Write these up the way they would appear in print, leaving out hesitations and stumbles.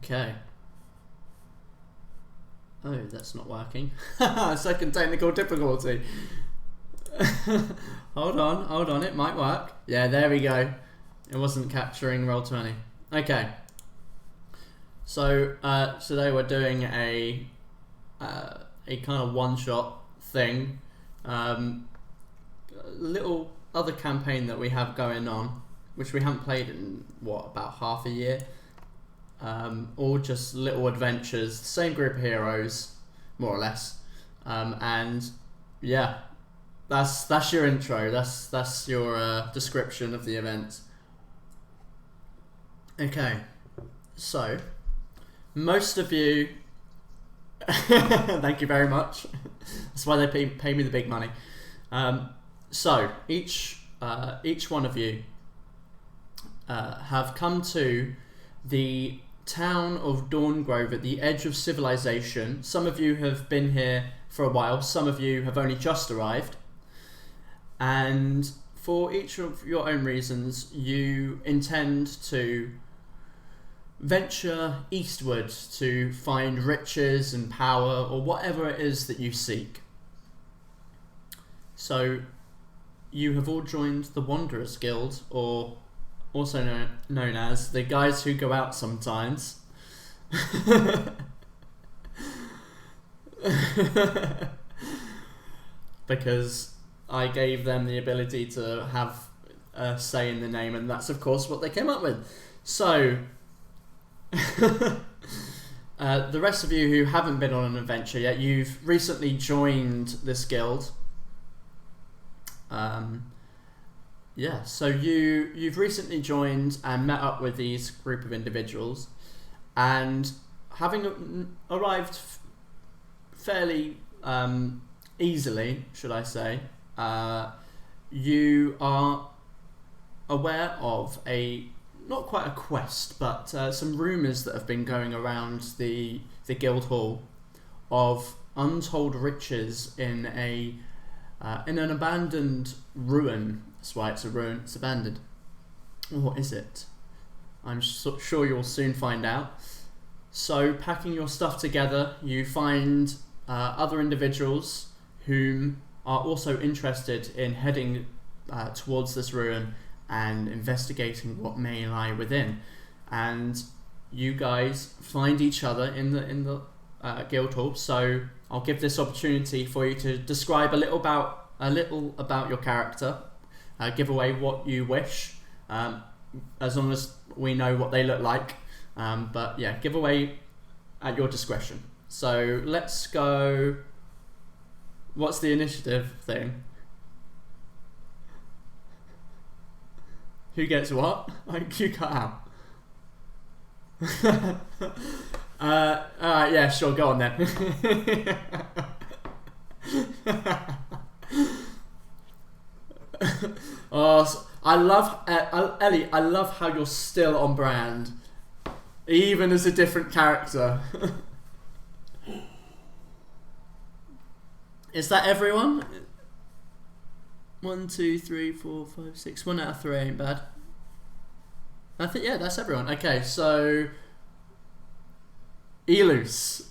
Okay. Oh, that's not working. Second technical difficulty. Hold on, it might work. Yeah, there we go. It wasn't capturing Roll20. Okay. So today we're doing a kind of one-shot thing. Little other campaign that we have going on, which we haven't played in about half a year. All just little adventures, same group of heroes, more or less. And yeah, that's your intro. That's your description of the event. Okay, so most of you, thank you very much. That's why they pay me the big money. So each one of you have come to the town of Dawngrove at the edge of civilization. Some of you have been here for a while, some of you have only just arrived, and for each of your own reasons you intend to venture eastward to find riches and power or whatever it is that you seek. So you have all joined the Wanderers Guild, or also known as the guys who go out sometimes. Because I gave them the ability to have a say in the name, and that's of course what they came up with. So the rest of you who haven't been on an adventure yet, you've recently joined this guild. Yeah, so you've recently joined and met up with these group of individuals, and having arrived fairly easily, should I say, you are aware of not quite a quest, but some rumours that have been going around the guild hall of untold riches in an abandoned ruin. That's why it's a ruin. It's abandoned. What is it? I'm sure you'll soon find out. So, packing your stuff together, you find other individuals whom are also interested in heading towards this ruin and investigating what may lie within. And you guys find each other in the guild hall. So, I'll give this opportunity for you to describe a little about your character. Give away what you wish, as long as we know what they look like. But yeah, give away at your discretion. So let's go. What's the initiative thing? Who gets what? You cut out. Alright, yeah, sure, go on then. Oh, I love Ellie. I love how you're still on brand, even as a different character. Is that everyone? 1, 2, 3, 4, 5, 6. 1 out of 3 ain't bad. I think that's everyone. Okay, so Elus,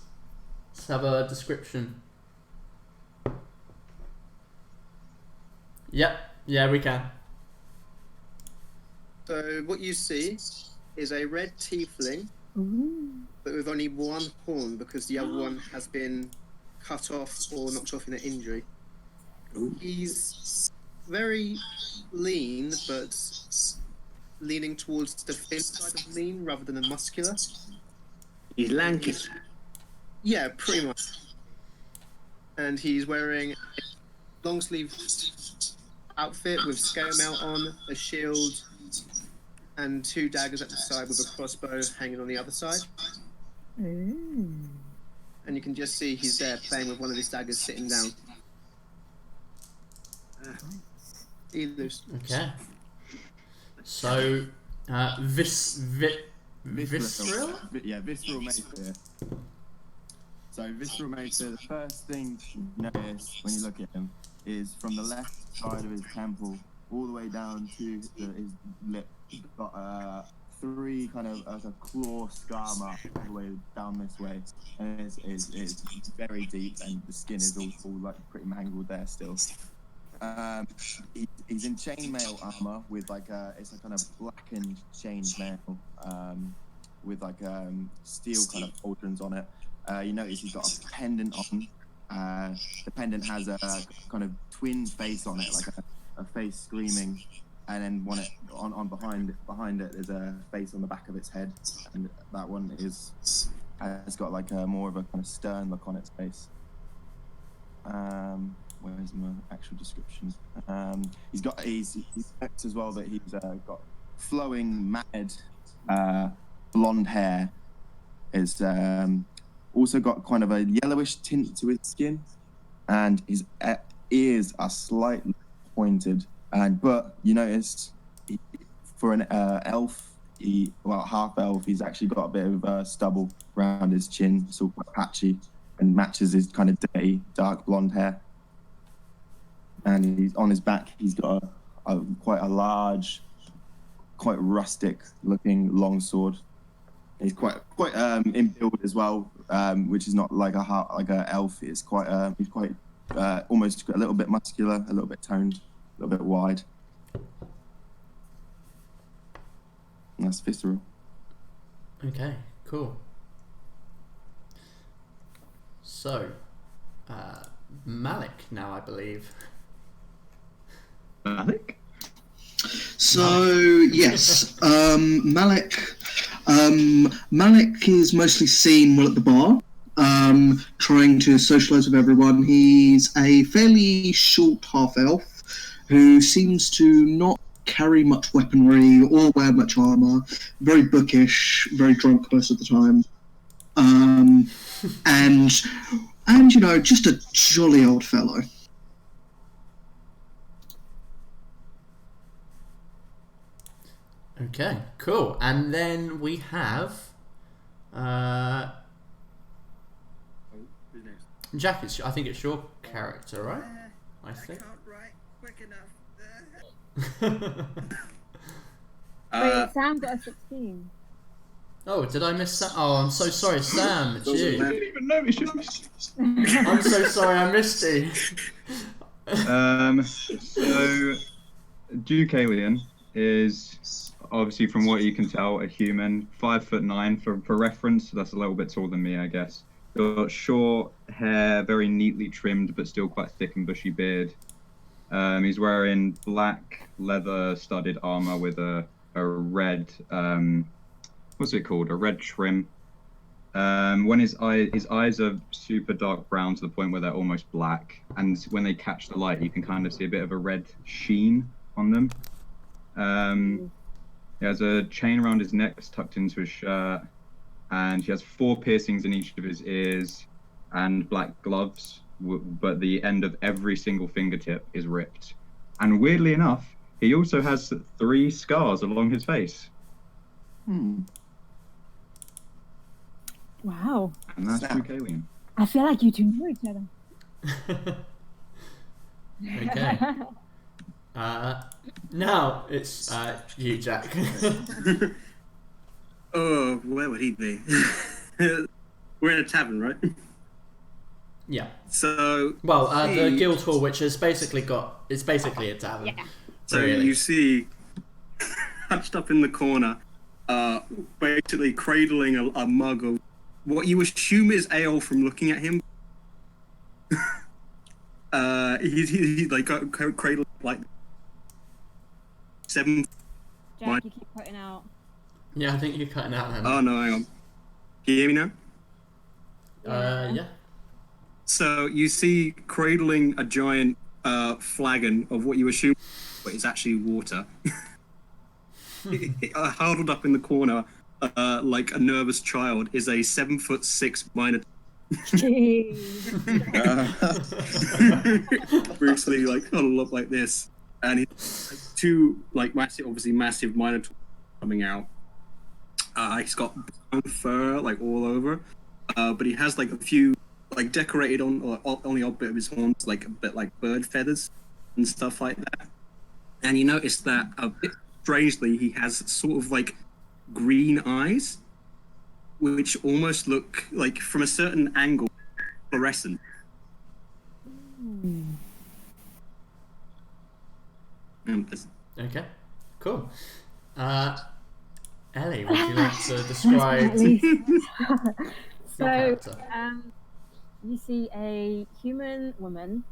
let's have a description. Yep. Yeah, we can. So what you see is a red tiefling, but with only one horn because the other one has been cut off or knocked off in an injury. He's very lean, but leaning towards the thin side of lean rather than the muscular. He's lanky. Yeah, pretty much. And he's wearing a long sleeve outfit with scale mail on, a shield, and 2 daggers at the side with a crossbow hanging on the other side. And you can just see he's there playing with one of his daggers sitting down. Elus. Okay. So, visceral? Yeah, visceral maester. So visceral maester, the first thing you notice when you look at him is from the left side of his temple all the way down to his lip. He's got three kind of a claw scar mark all the way down this way, and it's very deep, and the skin is all like pretty mangled there still. He's in chainmail armor with it's a kind of blackened chainmail with steel kind of pauldrons on it. You notice he's got a pendant on. The pendant has a kind of twin face on it, like a face screaming, and then on behind it there's a face on the back of its head, and that one has got like more of a kind of stern look on its face. Where's my actual description? He's as well that he's got flowing matted blonde hair. Is also got kind of a yellowish tint to his skin, and his ears are slightly pointed. But you notice for an elf, half elf, he's actually got a bit of stubble around his chin. It's all quite patchy and matches his kind of dirty, dark blonde hair. And he's on his back. He's got quite a large, quite rustic-looking long sword. He's quite in build as well, which is not like a elf. It's he's quite almost a little bit muscular, a little bit toned, a little bit wide. And that's visceral. Okay, cool. So, Malik now, I believe. Malik? So, yes, Malik is mostly seen while at the bar, trying to socialise with everyone. He's a fairly short half-elf who seems to not carry much weaponry or wear much armour, very bookish, very drunk most of the time, and you know, just a jolly old fellow. Okay, cool. And then we have Jack. I think it's your character, right? I think. Can't write quick enough. Wait, Sam got a 16. Oh, did I miss Sam? Oh, I'm so sorry, Sam. It's you. I didn't even notice you missed. I'm so sorry, I missed you. So Duke Alien is obviously, from what you can tell, a human, 5'9" for reference. So that's a little bit taller than me, I guess. Got short hair, very neatly trimmed, but still quite thick and bushy beard. He's wearing black leather-studded armor with a red, what's it called? A red trim. When his eyes are super dark brown to the point where they're almost black, and when they catch the light, you can kind of see a bit of a red sheen on them. He has a chain around his neck that's tucked into his shirt, and he has 4 piercings in each of his ears and black gloves, but the end of every single fingertip is ripped. And weirdly enough, he also has 3 scars along his face. Wow. And that's Duke Alien. I feel like you two know each other. Okay. Now it's you, Jack. Oh, where would he be? We're in a tavern, right? Yeah. So. Well, the guild hall, which has basically it's basically a tavern. Yeah. So really. you see, hunched up in the corner, basically cradling a mug of what you assume is ale from looking at him. He's like cradled like 7. Jack, you keep cutting out. Yeah, I think you're cutting out then. Oh no, hang on. Can you hear me now? Yeah. So you see cradling a giant flagon of what you assume is actually water. Huddled up in the corner, like a nervous child, is a 7'6" minotaur. Brutally, like huddled up like this, and he has 2 like massive minotaurs coming out. He's got brown fur like all over, but he has like a few like decorated on the odd bit of his horns, like a bit like bird feathers and stuff like that. And you notice that a bit strangely, he has sort of like green eyes, which almost look like, from a certain angle, fluorescent. Okay, cool. Ellie, would you like to describe your So, character? you see a human woman.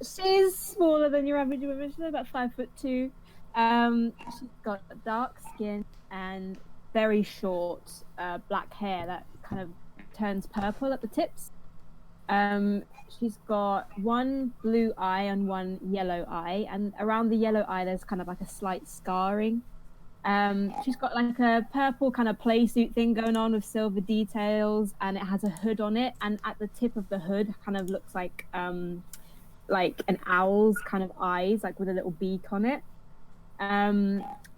She's smaller than your average woman. She's about 5'2". She's got dark skin and very short black hair that kind of turns purple at the tips. She's got one blue eye and one yellow eye, and around the yellow eye there's kind of like a slight scarring. She's got like a purple kind of play suit thing going on with silver details, and it has a hood on it, and at the tip of the hood kind of looks like an owl's kind of eyes, like with a little beak on it.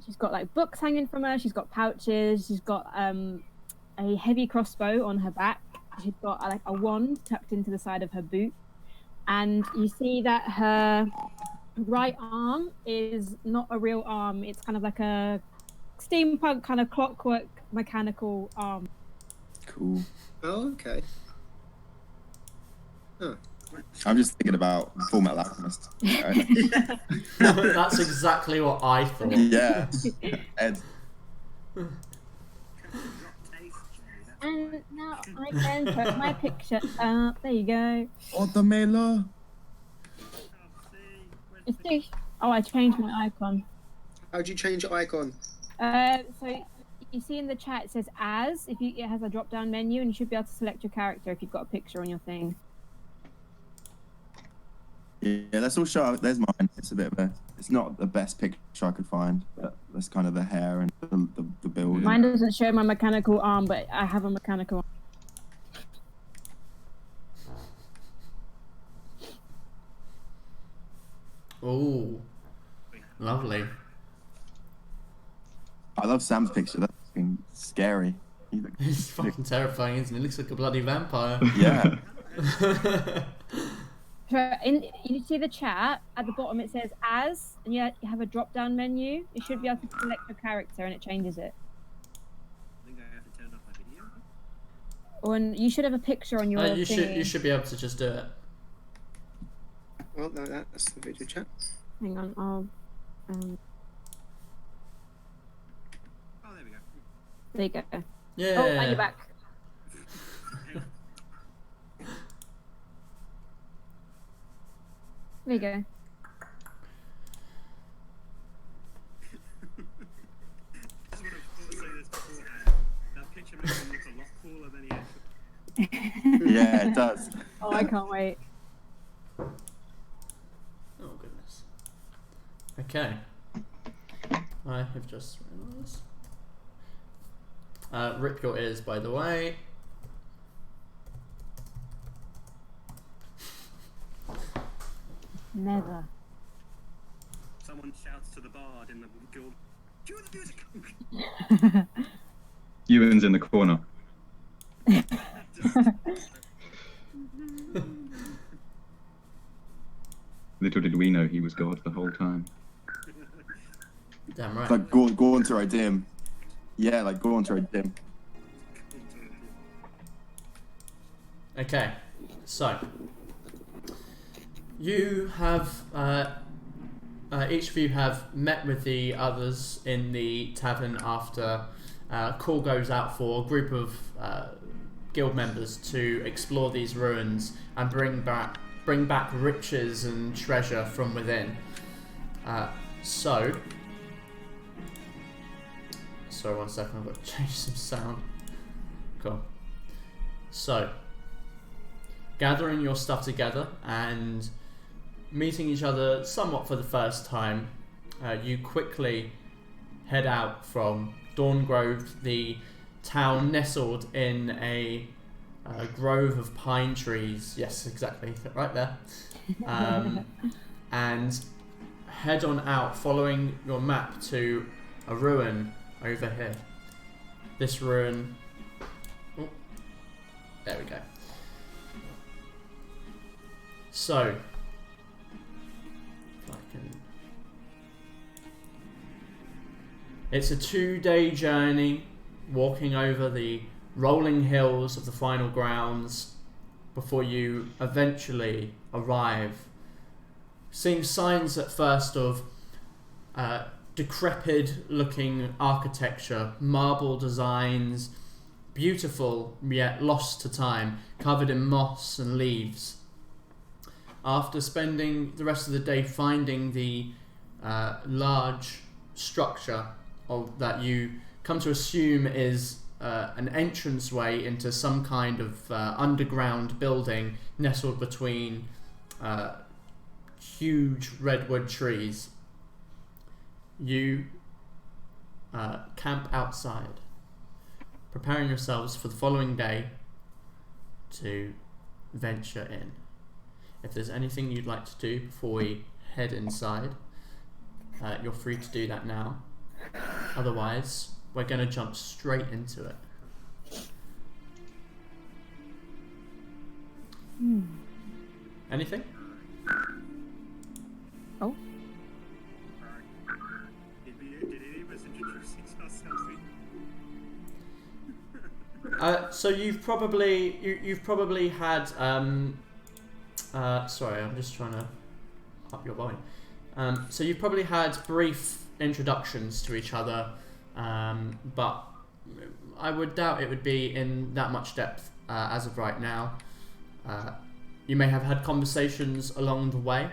She's got like books hanging from her. She's got pouches. She's got a heavy crossbow on her back. She's got like a wand tucked into the side of her boot, and you see that her right arm is not a real arm. It's kind of like a steampunk kind of clockwork mechanical arm. Cool. Oh, okay. Huh. I'm just thinking about Full Metal Alchemist. That's exactly what I thought. Yeah. Ed. And now I can put my picture up. There you go. Automela. Oh, I changed my icon. How'd you change your icon? So you see in the chat it says as. It has a drop down menu, and you should be able to select your character if you've got a picture on your thing. Yeah, let's all show up. There's mine. It's not the best picture I could find, but that's kind of the hair and the build. Mine doesn't show my mechanical arm, but I have a mechanical arm. Oh, lovely. I love Sam's picture. That's fucking scary. He's fucking terrifying, isn't he? He looks like a bloody vampire. Yeah. So you see the chat at the bottom. It says as, and you have a drop down menu. You should be able to select your character, and it changes it. I think I have to turn off my video. Or you should have a picture on your thing. You should be able to just do it. Well, no, that's the video chat. Hang on, I'll. Oh, there we go. There you go. Yeah. Oh, and you're back. There you go. That's what I thought saying this beforehand. That picture makes him look a lot cooler than he actually. Yeah, it does. Oh, I can't wait. Oh goodness. Okay. I have just realised. Rip your ears, by the way. Never. Someone shouts to the bard in the guild, "Cue the music!" Ewan's in the corner. Little did we know he was God the whole time. Damn right. Like go on to redeem. Yeah, like go on to redeem. Okay, so you have each of you have met with the others in the tavern after a call goes out for a group of guild members to explore these ruins and bring back riches and treasure from within. Sorry, 1 second, I've got to change some sound. Cool. So, gathering your stuff together and meeting each other somewhat for the first time, you quickly head out from Dawngrove, the town nestled in a grove of pine trees. Yes, exactly, right there. And head on out, following your map to a ruin over here. This ruin. Oh, there we go. So, if I can. It's a 2-day journey, walking over the rolling hills of the final grounds before you eventually arrive. Seeing signs at first of decrepit-looking architecture, marble designs, beautiful yet lost to time, covered in moss and leaves. After spending the rest of the day finding the large structure that you come to assume is an entranceway into some kind of underground building nestled between huge redwood trees, you camp outside, preparing yourselves for the following day to venture in. If there's anything you'd like to do before we head inside, you're free to do that now. Otherwise, we're going to jump straight into it. Anything? Oh. Did any of us introduce ourselves? So you've probably had sorry, I'm just trying to up your volume. So you've probably had brief introductions to each other, but I would doubt it would be in that much depth as of right now. You may have had conversations along the way.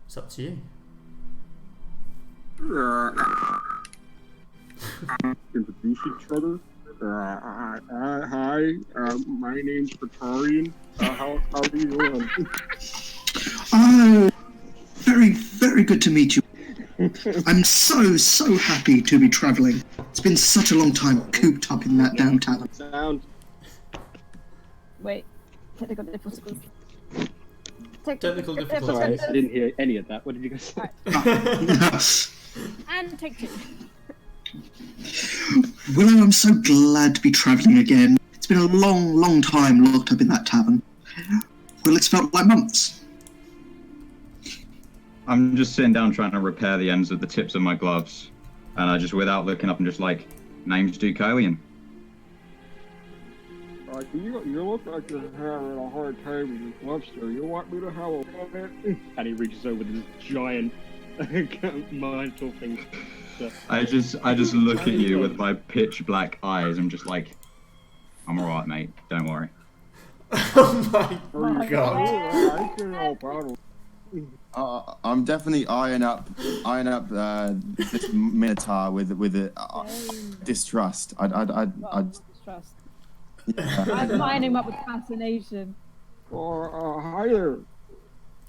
It's up to you. Introduce each other. Hi, my name's Victorian. How are you doing? Oh, very, very good to meet you. I'm so happy to be travelling. It's been such a long time cooped up in that damn tavern. Sound. Wait. Technical difficulties. Technical difficulties. Sorry, I didn't hear any of that. What did you guys say? And take 2. Willow, I'm so glad to be travelling again. It's been a long time locked up in that tavern. Well, it's felt like months. I'm just sitting down trying to repair the ends of the tips of my gloves, and I just, without looking up, I'm just like, name's Deucalion. You look like you're having a hard time with your gloves, sir. You want me to have a moment? And he reaches over this giant mantle thing. I just look at you with my pitch black eyes. I'm just like, I'm alright, mate. Don't worry. Oh my god. I'm definitely eyeing up this Minotaur with distrust. Distrust. Yeah. I'm lining him up with fascination. Hi there.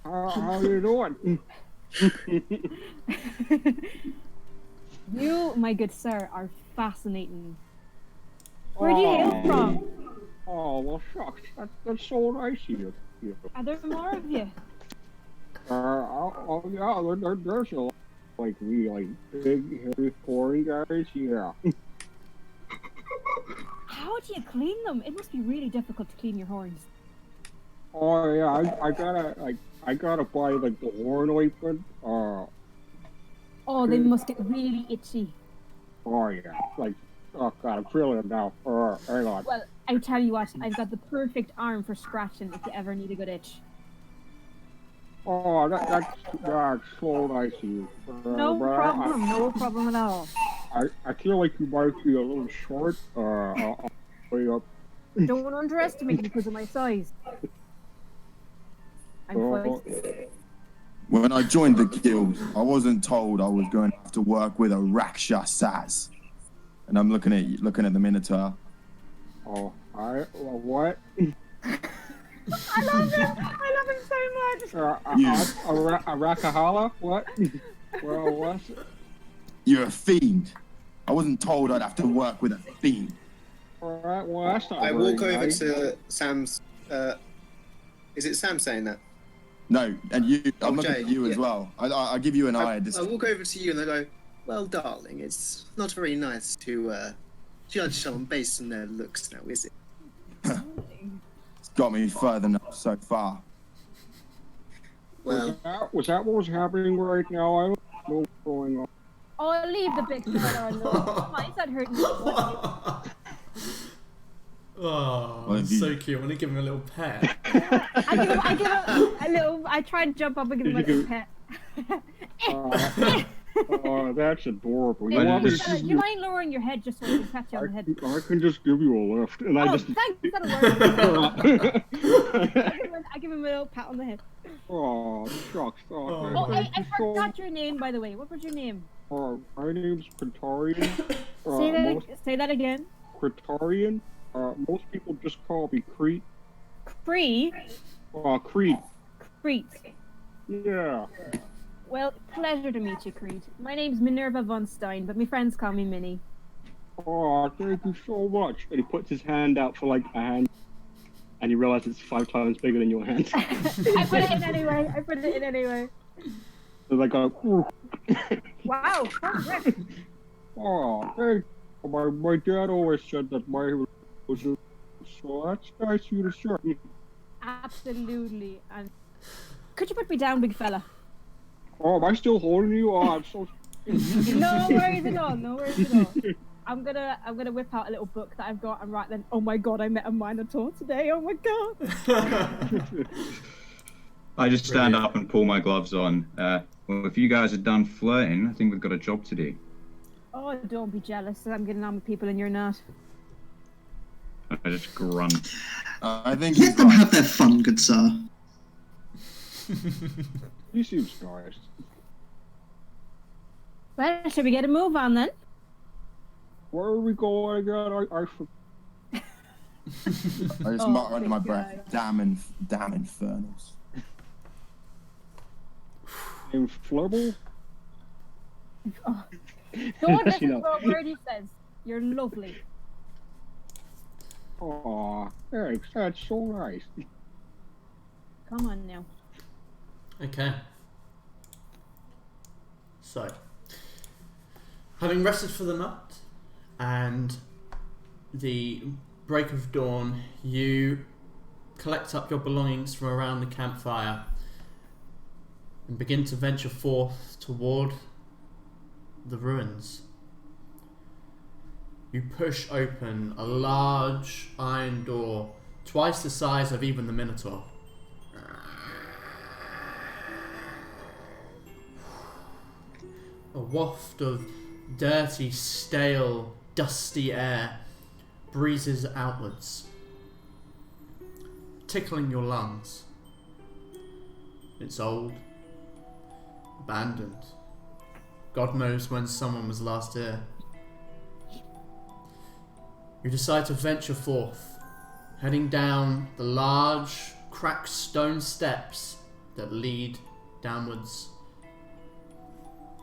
How you doing? You, my good sir, are fascinating. Where do you hail from? Oh, well, shucks. That's so nice of you. Are there more of you? Yeah, there's a lot. Like, we, like, big, hairy, foreign guys, yeah. How do you clean them? It must be really difficult to clean your horns. Oh, yeah, I gotta buy, like, the horn ointment, Oh, they must get really itchy. oh, yeah, like, oh, God, I'm feeling it now. Hang on. Well, I tell you what, I've got the perfect arm for scratching if you ever need a good itch. Oh, that's so nice of you. No problem at all. I feel like you might be a little short. I'll wait up. Don't underestimate me because of my size. I'm feisty. When I joined the guild, I wasn't told I was going to have to work with a Rakshasas. And I'm looking at the Minotaur. Oh, what? I love him so much. A Rakahala? What? Well, what's it? You're a fiend. I wasn't told I'd have to work with a fiend. Alright, well, that's not I very walk over nice. to Sam's. Is it Sam saying that? No, and you. I'm looking Jay, at you as yeah. well. I give you an eye. I walk over to you and I go, "Well, darling, it's not very nice to judge someone based on their looks, now, is it?" It's got me further enough so far. Well, Was that what was happening right now? I don't know what's going on. Oh, leave the big fella alone. Come on, he's not hurting you. Oh, Well, that's so cute. I want to give him a little pet. I give him a little. I try and jump up and give him a little pet. Oh, that's adorable. Hey, Why want did me you- to- you mind lowering your head just so I can pat you on the head? I can just give you a lift, and I Oh, just. thanks, that'll work. I give him a little pat on the head. Oh, shucks. Oh, Oh, I thank you forgot your name, by the way. What was your name? My name's Quintarian. Say that again. Quintarian. Most people just call me Crete. Cree? Crete. Crete. Yeah. Well, pleasure to meet you, Crete. My name's Minerva von Stein, but my friends call me Minnie. Oh, thank you so much. And he puts his hand out for like a hand, and you realize it's 5 times bigger than your hand. I put it in anyway. So they go, ooh. Wow, correct. Oh, thank you. My dad always said that my was a, so that's nice of you to share. Absolutely. And could you put me down, big fella? Oh, am I still holding you? Oh, I'm so. No worries at all. No worries at all. I'm gonna whip out a little book that I've got and write then. Oh my god, I met a Minotaur today. Oh my god. I just stand up and pull my gloves on. Well, if you guys are done flirting, I think we've got a job to do. Oh, don't be jealous that I'm getting on with people and you're not. I just grunt. I think Let them have their fun, good sir. He seems nice. Well, should we get a move on then? Where are we going again? I just Oh, mutter under my big breath. Damn infernals. in Flubble? Oh. Don't listen You to know. what word he says. You're lovely. Aw, thanks. That's so nice. Come on now. Okay. So, having rested for the night and the break of dawn, you collect up your belongings from around the campfire and begin to venture forth toward the ruins. You push open a large iron door, twice the size of even the Minotaur. A waft of dirty, stale, dusty air breezes outwards, tickling your lungs. It's old, abandoned. God knows when someone was last here. You decide to venture forth, heading down the large, cracked stone steps that lead downwards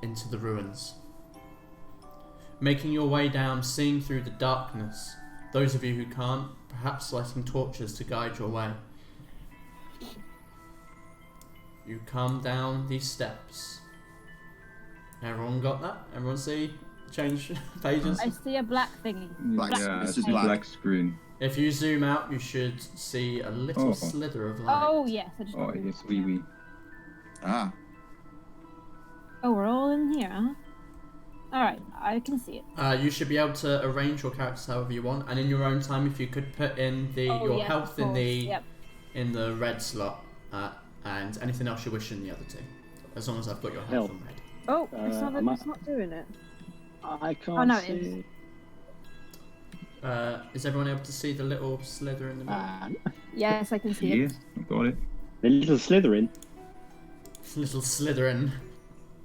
into the ruins. Making your way down, seeing through the darkness, those of you who can't, perhaps lighting torches to guide your way. You come down these steps. Everyone got that? Everyone see? Change pages? I see a black thingy. Black- Yeah, this it's is a black. black screen. If you zoom out, you should see a little Oh. slither of light. Oh yes, I just Oh, got yes, wee wee. Ah. Oh, we're all in here, huh? Alright, I can see it. You should be able to arrange your characters however you want, and in your own time, if you could put in Oh, your yes, health of in course. in the red slot, and anything else you wish in the other two, as long as I've got your health Health. in red. Oh, it's I'm not doing it. I can't Oh, no, it see. Is everyone able to see the little slither in the middle? Yes, I can see Yeah, it. I've got it. The little Slytherin. Little Slytherin.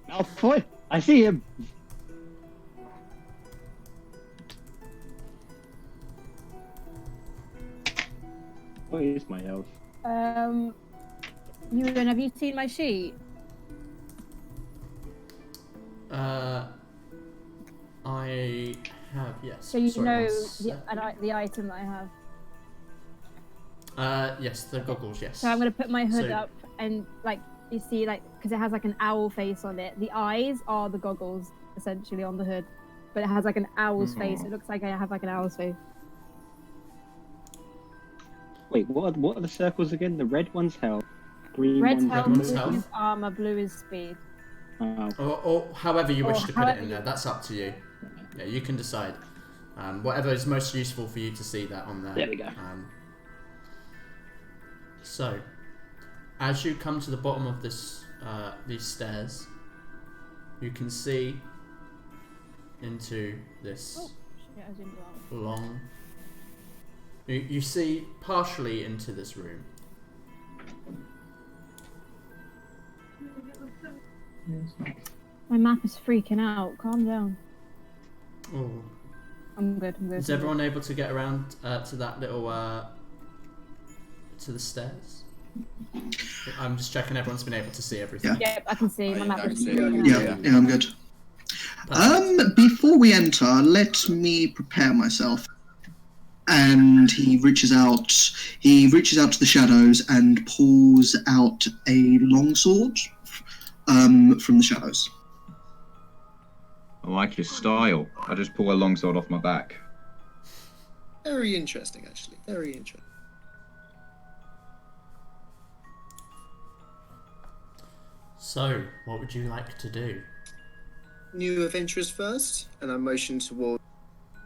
Malfoy! I see him! Where is my elf? Ewan, have you seen my sheet? I have, yes. So you Sorry, know one sec. the item that I have. Yes, the goggles, yes. So I'm gonna put my hood So- up and like you see because it has like an owl face on it. The eyes are the goggles essentially on the hood, but it has like an owl's face. It looks like I have like an owl's face. Wait, what are the circles again? The red one's health. Green Red's one's health, one's blue health. is armor, blue is speed. Or however you wish Or to put it however in you- there. That's up to you. Yeah, you can decide. Whatever is most useful for you to see that on there. There we go. So, as you come to the bottom of this these stairs, you can see into this Oh, shit, I zoomed out. long. You see partially into this room. My map is freaking out. Calm down. Oh. I'm good. Is everyone able to get around to that little to the stairs? I'm just checking everyone's been able to see everything. Yeah. Yep, I can see. My map I can is see it. freaking out. Yeah, I'm good. Before we enter, let me prepare myself. And he reaches out to the shadows and pulls out a longsword from the shadows. I like your style. I just pull a longsword off my back. Very interesting, actually. Very interesting. So, what would you like to do? New adventurers first, and I motion toward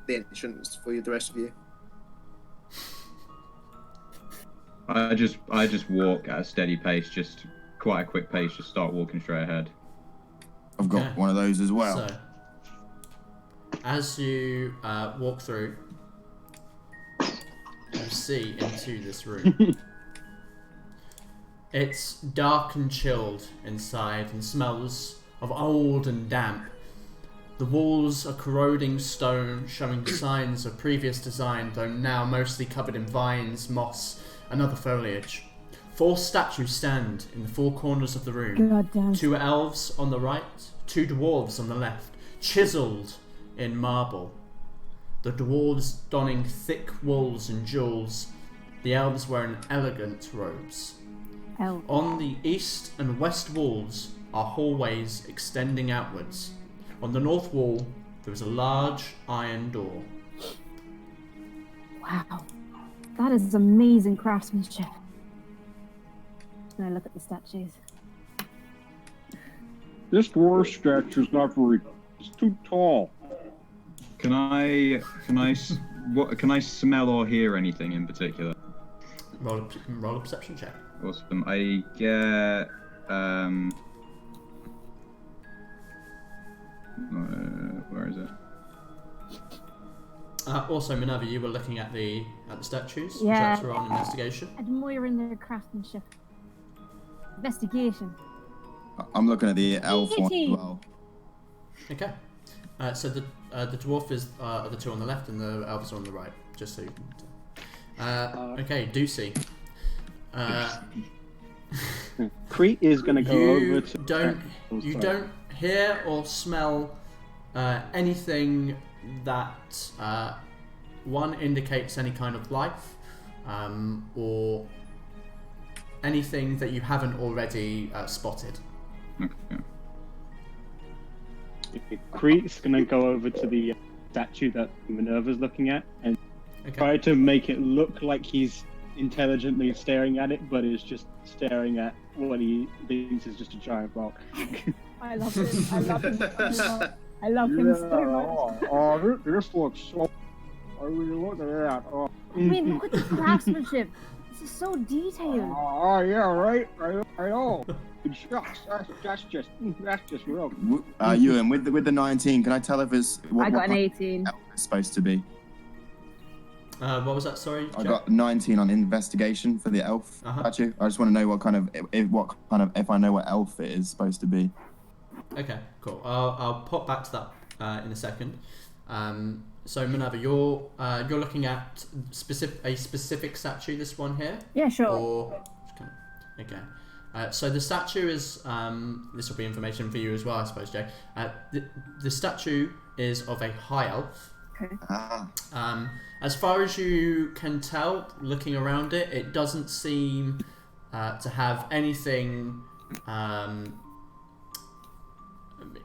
the entrance for you, the rest of you. I just walk at a steady pace, just quite a quick pace, just start walking straight ahead. I've got Okay. one of those as well. So, as you walk through, you see into this room. It's dark and chilled inside and smells of old and damp. The walls are corroding stone, showing signs of previous design, though now mostly covered in vines, moss, and other foliage. 4 statues stand in the 4 corners of the room. God damn. 2 elves on the right, 2 dwarves on the left, chiseled in marble. The dwarves donning thick wools and jewels, the elves wearing elegant robes. Hell. On the east and west walls are hallways extending outwards. On the north wall, there is a large iron door. Wow. That is amazing craftsmanship. Just gonna look at the statues. This dwarf statue's not very. It's too tall. Can I smell or hear anything in particular? Roll a perception check. Awesome. I get where is it? Also, Minerva, you were looking at the statues. Yeah. So roll an investigation. Admiring their craftsmanship. Investigation. I'm looking at the elf one as 18. well. Okay. So the dwarf is are the 2 on the left and the elves are on the right. Just so you can. Okay, Doocy. Crete is going to go over to. You don't hear or smell anything that one indicates any kind of life, or anything that you haven't already spotted. Okay. Crete's going to go over to the statue that Minerva's looking at and Okay. try to make it look like he's intelligently staring at it, but is just staring at what he thinks is just a giant rock. I love him. I love him so much. I love him so much. Oh, this looks so. I really look at that. Oh, I mean, look at the craftsmanship. This is so detailed. yeah, right. I know. Shucks, that's just real. Ewan, with the 19, can I tell if it's I got an what 18. elf it's supposed to be? What was that? Sorry. I Jack? got 19 on investigation for the elf statue. I just want to know what kind of if I know what elf it is supposed to be. Okay, cool. I'll pop back to that in a second. So Minerva, you're looking at a specific statue. This one here. Yeah, sure. Or okay. So the statue is this will be information for you as well, I suppose, Jay. The statue is of a high elf. Okay. As far as you can tell, looking around it, it doesn't seem to have anything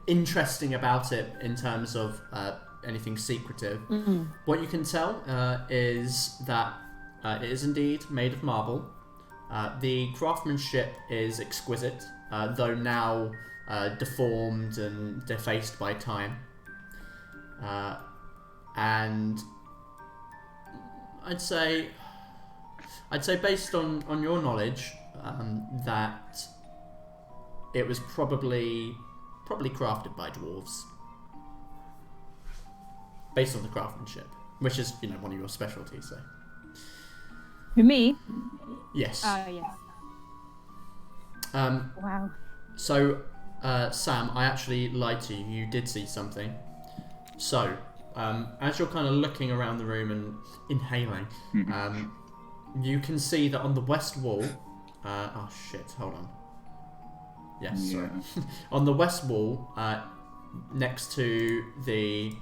interesting about it in terms of anything secretive. Mm-mm. What you can tell is that it is indeed made of marble. The craftsmanship is exquisite, though now deformed and defaced by time. And I'd say based on your knowledge, that it was probably crafted by dwarves, based on the craftsmanship, which is one of your specialties. So. For me? Yes. Oh, yes. Wow. So, Sam, I actually lied to you. You did see something. So, as you're kind of looking around the room and inhaling, you can see that on the west wall... oh, shit. Hold on. Yes, sorry. On the west wall, next to the...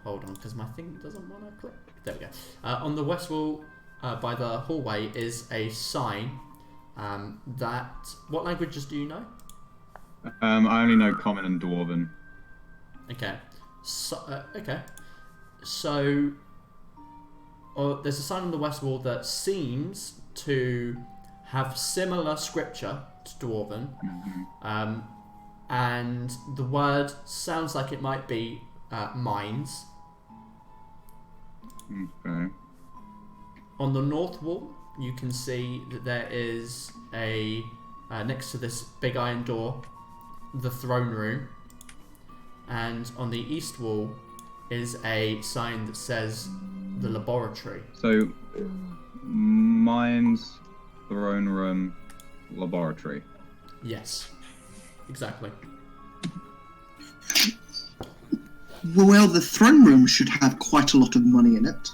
hold on, because my thing doesn't want to click. There we go. On the west wall, by the hallway, is a sign that... What languages do you know? I only know Common and Dwarven. Okay. So, there's a sign on the west wall that seems to have similar scripture to Dwarven, and the word sounds like it might be mines. Okay. On the north wall, you can see that there is a next to this big iron door, the throne room, and on the east wall is a sign that says the laboratory. So, mines, throne room, laboratory. Yes, exactly. Well, the throne room should have quite a lot of money in it.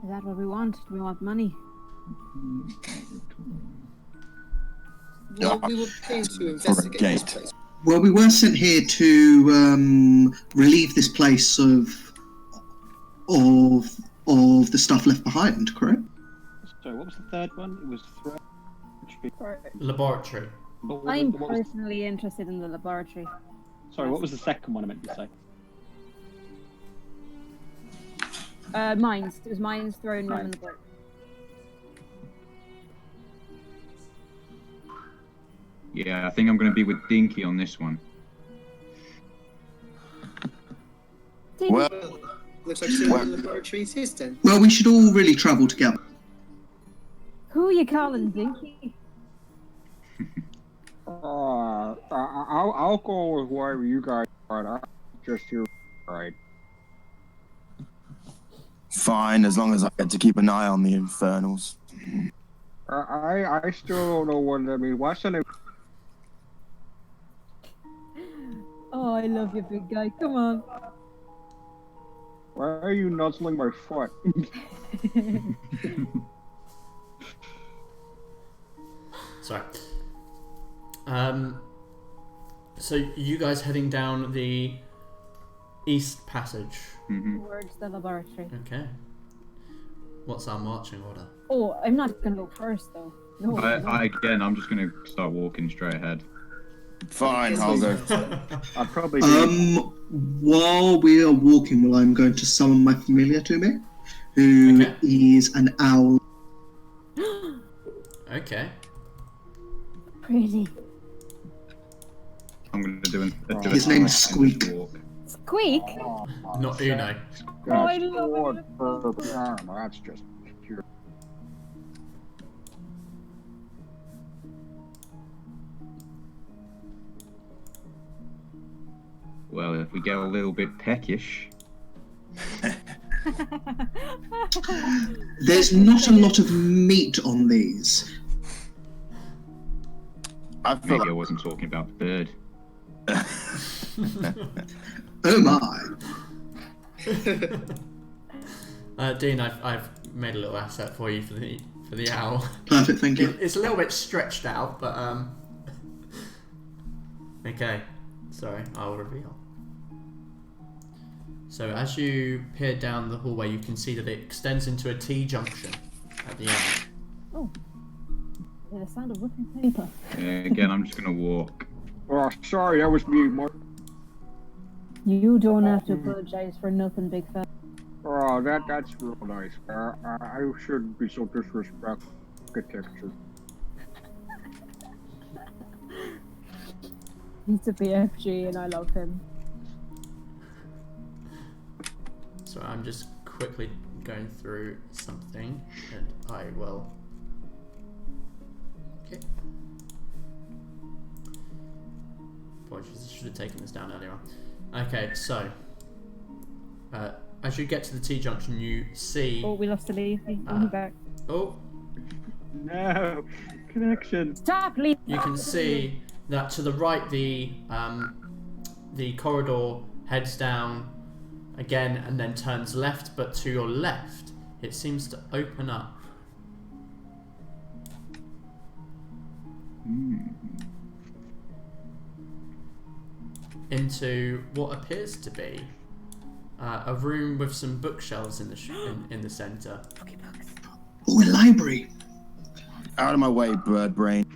Is that what we want? Do we want money? Well, we were paid to investigate this place. Well, we were sent here to relieve this place of the stuff left behind, correct? Sorry, what was the third one? It was Laboratory. I'm personally interested in the laboratory. Sorry, what was the second one I meant to say? Mines. It was mines, throne room, and laboratory. Yeah, I think I'm going to be with Dinky on this one. Well, looks like the laboratory is his then. Well, we should all really travel together. Who are you calling Dinky? I'll go with wherever you guys are. I'm just here. Right. Fine, as long as I get to keep an eye on the infernals. I still don't know what I mean. What's the name? Oh, I love you, big guy. Come on. Why are you nuzzling my foot? Sorry. So you guys heading down the east passage. Towards the laboratory. Okay. What's our marching order? Oh, I'm not gonna go first though. No. I'm just going to start walking straight ahead. Fine, I'll go. I'll probably. While we are walking, I'm going to summon my familiar to me, who is an owl. Okay. Pretty. I'm going to do His name's Squeak. Squeak? Not Uno. Oh, I love it. That's just pure. Well, if we get a little bit peckish. There's not a lot of meat on these. Maybe I wasn't talking about the bird. Oh my. Dean, I've made a little asset for you for the owl. Perfect, thank you. It's a little bit stretched out, but okay. Sorry, I'll reveal. So as you peer down the hallway, you can see that it extends into a T-junction at the end. Oh. Yeah, the sound of whipping paper. Again, I'm just going to walk. Oh, sorry, that was me, Mark. You don't have to apologize for nothing, big fella. Oh, that's real nice. I shouldn't be so disrespectful. Architecture. He's a BFG and I love him. So I'm just quickly going through something, and I will. Okay. Apologies, I should have taken this down earlier on. Okay, so as you get to the T junction, you see. Oh, we lost a lead. He's back. Oh. No connection. Stop, leave. You can see that to the right, the corridor heads down again and then turns left, but to your left, it seems to open up. Into what appears to be a room with some bookshelves in the center. Oh, a library. Out of my way, bird brain.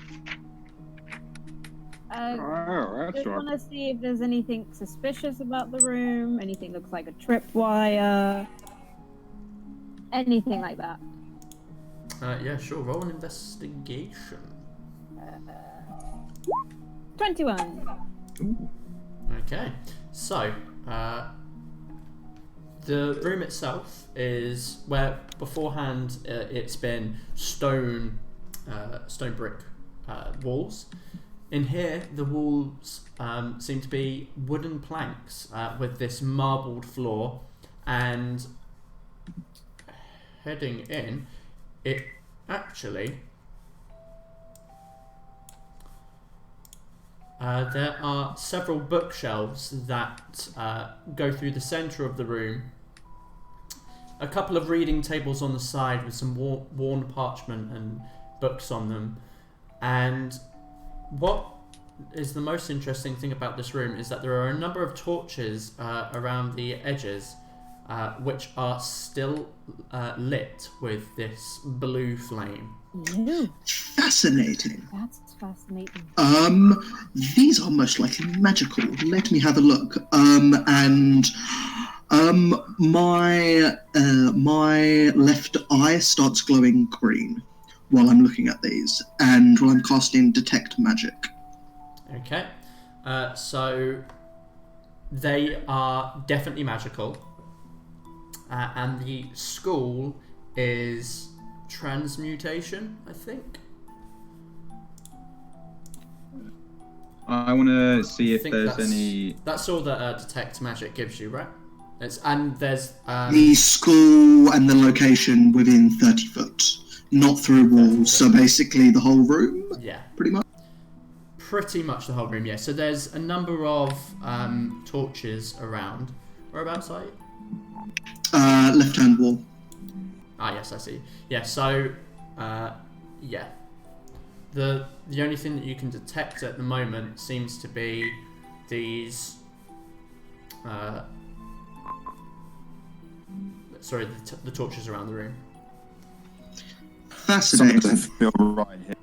Just want to see if there's anything suspicious about the room. Anything looks like a tripwire. Anything like that. Yeah, sure. Roll an investigation. 21. Ooh. Okay, so the room itself is where beforehand it's been stone brick walls. In here, the walls seem to be wooden planks with this marbled floor, and heading in, it actually there are several bookshelves that go through the center of the room. A couple of reading tables on the side with some worn parchment and books on them. And what is the most interesting thing about this room is that there are a number of torches around the edges, which are still lit with this blue flame. Ew. Fascinating. That's fascinating. These are most likely magical. Let me have a look. My left eye starts glowing green while I'm looking at these, and while I'm casting Detect Magic. Okay, so they are definitely magical, and the school is transmutation, I think. I want to see if there's that's any. That's all that Detect Magic gives you, right? There's the school and the location within 30 foot, not through walls. So basically the whole room. Yeah, pretty much. Pretty much the whole room. Yeah. So there's a number of torches around. Whereabouts are you? Left-hand wall. Ah, yes, I see. Yeah. So, yeah. The only thing that you can detect at the moment seems to be these. Sorry, the torches around the room. Fascinating. Something doesn't feel right here.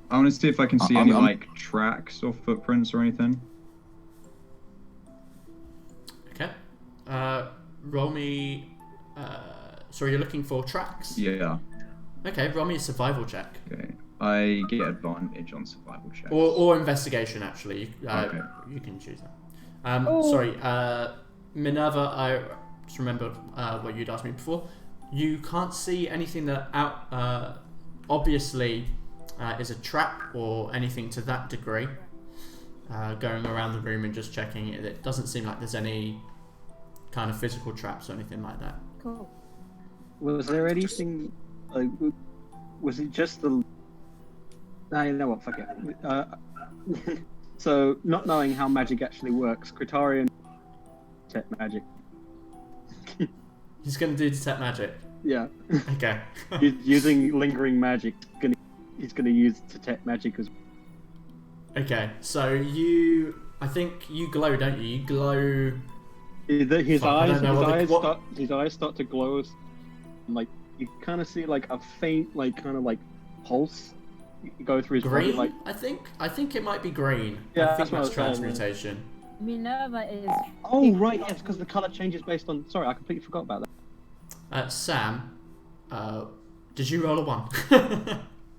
I want to see if I can see any like tracks or footprints or anything. Okay. Roll me. Sorry, you're looking for tracks? Yeah. Okay, roll me a survival check. Okay. I get advantage on survival checks. Or investigation, actually. Okay. You can choose that. Sorry, Minerva, I just remembered what you'd asked me before. You can't see anything that obviously is a trap or anything to that degree. Going around the room and just checking it, it doesn't seem like there's any kind of physical traps or anything like that. Cool. Was there anything? Like, was it just the? No, you know what? Fuck it. So, not knowing how magic actually works, Kritarian detect magic. He's going to do detect magic. Yeah. Okay. Using lingering magic, he's gonna use detect magic as. Okay, so I think you glow, don't you? You glow. His His eyes start to glow, and like you kind of see like a faint, like kind of like pulse go through his green. body. Like I think it might be green. Yeah, I think that's what I was saying, transmutation. Minerva is. oh right, yes, because the color changes based on. Sorry, I completely forgot about that. Sam, did you roll a 1?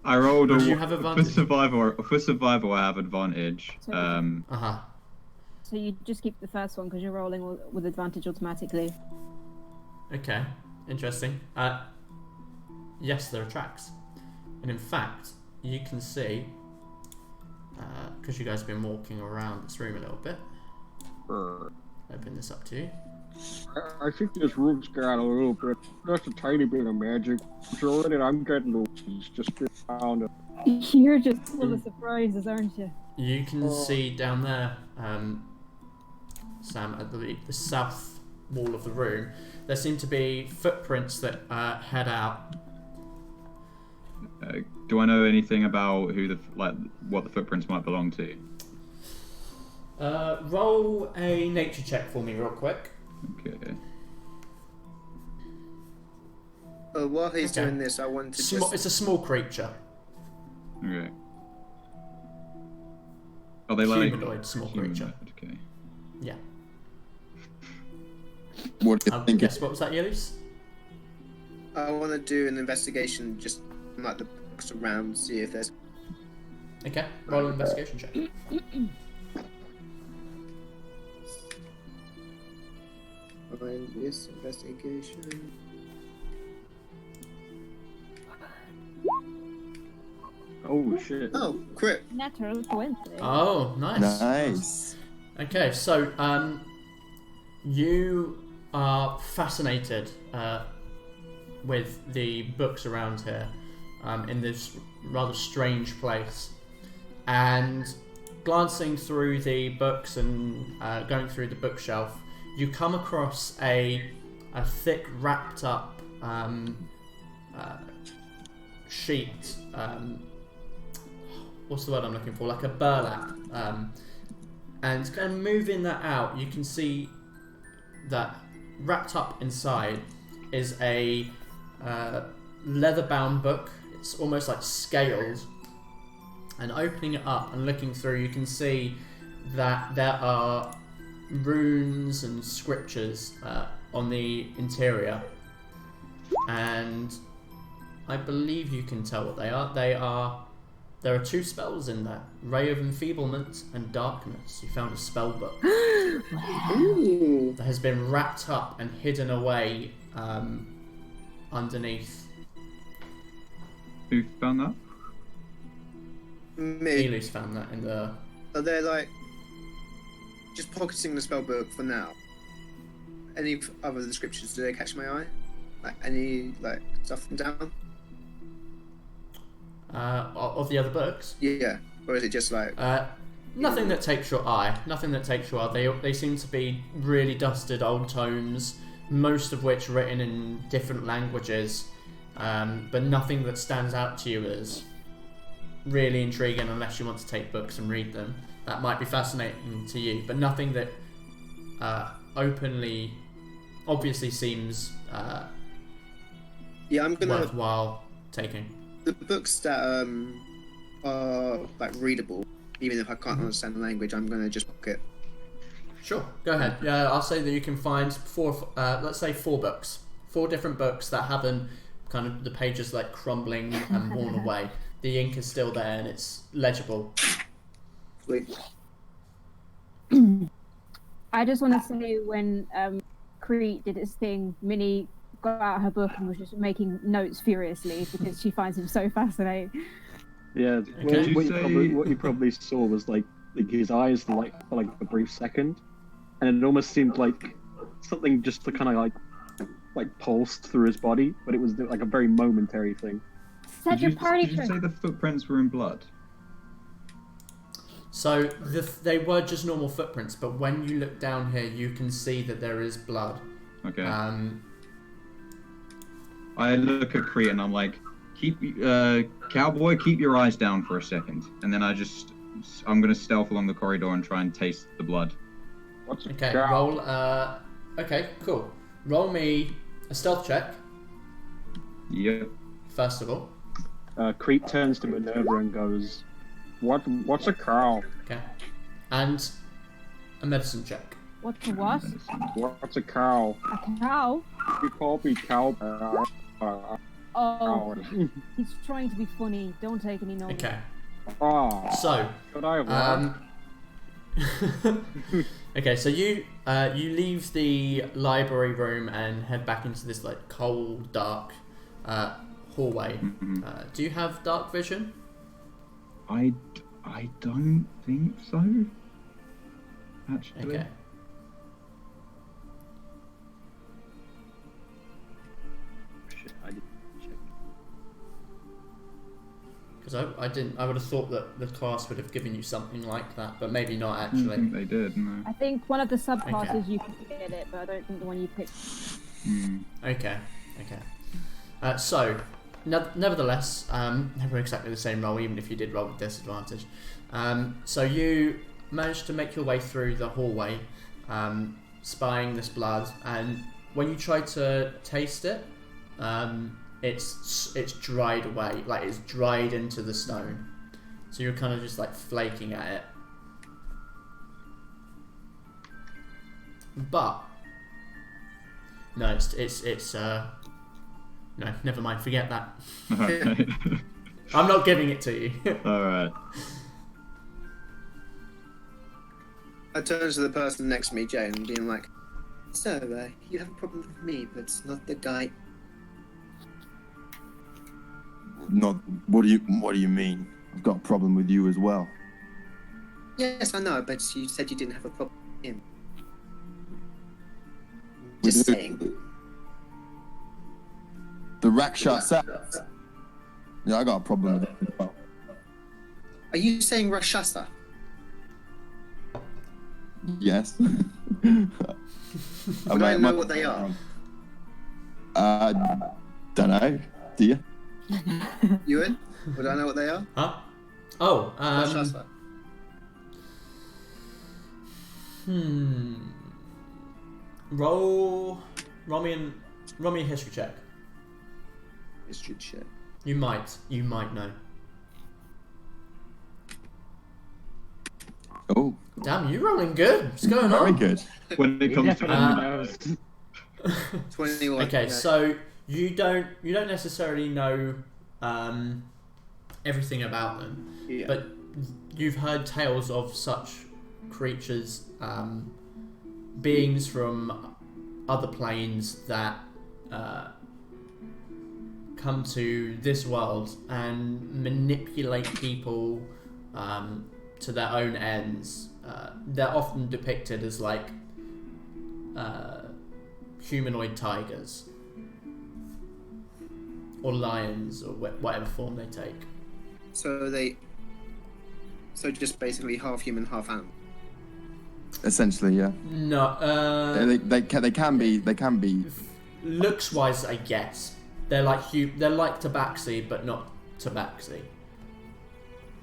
I rolled Or a do you have advantage? For survival, I have advantage. So you just keep the first one because you're rolling with advantage automatically. Okay, interesting. Yes, there are tracks. And in fact, you can see, because you guys have been walking around this room a little bit, open this up to you. I think this room's got a little bit, just a tiny bit of magic. So that I'm getting those just found it. You're just full of surprises, aren't you? You can see down there, Sam, at the south wall of the room, there seem to be footprints that head out. Do I know anything about what the footprints might belong to? Roll a nature check for me real quick. Okay. While he's doing this, I want to just... It's a small creature. Okay. Are they like humanoid small creature? Okay. Yeah. What do you think? Yes, what was that, Yellows? I want to do an investigation, just like the books around, see if there's... Okay, roll an investigation check. Find this investigation. Oh shit. Oh, crit. Natural coincidence. Oh, nice. Nice. Okay, so you are fascinated with the books around here in this rather strange place, and glancing through the books and going through the bookshelf, you come across a thick, wrapped up sheet. What's the word I'm looking for? Like a burlap. And kind of moving that out, you can see that wrapped up inside is a leather-bound book. It's almost like scaled. And opening it up and looking through, you can see that there are runes and scriptures on the interior. And I believe you can tell what they are. There are 2 spells in there: Ray of Enfeeblement and Darkness. You found a spell book that has been wrapped up and hidden away underneath. Who found that? Me. Elu's found that in the... Are they like just pocketing the spell book for now? Any other than scriptures, do they catch my eye? Like any like stuff from down? Of the other books? Yeah. Or is it just like nothing that takes your eye. Nothing that takes your eye. They seem to be really dusted old tomes, most of which written in different languages, but nothing that stands out to you as really intriguing unless you want to take books and read them. That might be fascinating to you, but nothing that obviously seems yeah, I'm gonna worthwhile taking. the books that are like readable, even if I can't understand the language, I'm gonna just pocket. Sure, go ahead. Yeah, I'll say that you can find 4, let's say 4 books, 4 different books that haven't kind of the pages like crumbling and worn away. The ink is still there and it's legible. Sweet. I just want to say when Crete did its thing, Minnie got out her book and was just making notes furiously because she finds him so fascinating. Yeah, Okay. what you probably saw was like his eyes light for like a brief second, and it almost seemed like something just kind of like pulsed through his body, but it was like a very momentary thing. Such a party Did you trick. say the footprints were in blood? So they were just normal footprints, but when you look down here, you can see that there is blood. Okay. I look at Crete and I'm like, cowboy, keep your eyes down for a second. And then I'm going to stealth along the corridor and try and taste the blood. Okay, roll, okay, cool. Roll me a stealth check, Yep. first of all. Crete turns to Minerva and goes, "What's a cow?" Okay. And a medicine check. What's a what? What's a cow? A cow? You call me cow. Oh, he's trying to be funny. Don't take any notice. Okay. So, So, should I have okay, so you leave the library room and head back into this like cold, dark hallway. Do you have dark vision? I don't think so. Actually. Okay. Shit, I didn't check. Because I would have thought that the class would have given you something like that, but maybe not I actually. don't think they did. No. I think one of the subclasses you can get it, but I don't think the one you picked. Okay. So, nevertheless, never exactly the same roll, even if you did roll with disadvantage. So you managed to make your way through the hallway, spying this blood, and when you try to taste it, it's dried away, like it's dried into the stone. So you're kind of just like flaking at it. But no, it's no, never mind, forget that. Okay. I'm not giving it to you. All right. I turn to the person next to me, Jane, and being like, "So, you have a problem with me, but it's not the guy." Not. What do you mean? I've got a problem with you as well. Yes, I know, but you said you didn't have a problem with him. We Just do. saying. The Rakshasa. Yeah, I got a problem with it as well. Are you saying Rakshasa? Yes. Would I know what they are? Don't know. Do you? You would? Would I know what they are? Huh? Oh, Rakshasa. Roll me a history check. History check. You might know. Oh, Damn, you rolling good. What's going very on? good. When it comes to Definitely knows. 21. Okay, yeah. so you don't necessarily know everything about them, Yeah. but you've heard tales of such creatures, beings from other planes that come to this world and manipulate people to their own ends. They're often depicted as like humanoid tigers or lions or whatever form they take. So just basically half human, half animal. Essentially, yeah. No, They can be. looks wise, I guess they're like tabaxi, but not tabaxi.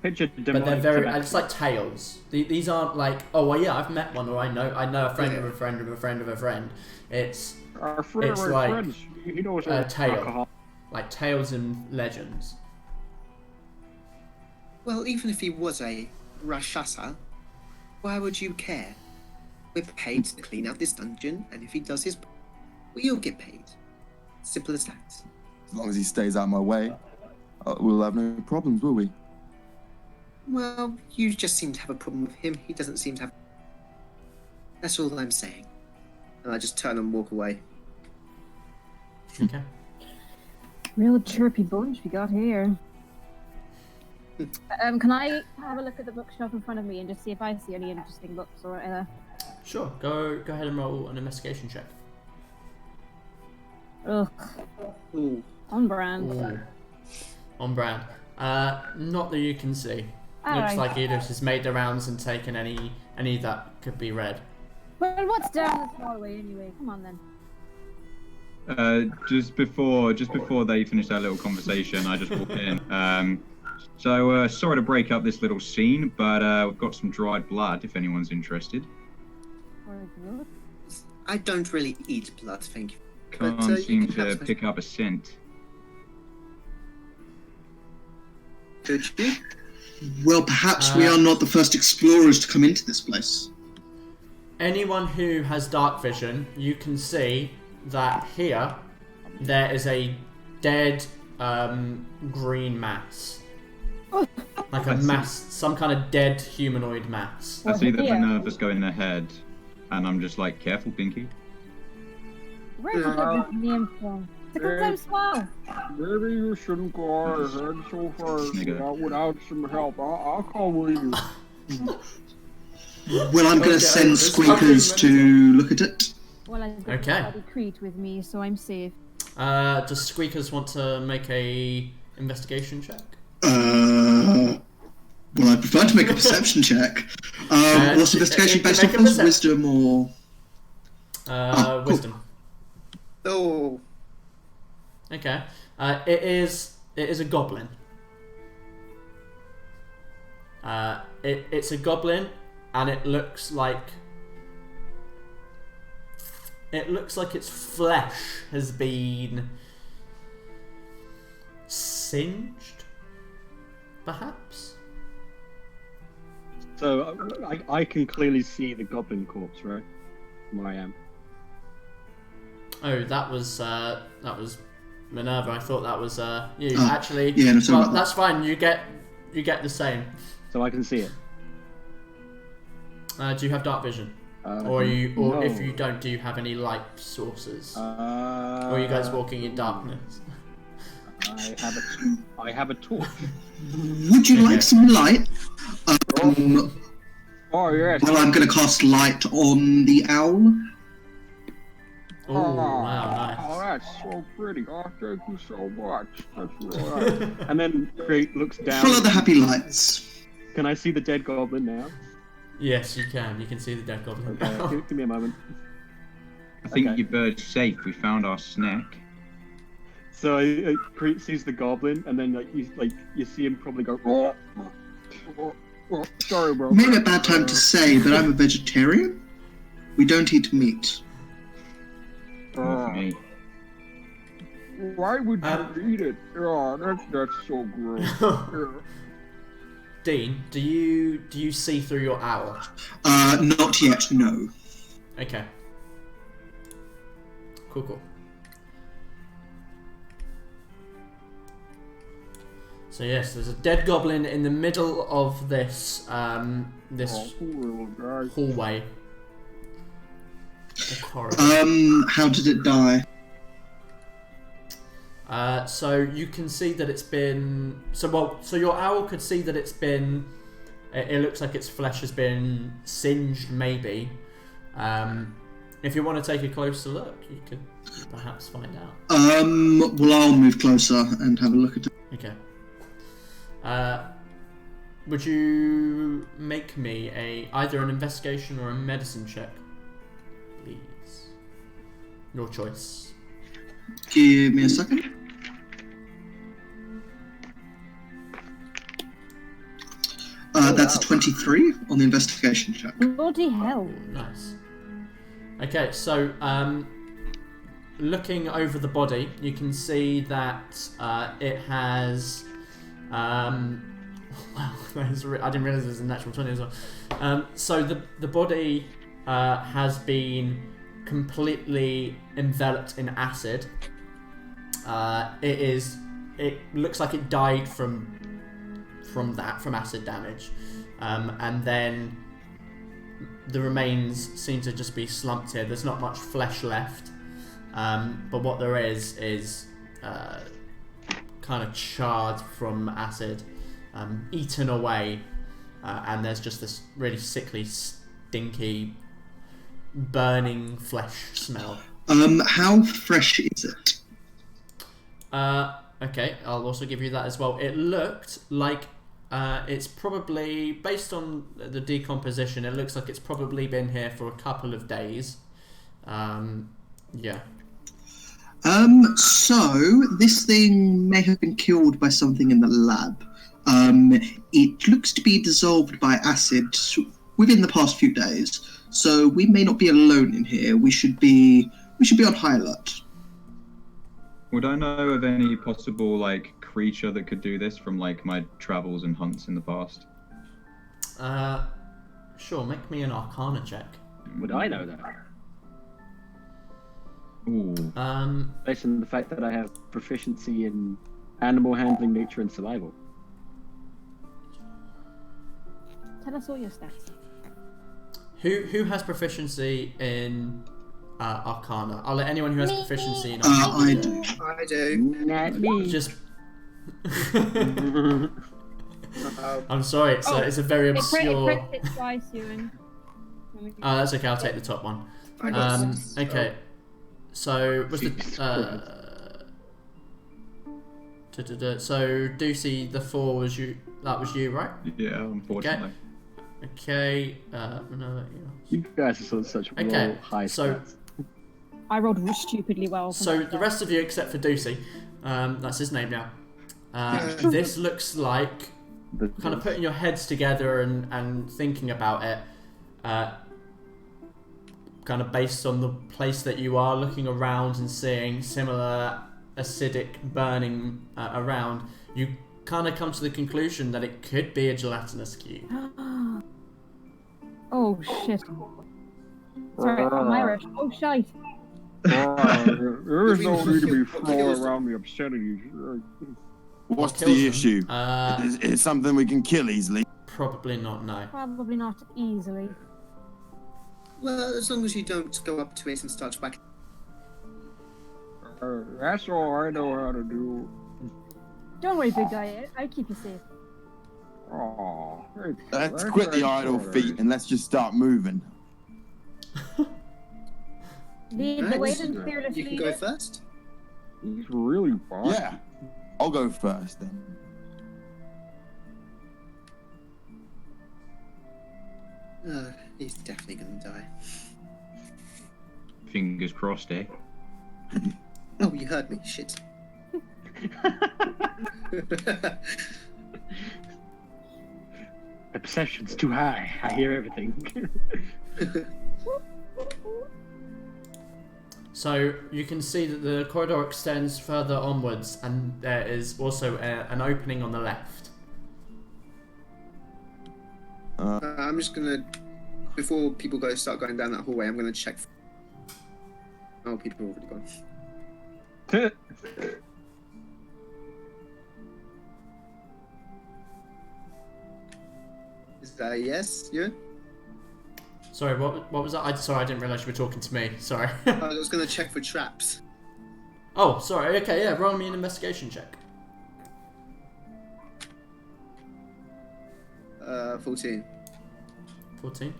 Picture But they're very. demonic It's like tails. These aren't like, oh well, yeah, I've met one, or I know a friend of a friend of a friend of a friend. It's Our friend, it's our like friends. He knows a our tale. alcohol. like tales and legends. Well, even if he was a Rakshasa, why would you care? We're paid to clean out this dungeon, and if he does his, we'll get paid. Simple as that. As long as he stays out of my way, we'll have no problems, will we? Well, you just seem to have a problem with him. He doesn't seem to have. That's all I'm saying. And I just turn and walk away. Okay. Real chirpy bunch we got here. Can I have a look at the bookshelf in front of me and just see if I see any interesting books or whatever? Sure. Go ahead and roll an investigation check. Ugh. Ooh. On brand. Ooh. On brand. Not that you can see. Looks Alright. like Edith has made the rounds and taken any that could be read. Well, what's down this hallway anyway? Come on then. Just before they finish their little conversation, I just walked in. So sorry to break up this little scene, but we've got some dried blood if anyone's interested. Very good. I don't really eat blood, thank you. Can't you seem can have to some- pick up a scent. Could you? Well, perhaps we are not the first explorers to come into this place. anyone who has dark vision, you can see that here there is a dead green mass. Like a mass, some kind of dead humanoid mass. I see that Minerva's going ahead, and I'm just like, careful, Pinky. Where did you get this name from? It's a small. Maybe you shouldn't go ahead so far without some help. I'll call with you. Well, I'm going to send Squeakers to look at it. Well, I've got Bloody Crete with me, so I'm safe. Does Squeakers want to make a investigation check? Well, I prefer to make a perception check. What's investigation based on wisdom or? Wisdom. Oh. Okay. It is a goblin. It's a goblin, and it looks like its flesh has been singed, perhaps. So I can clearly see the goblin corpse, right? From where I am. Oh, that was Minerva. I thought that was you. Oh, Actually, yeah, no, sorry well, about that's fine. You get the same. So I can see it. Do you have dark vision? No. If you don't, do you have any light sources? Or are you guys walking in darkness? I have a torch. Would you like some light? Oh yes. Well, I'm going to cast light on the owl. Oh, wow, nice. Oh, that's so pretty. Oh, thank you so much. That's really nice. And then Crete looks down. Follow the happy lights. Can I see the dead goblin now? Yes, you can. You can see the dead goblin. Okay, give me a moment. I think your bird's safe. We found our snack. So Crete sees the goblin, and then you see him probably go. Oh, sorry, bro. Maybe a bad time to say, but I'm a vegetarian. We don't eat meat. Me. Why would you eat it? Oh, that's so gross. Dean, do you see through your owl? Not yet, no. Okay. Cool. So yes, there's a dead goblin in the middle of this hallway. How did it die? So you can see that it's been so your owl could see that it's been. It looks like its flesh has been singed, maybe. If you want to take a closer look, you could perhaps find out. Well, I'll move closer and have a look at it. Okay. Would you make me either an investigation or a medicine check, please? Your choice. Give me a second. That's a 23 on the investigation check. Bloody hell. Nice. Okay, so looking over the body, you can see that it has. Wow, I didn't realise it was a natural 20 as well. So the body has been completely enveloped in acid. It looks like it died from acid damage, and then the remains seem to just be slumped here. There's not much flesh left, but what there is kind of charred from acid, eaten away, and there's just this really sickly, stinky, burning flesh smell. How fresh is it? Okay, I'll also give you that as well. It looked like it's probably, based on the decomposition, it looks like it's probably been here for a couple of days. Yeah. So this thing may have been killed by something in the lab. It looks to be dissolved by acid within the past few days, so we may not be alone in here. We should be on high alert. Would I know of any possible creature that could do this from my travels and hunts in the past? Sure. Make me an Arcana check. Would I know that? Ooh. Based on the fact that I have proficiency in animal handling, nature, and survival. Tell us all your stats. Who has proficiency in Arcana? I'll let anyone who has proficiency in I Arcana. do. I do. Not me. Just. I'm sorry, it's a very It obscure. prints it twice, Ewan. That's okay. I'll take the top one. I got six. Okay. So was Jesus the so Deucey, the 4 was you. That was you, right? Yeah, unfortunately. Okay. No, You guys are such Okay, high so- stats. I rolled stupidly well. for So myself. the rest of you, except for Deucey, that's his name now. This looks like kind of putting your heads together and thinking about it, kind of based on the place that you are, looking around and seeing similar acidic burning around, you kind of come to the conclusion that it could be a gelatinous cube. Oh shit. Sorry, I'm Irish. Oh shite. There is no need to be throwing around the obscenities. What's kills the them? issue? Is it something we can kill easily? Probably not, no. Probably not easily. Well, as long as you don't go up to it and start whacking. That's all I know how to do. Don't worry, big guy. I keep you safe. Oh, Let's quit the idle feet and let's just start moving. Lead the way Nice. then, fearless You can leader. go first. He's really fine. Yeah, I'll go first then. He's definitely gonna die. Fingers crossed, eh? Oh, you heard me. Shit. The perception's too high. I hear everything. So you can see that the corridor extends further onwards, and there is also an opening on the left. I'm just gonna, before people start going down that hallway, I'm gonna check. Oh, people have already gone. Is that a yes, you? Sorry, what was that? Sorry, I didn't realise you were talking to me. Sorry. I was gonna check for traps. Oh, sorry. Okay, yeah. Roll me an investigation check. 14. 14.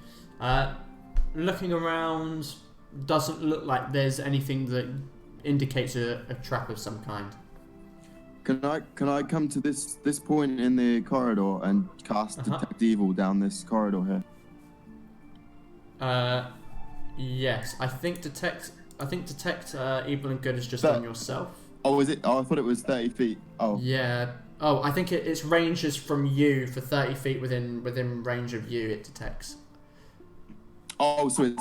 Looking around, doesn't look like there's anything that indicates a trap of some kind. Can I come to this point in the corridor and cast Detect Evil down this corridor here? Yes. I think detect evil and good is just on yourself. Oh, is it? Oh, I thought it was 30 feet. Oh. Yeah. Oh, I think its range is from you for 30 feet within range of you. It detects. Oh, so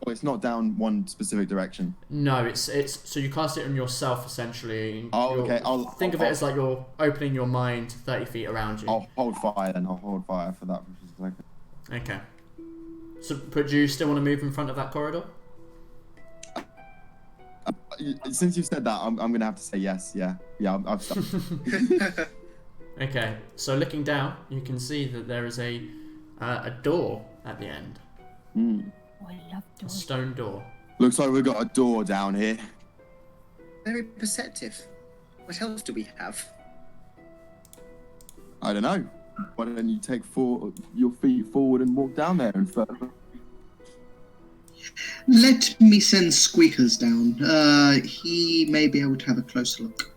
it's not down one specific direction. No, it's so you cast it on yourself essentially. Oh, okay. Think of it as like you're opening your mind 30 feet around you. I'll hold fire then. I'll hold fire for that. Okay. So, but do you still want to move in front of that corridor? Since you've said that, I'm gonna have to say yes. Yeah. I've stopped. Okay. So looking down, you can see that there is a door at the end. Mm. Oh, I love A doors. stone door. Looks like we've got a door down here. Very perceptive. What else do we have? I don't know. Why don't you take your feet forward and walk down there and further? Let me send Squeakers down. He may be able to have a closer look.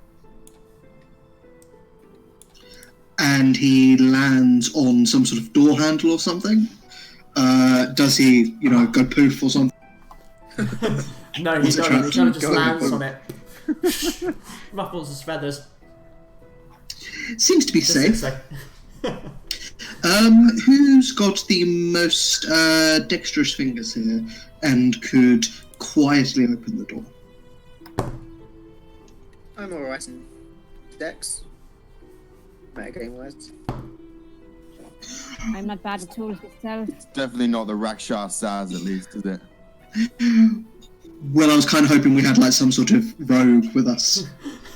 And he lands on some sort of door handle or something. Does he, go poof or something? No, he doesn't. He kind of just lands on it. Ruffles his feathers. Seems to be Just safe. say. Who's got the most dexterous fingers here and could quietly open the door? I'm alright in Dex. Metagame wise. I'm not bad at tools myself. Definitely not the Rakshas Saz, at least, is it? Well, I was kind of hoping we had like some sort of rogue with us.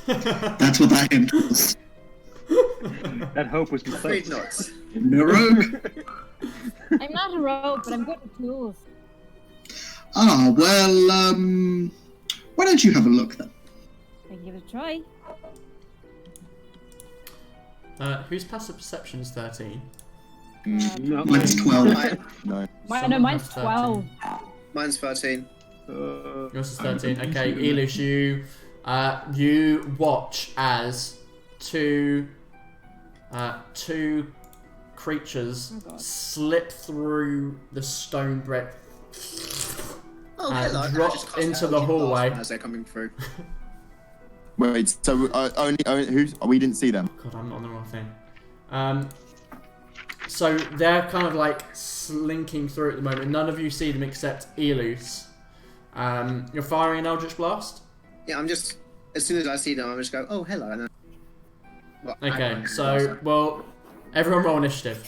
That's what that hint was. That hope was Afraid misplaced. not. No rogue. I'm not a rogue, but I'm good at tools. Ah, well, why don't you have a look then? I can give it a try. Whose passive perception is 13? No. Mine's 12. No. Mine's has 12. Mine's 13. Yours is 13. Okay, Elus, you watch as two creatures Oh, God. slip through the stone brick Oh, and hello. drop I just cast into the Eldritch Blast hallway. as they're coming through. Wait, so only who's? We didn't see them. God, I'm on the wrong thing. So they're kind of like slinking through at the moment. None of you see them except Elus. You're firing an Eldritch Blast? Yeah, I'm just. As soon as I see them, I'm just go, oh, hello. And then, well, I Okay, can't so, do well, everyone roll initiative.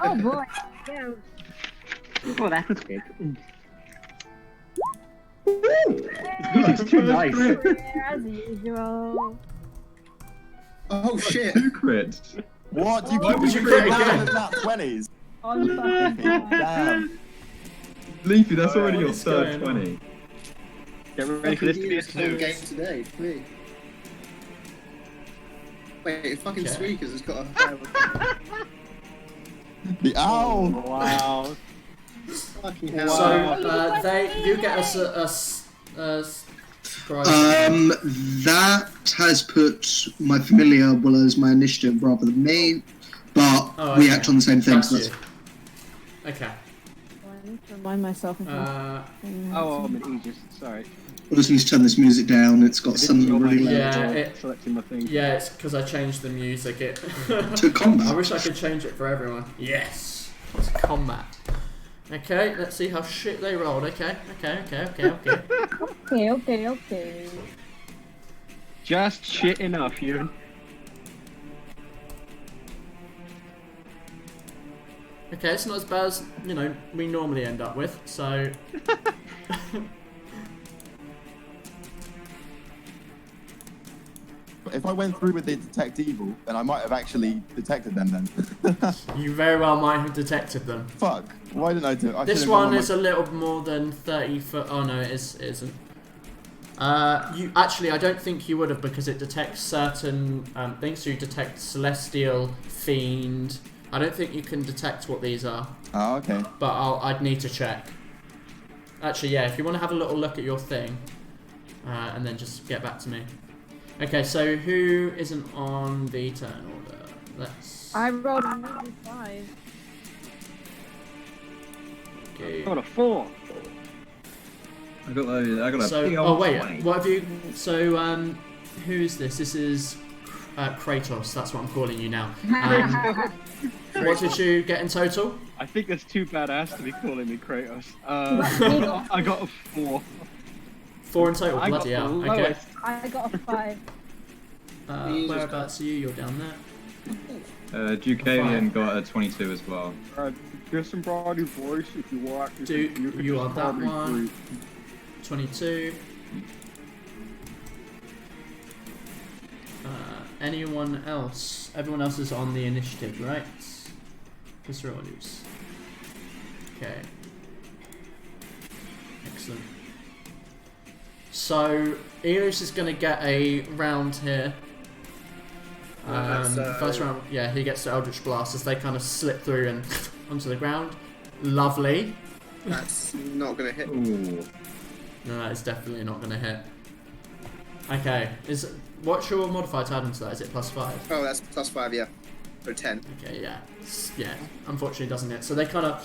Oh boy. Yeah. Oh, that was good. Music's too nice. As usual. Oh, shit. 2 crits. What? You Why could would be you crit down again? in that 20s. On fucking God. Damn. Leafy, that's already What your is third going on? 20. Get ready for this to be a Fucking game snooze. today, please. Wait, it's fucking Okay. sweet because it's got a The owl. Wow. fucking hell. So, you get a surprise. That has put my familiar well as my initiative rather than me, but Oh, we okay. act on the same thing. That's So you. Okay. Well, I need to remind myself of Oh, I'm an Aegis. Sorry. I just need to turn this music down. It's got I didn't some know really my- loud Yeah, Oh, it- selecting my thing. Yeah, it's because I changed the music. to combat. I wish I could change it for everyone. Yes! It's combat. Okay, let's see how shit they rolled. Okay. Okay. Just shit enough, you. Okay, it's not as bad as, we normally end up with, so... If I went through with the detect evil, then I might have actually detected them then. You very well might have detected them. Fuck. Why didn't I do it? I This should've gone one on is a little more than 30 foot. Oh no, it isn't. You actually, I don't think you would have because it detects certain things. So you detect celestial, fiend. I don't think you can detect what these are, Oh, okay. but I'd need to check. Actually, yeah, if you want to have a little look at your thing, and then just get back to me. Okay, so who isn't on the turn order? Let's. I rolled a movie 5. Okay. Got a 4. I got a So, big oh old wait, 20. what have you? So, who is this? This is Kratos. That's what I'm calling you now. What did you get in total? I think that's too badass to be calling me Kratos. I got a 4. 4 in total. I got Bloody the hell. Okay. lowest. I got a 5. Whereabouts are you? You're down there. Dukalian got a 22 as well. Give some body voice if you want. You are that one. 22. Anyone else? Everyone else is on the initiative, right? Pisserolius. Okay. Excellent. So, Eos is going to get a round here. First round, yeah, he gets the Eldritch Blast as they kind of slip through and onto the ground. Lovely. That's not going to hit. Ooh. No, that is definitely not going to hit. Okay, what's your modifier to add into that? Is it +5? Oh, that's +5, yeah. For 10. Okay, yeah. Yeah, unfortunately it doesn't hit. So they kind of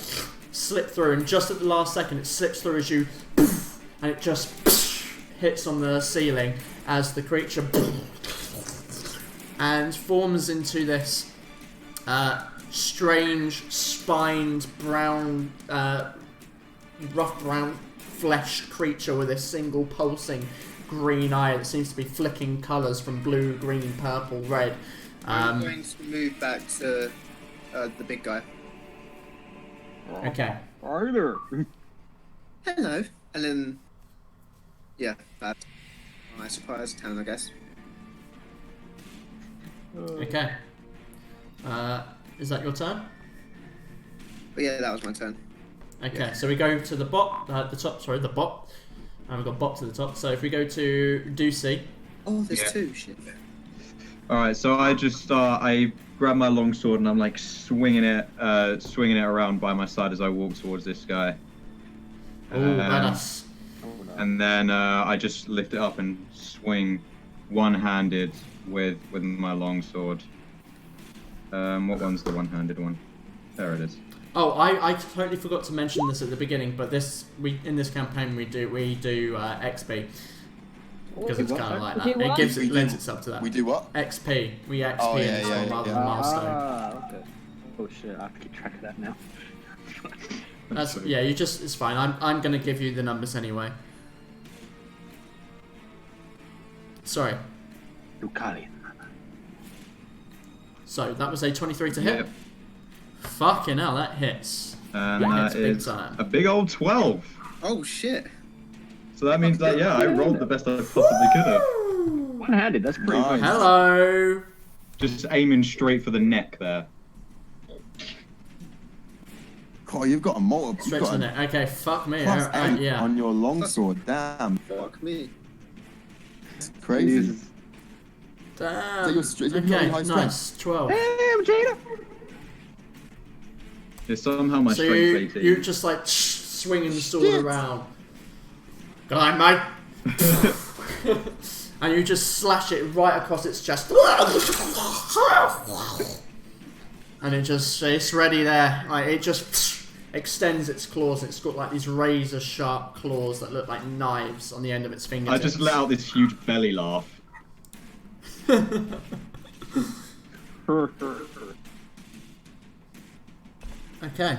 slip through, and just at the last second it slips through as you... and it just hits on the ceiling as the creature... and forms into this strange, spined, brown, rough brown flesh creature with a single pulsing green eye that seems to be flicking colours from blue, green, purple, red. I'm going to move back to the big guy. Okay. Hi there. Hello. And then, yeah, that's my surprise 10, I guess. Okay. Is that your turn? But yeah, that was my turn. Okay, so we go to the bot, the top. Sorry, the bot. And we've got bot to the top. So if we go to Ducey. Oh, there's two. Shit. All right, so I just start. I grab my longsword and I'm like swinging it around by my side as I walk towards this guy. Oh, badass. And then I just lift it up and swing one-handed with my longsword. What one's the one-handed one? There it is. Oh, I totally forgot to mention this at the beginning, but in this campaign we do XP because it's kind of like that. It lends itself to that. We do what? XP. We XP rather than milestone. Okay. Oh shit! I have to keep track of that now. It's fine. I'm gonna give you the numbers anyway. Sorry. Mikolai. So that was a 23 to hit. Yep. Fucking hell, that hits. And That hits that big is time. a big old 12. Oh shit. So that means that I rolled the best I possibly could have. One-handed. That's pretty Nice. good. Hello. Just aiming straight for the neck there. Oh, you've got a multiple. Straight to the neck. Okay, fuck me. Plus 8 Yeah. on your longsword. Damn. Fuck me. It's crazy. Damn. Is that your Okay, high nice. 12. Damn, Jada. Yeah, somehow my So strength's 18. you just like swinging the sword around. Good night, mate. And you just slash it right across its chest. And it's ready there. Like it just extends its claws. It's got like these razor sharp claws that look like knives on the end of its fingers. I just let out this huge belly laugh. Okay.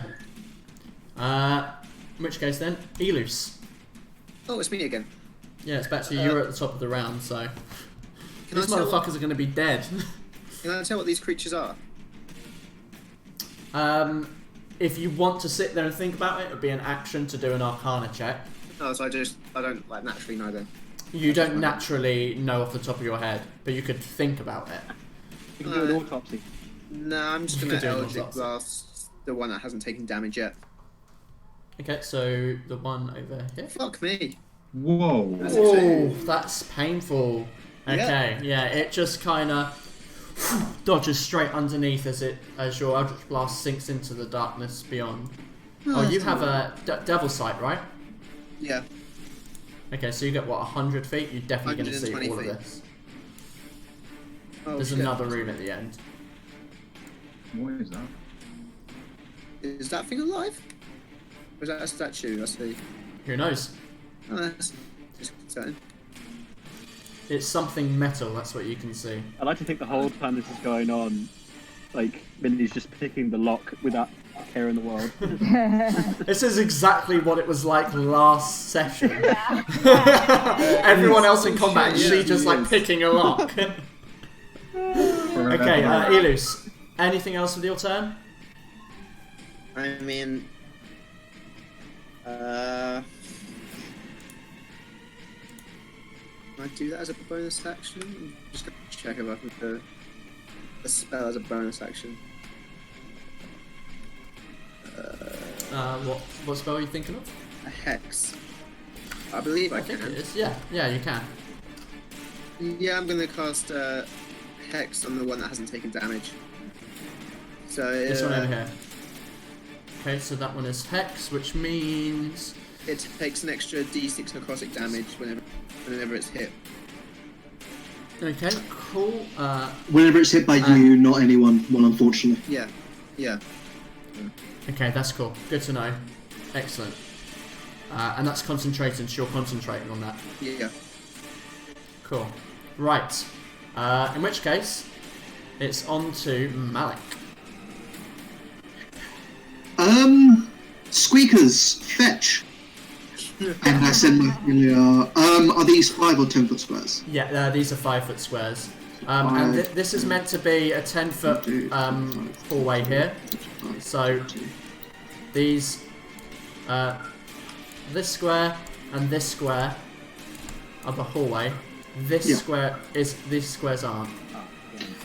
In which case then, Elus. Oh, it's me again. Yeah, it's back to you. You're at the top of the round, so Can these I tell- motherfuckers are going to be dead. Can I tell what these creatures are? If you want to sit there and think about it, it would be an action to do an Arcana check. Oh, so I don't like naturally know them. You don't naturally know off the top of your head, but you could think about it. You can do an autopsy. No, I'm just You gonna could do an Eldritch autopsy. Blast the one that hasn't taken damage yet. Okay, so the one over here. Fuck me. Whoa. That's Oh, exciting. that's painful. Okay, yeah, it just kind of dodges straight underneath as your Eldritch Blast sinks into the darkness beyond. Oh, you have a Devil Sight, right? Yeah. Okay, so you get what, 100 feet? You're definitely going to see 120 all of feet. this. Oh, There's shit. another room at the end. What is that? Is that thing alive? Or is that a statue? That's the. Who knows? Oh, that's exciting. It's something metal, that's what you can see. I like to think the whole time this is going on, like Mindy's just picking the lock without a care in the world. This is exactly what it was like last session. Everyone else in combat and she just like picking a lock. Okay, Elus, anything else with your turn? I mean, can I do that as a bonus action? I'm just gonna check if I can do a spell as a bonus action. What spell are you thinking of? A hex. I believe I think can. it is. Yeah, you can. Yeah, I'm gonna cast hex on the one that hasn't taken damage. So This one over here. Okay, so that one is Hex, which means... it takes an extra d6 necrotic damage whenever it's hit. Okay, cool. Whenever it's hit by you, not anyone. Well, unfortunately. Yeah. Okay, that's cool. Good to know. Excellent. And that's concentrating, so you're concentrating on that. Yeah. Cool. Right. In which case, it's on to Malik. Squeakers, fetch. And I send my familiar. Are these 5 or 10 foot squares? Yeah, these are 5 foot squares. And this is meant to be a 10 foot hallway here. So these, this square and this square are the hallway. This square is, these squares aren't.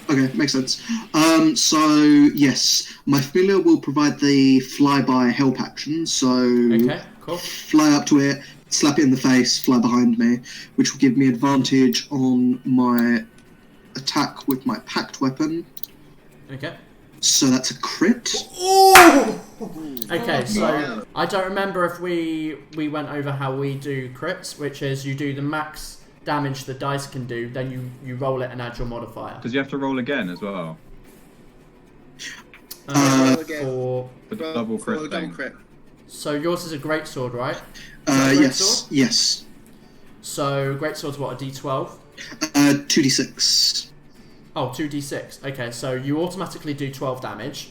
Okay, makes sense. So yes, my familiar will provide the flyby help action. So Okay, cool. fly up to it, slap it in the face, fly behind me, which will give me advantage on my attack with my packed weapon. Okay. So that's a crit. Ooh! Okay, so I don't remember if we went over how we do crits, which is you do the max damage the dice can do, then you roll it and add your modifier. Does you have to roll again as well? For The double crit thing. Double crit. so yours is a greatsword, right? Yes, yes. So greatsword's what, a d12? 2d6. Oh, 2d6. Okay, so you automatically do 12 damage.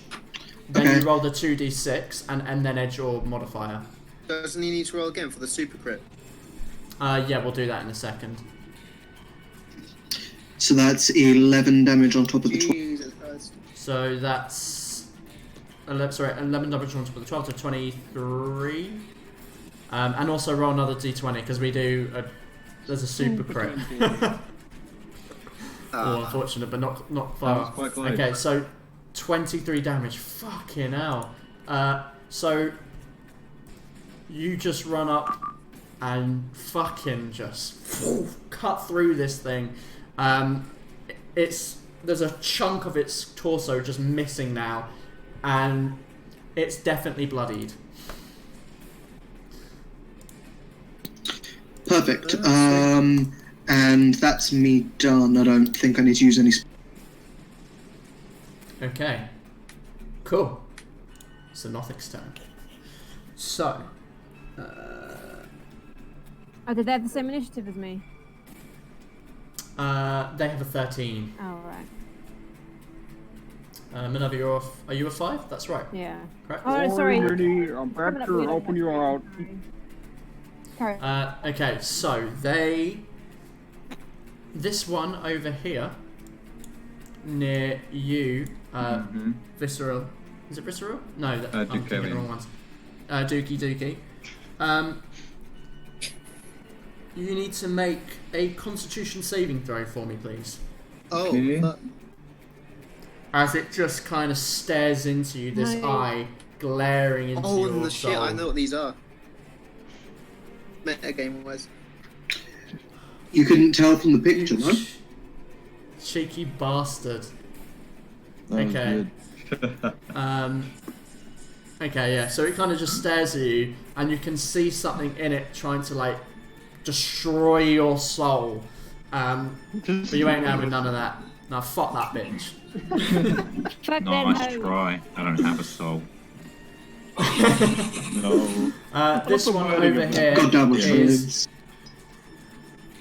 Then Okay. you roll the 2d6 and then add your modifier. Doesn't he need to roll again for the super crit? Yeah, we'll do that in a second. So that's 11 damage on top of the 12. Jesus Christ. So that's 11 damage on top of the 12 to 23. And also roll another d20 because there's a super crit. Oh, unfortunate, but not far. That was quite close. Okay, so 23 damage. Fucking hell. So you just run up and fucking just cut through this thing. There's a chunk of its torso just missing now, and it's definitely bloodied. Perfect. And that's me done. I don't think I need to use any. Okay. Cool. So Nothic's turn. So. Oh, did they have the same initiative as me? They have a 13. Oh, right. Minerva, you're off. Are you a 5? That's right. Yeah. Correct. Oh, sorry. I'm back Coming up to weird. open you out. Carry on. Okay, so this one over here, near you, Visceral. Is it Visceral? No, I'm thinking the wrong ones. Dookie. You need to make a Constitution saving throw for me, please. Oh, Okay. fuck. As it just kind of stares into you, this No. eye glaring into Oh, your the shit, soul. I know what these are. Metagame wise. You couldn't tell from the picture, no? Cheeky bastard. That was Okay. good. Okay, yeah. So it kind of just stares at you, and you can see something in it trying to like destroy your soul. But you ain't having none of that. Now fuck that bitch. Fuck them Nice hoes. try. I don't have a soul. No. This one over here God damn it. is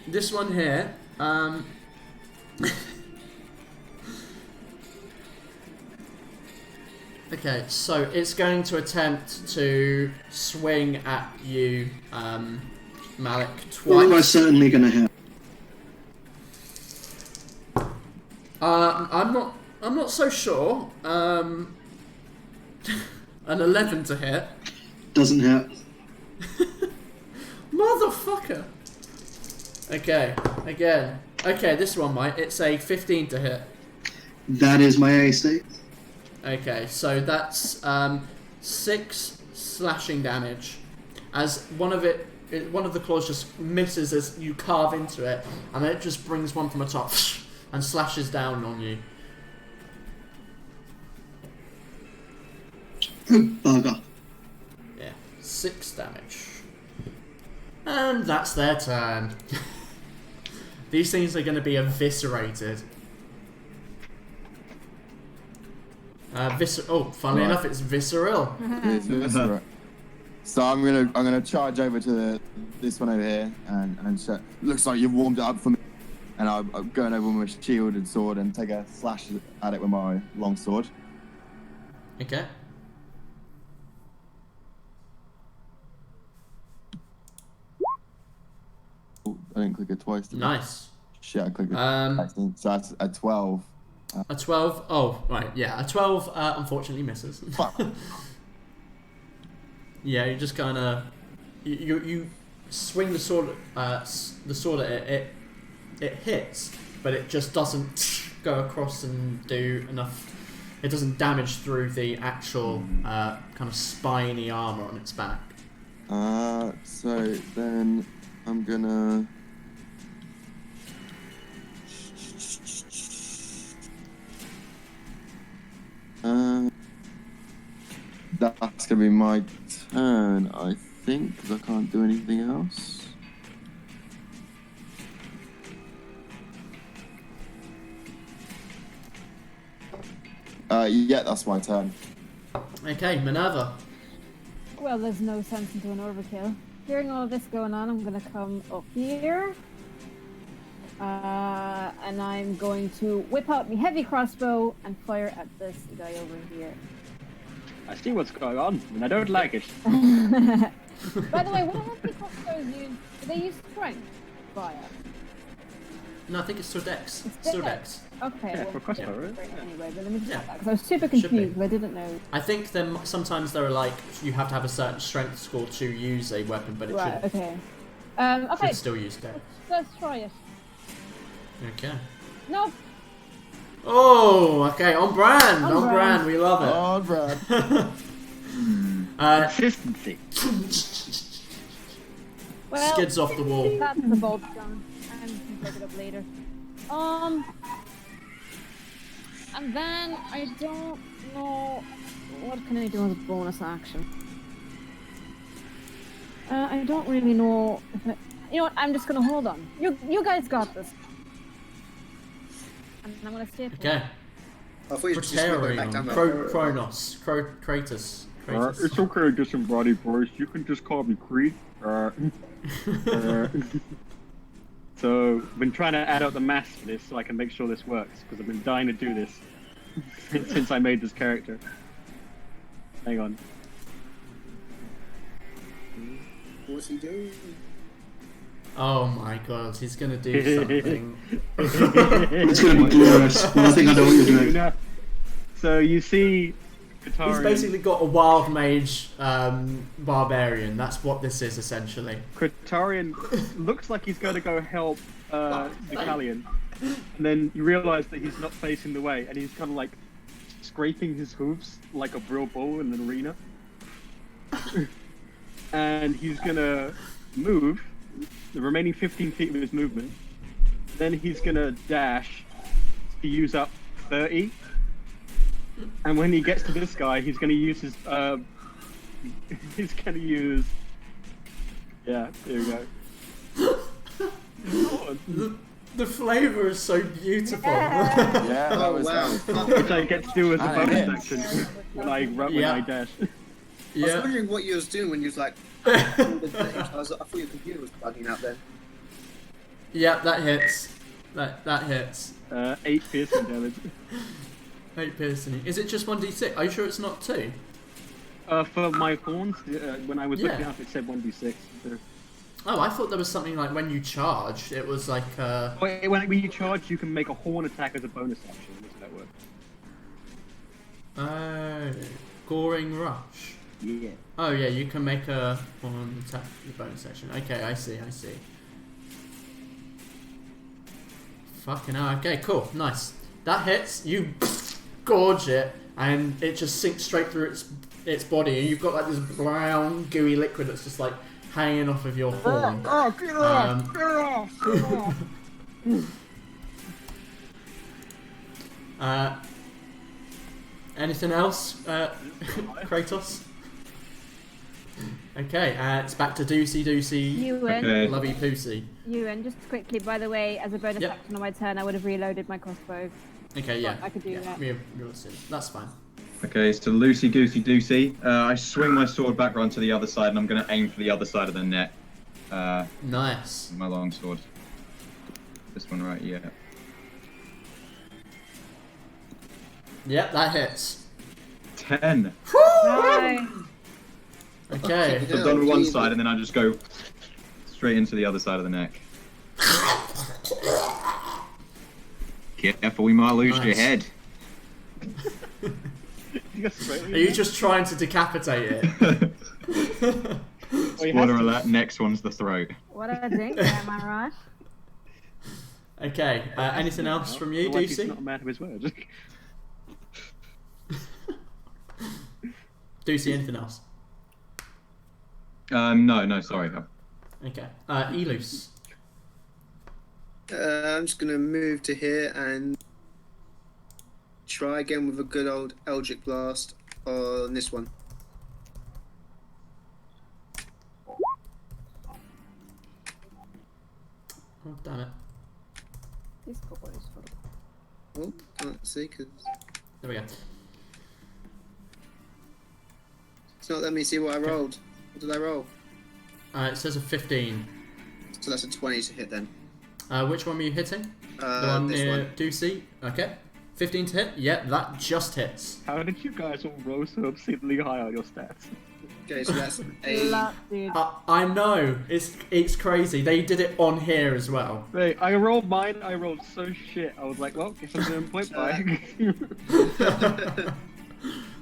this one here. Okay, so it's going to attempt to swing at you, Malik, twice. Almost certainly going to hit. I'm not so sure. An 11 to hit. Doesn't hit. Motherfucker. Okay, again. Okay, this one might. It's a 15 to hit. That is my AC. Okay, so that's 6 slashing damage. As one of the claws just misses as you carve into it, and then it just brings one from the top and slashes down on you. Oh, bugger. Yeah, 6 damage. And that's their turn. These things are going to be eviscerated. Funnily enough, it's visceral. That's right. So I'm gonna charge over to this one over here and looks like you've warmed it up for me. And I'm going over with my shield and sword and take a slash at it with my long sword. Okay. Oh, I didn't click it twice. did I? Nice. Shit, I clicked it. Accident. So that's a 12. A 12. Oh, right. Yeah, a 12 unfortunately misses. Fuck. Yeah, you just kind of you swing the sword at it. It hits, but it just doesn't go across and do enough. It doesn't damage through the actual kind of spiny armor on its back. So then I'm gonna. That's gonna be my turn, I think, because I can't do anything else. Yeah, that's my turn. Okay, Minerva. Well, there's no sense in doing overkill. Hearing all of this going on, I'm gonna come up here. And I'm going to whip out my heavy crossbow and fire at this guy over here. I see what's going on, and I don't like it. By the way, what heavy crossbows use? Do they use strength fire? No, I think it's still Dex. It's Still Dex. Dex. Okay. Yeah, well, for crossbow, right? great. Anyway, but let me just Yeah. check that because I was super Should be. confused because I didn't know. I think sometimes there are like you have to have a certain strength score to use a weapon, but it Right. should, Okay. should Okay. still use Dex. Let's try it. Okay. No. Oh, okay. On brand. On On brand. brand. We love it. Oh, Brad. Consistency. Well, Skids off the wall. that's the bolt gun. I can pick it up later. And then I don't know what can I do as a bonus action. I don't really know if I, you know what? I'm just gonna hold on. You guys got this. And I'm gonna stay. Okay. I thought you just went back down there. Kronos. Kratos. It's okay, disembodied boys. You can just call me Creed. So, I've been trying to add up the maths for this so I can make sure this works, because I've been dying to do this since I made this character. Hang on. What's he doing? Oh my god, he's gonna do something. It's going to be glorious. Well, I think I know what you're doing. So you see Katarian. He's basically got a wild mage barbarian. That's what this is essentially. Katarian looks like he's going to go help Macleod, and then you realise that he's not facing the way, and he's kind of like scraping his hooves like a real bull in an arena. And he's gonna move the remaining 15 feet of his movement. Then he's gonna dash to use up 30. And when he gets to this guy, he's gonna use his he's gonna use, yeah, there we go. The flavour is so beautiful. Yeah. Yeah, that Oh was wow! Which I get to do as a Ah, bonus yeah. action when I Yeah. dash. I was Yeah. wondering what you was doing when you was like. I thought your computer was bugging out then. Yeah, that hits. That hits. 8 piercing damage. 8 piercing. Is it just 1d6? Are you sure it's not 2? For my horns, when I was looking Yeah. up, it said 1d6. So. Oh, I thought there was something like when you charge, it was like When you charge, you can make a horn attack as a bonus action. Does that work? goring rush. Yeah. Oh yeah, you can make a one attack the bonus section. Okay, I see. Fucking hell. Okay, cool, nice. That hits. You gorge it, and it just sinks straight through its body, and you've got like this brown gooey liquid that's just like hanging off of your horn. Oh, get off! Get off! Get off! Anything else, Kratos? Okay, it's back to Doosey, Ewan, Okay. Lovey Poosey. Ewan, just quickly, by the way, as a bonus Yep. action on my turn, I would have reloaded my crossbow. Okay, yeah. I could do that. That's fine. Okay, so loosey goosey doosey. I swing my sword back round to the other side, and I'm going to aim for the other side of the neck. Nice. My long sword. This one right, yeah. Yep, that hits. 10. Nice. Okay. So I've done with one side, and then I just go straight into the other side of the neck. Careful, we might lose your Nice. head. Are you just trying to decapitate it? Spoiler alert, next one's the throat. What a dink, am I right? Okay, anything else from you, Otherwise he's Ducey? not a man of his word. Ducey, anything else? No, sorry. Okay. Elus. I'm just gonna move to here and try again with a good old Eldritch Blast on this one. Oh, damn it. This couple is full. Oh, can't see because There we go. it's not letting me see what I rolled. What did I roll? It says a 15. So that's a 20 to hit then. Which one were you hitting? The one This near one. Ducey? Okay. 15 to hit? Yep, that just hits. How did you guys all roll so obscenely high on your stats? Okay, so that's a. Luck, dude. I know. It's crazy. They did it on here as well. Wait, I rolled mine. I rolled so shit. I was like, well, guess I'm doing point by.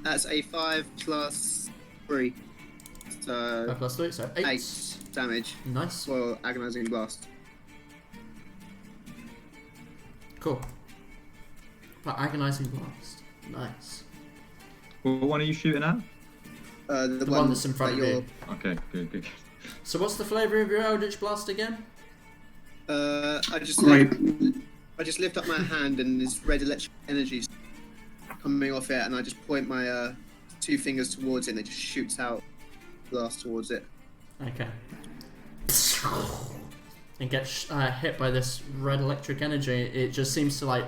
That's a 5 plus 3. So 5 plus 3, so 8. 8 damage Nice. for agonizing blast. Cool. For agonizing blast. Nice. What one are you shooting at? The one that's in front that of you. you're- Okay, good. So what's the flavour of your Eldritch Blast again? I just Grape. lift up my hand and this red electric energy coming off it, and I just point my 2 fingers towards it, and it just shoots out blast towards it. Okay. And gets hit by this red electric energy. It just seems to like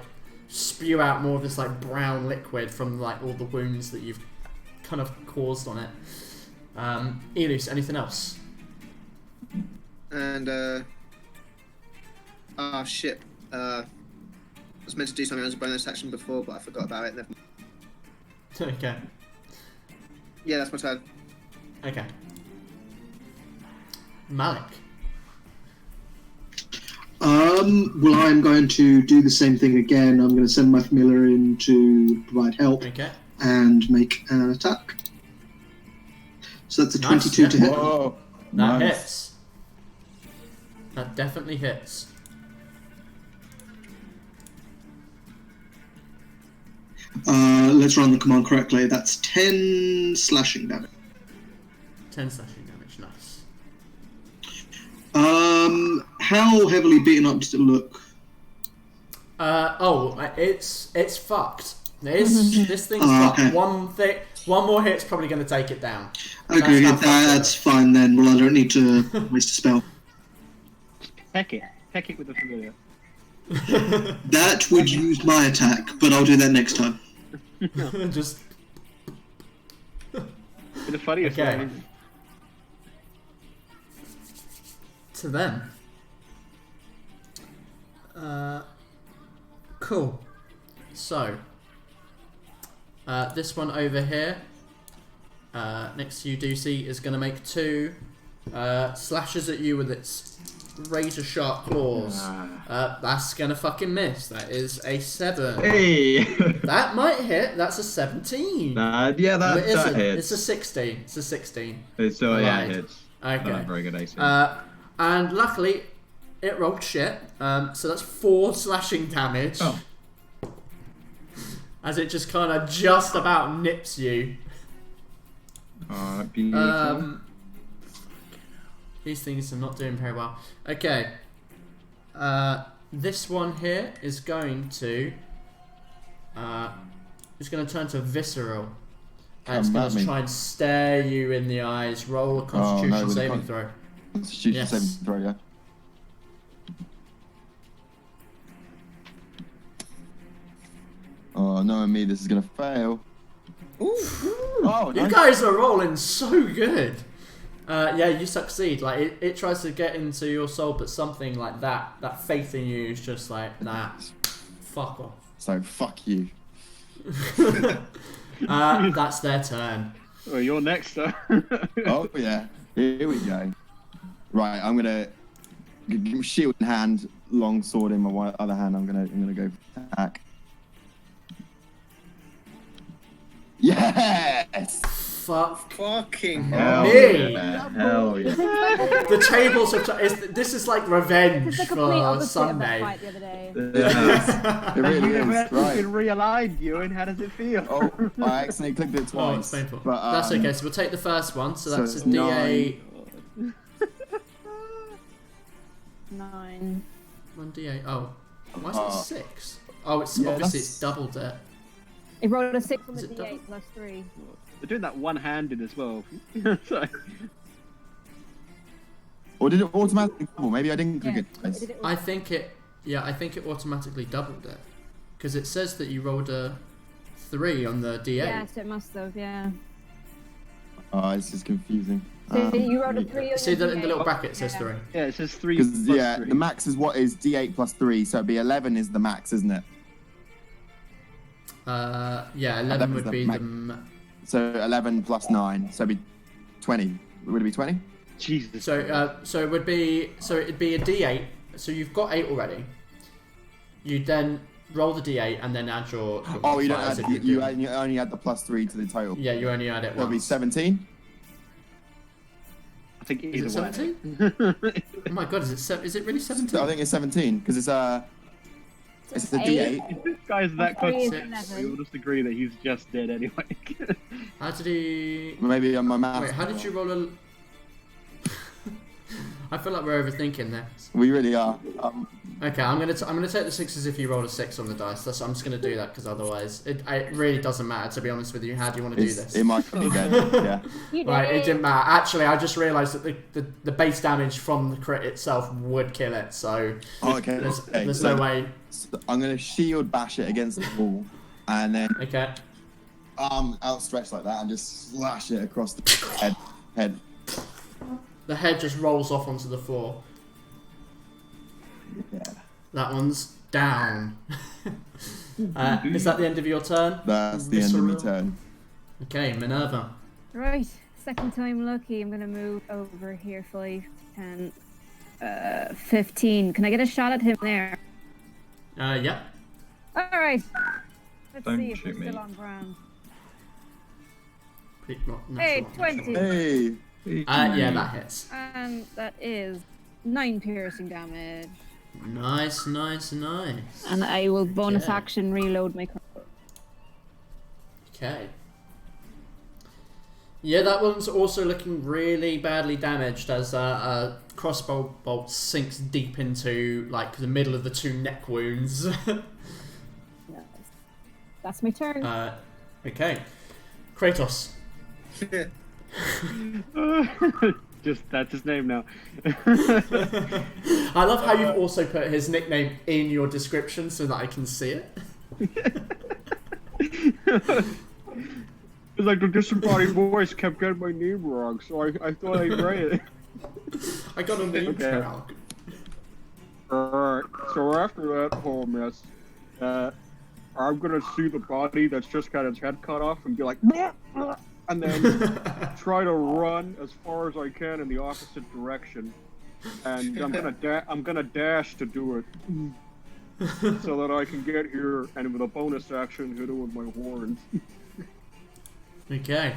spew out more of this like brown liquid from like all the wounds that you've kind of caused on it. Elus, anything else? And shit. I was meant to do something as a bonus action before, but I forgot about it. Never mind. Okay. Yeah, that's my turn. Okay. Malik. Well, I'm going to do the same thing again. I'm going to send my familiar in to provide help Okay. and make an attack. So that's a Nice, 22 to yeah. hit. Whoa. That Nice. hits. That definitely hits. Let's run the command correctly. That's 10 slashing damage. 10 slashing damage, nice. How heavily beaten up does it look? It's fucked. This thing's fucked. Okay. One more hit's probably going to take it down. Okay, That's how that's fucked fine then. Well, I don't need to waste a spell. Heck it with the familiar. That would use my attack, but I'll do that next time. Just In the funniest Okay. way. to them. Cool. So, this one over here, next to you, Ducey, is going to make 2 slashes at you with its razor sharp claws. That's going to fucking miss. That is a 7. Hey! That might hit. That's a 17. Yeah, No, it that isn't. hits. It's a 16. It's a 16. So yeah, Right. it hits. Okay. Not very good AC. And luckily, it rolled shit. So that's 4 slashing damage. Oh. As it just kind of just about nips you. Beautiful. These things are not doing very well. Okay. This one here is going to turn to visceral. And it's Come going at to me. try and stare you in the eyes. Roll a Constitution with a saving throw. Constitution Yes. saving throw, yeah. Oh, knowing me, this is gonna fail. Oh, You nice. guys are rolling so good. Yeah, you succeed. Like it tries to get into your soul, but something like that faith in you is just like, nah, fuck off. So fuck you. That's their turn. Well, you're next, though. Oh yeah, here we go. Right, I'm gonna shield in hand, long sword in my other hand. I'm gonna go for attack. Yes. fuck. Fucking Hell Me. yeah. Hell yeah. The tables have. This is like revenge It's the complete for opposite of that Sunday. fight the other day. It really You is. have Right. been realigned, Ewan. How does it feel? Oh, I accidentally clicked it Oh, twice. it's painful. But, That's okay. So we'll take the first one. So that's it's a D8. 9. 1D8. Oh, why is it 6? Oh, it's Yeah, obviously that's- it's doubled it. It rolled a 6 on Is the it D8 double? plus 3. They're doing that one-handed as well. So, Or did it automatically double? Maybe I didn't click Yeah, it twice. did it I think it automatically doubled it because it says that you rolled a 3 on the D8. Yes, it must have, yeah. Oh, this is confusing. So you rolled a 3 on See your that in the D8. little bracket it says Yeah. 3. yeah, it says 3 Because plus yeah, 3. the max is what is D8 plus 3, so it'd be 11 is the max, isn't it? Yeah, 11 11 is would the be max. So 11 plus 9, so it'd be 20. Would it be 20? Jesus. so it'd be a D8. So you've got 8 already. You then roll the D8 and then add your Oh, you don't modifiers add, if you do. only add the plus 3 to the total. Yeah, you only add it That'll be once. 17. I think Is either it way. 17? Oh my god, is it really 17? So I think it's 17 because it's a D8. If this guy's that Three close, is to 11. we'll just agree that he's just dead anyway. How did he? Maybe on my math. Wait, how did you roll a? I feel like we're overthinking this. We really are. Okay, I'm gonna take the 6 as if you rolled a 6 on the dice. I'm just gonna do that because otherwise it really doesn't matter. To be honest with you, how do you want to do this? It might be dead. Yeah. You Right, it did. didn't matter. Actually, I just realised that the base damage from the crit itself would kill it. So Oh, okay. there's so, no way. so I'm gonna shield bash it against the wall, and then Okay. arm outstretched like that, and just slash it across the head. The head just rolls off onto the floor. Yeah. That one's down. Is that the end of your turn? That's the end of my Visceral? turn. Okay, Minerva. Right, second time lucky. I'm gonna move over here 5, 10, 15. Can I get a shot at him there? Yeah. Alright. Let's Don't see if shoot we're me. still on ground. Hey, Hey, 20. Hey. yeah, that hits. And that is 9 piercing damage. Nice. And I will bonus Yeah. action reload my crossbow. Okay. Yeah, that one's also looking really badly damaged as a crossbow bolt sinks deep into like the middle of the 2 neck wounds. Nice. That's my turn. Okay, Kratos. That's his name now. I love how you've also put his nickname in your description so that I can see it. It's like the disembodied voice kept getting my name wrong, so I thought I'd write it. I got a name Okay. tag. Alright, so after that whole mess, I'm gonna see the body that's just got its head cut off and be like, "Bleh, bleh," and then try to run as far as I can in the opposite direction. And I'm gonna dash to do it, so that I can get here and with a bonus action hit it with my horns. Okay.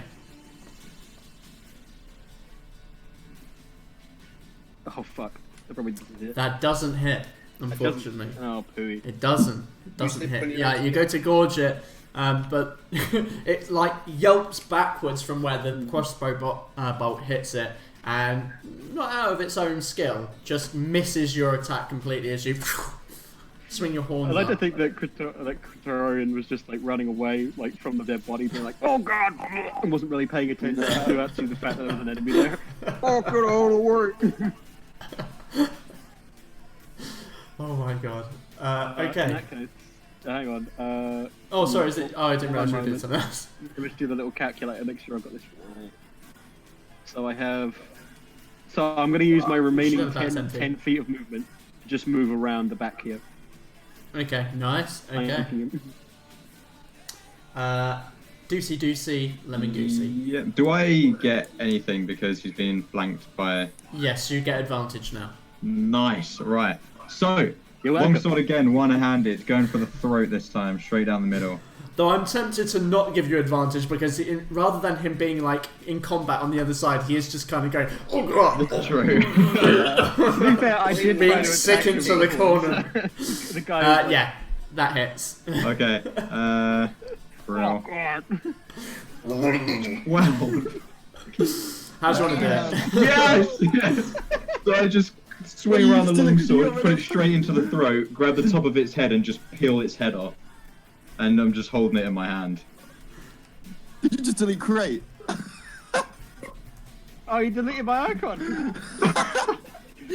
Oh fuck, that probably doesn't hit. That doesn't hit, unfortunately. Oh pooey. It doesn't. It doesn't slip on hit. your Yeah, you go to gorge it, but it like yelps backwards from where the crossbow bolt hits it, and not out of its own skill, just misses your attack completely as you swing your horns I like to up. think that Criterion was just like running away like from the dead body, being like, "Oh god," and wasn't really paying attention to actually the fact that there was an enemy there. Oh, good old work. Oh my god. In Okay. that case, hang on. Oh, sorry. Is it? Oh, I didn't realize you One did moment. something else. Let me just do the little calculator, make sure I've got this right. So I have. So I'm going to use my remaining Should have about 10 feet of movement to just move around the back here. Okay. Nice. Okay. Deucey, lemon goosey. Yeah. Do I get anything because he's being flanked by? Yes, you get advantage now. Nice. Right. So You're welcome. longsword again, one-handed, going for the throat this time, straight down the middle. Though I'm tempted to not give you advantage because rather than him being like in combat on the other side, he is just kind of going, oh god. True. To be fair, I did try Being to sick attack into him the before, corner. so the guy. Yeah, that hits. Okay. Oh Real. god. Wow. How do you want to do it? Yes! Yes! So I just swing around the longsword, put it straight into the throat, grab the top of its head and just peel its head off. And I'm just holding it in my hand. Did you just delete create? Oh, you deleted my icon.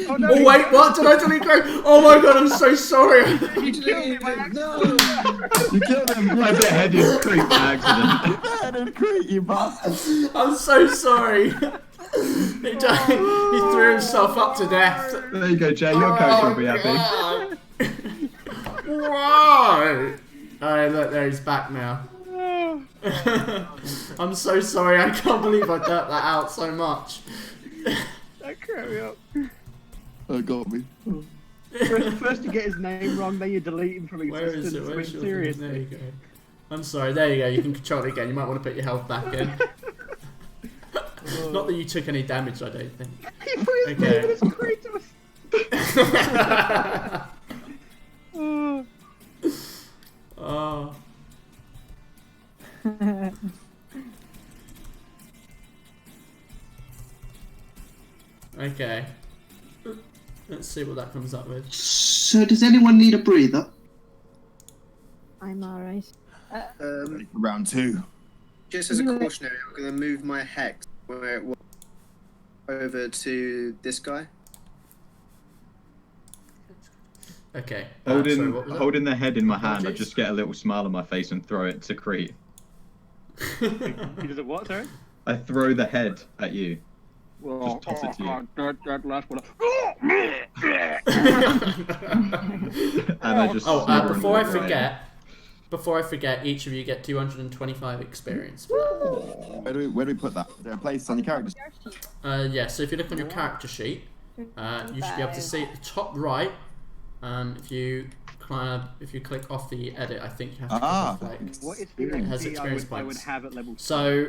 Oh no! Oh wait, what? Did I delete Greg? Oh my god, I'm so sorry. You killed me by accident. You killed him. I beheaded Creep by accident. You beheaded create, you bastard. I'm so sorry. He threw himself up to death. There you go, Jay. Your character will be happy. Why? Alright, look, there he's back now. I'm so sorry, I can't believe I dirt that out so much. That cracked me up. Oh, got me. First you get his name wrong, then you delete him from Where is existence. it? Where's your Seriously. There you go. I'm sorry, there you go, you can control it again. You might want to put your health back in. Not that you took any damage, I don't think. He put his Okay. name in his creator. Oh. Okay. Let's see what that comes up with. So, does anyone need a breather? I'm alright. Round 2. Just as a cautionary, I'm going to move my hex where it was over to this guy. Okay. Holding, sorry, what was that? holding the head in my hand, I Apologies. just get a little smile on my face and throw it to Crete. He does it what, sorry? I throw the head at you. Well, Just toss it to you. that last one. And I just Oh, smother before I under the ground. forget, each of you get 225 experience. Where do we put that? Is there a place on your character? Yeah, so if you look on your character sheet, you should be able to see at the top right. If you click off the edit, I think you have to click off like. What It experience has experience I would points. have at level 2? So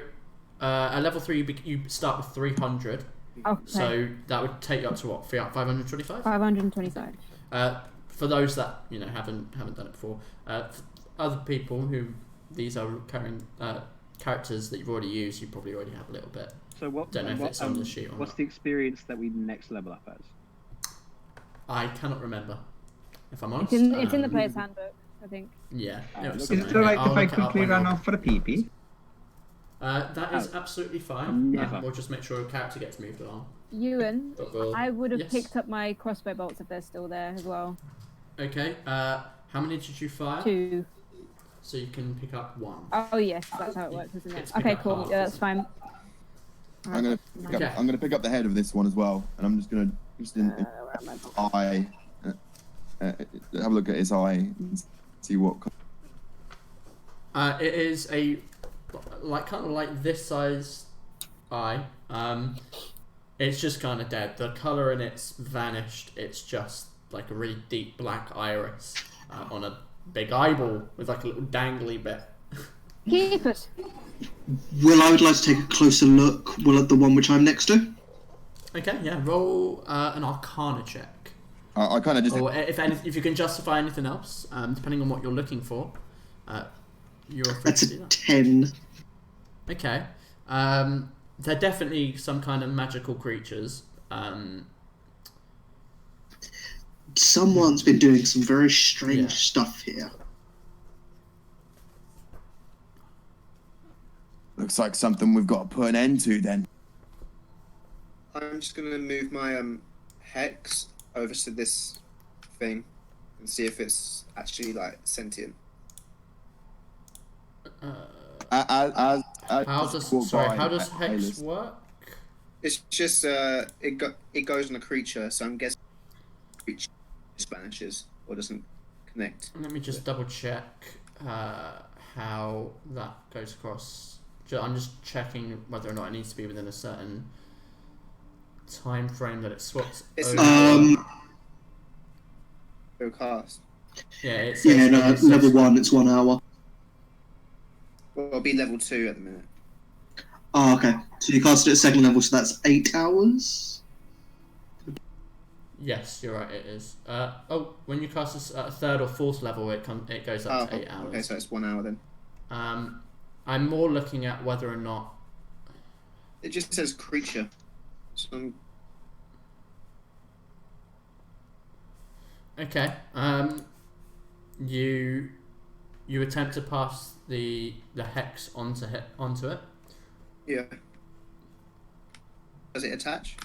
at level 3, you start with 300. Okay. So that would take you up to what? 525. 525. For those that haven't done it before, for other people who these are recurring characters that you've already used, you probably already have a little bit. So what? Don't know if it's on the sheet or What's not. the experience that we next level up as? I cannot remember, if I'm honest. It's in the player's handbook, I think. Yeah. it was Is something it alright I'll if I look it up quickly when run you're- off for a pee-pee? That is absolutely fine. Never. We'll just make sure a character gets moved along. Ewan, But we'll... I would have Yes. picked up my crossbow bolts if they're still there as well. Okay. How many did you fire? 2. So you can pick up 1. Oh yes, that's how it works, isn't It's it? pick Okay, up cool. half, Yeah, that's isn't fine. I'm gonna pick up the head of this one as well, and I'm just gonna Where am I? eye. Have a look at his eye and see what. It is a kind of like this size eye. It's just kind of dead. The color in it's vanished. It's just like a really deep black iris on a big eyeball with like a little dangly bit. Keep it. Well, I would like to take a closer look. Well, at the one which I'm next to. Okay, yeah. Roll an Arcana check, I kind of just. or if you can justify anything else, depending on what you're looking for. You're free That's to do a that. 10. Okay. They're definitely some kind of magical creatures. Someone's been doing some very strange Yeah. stuff here. Looks like something we've got to put an end to then. I'm just going to move my hex over to this thing and see if it's actually like sentient. As How does hex Bayless. work? It's just it goes on a creature, so I'm guessing creature vanishes or doesn't connect. Let me just double check how that goes across. I'm just checking whether or not it needs to be within a certain time frame that it swaps. It's over. Go cast. Yeah, it's Yeah, no, level 1, it's 1 hour. Well, it'll be level 2 at the minute. Oh, okay. So you cast it at second level, so that's 8 hours? Yes, you're right. It is. When you cast this at a third or fourth level, it goes up to 8 hours. Okay, so it's 1 hour then. I'm more looking at whether or not it just says creature. So okay. You attempt to pass the hex onto it. Yeah. Does it attach?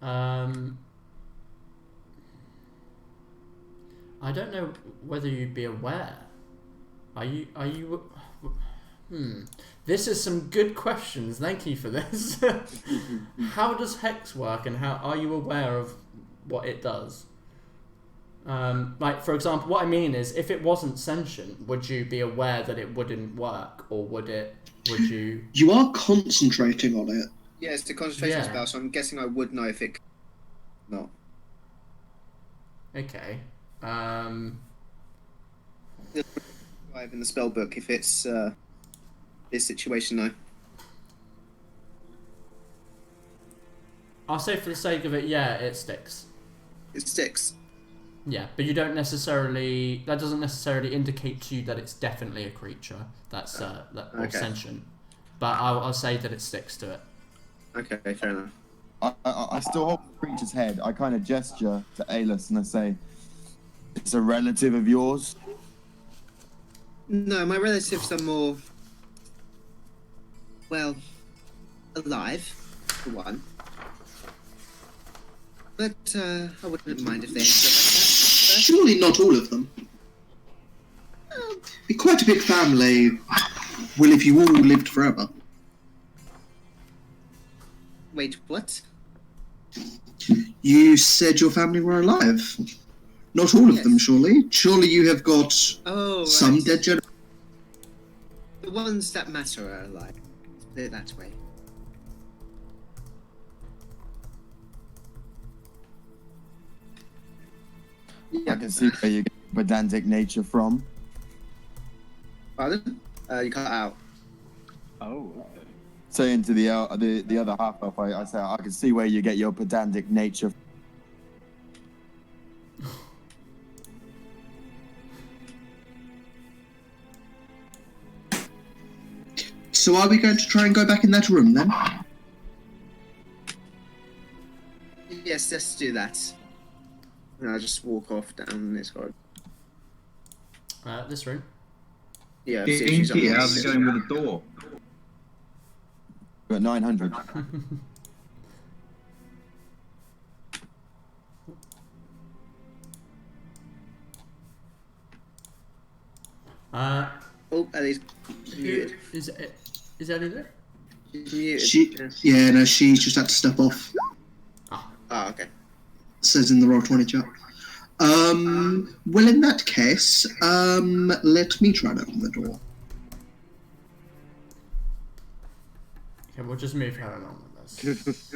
I don't know whether you'd be aware. Are you? This is some good questions. Thank you for this. How does hex work, and how are you aware of what it does? Like, for example, what I mean is, if it wasn't sentient, would you be aware that it wouldn't work, or would you? You are concentrating on it. Yeah, it's a concentration Yeah. spell, so I'm guessing I would know if it. Not. Okay. In the spell book, if it's this situation, no. I'll say for the sake of it, yeah, it sticks. It sticks. Yeah, but you don't necessarily. That doesn't necessarily indicate to you that it's definitely a creature that's or Okay. sentient. But I'll say that it sticks to it. Okay, fair enough. I still hold the creature's head. I kind of gesture to Aelus and I say, "It's a relative of yours." No, my relatives are more, well, alive, for one. But I wouldn't mind if they ended up like that. Surely not all of them. Be quite a big family. Well, if you all lived forever. Wait, what? You said your family were alive. Not all of them, surely. Surely you have got some right. dead generations. The ones that matter are alive. They're that way. I can see where you get pedantic nature from. Pardon? You cut out. Oh, okay. Saying to the other half elf, I say, I can see where you get your pedantic nature. So are we going to try and go back in that room then? Yes, let's do that. And I'll just walk off down this corridor. This room. Yeah, see if she's Inky, on how's it going with the door? We're at 900. Oh, Ellie's muted. Is Ellie there? She's muted. She's just had to step off. Ah, okay. Says in the Roll20 chat. Well, in that case, let me try and open the door. Okay, we'll just move her along with this.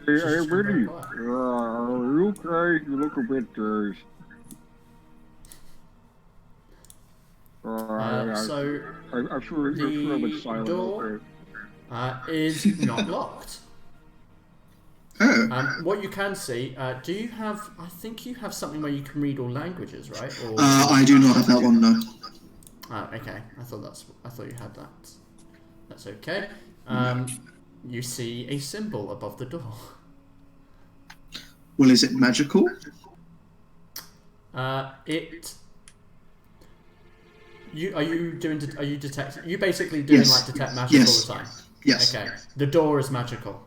Hey, She's Billy. very quiet. You okay? You look a bit So I'm sure you're a bit silent. door is not locked. Oh. What you can see, do you have? I think you have something where you can read all languages, right? Or, I do not have that one, no. okay. I thought you had that. That's okay. You see a symbol above the door. Well, is it magical? Are you detecting? You basically doing Yes. like detect magic Yes. all the time. Yes. Okay. The door is magical.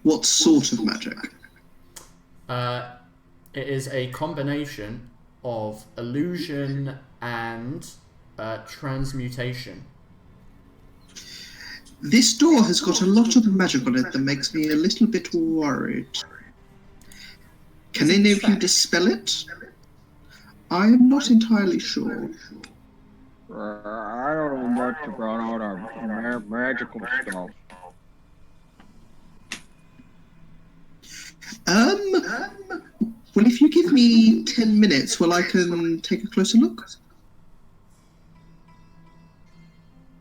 What sort of magic? It is a combination of illusion and transmutation. This door has got a lot of magic on it that makes me a little bit worried. Can any of you dispel it? I am not entirely sure. I don't know much about all that magical stuff. Well, if you give me 10 minutes, I can take a closer look.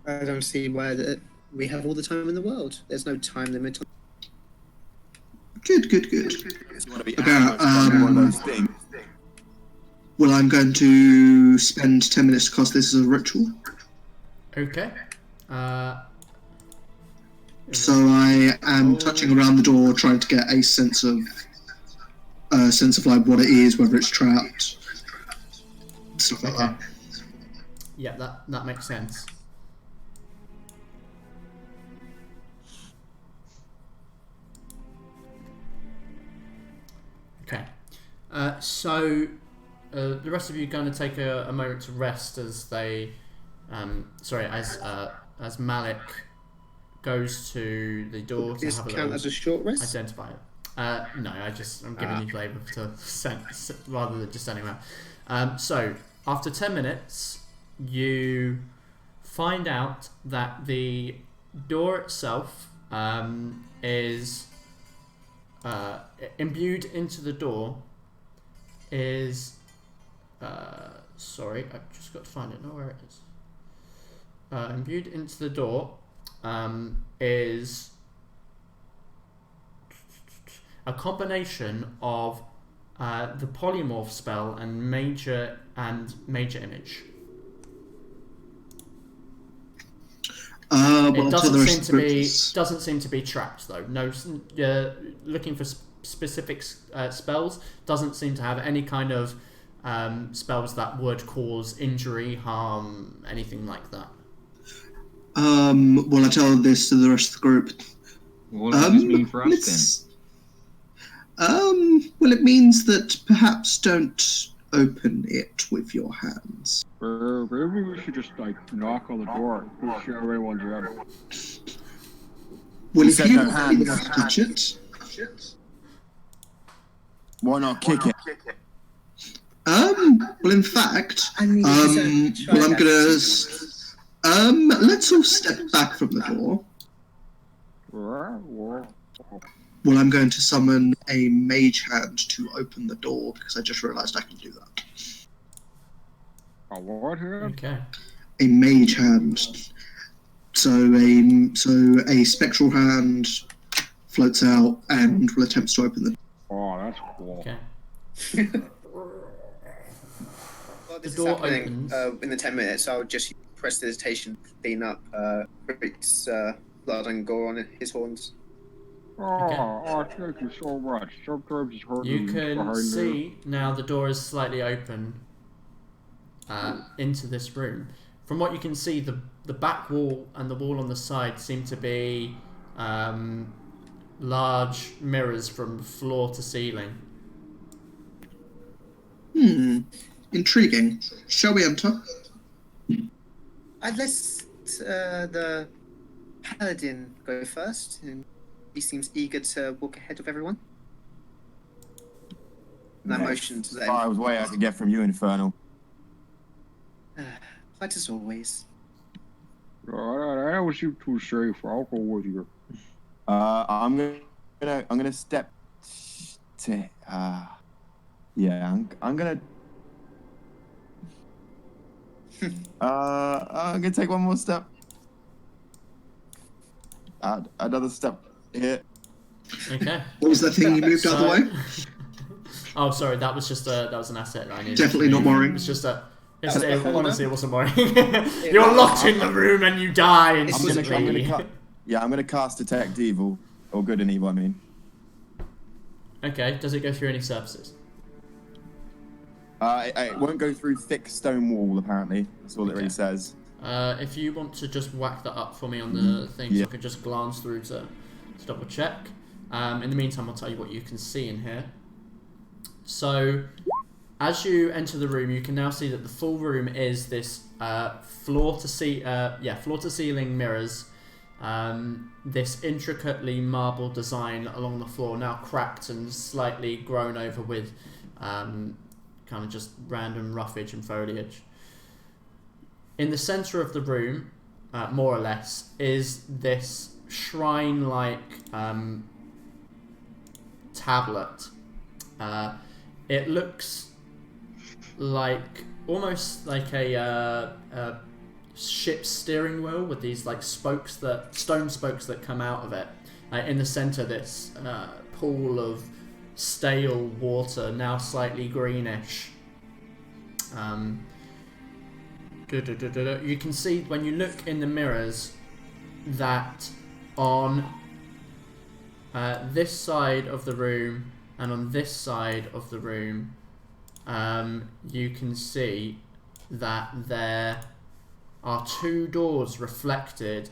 I don't see why we have all the time in the world. There's no time limit. Good. You want to be Okay, one of those things. Well, I'm going to spend 10 minutes to cast this as a ritual. Okay. So I am touching around the door, trying to get a sense of like what it is, whether it's trapped, stuff like that. Yeah, that makes sense. Okay. So the rest of you are going to take a moment to rest as they, as Malik goes to the door to Does have a this count as little a short rest? identify it. No, I'm giving you flavour to rather than just sending them out. So after 10 minutes, you find out that the door itself is imbued into the door is sorry, I've just got to find it. Not where it is. Imbued into the door is a combination of the polymorph spell and major image. Well, It to the rest of the group, doesn't seem to be trapped though. No, you're looking for specific spells. Doesn't seem to have any kind of spells that would cause injury, harm, anything like that. Well, I tell this to the rest of the group. What does this mean for us Well, it means that perhaps don't open it with your hands. Maybe we should just knock on the door. Make sure everyone's ready. Well, You if said you no don't hands. touch it, Why not kick it? well, in fact, well, I'm gonna, let's all step back from the door. Well, I'm going to summon a mage hand to open the door because I just realised I can do that. A what here? Okay. A mage hand. So a spectral hand floats out and will attempt to open the door. Oh, that's cool. Okay. While this The is door happening, opens. in the 10 minutes, I'll just prestidigitation, clean up Rick's blood and gore on his horns. Oh, thank you so much. Sometimes it's hard You to can behind see now the door is slightly open into this room. From what you can see, the back wall and the wall on the side seem to be large mirrors from floor to ceiling. Intriguing. Shall we enter? I'd let the paladin go first. And he seems eager to walk ahead of everyone. And I motion to them. Far away I could get from you, Infernal. Quite as always. That was you too safe. I'll go with you. I'm gonna step to I'm gonna I'm gonna take one more step. Another step here. Okay. What was that thing you moved out of the way? Oh, sorry. That was just that was an asset that I needed. Definitely not worrying. It's just a. was the holder? Honestly, it wasn't worrying. You're locked in the room and you die instantly. I'm gonna cast Detect Evil, or Good and Evil. I mean. Okay. Does it go through any surfaces? It won't go through thick stone wall. Apparently, that's all it really says. If you want to just whack that up for me on the thing, so I could just glance through to double check. In the meantime, I'll tell you what you can see in here. So, as you enter the room, you can now see that the full room is this floor to ceiling mirrors. This intricately marbled design along the floor, now cracked and slightly grown over with kind of just random roughage and foliage. In the center of the room, more or less, is this shrine-like tablet. It looks like almost like a ship's steering wheel with these like stone spokes that come out of it. In the center, this pool of stale water, now slightly greenish. You can see when you look in the mirrors that on this side of the room and on this side of the room, you can see that there are 2 doors reflected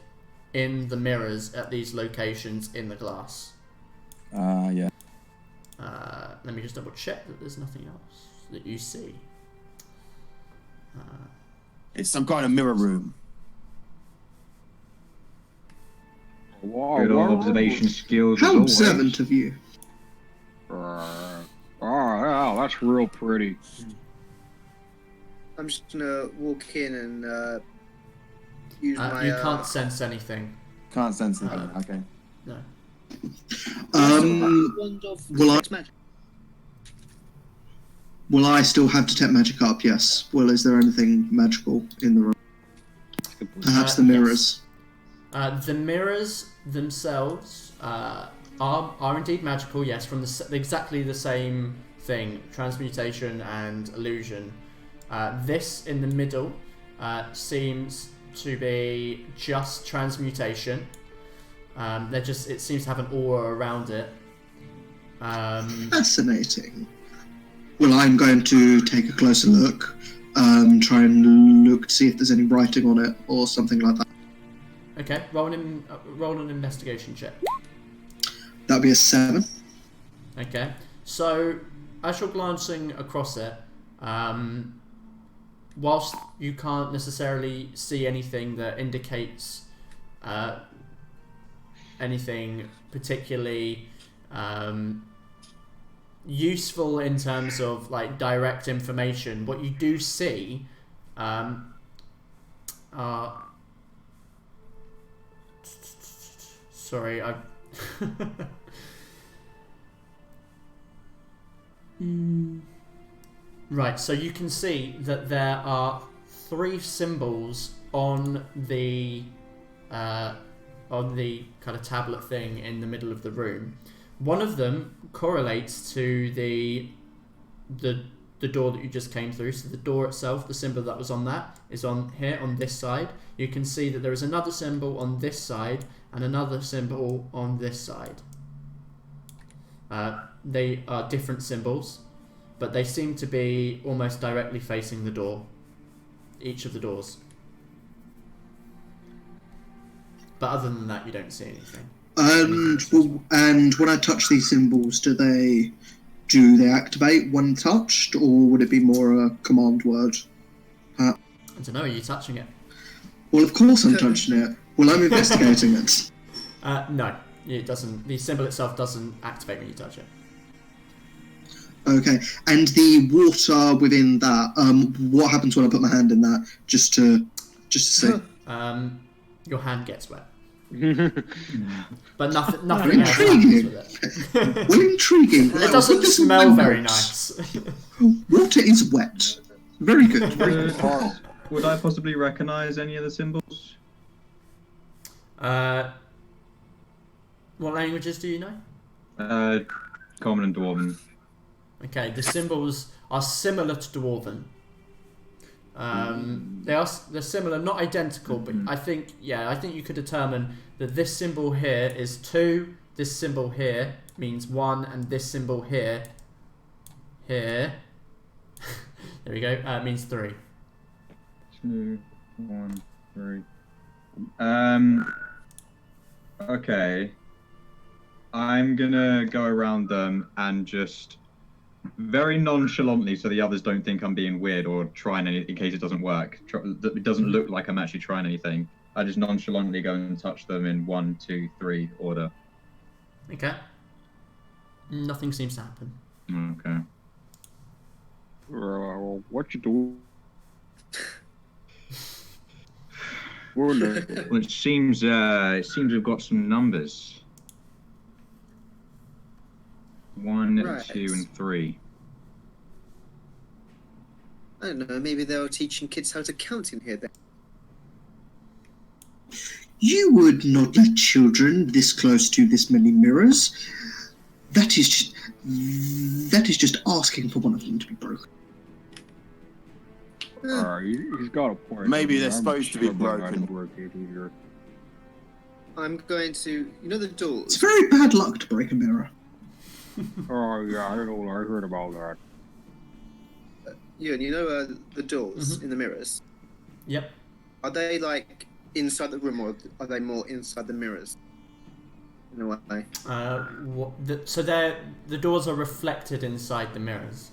in the mirrors at these locations in the glass. Yeah. Let me just double check that there's nothing else that you see. It's some kind of mirror room. Good observation skills. How as always. observant of you. Oh, yeah, that's real pretty. I'm just gonna walk in and use my. You can't sense anything. Can't sense anything. Okay. No. Wand of will I- detect magic. Will I still have detect magic up? Yes. Well, is there anything magical in the room? Perhaps the mirrors. Yes. The mirrors themselves are indeed magical. Yes, from exactly the same thing: transmutation and illusion. This in the middle seems to be just transmutation. It seems to have an aura around it. Fascinating. Well, I'm going to take a closer look, try and look to see if there's any writing on it or something like that. Okay, roll an investigation check. That'd be a 7. Okay, so as you're glancing across it, whilst you can't necessarily see anything that indicates anything particularly useful in terms of like direct information, what you do see sorry, I right, so you can see that there are 3 symbols on the kind of tablet thing in the middle of the room. One of them correlates to the door that you just came through. So the door itself, the symbol that was on that, is on here on this side. You can see that there is another symbol on this side and another symbol on this side. They are different symbols, but they seem to be almost directly facing the door, each of the doors. But other than that, you don't see anything. And when I touch these symbols, do they activate when touched, or would it be more a command word? I don't know, are you touching it? Well, of course I'm touching it. Well, I'm investigating it. No, it doesn't. The symbol itself doesn't activate when you touch it. Okay, and the water within that, what happens when I put my hand in that, just to see? Your hand gets wet. But nothing else Intriguing. happens with it. Well, intriguing. It doesn't smell very nice. Water is wet. Very good. Very good. Would I possibly recognise any of the symbols? What languages do you know? Common and Dwarven. Okay, the symbols are similar to Dwarven. They're similar, not identical, but I think you could determine that this symbol here is 2, this symbol here means 1, and this symbol here there we go, means 3. 2, 1, 3. Okay. I'm gonna go around them and just very nonchalantly, so the others don't think I'm being weird or trying anything in case it doesn't work. It doesn't look like I'm actually trying anything. I just nonchalantly go and touch them in 1, 2, 3 order. Okay. Nothing seems to happen. Okay. What you do? Well, it seems we've got some numbers. 1, Right. 2, and 3. I don't know, maybe they were teaching kids how to count in here then. You would not let children this close to this many mirrors. That is just asking for one of them to be broken. He's got a point. Maybe they're I'm supposed to be struggling broken. to work it here. I'm going to, you know, the It's doors. very bad luck to break a mirror. Oh yeah, I heard about that. You know the doors Mhm. in the mirrors. Yep. Are they like inside the room, or are they more inside the mirrors? In a way. So the doors are reflected inside the mirrors.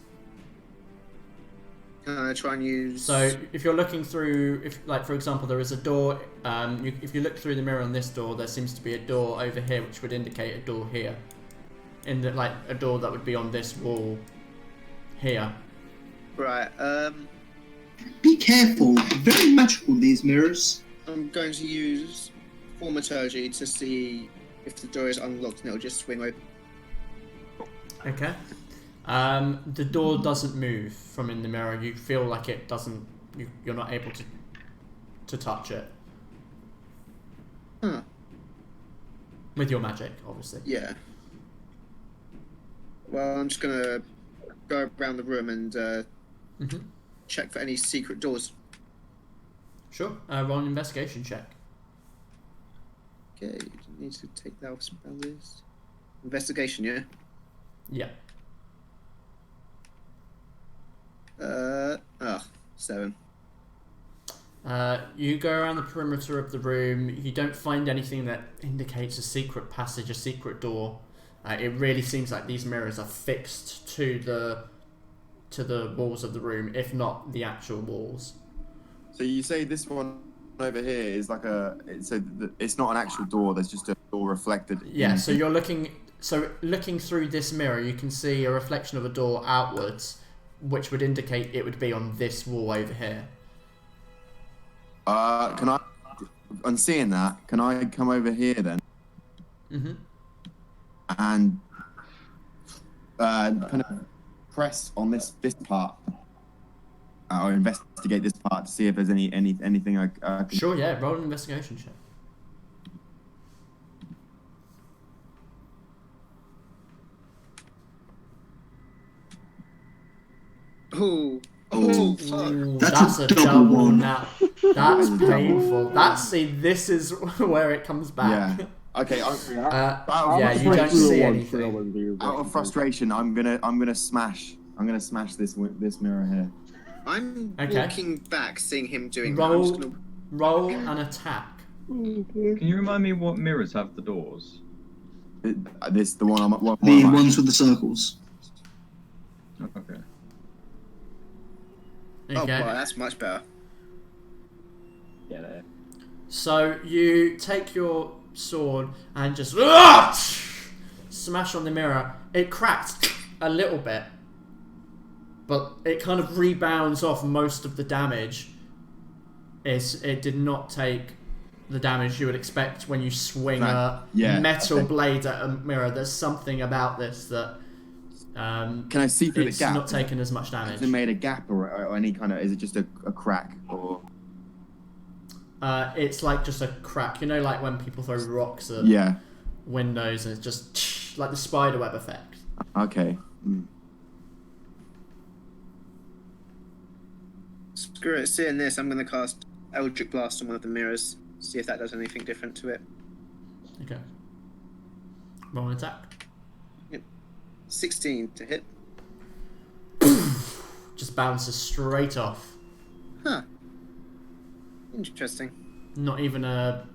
Can I try and use? So if you're looking through, like for example, there is a door. If you look through the mirror on this door, there seems to be a door over here, which would indicate a door here. Like a door that would be on this wall here. Right. Be careful. Very magical, these mirrors. I'm going to use thaumaturgy to see if the door is unlocked, and it'll just swing open. Okay. The door doesn't move from in the mirror. You feel like it doesn't. You're not able to touch it. Huh. With your magic, obviously. Yeah. Well, I'm just gonna go around the room and Mhm. check for any secret doors. Sure. Roll an investigation check. Okay, you need to take that off spell list. Investigation, yeah. Yeah. 7. You go around the perimeter of the room. You don't find anything that indicates a secret passage, a secret door. It really seems like these mirrors are fixed to the walls of the room, if not the actual walls. So you say this one over here is like it's not an actual door. There's just a door reflected. Yeah. So you're looking through this mirror, you can see a reflection of a door outwards, which would indicate it would be on this wall over here. Can I? On seeing that, can I come over here then? Mhm. And kind of press on this part, or investigate this part to see if there's anything I can. Sure. Yeah. Roll an investigation check. Oh, fuck. Ooh, That's a double double one. now. That's painful. This is where it comes back. Yeah. Okay. Yeah, you don't see anything. Out of frustration, I'm gonna smash this mirror here. I'm Okay. walking back, seeing him doing that. I'm just gonna... Roll an attack. Can you remind me what mirrors have the doors? The one I'm. The ones with the circles. Okay. Oh, Okay. boy, that's much better. Yeah, there. So you take your sword and just smash on the mirror. It cracks a little bit, but it kind of rebounds off most of the damage. It did not take the damage you would expect when you swing a metal blade at a mirror. There's something about this that can I see through the it's gap? not taking as much damage. Has it made a gap or any kind of? Is it just a crack or? It's like just a crack. You know, like when people throw rocks at windows, and it's just like the spiderweb effect. Okay. Mm. Screw it, seeing this, I'm going to cast Eldritch Blast on one of the mirrors, see if that does anything different to it. Okay. Roll an attack. 16 to hit. Just bounces straight off. Huh. Interesting. Not even a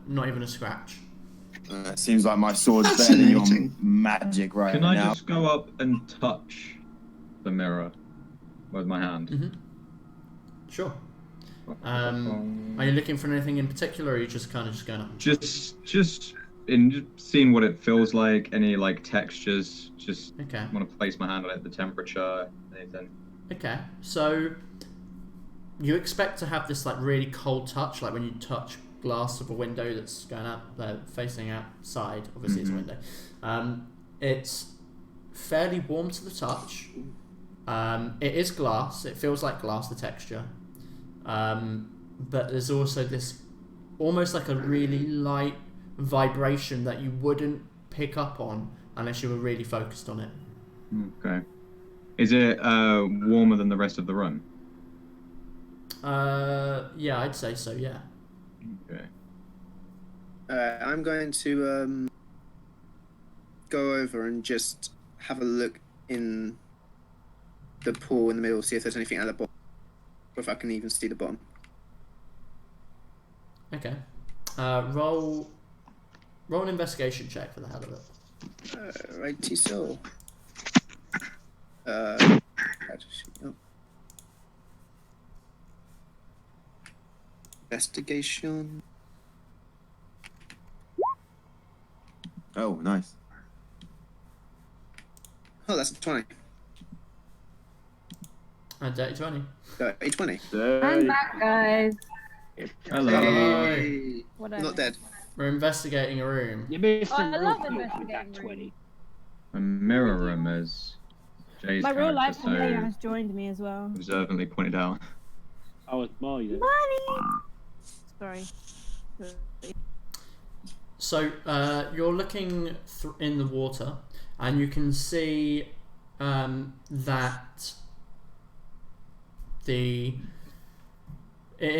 scratch. It seems like my sword's better than your Fascinating. magic right Can now. I just go up and touch the mirror with my hand? Mm-hmm. Sure. Are you looking for anything in particular, or are you just kind of just going up? Just in seeing what it feels like, any like textures. Just Okay. want to place my hand on it, the temperature, anything. Okay. So you expect to have this like really cold touch, like when you touch glass of a window that's going out, facing outside. Obviously, it's a window. It's fairly warm to the touch. It is glass. It feels like glass, the texture. But there's also this almost like a really light vibration that you wouldn't pick up on unless you were really focused on it. Okay. Is it warmer than the rest of the room? Yeah, I'd say so, yeah. Okay. I'm going to go over and just have a look in the pool in the middle, see if there's anything at the bottom, or if I can even see the bottom. Okay. Roll an investigation check for the hell of it. Righty so. Investigation. Oh, nice. Oh, that's a 20. Dirty 20. A 20. I'm back, guys. Hello. Hey. What You're not dead. We're investigating a room. You missed Oh, I a love real investigating with that rooms. 20. A mirror room, as Jay's My real life character familiar so has joined me as well. observantly pointed out. I was Molly then. Money! Sorry. So you're looking in the water, and you can see that in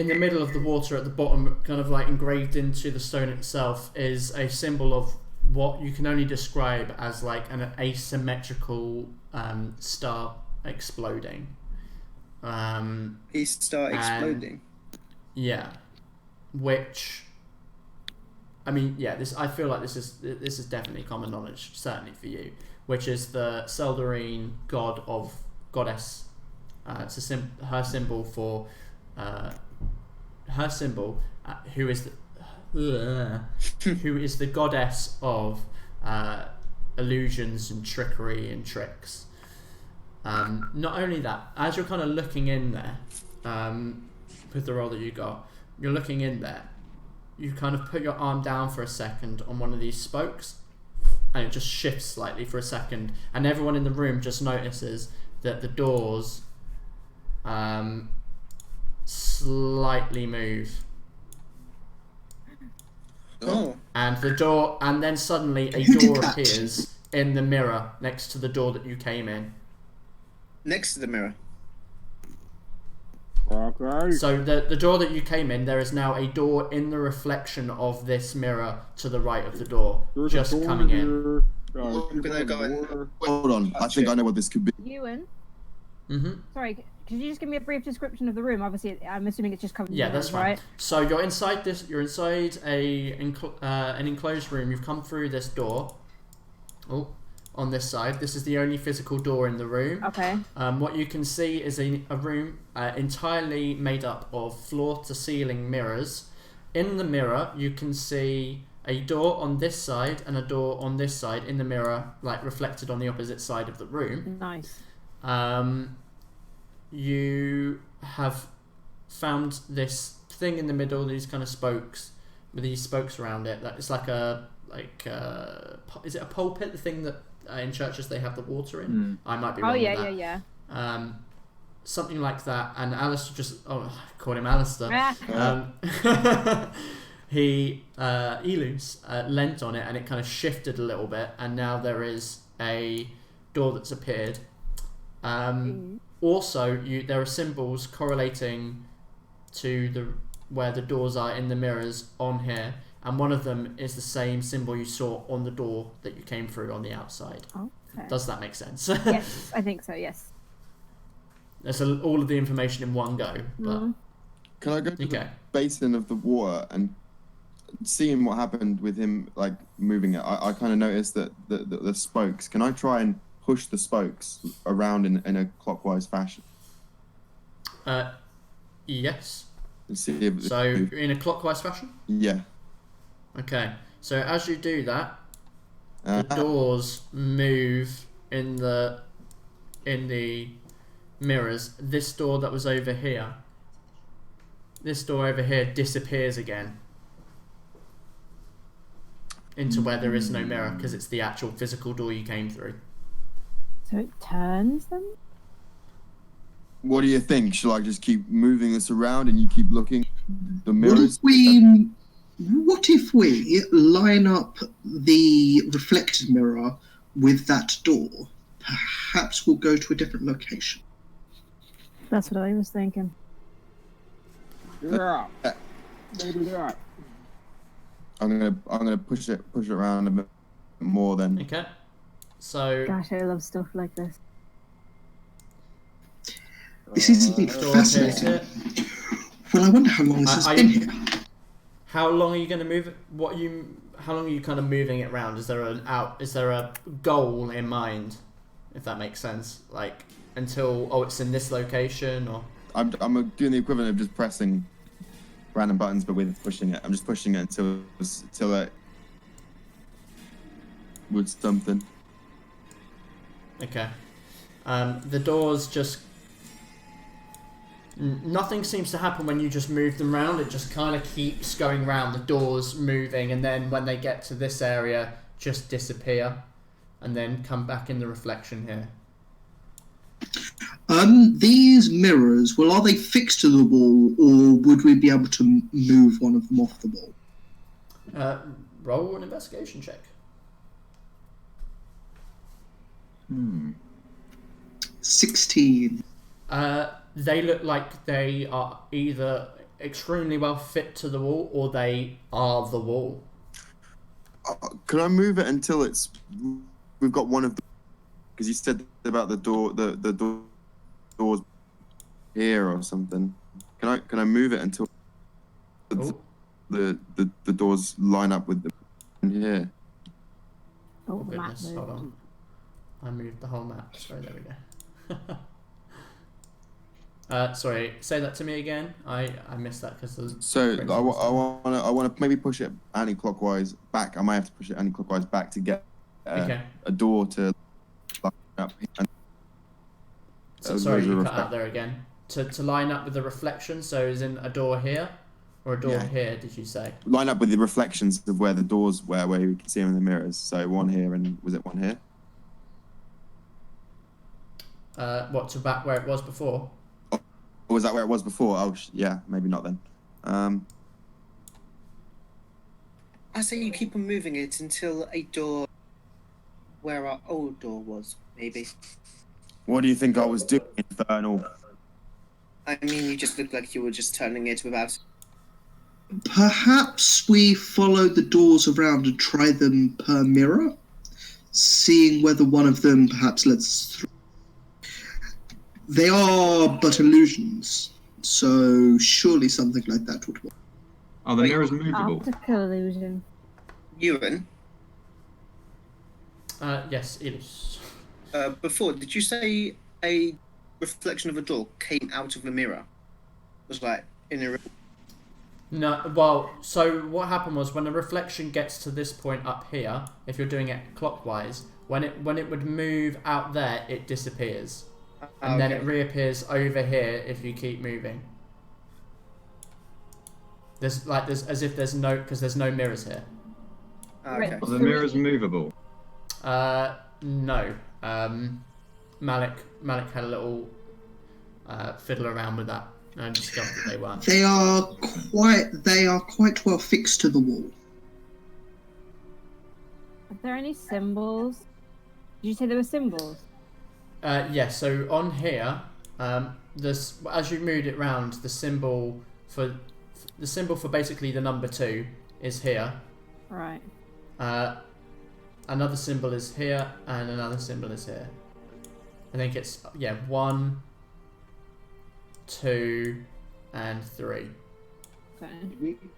the middle of the water at the bottom, kind of like engraved into the stone itself, is a symbol of what you can only describe as like an asymmetrical star exploding. He start exploding. Yeah, which, I mean, yeah, I feel like this is definitely common knowledge, certainly for you, which is the Seldarine goddess. It's her symbol for her symbol, who is the goddess of illusions and trickery and tricks. Not only that, as you're kind of looking in there, with the roll that you got, you're looking in there, you kind of put your arm down for a second on one of these spokes, and it just shifts slightly for a second, and everyone in the room just notices that the doors slightly move. Oh. And then suddenly a Who did door that? appears in the mirror next to the door that you came in. Next to the mirror. Okay. So the door that you came in, there is now a door in the reflection of this mirror to the right of the door, There's just a door coming in. here. I'm gonna go in. Hold on. I think I know what this could be. Ewan? Mm-hmm. Sorry, could you just give me a brief description of the room? Obviously, I'm assuming it's just covered in Yeah, mirrors, that's fine. right? So you're inside an enclosed room. You've come through this door. Oh, on this side. This is the only physical door in the room. Okay. What you can see is a room entirely made up of floor-to-ceiling mirrors. In the mirror, you can see a door on this side and a door on this side in the mirror, like reflected on the opposite side of the room. Nice. You have found this thing in the middle, these kind of spokes, with these spokes around it. That it's like is it a pulpit? The thing that in churches they have the water in. I might be wrong. Oh, yeah, with that. yeah. Something like that. And Alistair I called him Alistair. Elus leant on it, and it kind of shifted a little bit, and now there is a door that's appeared. Also, there are symbols correlating to where the doors are in the mirrors on here, and one of them is the same symbol you saw on the door that you came through on the outside. Okay. Does that make sense? Yes, I think so, yes. That's all of the information in one go. But Can I go to okay. the basin of the water and seeing what happened with him, like moving it? I kind of noticed that the spokes. Can I try and push the spokes around in a clockwise fashion? Yes. And see if So in a clockwise fashion. yeah. Okay. So as you do that, the doors move in the mirrors. This door that was over here, this door over here disappears again into where there is no mirror, because it's the actual physical door you came through. So it turns them? What do you think? Shall I just keep moving this around and you keep looking? The What mirrors. if we What if we line up the reflected mirror with that door? Perhaps we'll go to a different location. That's what I was thinking. Yeah. Maybe that. I'm gonna push it around a bit more then. Okay. So Gosh, I love stuff like this. This is indeed door appears fascinating. here. Well, I wonder how long this has Are been you- here. How long are you going to move it? How long are you kind of moving it around? Is there a goal in mind, if that makes sense? Like until it's in this location, or I'm doing the equivalent of just pressing random buttons, but with pushing it. I'm just pushing it until it would something. okay. The doors just nothing seems to happen when you just move them round. It just kind of keeps going round. The doors moving, and then when they get to this area, just disappear, and then come back in the reflection here. These mirrors, well, are they fixed to the wall, or would we be able to move one of them off the wall? Roll an investigation check. 16. They look like they are either extremely well fit to the wall, or they are the wall. Can I move it until we've got one of the, because you said about the door, the doors here or something. Can I move it until the doors line up with the in here? Oh the map goodness, moved. hold on. I moved the whole map. Sorry, there we go. Sorry, say that to me again. I missed that because So I want to maybe push it anti-clockwise back. I might have to push it anti-clockwise back to get Okay. a door to line up. Sorry, you cut out there again. To line up with the reflection. So is in a door here or a door Yeah. here? Did you say? Line up with the reflections of where the doors were, where you can see them in the mirrors. So one here, and was it one here? What, to back where it was before? Or was that where it was before? Oh, yeah, maybe not then. I say you keep on moving it until a door where our old door was, maybe. What do you think I was doing, Infernal? I mean, you just looked like you were just turning it without... Perhaps we follow the doors around and try them per mirror, seeing whether one of them perhaps lets us through. They are but illusions, so surely something like that would work. Are the Wait. mirrors movable? Optical illusion. Ewan, Yes, it is. before, did you say a reflection of a door came out of the mirror? Was like in a... No, well, so what happened was when the reflection gets to this point up here, if you're doing it clockwise, when it would move out there, it disappears. And then it reappears over here if you keep moving. There's as if there's no, because there's no mirrors here. Okay. Are the mirrors movable? No. Malik had a little fiddle around with that and discovered that they weren't. They are quite well fixed to the wall. Are there any symbols? Did you say there were symbols? Yeah, so on here, this as you moved it round, the symbol for basically the number 2 is here. Right. Another symbol is here, and another symbol is here. I think it's 1, 2, and 3. Okay.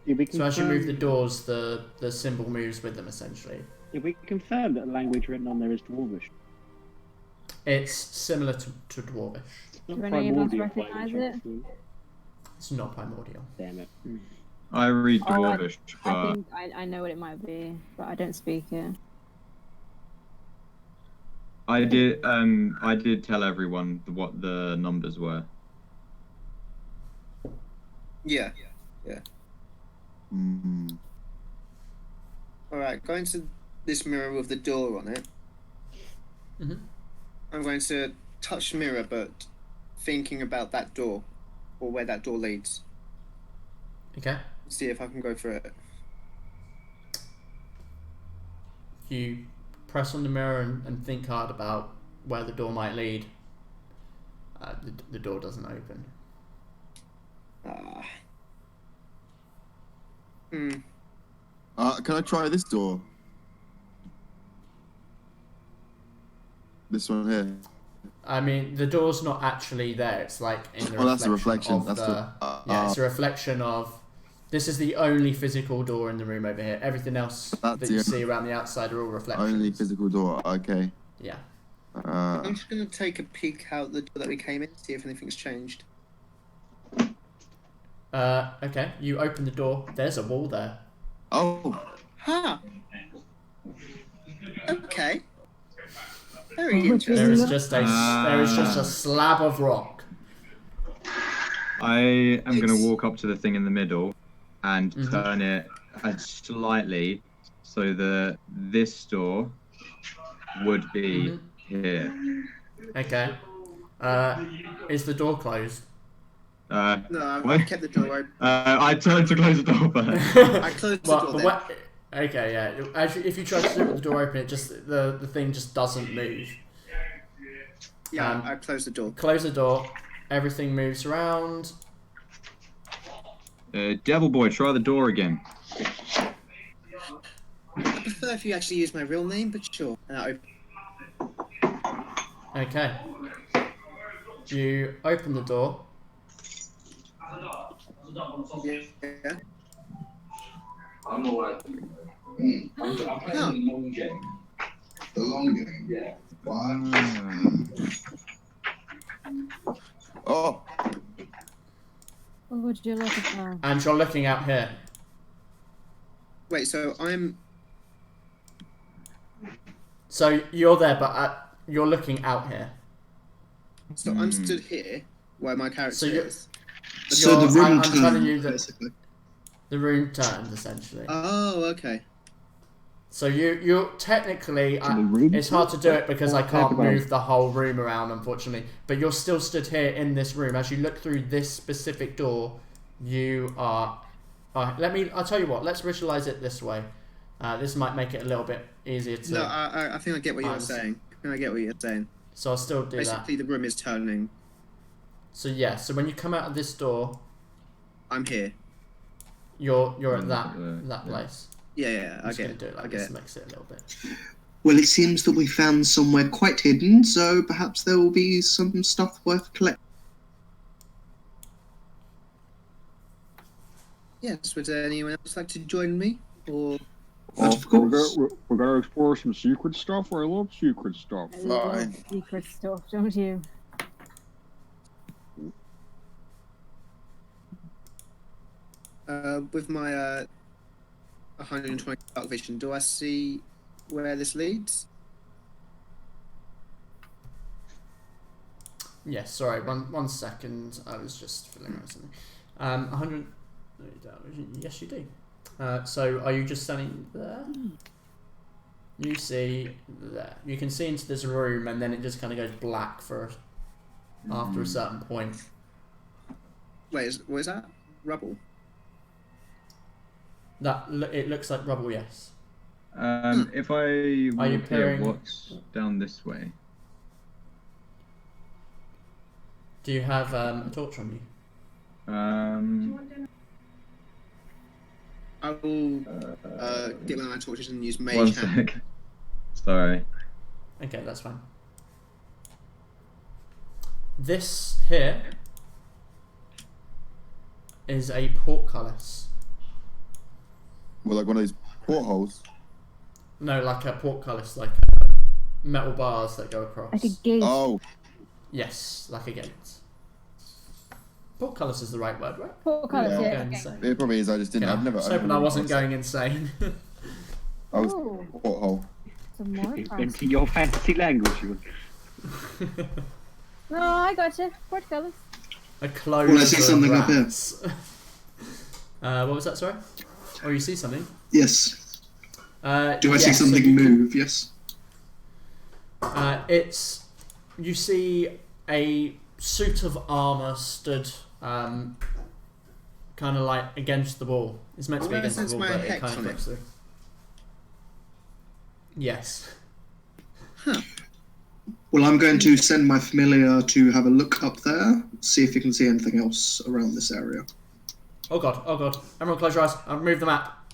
Did we So as you move the confirm- doors, the symbol moves with them essentially. Did we confirm that the language written on there is Dwarvish? It's similar to Dwarvish. It's not Do any of us primordial by recognise any chance. It's not primordial. Damn it. I read Oh, Dwarvish, I but think I know what it might be, but I don't speak it. I did tell everyone what the numbers were. Yeah. Mm. Alright, going to this mirror with the door on it. Mhm. I'm going to touch the mirror, but thinking about that door, or where that door leads. Okay. See if I can go through it. you press on the mirror and think hard about where the door might lead. The door doesn't open. Can I try this door? This one here. I mean, the door's not actually there. It's like in the that's the reflection. Of that's it's a reflection of. This is the only physical door in the room over here. Everything else that you see around the outside are all reflections. Only physical door. Okay. Yeah. I'm just going to take a peek out the door that we came in, see if anything's changed. Okay. You open the door. There's a wall there. Oh. Huh. Okay. Very interesting. There is just a slab of rock. I am going to walk up to the thing in the middle and turn it slightly so that this door would be here. Okay. Is the door closed? No, I've kept the door open. I turned to close the door, but I closed the door. Okay, yeah. Actually, if you try to do the door open, it just the thing just doesn't move. Yeah, I closed the door. Close the door. Everything moves around. Devil boy, try the door again. I prefer if you actually use my real name, but sure. Okay. You open the door. Yeah. I'm alright. I'm playing the long game. The long game? Yeah. Oh. What would you look at now? And you're looking out here. Wait, so I'm... So you're there, but you're looking out here. So I'm stood here, where my character is. So the room I'm telling you that basically. the room turned, essentially. Oh, okay. So you're technically, it's hard to do it because I can't move the whole room around, unfortunately. But you're still stood here in this room. As you look through this specific door, you are. I'll tell you what. Let's visualize it this way. This might make it a little bit easier to. No, I think I get what you're saying. So I'll still do Basically, the room is turning. So yeah. So when you come out of this door, I'm here. You're at that place. Yeah, I get it. Do it like this, makes it a little bit. Well, it seems that we found somewhere quite hidden, so perhaps there will be some stuff worth collecting. Yes, would anyone else like to join me? Or Of course. We're gonna explore some secret stuff. I love secret stuff. I love secret stuff, don't you? with my 120 dark vision, do I see where this leads? Yes, sorry, one second. I was just filling out something. 100. Yes, you do. So, are you just standing there? You see there. You can see into this room, and then it just kind of goes black for after a certain point. Wait, what is that? Rubble. It looks like rubble. Yes. If I walk here, what's down this way? Do you have a torch on you? I will get one of my torches and use mage One hand. sec. Sorry. Okay, that's fine. This here is a portcullis. Well, like one of these portholes. No, like a portcullis, like metal bars that go across. Like a gate. Oh. Yes, like a gate. Portcullis is the right word, right? Portcullis, Yeah. yeah. Going Okay. insane. It probably is. I just didn't. Yeah. I've never. I was hoping I wasn't going insane. I was Oh. porthole. Some more Into your fantasy language. No, I gotcha. Portcullis. A closed. Well, I see something up here. What was that? Sorry. Oh, you see something? Yes. Do I see yes. something move? Yes. It's you see a suit of armor stood kind of like against the wall. It's meant to be Where against the is wall, my but it hex kind of on it? looks through. Yes. Well, I'm going to send my familiar to have a look up there, see if you can see anything else around this area. Oh god. Everyone close your eyes. I'll move the map.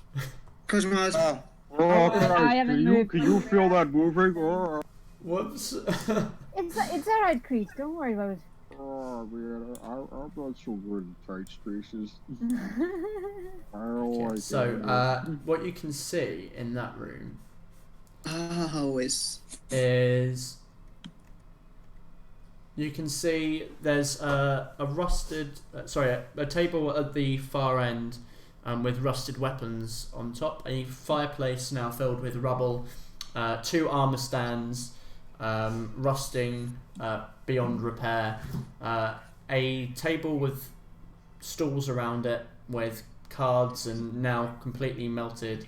Close my eyes. Oh, I haven't moved. can you feel that moving? Oh, Whoops. It's alright, Creed. Don't worry about it. man, I'm not so good in tight spaces. Okay, so, what you can see in that room is you can see there's a table at the far end with rusted weapons on top, a fireplace now filled with rubble, 2 armor stands rusting beyond repair, a table with stools around it with cards and now completely melted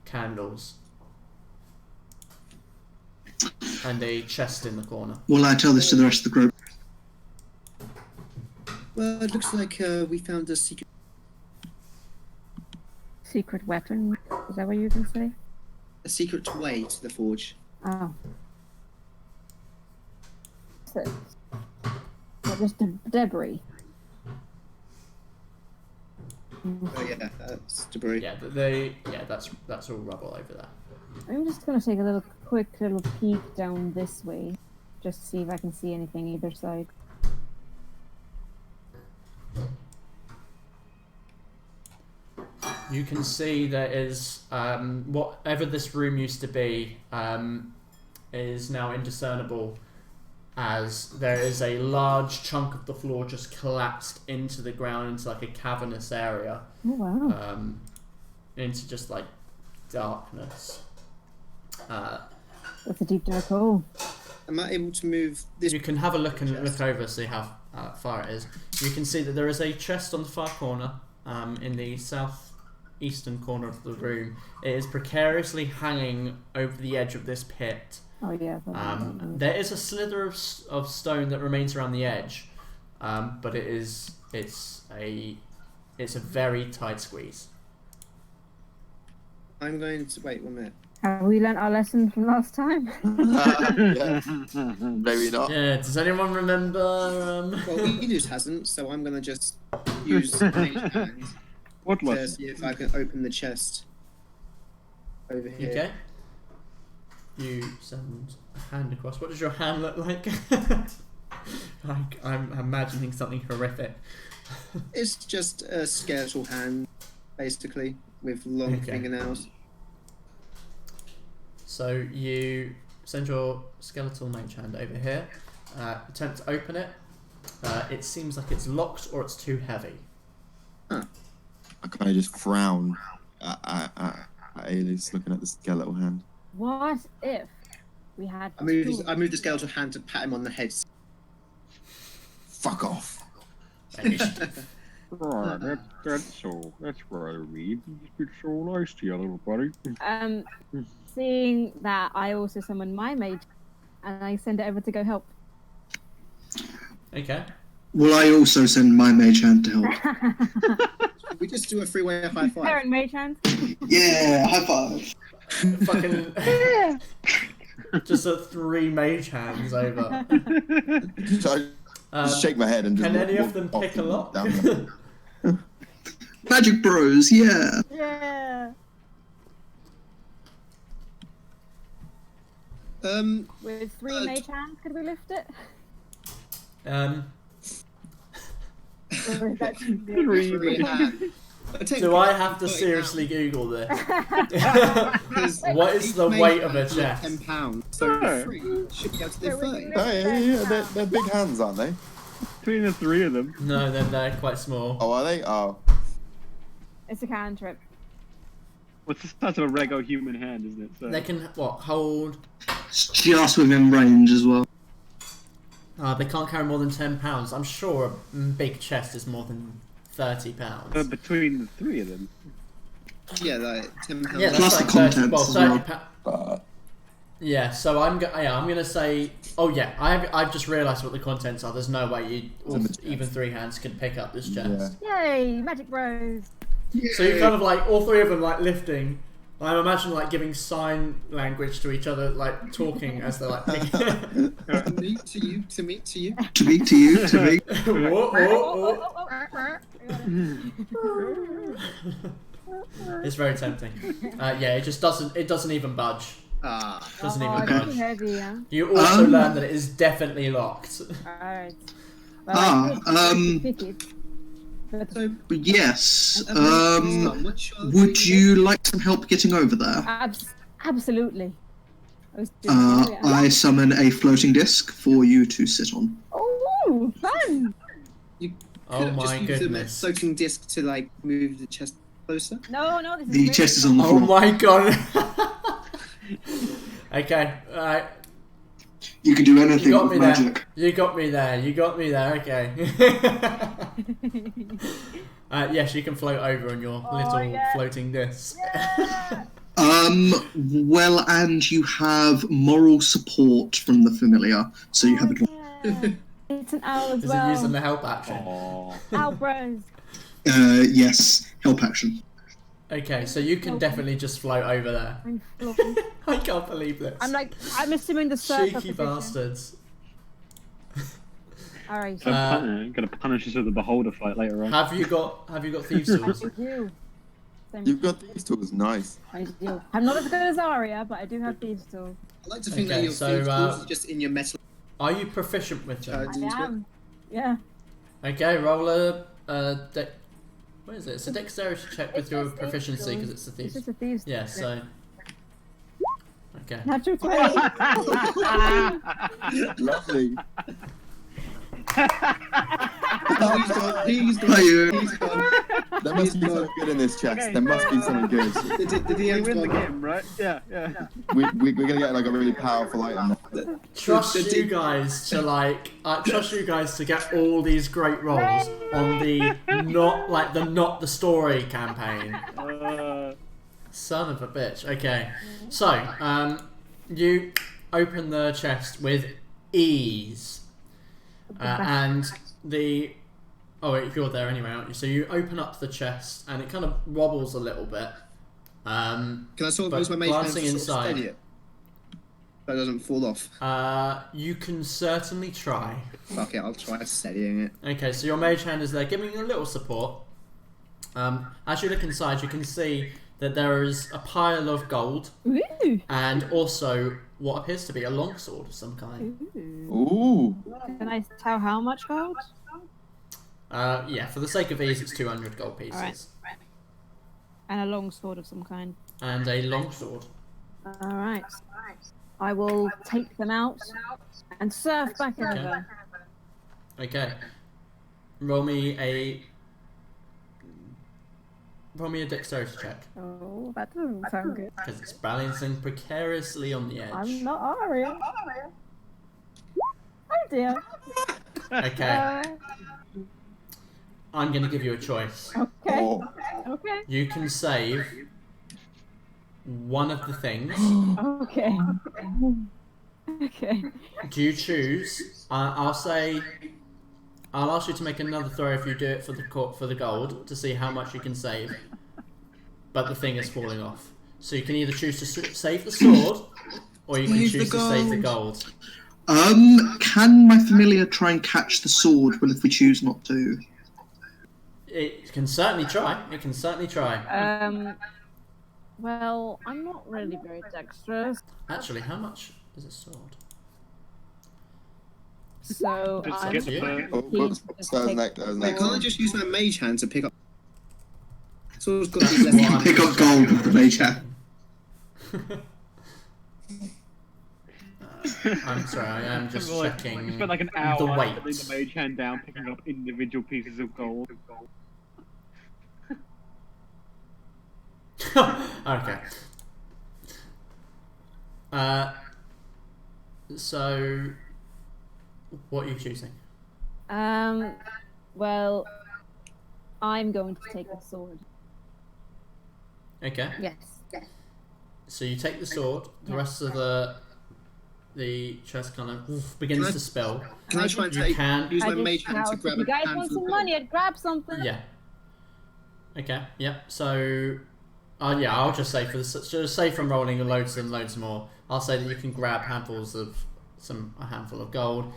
candles, and a chest in the corner. Will I tell this to the rest of the group? Well, it looks like we found a Secret weapon? Is that what you can say? secret way to the forge. Oh. So, just debris. Oh yeah, that's debris. Yeah, that's all rubble over there. I'm just gonna take a quick little peek down this way, just to see if I can see anything either side. You can see there is whatever this room used to be is now indiscernible, as there is a large chunk of the floor just collapsed into the ground into like a cavernous area. Oh wow! Into just like darkness. That's a deep dark hole. Am I able to move this? You can have a look and look over, see how far it is. You can see that there is a chest on the far corner, in the southeastern corner of the room. It is precariously hanging over the edge of this pit. Oh yeah. There is a slither of stone that remains around the edge, but it's a very tight squeeze. I'm going to wait 1 minute. Have we learnt our lesson from last time? Yeah. Maybe not. Yeah, does anyone remember? Well, Venus hasn't, so I'm going to just use mage hand what to lesson? see if I can open the chest over here. Okay. You send a hand across. What does your hand look like? I'm imagining something horrific. It's just a skeletal hand, basically, with long fingernails. So you send your skeletal mage hand over here. Attempt to open it. It seems like it's locked or it's too heavy. I kind of just frown at Alice looking at the skeletal hand. What if we had? I moved the skeletal hand to pat him on the head. Fuck off. Oh, that's rather mean. You've been so nice to you, little buddy. Seeing that, I also summon my mage, and I send it over to go help. Okay. Will I also send my mage hand to help? We just do a three-way high five. Parent mage hand. Yeah, high five. Fucking just 3 mage hands over. So I just shake my head and just can any of walk them off pick a and lock? down. Magic Bros, yeah. Yeah. With 3 mage hands, could we lift it? Or is that too big? Three hands. Do I have to seriously Google this? What is the weight of a chest? £10. So 3 should be able to do 30. Oh, yeah, they're big hands, aren't they? Between the 3 of them. No, they're quite small. Oh, are they? Oh. It's a cantrip. What's the size of a Rego human hand, isn't it? So. They can hold. It's just within range as well. They can't carry more than £10. I'm sure a big chest is more than £30. Between the 3 of them. Yeah, like £10. Yeah, that's Plus like the 30, contents well, as £30. But Yeah, so I'm gonna say. Oh yeah, I've just realised what the contents are. There's no way even 3 hands could pick up this chest. Yay, Magic Bros. So you're kind of like all 3 of them like lifting, I'm imagining like giving sign language to each other, like talking as they're like. To me, to you, to me, to you. To me, to you, to me. It's very tempting. Yeah, it just doesn't. It doesn't even budge. Doesn't even budge. Heavy, yeah? You also learn that it is definitely locked. Alright. Yes. Would you like some help getting over there? Absolutely. I summon a floating disc for you to sit on. Oh, fun! Oh my just use goodness. the floating disc to like move the chest closer. No, this is The chest is on the floor. Oh my god. Okay, alright. You can do anything You got with me magic. there. You got me there. Okay. Yes, you can float over on your little floating disc. Yeah. Well, and you have moral support from the familiar, so you have advantage. It's an owl as Is well. it using the help action? Owl bros. Yes, help action. Okay, so you can definitely just float over there. I'm floating. I can't believe this. I'm assuming the surfer Cheeky position. bastards. Alright. Gonna punish us with the beholder fight later on. Have you got thieves tools? I do. You've got these tools, nice. I do. I'm not as good as Arya, but I do have thieves tools. I like to think Okay, that your so, thieves tools are just in your metal. Are you proficient with them? I am. Yeah. Okay, roll a what is it? It's a dexterity check with It's your just thieves proficiency because tools. it's a It's thieves. just a thieves. Yeah, tool. so. Okay. Natural 20. Lovely. He's gone. There must be something good in this chest. There must be something good. The We DM's win the gone. game, right? Yeah. We're gonna get like a really powerful item. Trust you guys to trust you guys to get all these great rolls on the not the story campaign. Son of a bitch. Okay, so you open the chest with ease, and the wait, you're there anyway, aren't you? So you open up the chest, and it kind of wobbles a little bit. Can I sort of But use my mage hand glancing to sort of inside- steady it? That doesn't fall off. You can certainly try. Fuck it, I'll try steadying it. Okay, so your mage hand is there, giving you a little support. As you look inside, you can see that there is a pile of gold, Ooh. and also what appears to be a longsword of some kind. Ooh. Can I tell how much gold? Yeah, for the sake of ease, it's 200 gold pieces. Alright. And a long sword of some kind. And a longsword. Alright. I will take them out and surf back over. Okay. Roll me a dexterity check, Oh, that doesn't sound good. because it's balancing precariously on the edge. I'm not Arya. Oh dear. Okay, I'm going to give you a choice. Okay. Oh. Okay. You can save one of the things. Okay. Okay. Do you choose? I'll ask you to make another throw if you do it for the gold to see how much you can save. But the thing is falling off, so you can either choose to save the sword, or you can Save the choose to save the gold. Can my familiar try and catch the sword? Well, if we choose not to. It can certainly try. It can certainly try. Well, I'm not really very dexterous, Actually, how much is a sword? so Just I'm get the you. bird. Oh, whoops. That was next. Wait, can't I just use my mage hand to pick up? Sword's got to be less You can pick up gold with the mage hand. I'm sorry, I am just We checking spent like an hour the putting weight. the mage hand down, picking up individual pieces of gold. Okay. So, what are you choosing? Well, I'm going to take the sword. Okay. Yes. So you take the sword. The rest of the chest kind of begins to spill. Can I try and You take, can. use I my just mage hand to shout, grab if you a guys handful want of some gold? money, I'd grab something. Yeah. Okay. Yep. So Yeah, I'll just say just say from rolling loads and loads more. I'll say that you can grab handfuls of a handful of gold.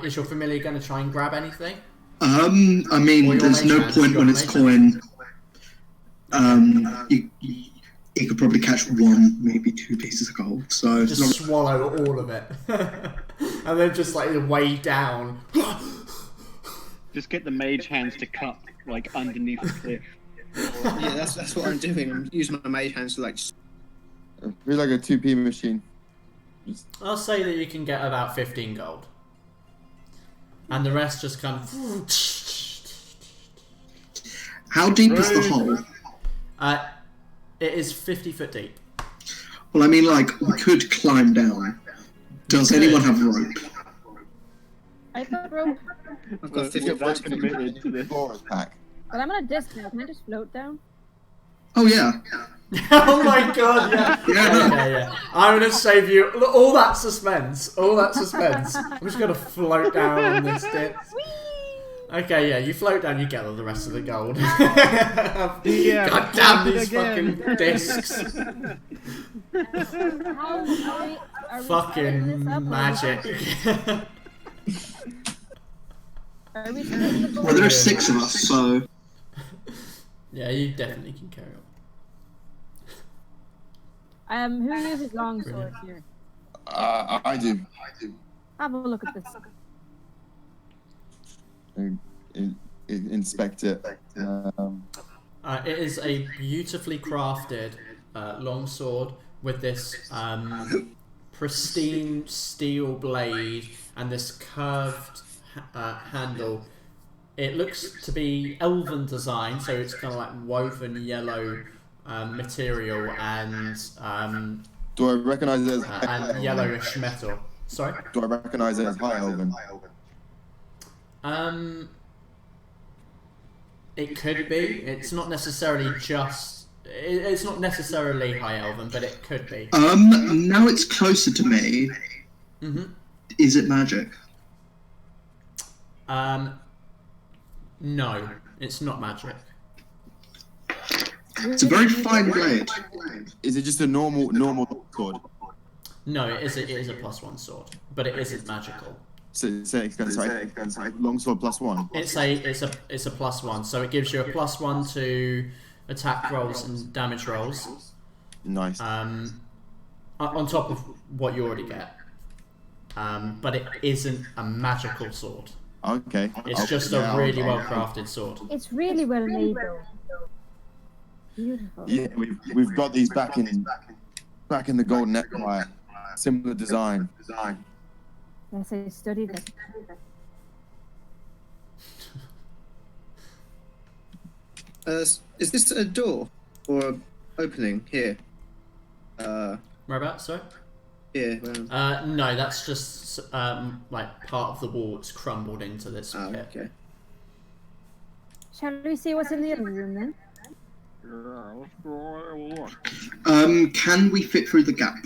Is your familiar going to try and grab anything? I mean, there's no point when it's coin. You could probably catch one, maybe 2 pieces of gold. So just swallow all of it, and then just like way down. Just get the mage hands to cut like underneath the cliff. Yeah, that's what I'm doing. I'm using my mage hands to like. It'd be like a 2p machine. I'll say that you can get about 15 gold, and the rest just kind of. How deep is the hole? It is 50 foot deep. Well, I mean, like, we could climb down. Does anyone have rope? I've got rope, I've got 50 That's committed to this. Pack. but I'm on a disc now. Can I just float down? Oh, yeah. Oh my god, yeah. Yeah. I'm gonna save you all that suspense. I'm just gonna float down on this disc. Okay, yeah, you float down, you get all the rest of the gold. Yeah, God damn these again. fucking discs. How are we splitting Fucking this up, or magic. Are we splitting the gold? Well, there's 6 of us, so... Yeah, you definitely can carry on. Who uses long swords here? I do. Have a look at this. Inspect it. It is a beautifully crafted longsword with this pristine steel blade and this curved handle. It looks to be elven design, so it's kind of like woven yellow material and Do I recognize it as and yellowish metal. Sorry. Do I recognize it as high elven? It could be. It's not necessarily just. It's not necessarily high elven, but it could be. Now it's closer to me. Is it magic? No, it's not magic. It's a very fine blade. Is it just a normal sword? No, it is a +1 sword, but it isn't magical. So longsword +1. It's a +1, so it gives you a +1 to attack rolls and damage rolls. Nice. On top of what you already get. But it isn't a magical sword. Okay. It's just a really well crafted sword. It's really well made though. Beautiful. Yeah, we've got these back in the Golden Empire. Similar design. Yes, I studied it. Is this a door or an opening here? Whereabouts, sorry? Here. No, that's just like part of the wall that's crumbled into this pit. Okay. Shall we see what's in the other room then? Can we fit through the gap?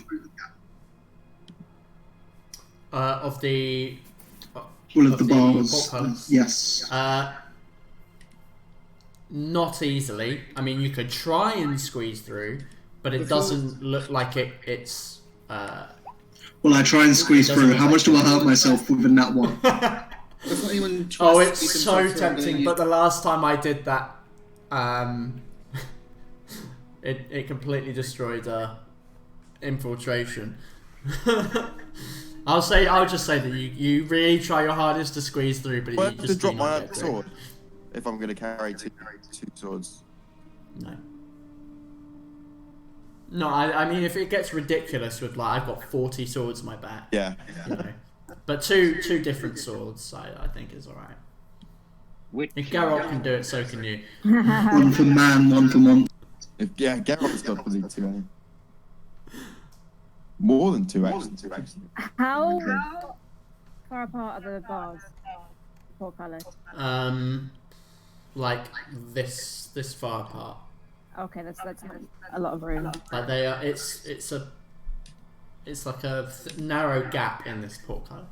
Of the Of the bars. portcullis? Yes. Not easily. I mean, you could try and squeeze through, but it doesn't look like it's. Well, I try and squeeze through. How much do I hurt myself within that one? Oh, it's so tempting, but the last time I did that, it completely destroyed infiltration. I'll just say that you really try your hardest to squeeze through, but Well, I you have just to drop do my not other get through. sword if I'm going to carry two swords. No, I mean, if it gets ridiculous with like I've got 40 swords in my back. Yeah. You know. But two different swords, I think is alright. If Geralt can do it, so can you. One for man, one for monk. Geralt's got probably 2. More than 2, actually. How far apart are the bars? Portcullis. Like this far apart. Okay, that's a lot of room. Like they are. It's like a narrow gap in this portcullis.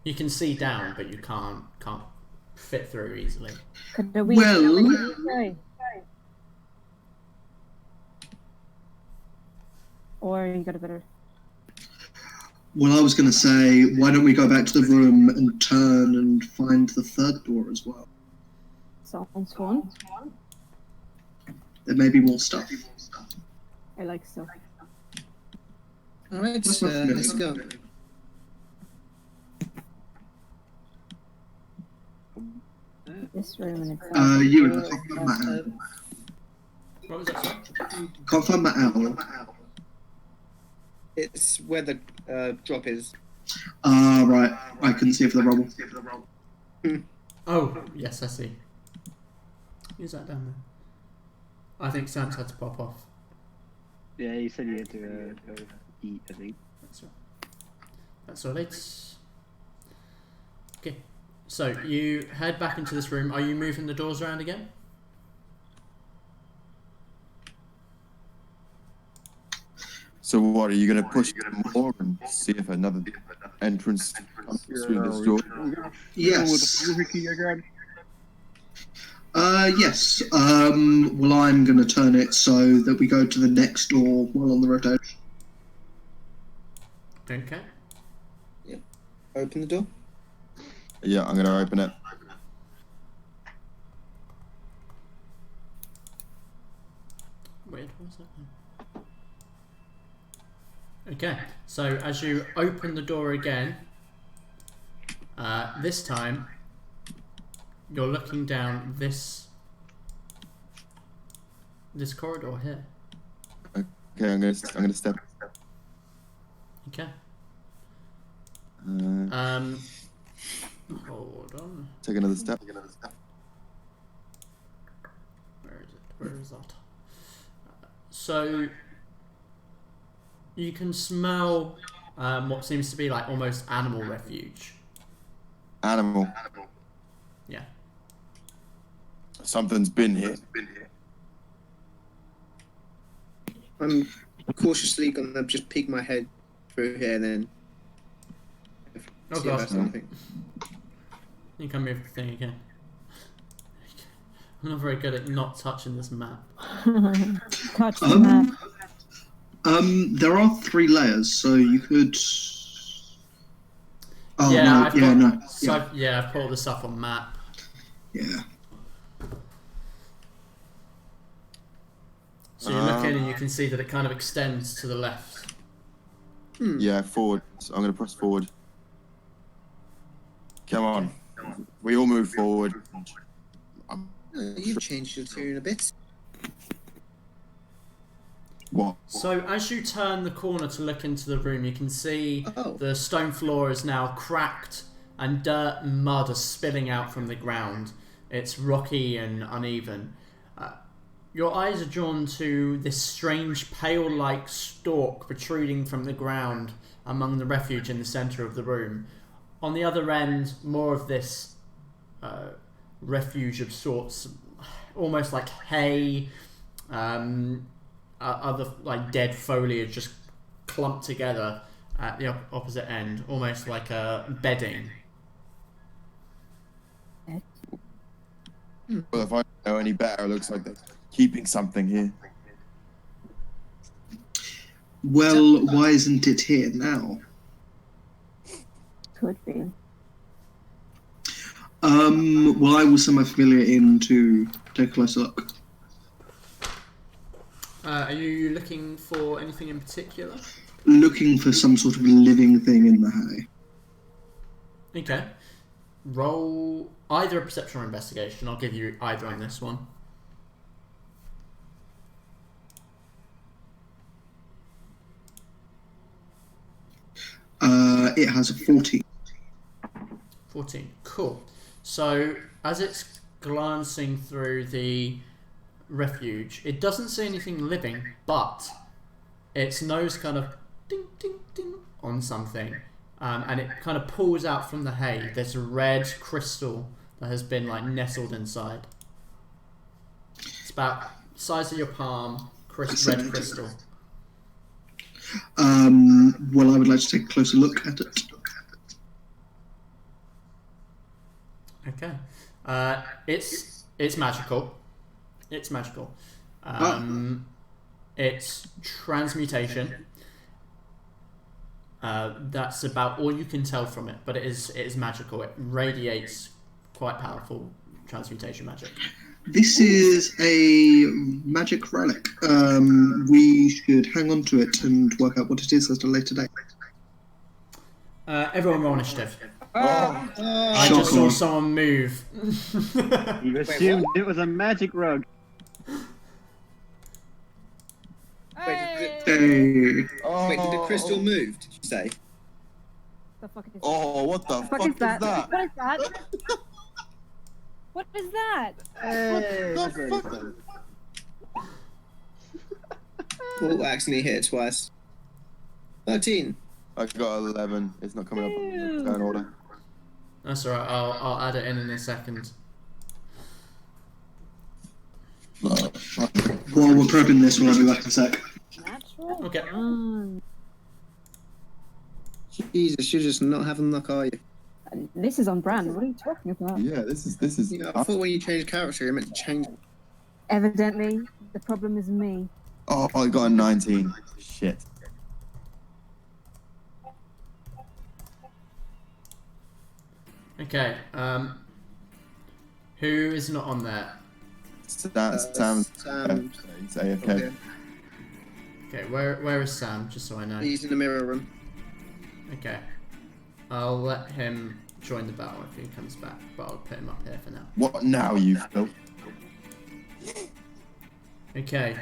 You can see down, but you can't fit through easily. Could we? Well- Or you got a better... Well, I was going to say, why don't we go back to the room and turn and find the third door as well? Sounds fun. There may be more stuff. I like stuff. Alright, let's go. This room and it's... You confirm that owl. What was that, sorry? Confirm that owl. It's where the drop is. Ah, right. I couldn't see it for the rubble. Oh, yes, I see. Who's that down there? I think Sam's had to pop off. Yeah, you said you had to go eat, I think. That's right. That's all right. Okay. So, you head back into this room. Are you moving the doors around again? So what, are you going to push more and see if another entrance comes through this door? Yes. Yes. Well, I'm going to turn it so that we go to the next door while on the rotation. Okay. Yep. Open the door. Yeah, I'm going to open it. Weird, what was that? Okay, so as you open the door again, this time you're looking down this corridor here. Okay, I'm gonna step. Okay. Hold on. Take another step. Where is that? So you can smell what seems to be like almost animal refuge. Animal. Yeah. Something's been here. I'm cautiously gonna just peek my head through here and then. Oh see if god. that's something. You can move the thing again. I'm not very good at not touching this map. Touch the map. There are 3 layers, so you could. Oh yeah, no! I've Yeah, got, no. so I've pulled this up on map. Yeah. So you look in and you can see that it kind of extends to the left. Yeah, forward. So I'm gonna press forward. Come on. We all move forward. You've changed your tune a bit. What? So as you turn the corner to look into the room, you can see Oh. the stone floor is now cracked and dirt and mud are spilling out from the ground. It's rocky and uneven. Your eyes are drawn to this strange pale-like stalk protruding from the ground among the refuge in the centre of the room. On the other end, more of this refuge of sorts, almost like hay, other like dead foliage just clumped together at the opposite end, almost like a bedding. Well, if I know any better, it looks like they're keeping something here. Well, why isn't it here now? Could be. Well, I will send my familiar in to take a closer look. Are you looking for anything in particular? Looking for some sort of living thing in the hay. Okay. Roll either a perception or investigation. I'll give you either on this one. It has a 14. 14. Cool. So, as it's glancing through the refuge, it doesn't see anything living, but its nose kind of ding, ding, ding on something. And it kind of pulls out from the hay this red crystal that has been like nestled inside. It's about the size of your palm, red crystal. Well, I would like to take a closer look at it. Okay. It's magical. It's magical. It's transmutation. That's about all you can tell from it, but it is magical. It radiates quite powerful transmutation magic. This is a magic relic. We should hang on to it and work out what it is at a later date. Everyone roll initiative. Oh. I just saw someone move. You assumed it was a magic rug. Wait, Hey. wait, did the crystal move? Did you say? The fuck is Oh, what the fuck is that? that? What is that? What is that? Hey, What the fuck? Oh, accidentally hit it twice. 13. I got 11. It's not coming up on the turn order. That's alright, I'll add it in a second. While we're prepping this, we'll be back in a sec. Natural. Okay. Jesus, you're just not having luck, are you? This is on brand. What are you talking about? Yeah, this is. You know, I thought when you changed character, you meant to change. Evidently, the problem is me. Oh, I got a 19. Shit. Okay, who is not on there? Sam. He's AFK. Okay. Okay, where is Sam, just so I know? He's in the mirror room. Okay. I'll let him join the battle if he comes back, but I'll put him up here for now. What now, you filth? Okay,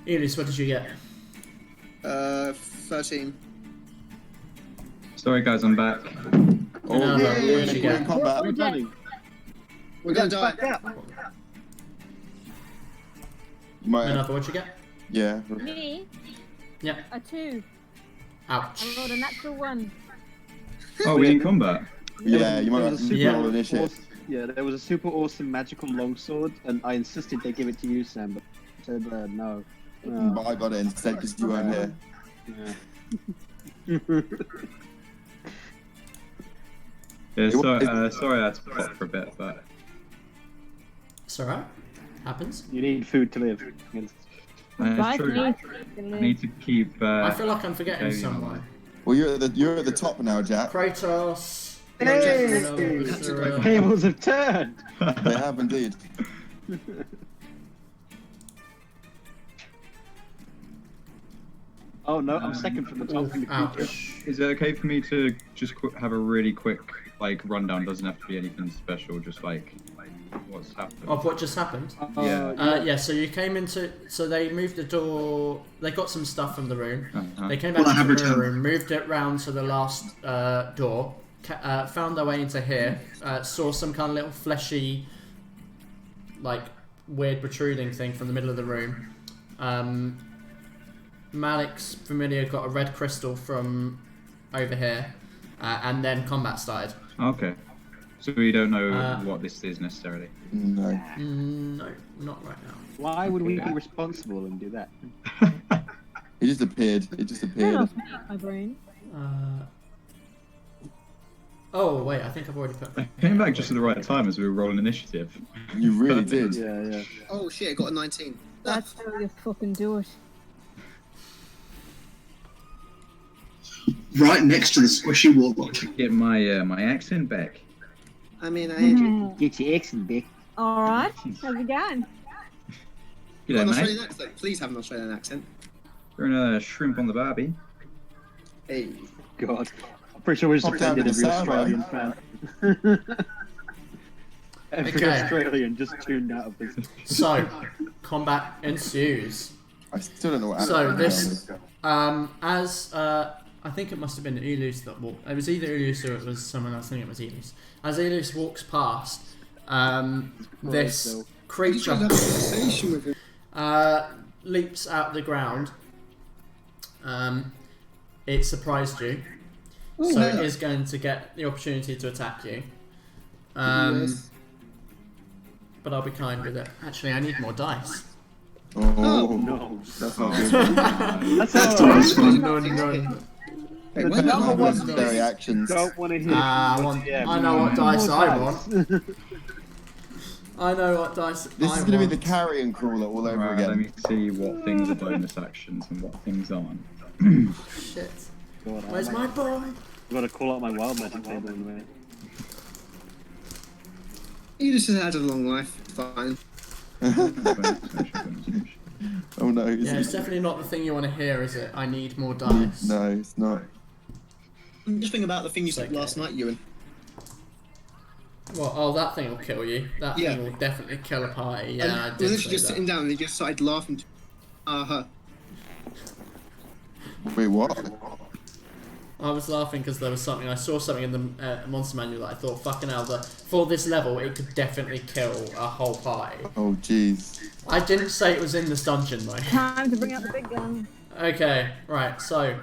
Elias, what did you get? 13. Sorry guys, I'm back. Oh, No, yeah, what did you get? combat. We're done. We're gonna die. You might have, Another, what'd you get? yeah. Me? Yeah. A 2. Ouch. I rolled a natural 1. Oh, we in combat? Yeah, you might There have was a to Yeah. roll initiative. Yeah, there was a super awesome magical longsword, and I insisted they give it to you, Sam, but you said no. But I got it instead because you weren't here. Yeah. Yeah, sorry I had to pop for a bit, but It's alright. Happens. You need food to live. it's Right, true. I need to keep. I feel like I'm forgetting okay, someone. Well, you're at the top now, Jack. Kratos. Hey! Zero. Tables have turned! They have indeed. Oh no, I'm second from the top in the creature. Ouch. Is it okay for me to just have a really quick rundown? Doesn't have to be anything special. Just like what's happened. Of what just happened? Yeah. So you came into. So they moved the door. They got some stuff from the room. Uh-huh. They came back Well, I into have the returned. room, moved it round to the last door, found their way into here, saw some kind of little fleshy, like weird protruding thing from the middle of the room. Malik's familiar got a red crystal from over here, and then combat started. Okay. So we don't know what this is necessarily. No. No, not right now. Why would we be responsible and do that? He just appeared. It just Turn appeared. off my brain. Oh wait, I think I've already put. I came back just at the right time as we were rolling initiative. You really did. Yeah. Oh shit, I got a 19. That's how you fucking do it. Right next to the squishy warlock. Get my my accent back. I mean, I had you. Get your accent back. Alright, how's it going? G'day, An mate. Australian accent. Please have an Australian accent. You're a shrimp on the barbie. Hey. God. I'm pretty sure we just Pop down offended to the every sound, Australian fan. Every Okay. Australian just tuned out of this. So, combat ensues. I still don't know what. So happened. this, as I think it must have been Elias that walked. It was either Elias or it was someone else. I think it was Elias. As Elias walks past, this creature leaps out of the ground. It surprised you, so it is going to get the opportunity to attack you. Yes. But I'll be kind with it. Actually, I need more dice. Oh, No. that's not good. That's all right. Wait, where the hell was Legendary actions. Don't want to hear. I know what dice I want. I know what dice This I is going to be want. the carrion crawler all over Right, again. let me see what things are bonus actions and what things aren't. Shit. God, Where's my boy? I've got to call out my wild magic table in a minute. You just had a long life. It's fine. Oh no. Yeah, it's definitely not the thing you want to hear, is it? I need more dice. No, it's not. I'm just thinking about the thing you said Okay. last night, Ewan. Well, oh, that thing will kill you. That Yeah. thing will definitely kill a party. Yeah, I And did we're say literally just that. sitting down and he just started laughing. Her. Wait, what? I was laughing because there was something. I saw something in the monster manual that I thought, fucking hell, for this level, it could definitely kill a whole party. Oh jeez. I didn't say it was in this dungeon, though. Time to bring out the big gun. Okay, right, so,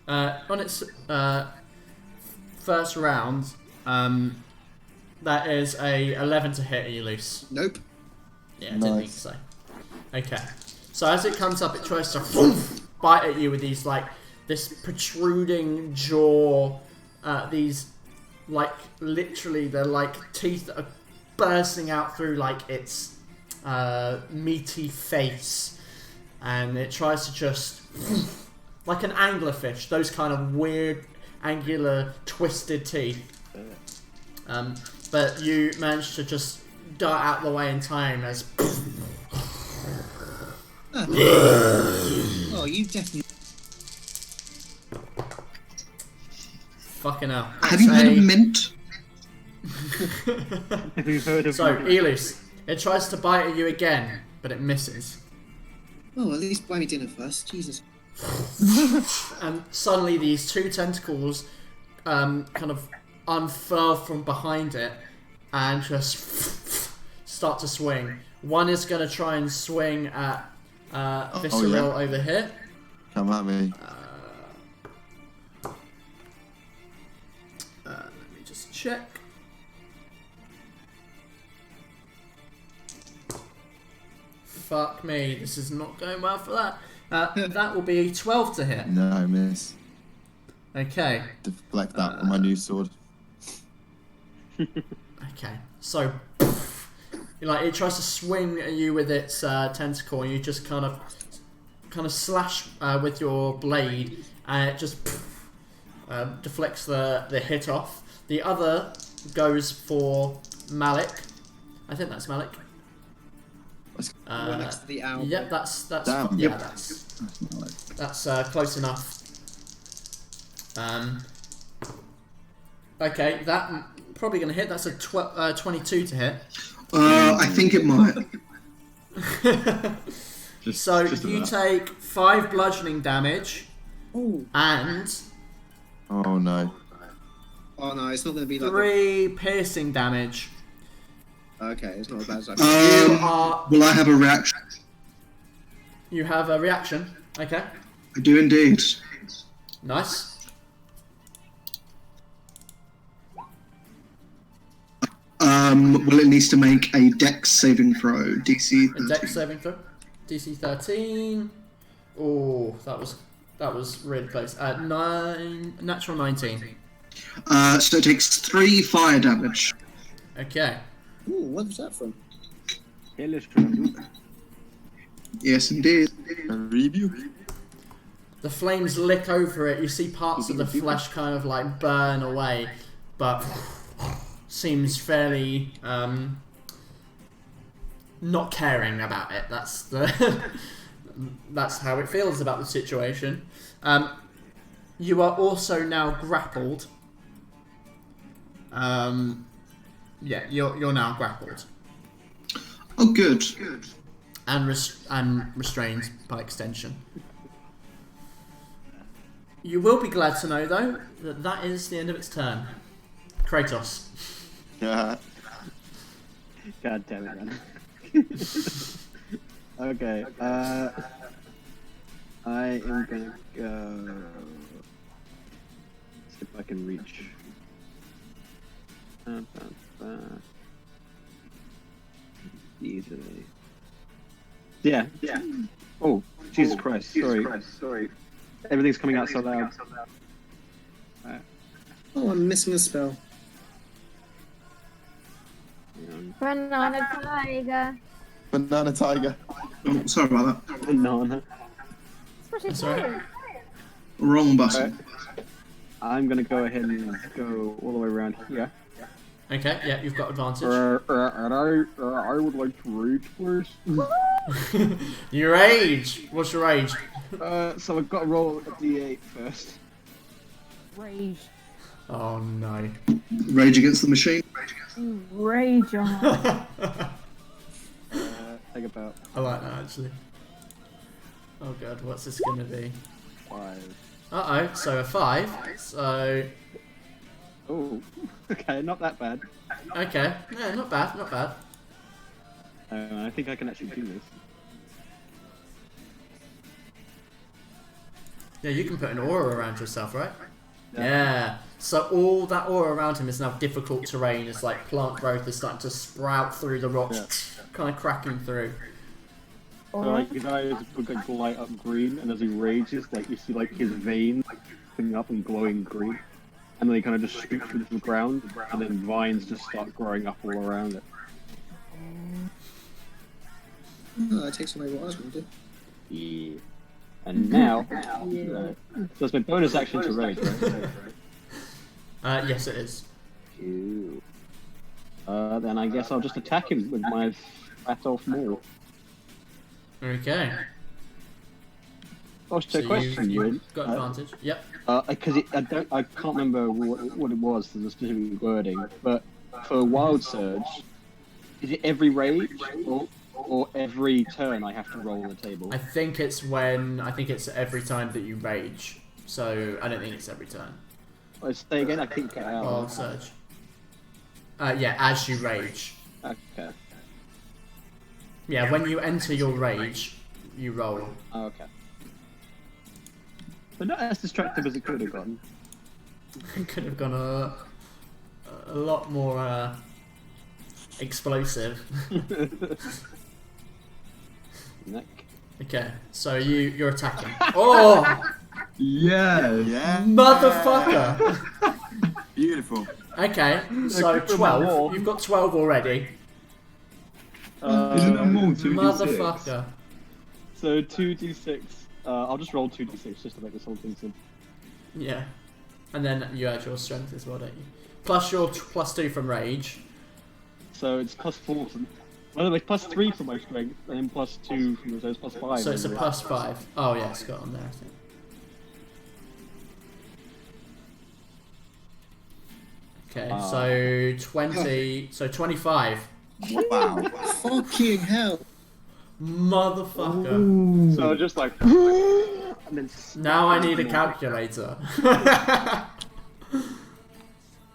on its first round, that is a 11 to hit. Are you loose? Nope. Yeah, I didn't think so. Okay, so as it comes up, it tries to bite at you with these, like, this protruding jaw, these, like, literally, they're like teeth that are bursting out through, like, its meaty face. And it tries to just, like an anglerfish, those kind of weird, angular, twisted teeth. But you manage to just dart out the way in time as... Oh, you definitely. Fucking hell. Have you heard of mint? Have you heard of So, Elise, it tries to bite at you again, but it misses. Oh, at least buy me dinner first. Jesus. And suddenly these two tentacles kind of unfurl from behind it and just start to swing. One is going to try and swing at Visceral over here. Come at me. Let me just check. Fuck me, this is not going well for that. That will be 12 to hit. No, miss. Okay. Deflect that with my new sword. Okay. So, like it tries to swing at you with its tentacle, and you just kind of slash with your blade, and it just deflects the hit off. The other goes for Malik. I think that's Malik. One next to the owl. Yep, that's Damn. yeah, Yep. that's close enough. Okay, that probably gonna hit. That's a 22 to hit. I think it might. So you take 5 bludgeoning damage, Ooh. and Oh no. Oh no, it's not going to be like. 3 piercing damage. Okay, it's not as bad as I thought. Will I have a reaction? You have a reaction. Okay, I do indeed. nice. Well, it needs to make a dex saving throw. DC. A dex saving throw. DC 13. Oh, that was really close. 9, natural 19. So it takes 3 fire damage. Okay. Ooh, what was that from? Yes, indeed. A rebuke? The flames lick over it. You see parts of the flesh kind of like burn away, but seems fairly not caring about it. That's the that's how it feels about the situation. You are also now grappled. Yeah, you're now grappled Oh, good. and restrained by extension. You will be glad to know, though, that that is the end of its turn. Kratos. Yeah. God damn it, man. Okay, I am gonna go. See if I can reach. Easily. Yeah. Oh, Jesus Christ! Sorry. Everything's coming out so loud. Oh, I'm missing a spell. Banana tiger. Banana tiger. Oh, sorry about that. Banana. That's alright. Wrong button. I'm gonna go ahead and go all the way around here. Okay, yeah, you've got advantage. And I would like to rage, please. Your rage. What's your rage? So I've got to roll a d8 first. Rage. Oh no. Rage Against the Machine. Rage on. Take about I like that actually. Oh god, what's this gonna be? 5. Uh oh, so a 5. So Oh, okay, not that bad. okay, yeah, not bad, not bad. I think I can actually do this. Yeah, you can put an aura around yourself, right? Yeah. So all that aura around him is now difficult terrain. It's like plant growth is starting to sprout through the rocks, kind of cracking through. So like his eyes would like light up green, and as he rages, like you see like his veins like filling up and glowing green, and then he kind of just shoots through the ground, and then vines just start growing up all around it. Oh, that takes away what I was going to do. Yeah. And now, so it's my bonus action to rage, right? Yes, it is. Ew. Then I guess I'll just attack him with my fat elf maul. Okay. Oh, so question, you've got advantage. Yep. Because I can't remember what it was, the specific wording, but for Wild Surge, is it every rage or every turn I have to roll the table? I think it's every time that you rage. So I don't think it's every turn. Oh, say again, I couldn't get out. Wild Surge. Yeah, as you rage. Okay. Yeah, when you enter your rage, you roll. Oh, okay. But not as destructive as it could have gone. It could have gone a lot more explosive. Neck. Okay, so you're attacking. Oh! Yeah. Motherfucker! Beautiful. Okay, so 12. You've got 12 already. Isn't that more 2d6? Motherfucker. So 2d6. I'll just roll 2d6 just to make this whole thing simple. Yeah. And then you add your strength as well, don't you? Plus your +2 from rage. So it's +4 from... Well, like +3 from my strength, and then +2 from so it's +5. So it's a +5. Oh yeah, it's got on there, I think. Okay, so 20... So 25. Wow. Fucking hell. Motherfucker. So just like... and then Now I need a calculator.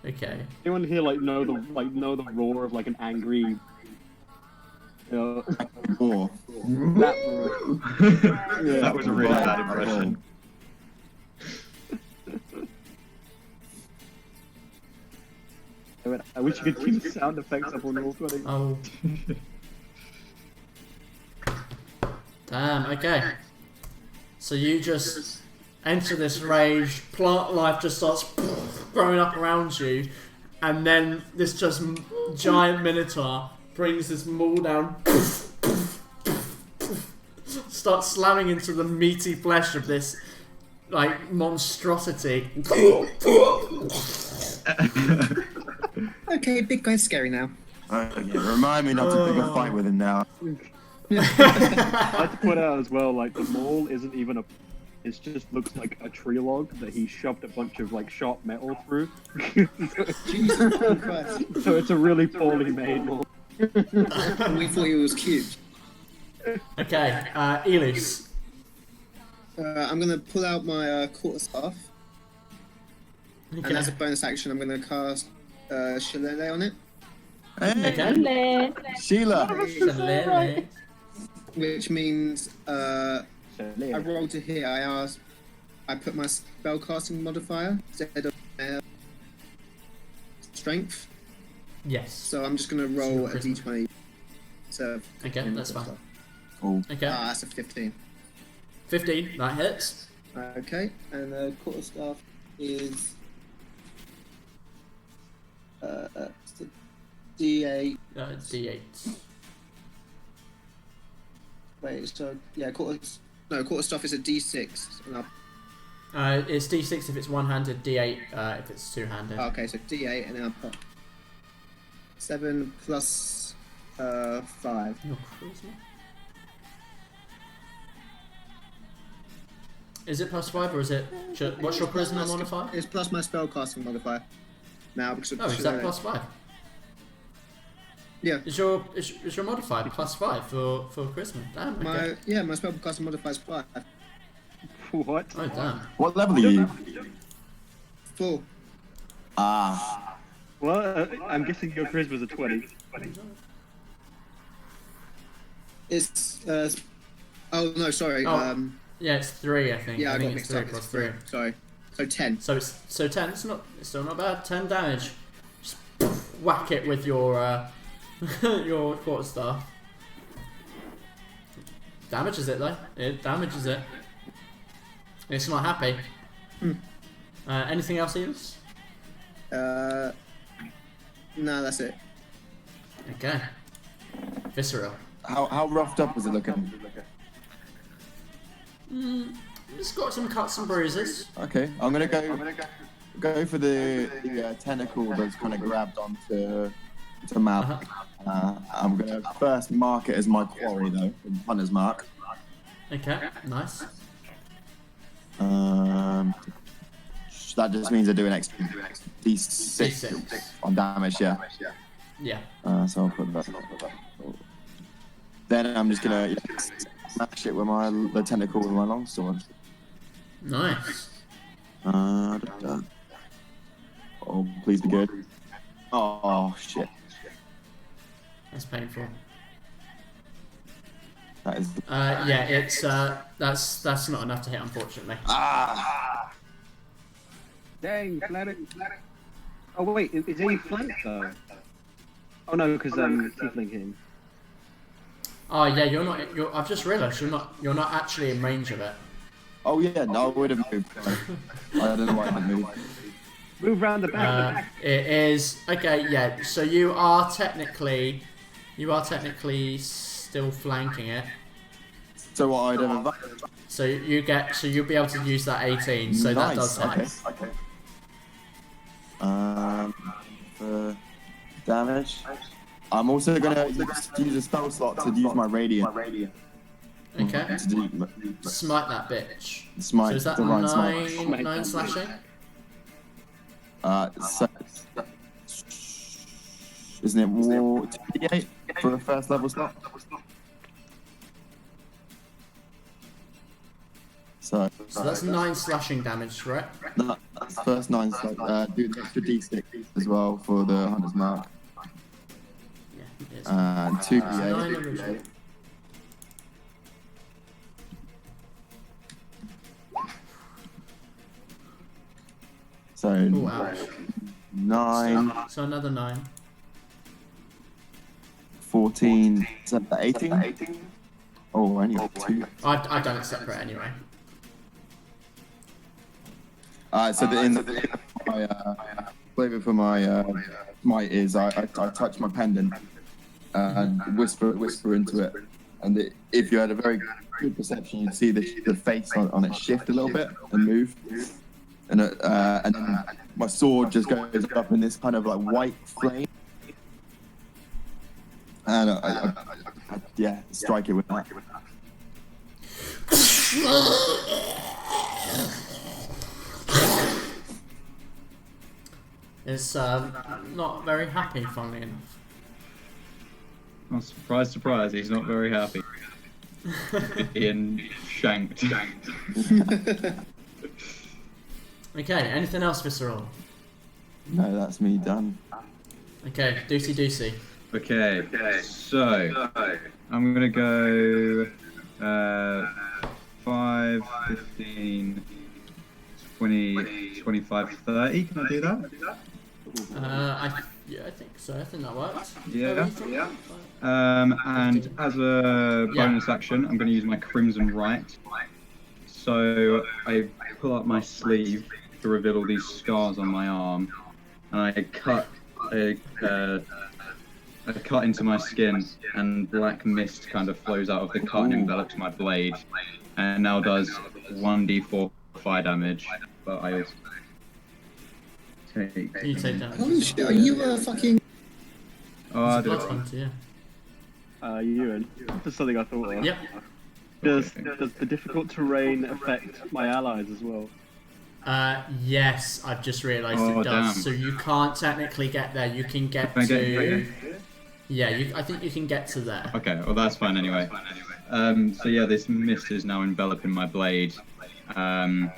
Okay. Anyone here know the roar of like an angry... Roar. That roar. Yeah. That was a really bad impression. I wish you could keep the sound effects up on Roll20. Oh. Damn, okay. So you just enter this rage, plant life just starts growing up around you, and then this just giant minotaur brings this maul down, starts slamming into the meaty flesh of this, like, monstrosity. Okay, big guy's scary now. Okay, remind me not to pick a fight with him now. I'd like to point out as well, like, the maul isn't even a... It just looks like a tree log that he shoved a bunch of, like, sharp metal through. Jesus Christ. So it's a really poorly made maul. We thought he was cute. Okay, Elise. I'm going to pull out my quarterstaff. Okay. And as a bonus action, I'm going to cast Shillelagh on it. Hey, Sheila. Shillelagh. Which means I roll to hit. I put my spellcasting modifier instead of strength. Yes. So I'm just going to roll a d20. So Okay, that's fine. Oh. Okay. That's a 15. 15, that hits. Okay, and the quarterstaff is D8. D8. Wait, so yeah, quarter staff is a D6. And It's D6 if it's one-handed, D8 if it's two-handed. okay, so D8 and then I'll put 7 plus 5. Your charisma? Is it +5 or is it? What's your charisma modifier? It's plus my spellcasting modifier. Now because Oh, is that +5? Yeah. Is your modifier +5 for charisma? Damn. Okay. My spellcasting modifier is 5. What? Oh damn. What level are you? 4. Ah. Well, I'm guessing your charisma's a 20. It's oh no, sorry. Oh. Yeah, it's 3, I think. Yeah, I think got it's mixed up. 3 It's plus 3. 3. Sorry. So 10. So 10. It's still not bad. 10 damage. Just whack it with your your quarterstaff. Damages it though. It damages it. It's not happy. Anything else, Enos? No, that's it. Okay. Visceral. How roughed up is it looking? It's got some cuts and bruises. Okay, I'm gonna go for the tentacle that's kind of grabbed onto Mal. I'm gonna first mark it as my quarry though, hunter's mark. Okay, nice. That just means I do an extra D6 on damage, yeah. Yeah. So I'll put that. Then I'm just gonna smash it with the tentacle with my longsword. Nice. Oh, please be good. Oh shit. That's painful. That is. Yeah, it's that's not enough to hit, unfortunately. Dang, flat. Oh wait, is he flanked though? Oh no, because tiefling him. Oh yeah, I've just realised you're not actually in range of it. Oh yeah, no, I would have moved. I don't know why I didn't move. Move round the back. It is okay. Yeah, so you are technically still flanking it. So what I'd have. So you'll be able to use that 18. So nice. that does hit. Okay. For damage, I'm also gonna use a spell slot to use my radiant. Okay. Smite that bitch. Smite. So is that divine 9 slashing? So, isn't it war 2d8 for a first level slot? So that's 9 slashing damage, right? No, that's first 9 slot. Do the extra d6 as well for the hunter's mark. Yeah, it is. And 2d8. 9 originally. So Oh, ouch. 9, So another 9. 14, is that 18? Oh, I only got 2. I've done it separate anyway. So in my flavor for my might is I touch my pendant and whisper into it, and if you had a very good perception, you'd see the face on it shift a little bit and move, and then my sword just goes up in this kind of like white flame, and I strike it with that. It's not very happy, funnily enough. Oh, surprise, he's not very happy. Being shanked. Okay, anything else, Visceral? No, that's me done. Okay, Deucey. Okay, so I'm gonna go 5, 15, 20, 25, 30. Can I do that? I think so. I think that works. Yeah. And as a bonus action, I'm going to use my Crimson Right. So I pull up my sleeve to reveal all these scars on my arm, and I cut a a cut into my skin, and black mist kind of flows out of the cut and envelops my blade, and now does 1d4 fire damage. But I also take. You take damage. Holy shit, are you a fucking... Oh, I It's a do. blood hunter, yeah. Ewan, just something I thought of. Yep. Does the difficult terrain affect my allies as well? Yes, I've just realised Oh, it does. damn. So you can't technically get there. You can get Can I get to. here? Yeah, I think you can get to there. Okay, well that's fine anyway. So yeah, this mist is now enveloping my blade, and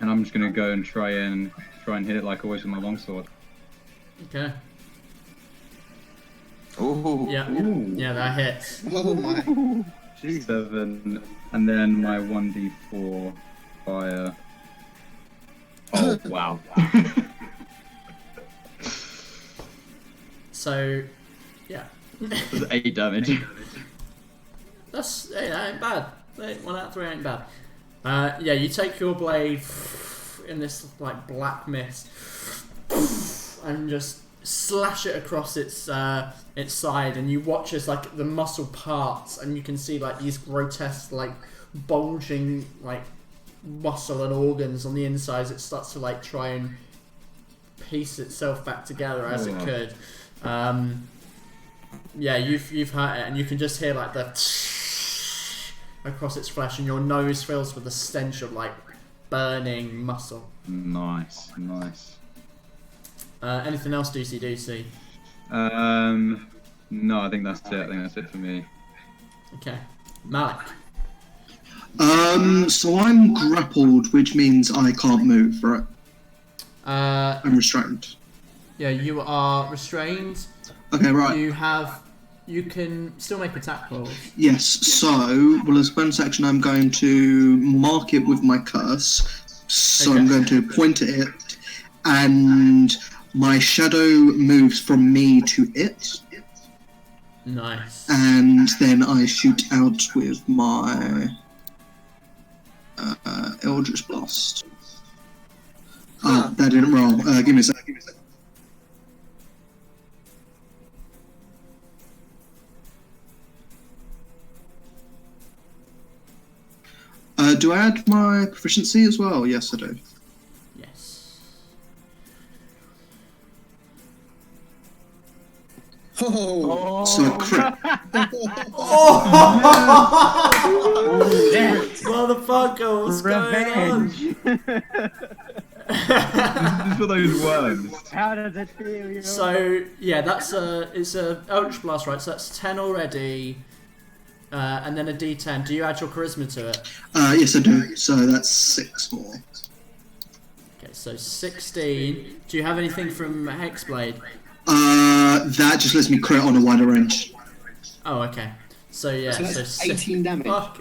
I'm just gonna go and try and hit it like always with my longsword. Okay. Oh. Yeah. Yeah, that hits. Oh my. 7, and then my 1d4 fire. Oh wow. So, yeah. That's 8 damage. That ain't bad. 1 out of 3 ain't bad. Yeah, you take your blade in this like black mist and just slash it across its side, and you watch as like the muscle parts, and you can see like these grotesque like bulging like muscle and organs on the inside. It starts to like try and piece itself back together as it could. Yeah, you've hurt it, and you can just hear like the across its flesh, and your nose fills with the stench of like burning muscle. Nice. Anything else, Deucey? No, I think that's it. I think that's it for me. Okay, Malik. So I'm grappled, which means I can't move, right? I'm restrained. Yeah, you are restrained. Okay, right. You can still make attack rolls. Yes, so, well, as a bonus action, I'm going to mark it with my curse. So Okay. I'm going to point at it, and my shadow moves from me to it, Nice. and then I shoot out with my Eldritch Blast. Ah, that didn't roll. Give me a sec. Do I add my proficiency as well? Yes, I do. Yes. Oh. So crit. Motherfucker, what's going on? This is for those worms. How does it feel? So yeah, it's a Eldritch Blast, right? So that's 10 already, and then a D10. Do you add your charisma to it? Yes, I do. So that's 6 more. Okay, so 16. Do you have anything from Hexblade? That just lets me crit on a wider range. Oh, okay. So yeah, So that's 18 damage. Fuck.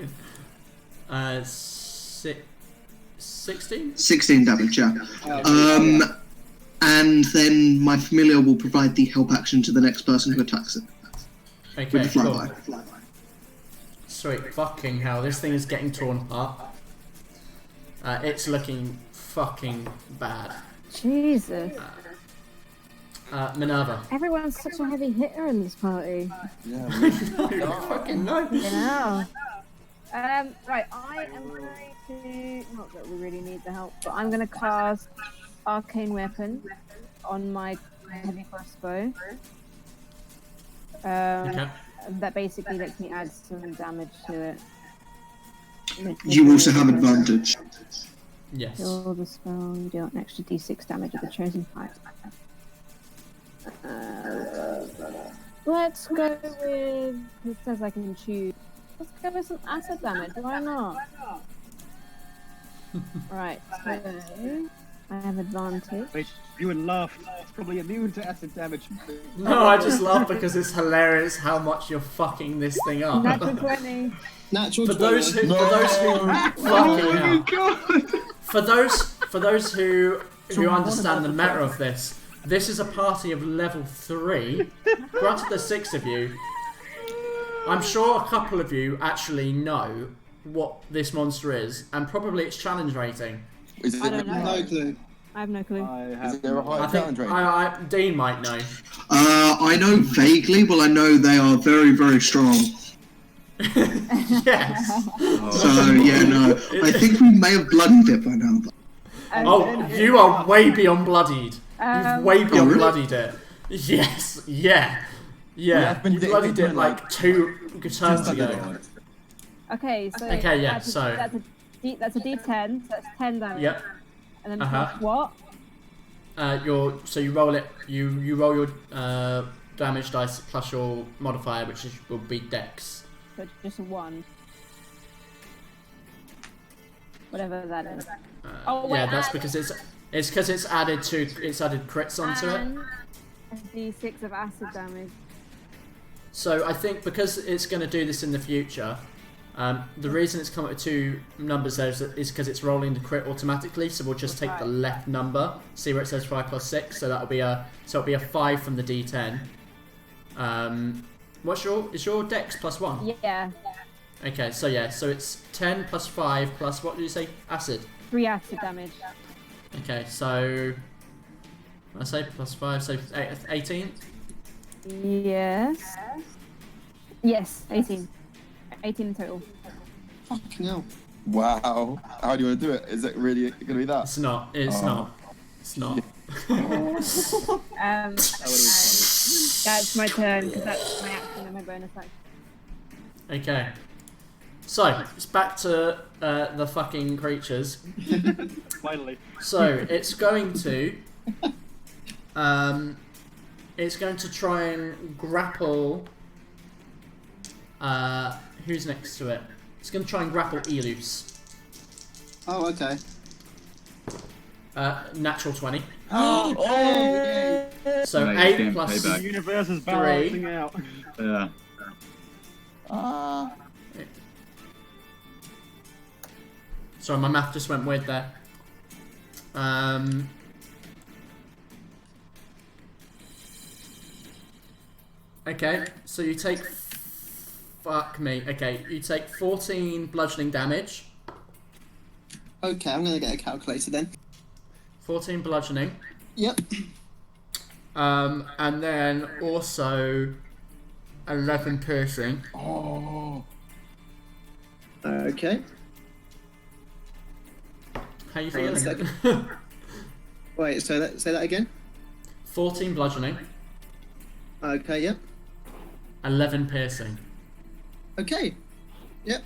16? 16 damage, yeah. And then my familiar will provide the help action to the next person who attacks it. Okay, With the cool. flyby. Sweet fucking hell, this thing is getting torn apart. It's looking fucking bad. Jesus. Minerva. Everyone's such a heavy hitter in this party. Yeah, Fucking no. Yeah. Right, I am going to... Not that we really need the help, but I'm going to cast Arcane Weapon on my heavy crossbow. Okay. That basically lets me add some damage to it. You also have advantage. Yes. Kill the spell, you deal an extra d6 damage of the chosen type. Let's go with... It says I can choose. Let's go with some acid damage, why not? Right, so... I have advantage. Wait, you would laugh. It's probably immune to acid damage. No, I just laugh because it's hilarious how much you're fucking this thing up. Natural 20. Natural For those who, for those who understand the meta of this is a party of level 3. Granted, there's 6 of you. I'm sure a couple of you actually know what this monster is, and probably its challenge rating. Is it I don't know. No clue. I have no clue. Is there a higher challenge rate? Dean might know. I know vaguely. Well, I know they are very, very strong. Yes. So yeah, no. I think we may have bloodied it by now. Oh, you are way beyond bloodied. You've way beyond really? bloodied it. Yes. Yeah. Yeah. You bloodied it like 2 turns ago. Okay, so Okay, yeah, that's so- that's a D10, so that's 10 damage. Yep. And then Uh-huh. plus what? So you roll it. You roll your damage dice plus your modifier, which will be Dex. So just a 1. Whatever that is. Yeah, that's because it's added crits onto it. And a D6 of acid damage. So I think because it's going to do this in the future, the reason it's come up with 2 numbers there is because it's rolling the crit automatically. So we'll just take the left number, see where it says 5 plus 6. So it'll be a 5 from the D10. Is your Dex plus 1? Yeah. Okay, so yeah, so it's 10 plus 5 plus what did you say? Acid. 3 acid damage. Okay, so I say plus 5, so 18. Yes. Yes, 18. 18 in total. Fucking hell. Wow. How do you want to do it? Is it really going to be that? It's not. It's not. It's not. That's my turn because that's my action and my bonus action. Okay. So it's back to the fucking creatures. Finally. So it's going to try and grapple. Who's next to it? It's going to try and grapple Elus. Oh, okay. Natural 20. Oh, So Nice 8 game, plus payback. The universe is balancing out. Yeah. Sorry, my math just went weird there. Okay, so you take... Fuck me. Okay, you take 14 bludgeoning damage. okay, I'm gonna get a calculator then. 14 bludgeoning. Yep. And then also 11 piercing. Oh. Okay. How you Hang on a feeling? Wait, so say that again. 14 bludgeoning, Okay, yep. 11 piercing. Okay. Yep.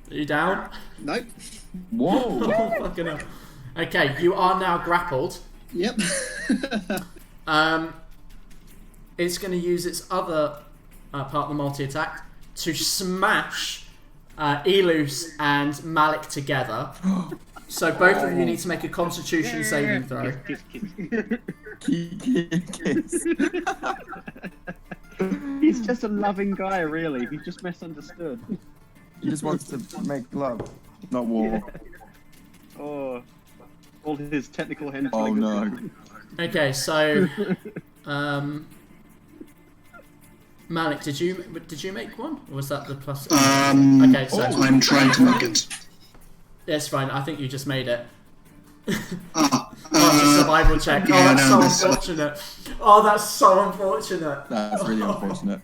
Are you down? Nope. Whoa. Oh, fucking hell. Okay, you are now grappled. Yep. It's going to use its other part of the multi-attack to smash Elus and Malik together. So both of you need to make a Constitution saving throw. Kiss. He's just a loving guy, really. He's just misunderstood. He just wants to make love, not war. Oh, all his technical hints. Oh no. Okay, so Malik, did you make one, or was that the plus? Okay, so I'm trying to make it. it's fine. I think you just made it. Ah, Oh, it's a survival check. Oh, yeah, that's no, so this- unfortunate. Oh, that's so unfortunate. That's really unfortunate.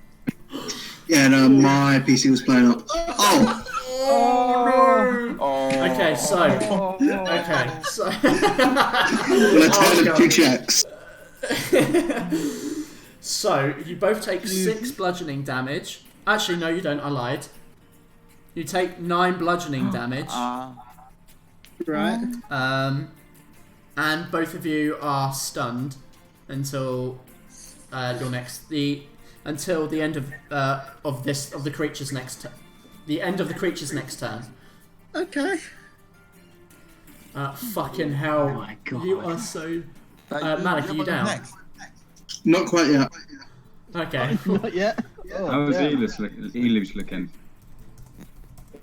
Yeah, no, my PC was playing up. Oh, Oh. Okay, so I'm well, I turned God. 2 checks. So you both take 6 bludgeoning damage. Actually, no, you don't. I lied. You take 9 bludgeoning damage. Right. And both of you are stunned until until the end of the creature's next the end of the creature's next turn. Okay. Fucking hell! Oh my God. You are so. Malik, are you down? Next. Not quite yet. Okay. Not yet. Oh, How was damn. Elus looking?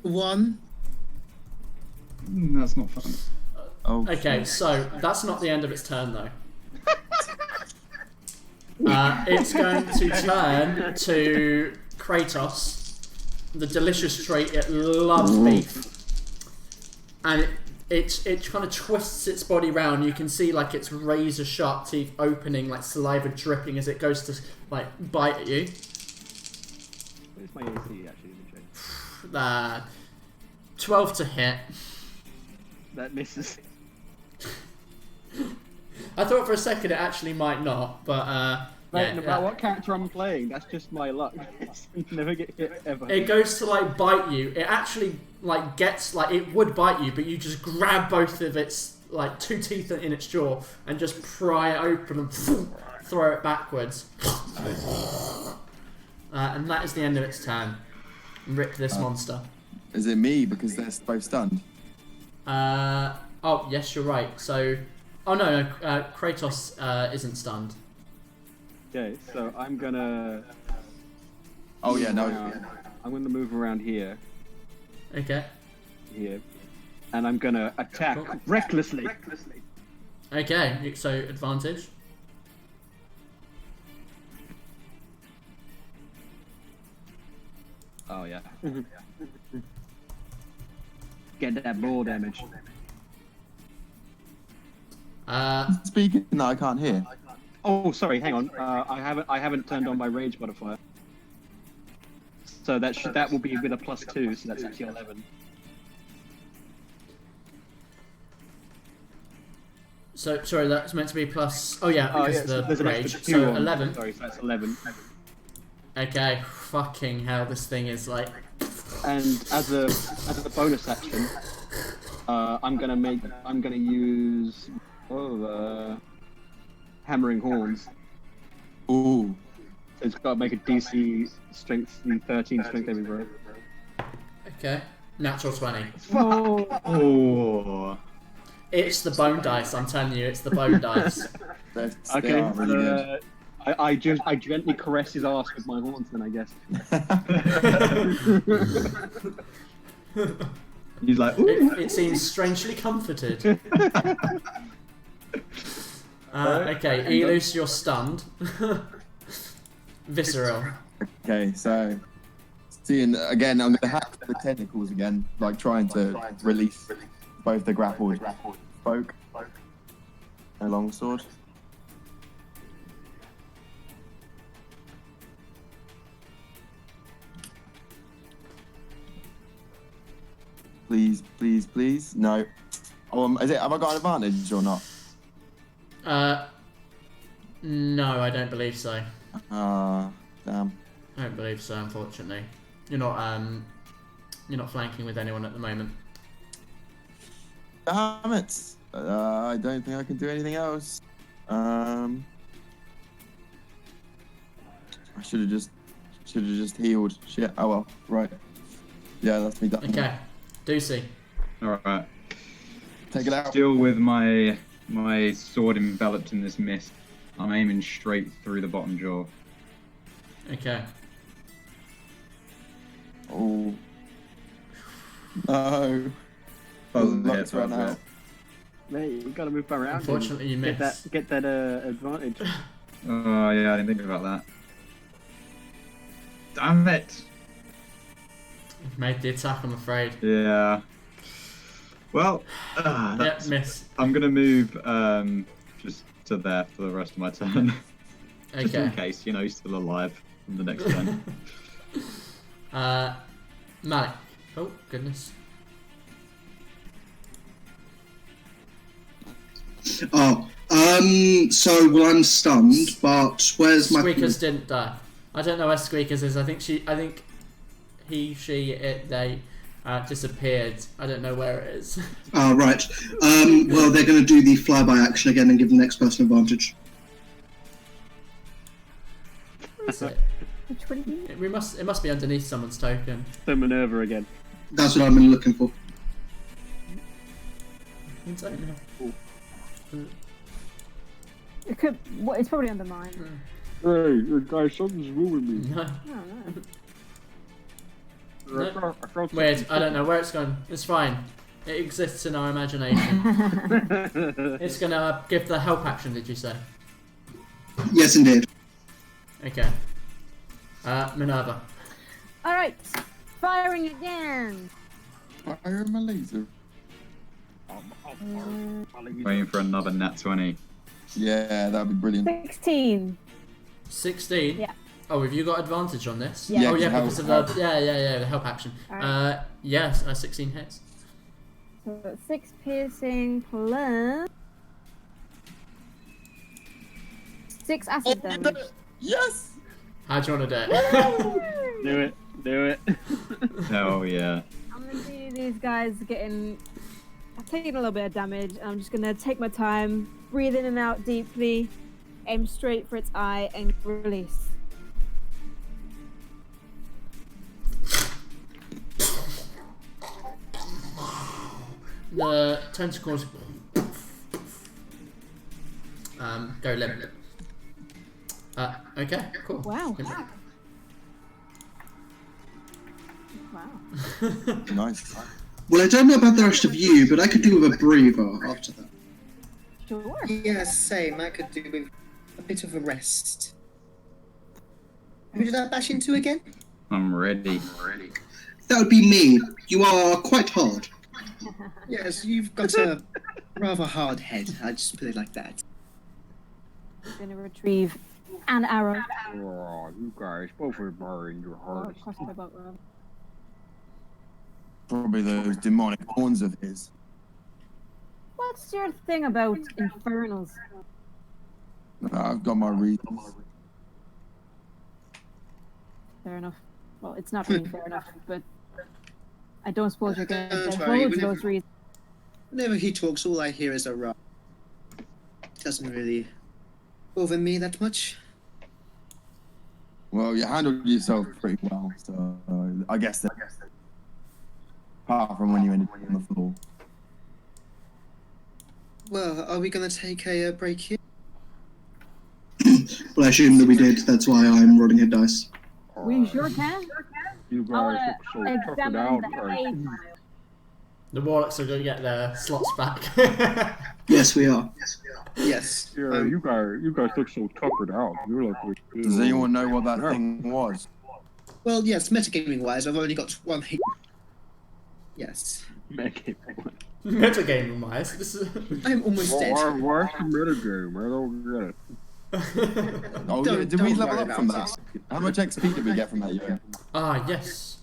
1. That's not fun. Oh. Okay, so that's not the end of its turn though. It's going to turn to Kratos, the delicious treat. It loves beef, and it kind of twists its body round. You can see like its razor sharp teeth opening, like saliva dripping as it goes to like bite at you. Where's my AC actually? Let me check. 12 to hit. That misses. I thought for a second it actually might not, but no matter what character I'm playing, that's just my luck. You never get hit ever. It goes to like bite you. It actually like gets like it would bite you, but you just grab both of its like 2 teeth in its jaw and just pry it open and throw it backwards. And that is the end of its turn. Rip this monster. Is it me because they're both stunned? Oh yes, you're right. So, oh no, Kratos isn't stunned. Okay, so I'm gonna. Oh yeah, no. I'm gonna move around here. Okay. Here, and I'm gonna attack recklessly. Okay, so advantage. Oh yeah. Get that ball damage. Speaking, no, I can't hear. Oh, sorry. Hang on. I haven't turned on my rage modifier. So that will be with a +2. So that's actually 11. So sorry, that's meant to be plus. Oh yeah, because so of there's the an rage. extra 2 So on. 11. Sorry, so that's 11. Okay, fucking hell, this thing is like. And as a bonus action, I'm gonna use hammering horns. Ooh. So it's got to make a DC strength 13 strength saving throw. Okay, natural 20. Oh. It's the bone dice. I'm telling you, it's the bone dice. They are really good. I gently caress his ass with my horns, then I guess. He's like, ooh. It seems strangely comforted. Okay, Elus, you're stunned. Visceral. Okay, so seeing again, I'm gonna hack the tentacles again, like trying to release both the grappled folk. A longsword. Please, please, please. No. Oh, have I got an advantage or not? No, I don't believe so. Damn. I don't believe so, unfortunately. You're not flanking with anyone at the moment. Damn it. I don't think I can do anything else. I should have just healed. Shit. Oh well. Right. Yeah, that's me done. Okay. Deucey. Alright. Take it out. Still with my sword enveloped in this mist, I'm aiming straight through the bottom jaw. Okay. Oh. No. Doesn't hit, Luck's run out. Mate, you gotta move around. Unfortunately, you missed. Get that advantage. Oh yeah, I didn't think about that. Damn it! You've made the attack, I'm afraid. Yeah. Well, Yep, miss. I'm gonna move just to there for the rest of my turn. Just in Okay. case, he's still alive from the next turn. Malik. Oh, goodness. Oh, so I'm stunned, but where's my... Squeakers didn't die. I don't know where Squeakers is. I think he, she, it, they disappeared. I don't know where it is. Oh, right. Well, they're going to do the flyby action again and give the next person advantage. That's it. Which one do you? It must be underneath someone's token. The Minerva again. That's what I've been looking for. I don't know. It could. Well, it's probably under mine. Hey, guys, something's wrong with me. No. I don't know. No. Weird. I don't know where it's gone. It's fine. It exists in our imagination. It's gonna give the help action. Did you say? Yes, indeed. Okay. Minerva. All right, firing again. Fire my laser. Waiting for another nat 20. Yeah, that'd be brilliant. 16. 16? Yeah. Oh, have you got advantage on this? Yeah. Oh, yeah, help- because of the... Yeah, the help action. Alright. Yes, 16 hits. So 6 piercing plus 6 acid damage. Yes! How do you want to do it? Do it. Do it. Hell yeah. I'm gonna see these guys getting. I'm taking a little bit of damage. I'm just gonna take my time, breathe in and out deeply, aim straight for its eye, and release. The tentacles go limp. Okay, cool. Wow. Limp. Wow. Nice. Well, I don't know about the rest of you, but I could do with a breather after that. Sure. Yeah, same. I could do with a bit of a rest. Who did I bash into again? I'm ready. That would be me. You are quite hard. Yes, you've got a rather hard head. I just put it like that. I'm gonna retrieve an arrow. Oh, you guys both are burning your Oh, hearts. cross my boat, Rob. Probably those demonic horns of his. What's your thing about infernals? I've got my reasons. Fair enough. Well, it's not really fair enough, but I don't suppose you're going to Don't worry, divulge whenever- those reasons. Whenever he talks, all I hear is a rock. Doesn't really bother me that much. Well, you handled yourself pretty well, so I guess that. Apart from when you ended on the floor. Well, are we going to take a break here? Well, I assume that we did. That's why I'm rolling hit dice. We sure can. You I guys want look so to tuckered examine out. the Right? hay file. The Warlocks are going to get their slots back. Yes, we are. Yes. Yeah, you guys look so tuckered out. You look like Does anyone know what that thing was? Well, yes, metagaming-wise, I've only got one hit. Yes. Metagaming wise, this is. I'm almost dead. Where's the metagame? I don't get it. Oh, Don't- yeah, did we don't level worry up from about that? How much XP did we get from that? Yeah. Ah, yes.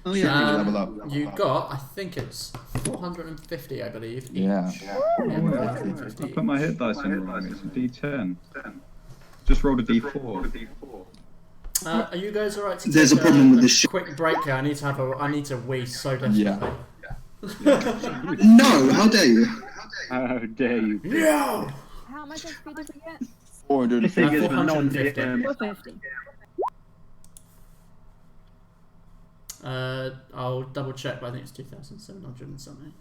Oh, Should yeah. we level up? You got, I think it's 450, I believe. Each. Yeah. Yeah, I 450. put my hit dice in wrong. It's a D10. Just rolled a D4. Are you guys alright to There's take a problem with this shit. quick break here? I need to wee so desperately. Yeah. No, how dare you? How dare you? No! How much XP did we get? 400. This thing is 450. 450. I'll double check, but I think it's 2,700 and something.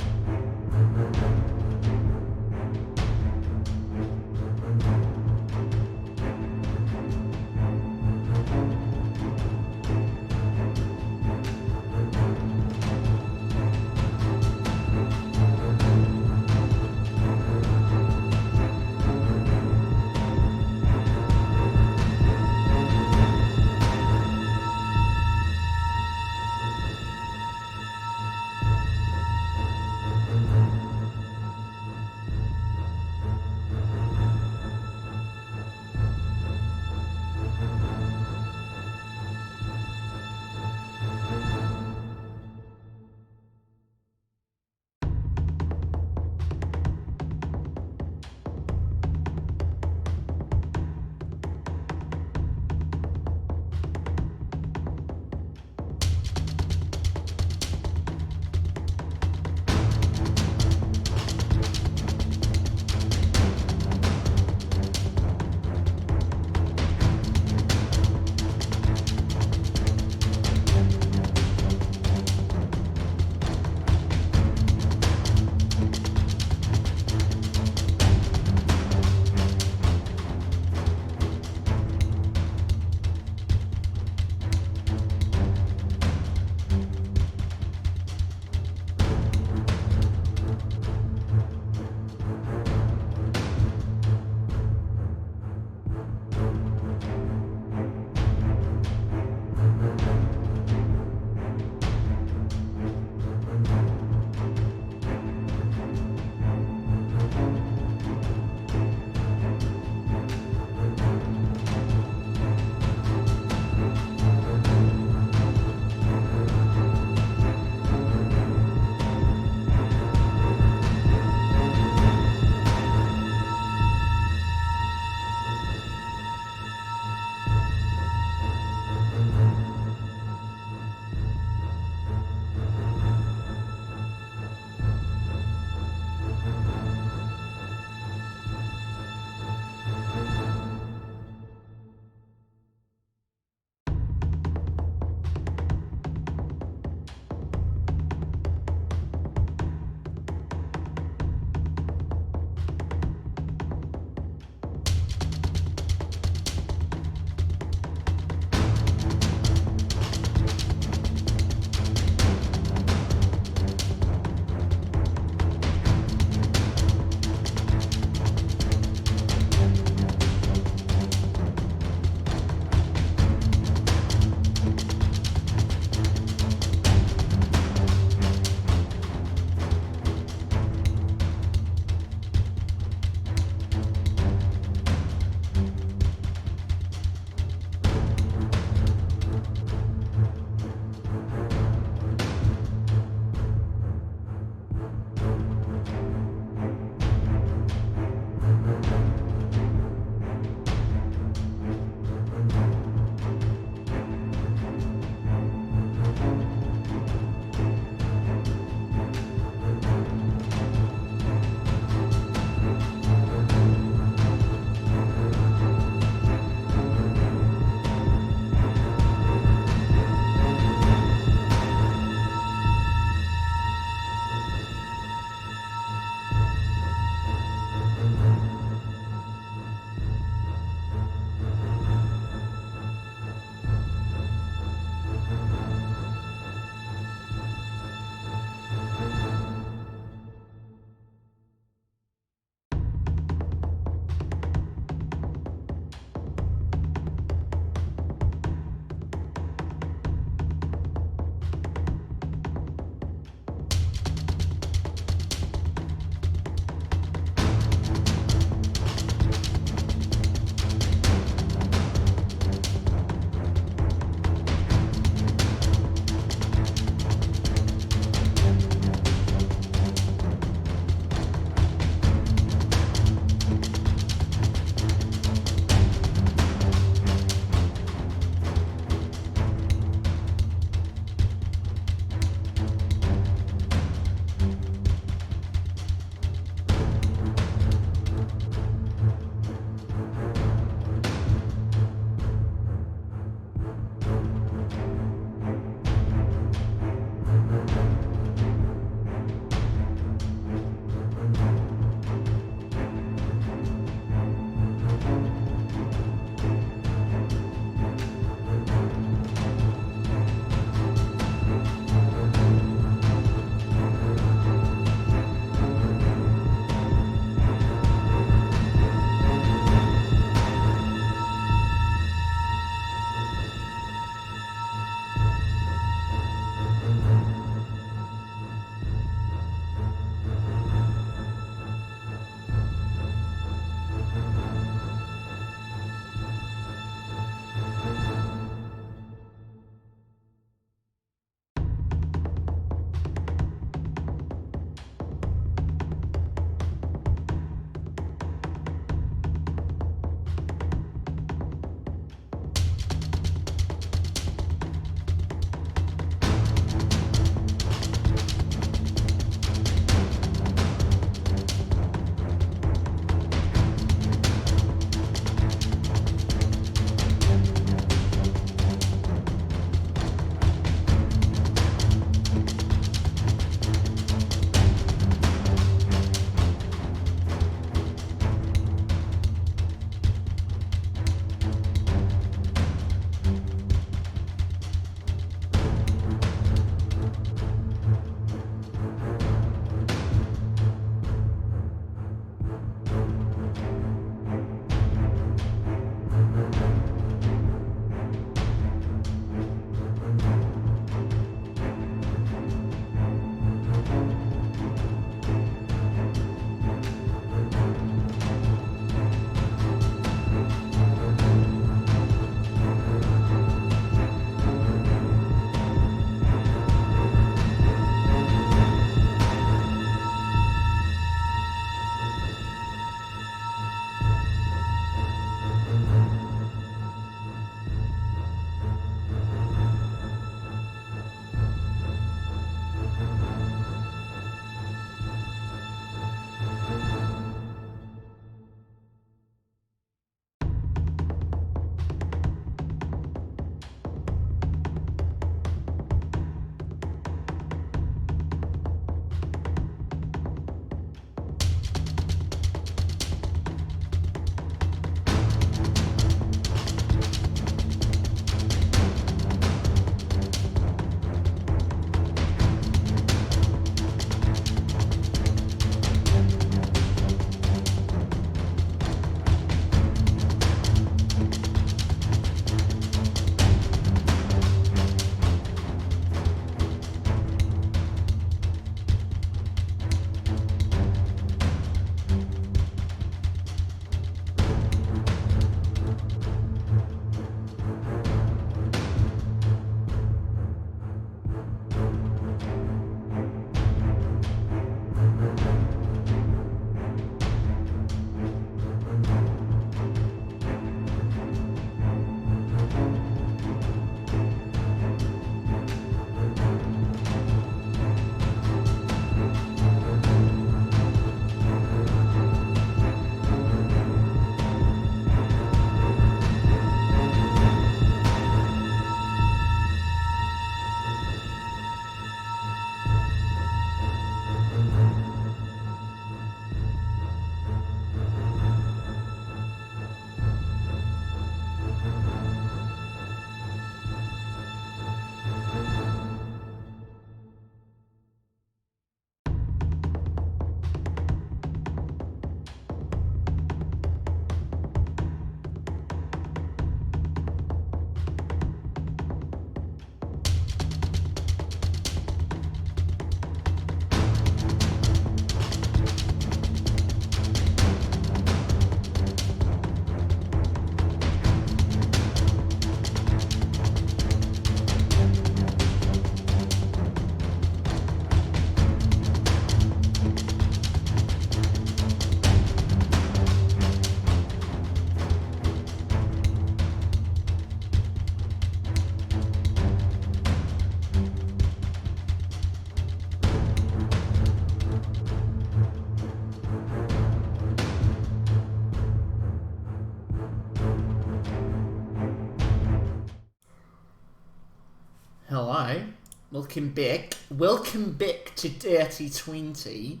Hello. Welcome back. Welcome back to Dirty 20.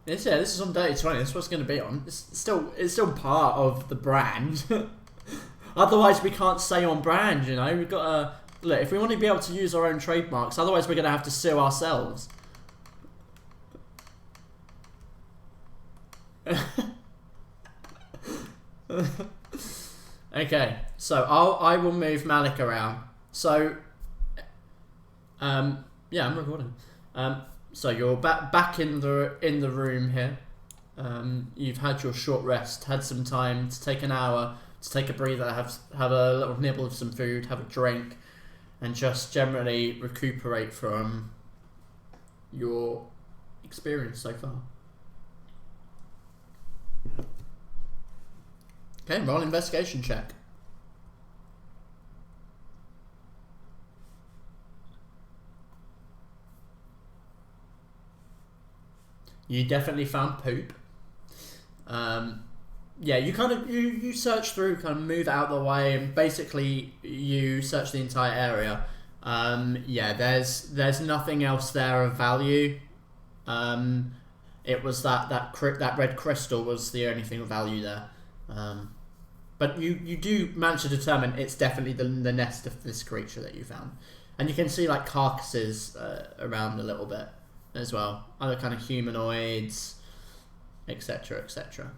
This is on Dirty 20. This is what's going to be on. It's still part of the brand. Otherwise, we can't stay on brand. You know, we've got to look. If we want to be able to use our own trademarks, otherwise we're going to have to sue ourselves. Okay, so I will move Malik around. So, yeah, I'm recording. So you're back in the room here. You've had your short rest, had some time to take an hour to take a breather, have a little nibble of some food, have a drink, and just generally recuperate from your experience so far. Okay, roll investigation check. You definitely found poop. Yeah, you kind of you search through, kind of move out of the way, and basically you search the entire area. Yeah, there's nothing else there of value. It was that red crystal was the only thing of value there. But you do manage to determine it's definitely the nest of this creature that you found, and you can see like carcasses around a little bit as well, other kind of humanoids, etc., etc.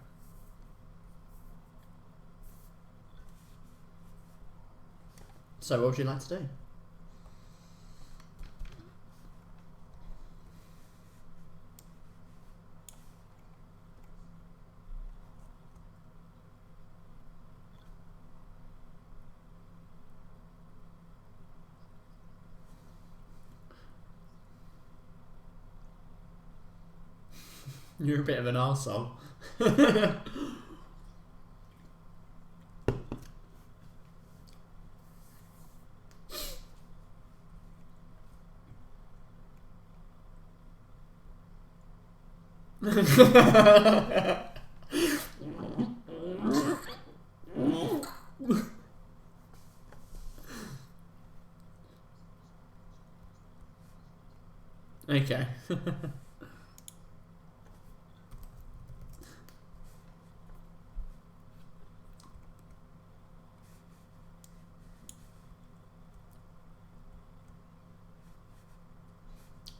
So what would you like to do? You're a bit of an arsehole. Okay.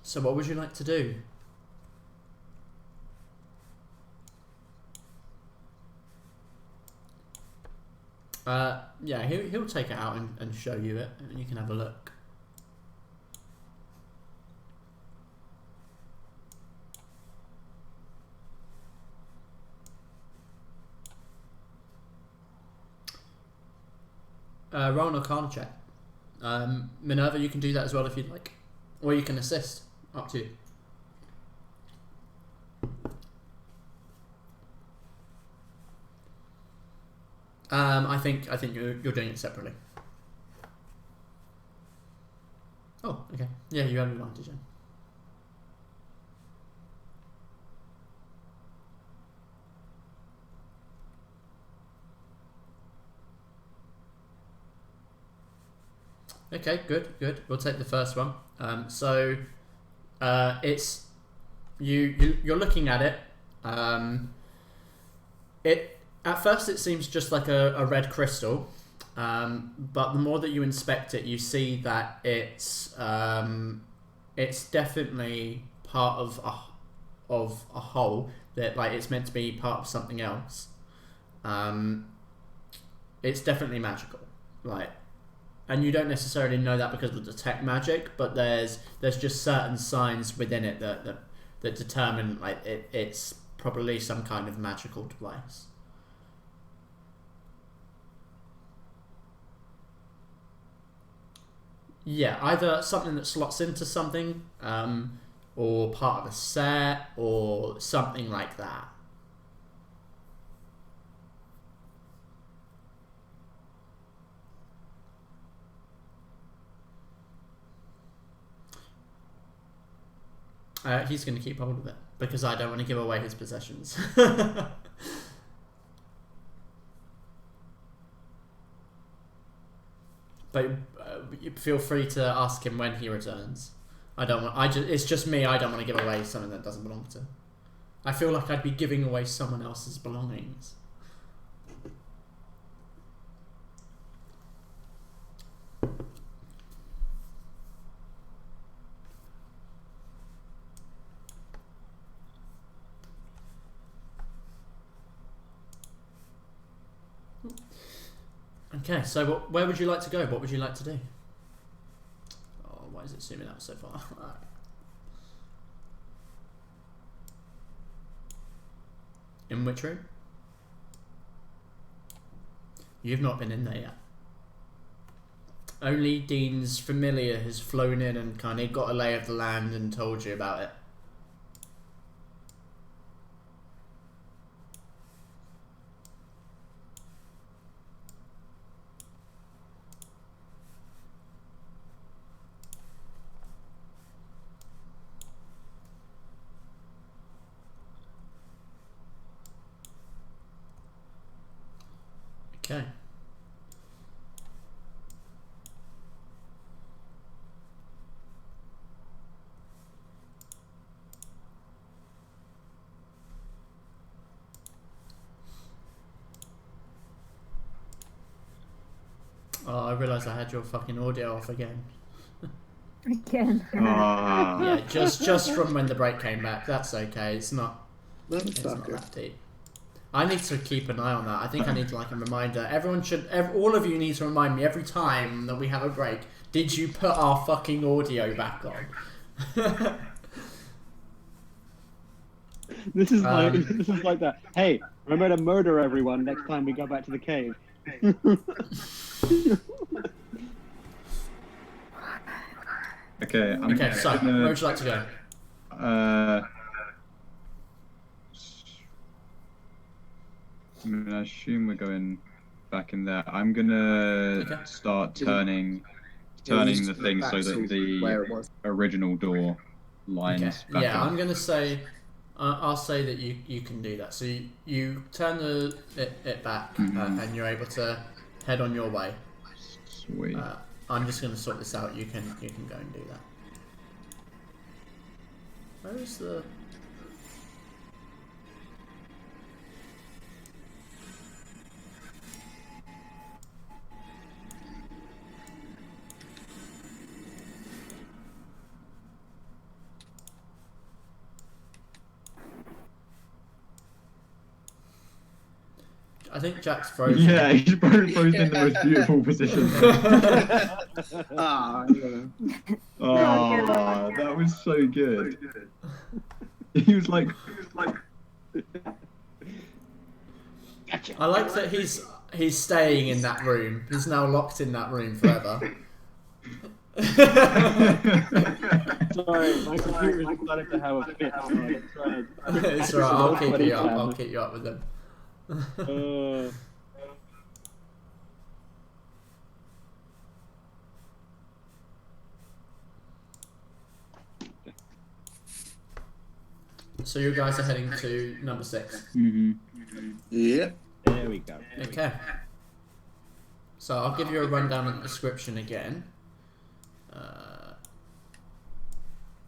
So what would you like to do? Yeah, he'll take it out and show you it, and you can have a look. Roll an Arcana check. Minerva, you can do that as well if you'd like, or you can assist. Up to you. I think you're doing it separately. Oh, okay. Yeah, you have an advantage then. Okay, good. We'll take the first one. So it's you're looking at it. At first it seems just like a red crystal, but the more that you inspect it, you see that it's definitely part of a whole, that like it's meant to be part of something else. It's definitely magical, like. And you don't necessarily know that because of the detect magic, but there's just certain signs within it that determine like it's probably some kind of magical device. Yeah, either something that slots into something, or part of a set, or something like that. He's going to keep hold of it because I don't want to give away his possessions. But you feel free to ask him when he returns. I don't want. It's just me. I don't want to give away something that doesn't belong to. I feel like I'd be giving away someone else's belongings. Okay, so where would you like to go? What would you like to do? Oh, why is it zooming out so far? In which room? You've not been in there yet. Only Dean's familiar has flown in and kind of got a lay of the land and told you about it. Okay. Oh, I realised I had your fucking audio off again. Again. Yeah, just from when the break came back. That's okay. It's not that deep. I need to keep an eye on that. I think I need like a reminder. Everyone should. All of you need to remind me every time that we have a break. Did you put our fucking audio back on? This is like that. Hey, remember to murder everyone next time we go back to the cave. Okay. Okay. So where would you like to go? I'm gonna assume we're going back in there. I'm gonna start turning the thing so that the original door lines back Yeah, up. I'm gonna say, I'll say that you can do that. So you turn it back and you're able to head on your way. Sweet. I'm just gonna sort this out. You can go and do that. Where is the? I think Jack's frozen. Yeah, he's frozen in the most beautiful position. Oh, that was so good. He was like. I like that he's staying in that room. He's now locked in that room forever. Sorry, my computer is starting to have a fit. It's alright. I'll keep you up. I'll keep you up with them. So you guys are heading to number 6. Yep. There we go. Okay. So I'll give you a rundown of the description again.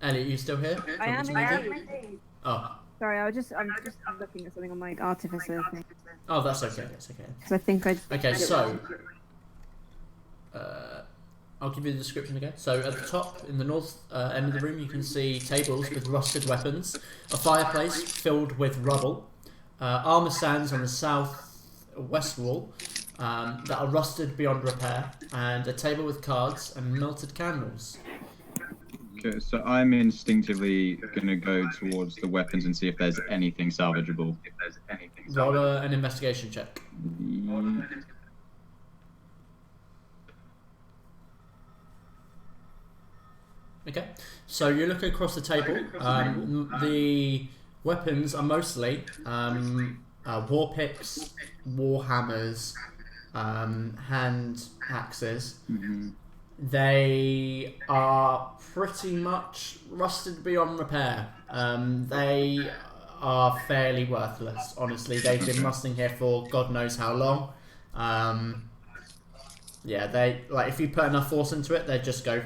Elliot, you still here? I am. Oh. Sorry, I'm just looking at something on my artificer thing. Oh, that's okay. That's okay. Because I think I. Okay, so I'll give you the description again. So at the top, in the north end of the room, you can see tables with rusted weapons, a fireplace filled with rubble, armor stands on the south-west wall that are rusted beyond repair, and a table with cards and melted candles. Okay, so I'm instinctively gonna go towards the weapons and see if there's anything salvageable. Roll an investigation check. Okay, so you look across the table. The weapons are mostly war picks, war hammers, hand axes. They are pretty much rusted beyond repair. They are fairly worthless, honestly. They've been rusting here for God knows how long. Yeah, they like if you put enough force into it, they just go.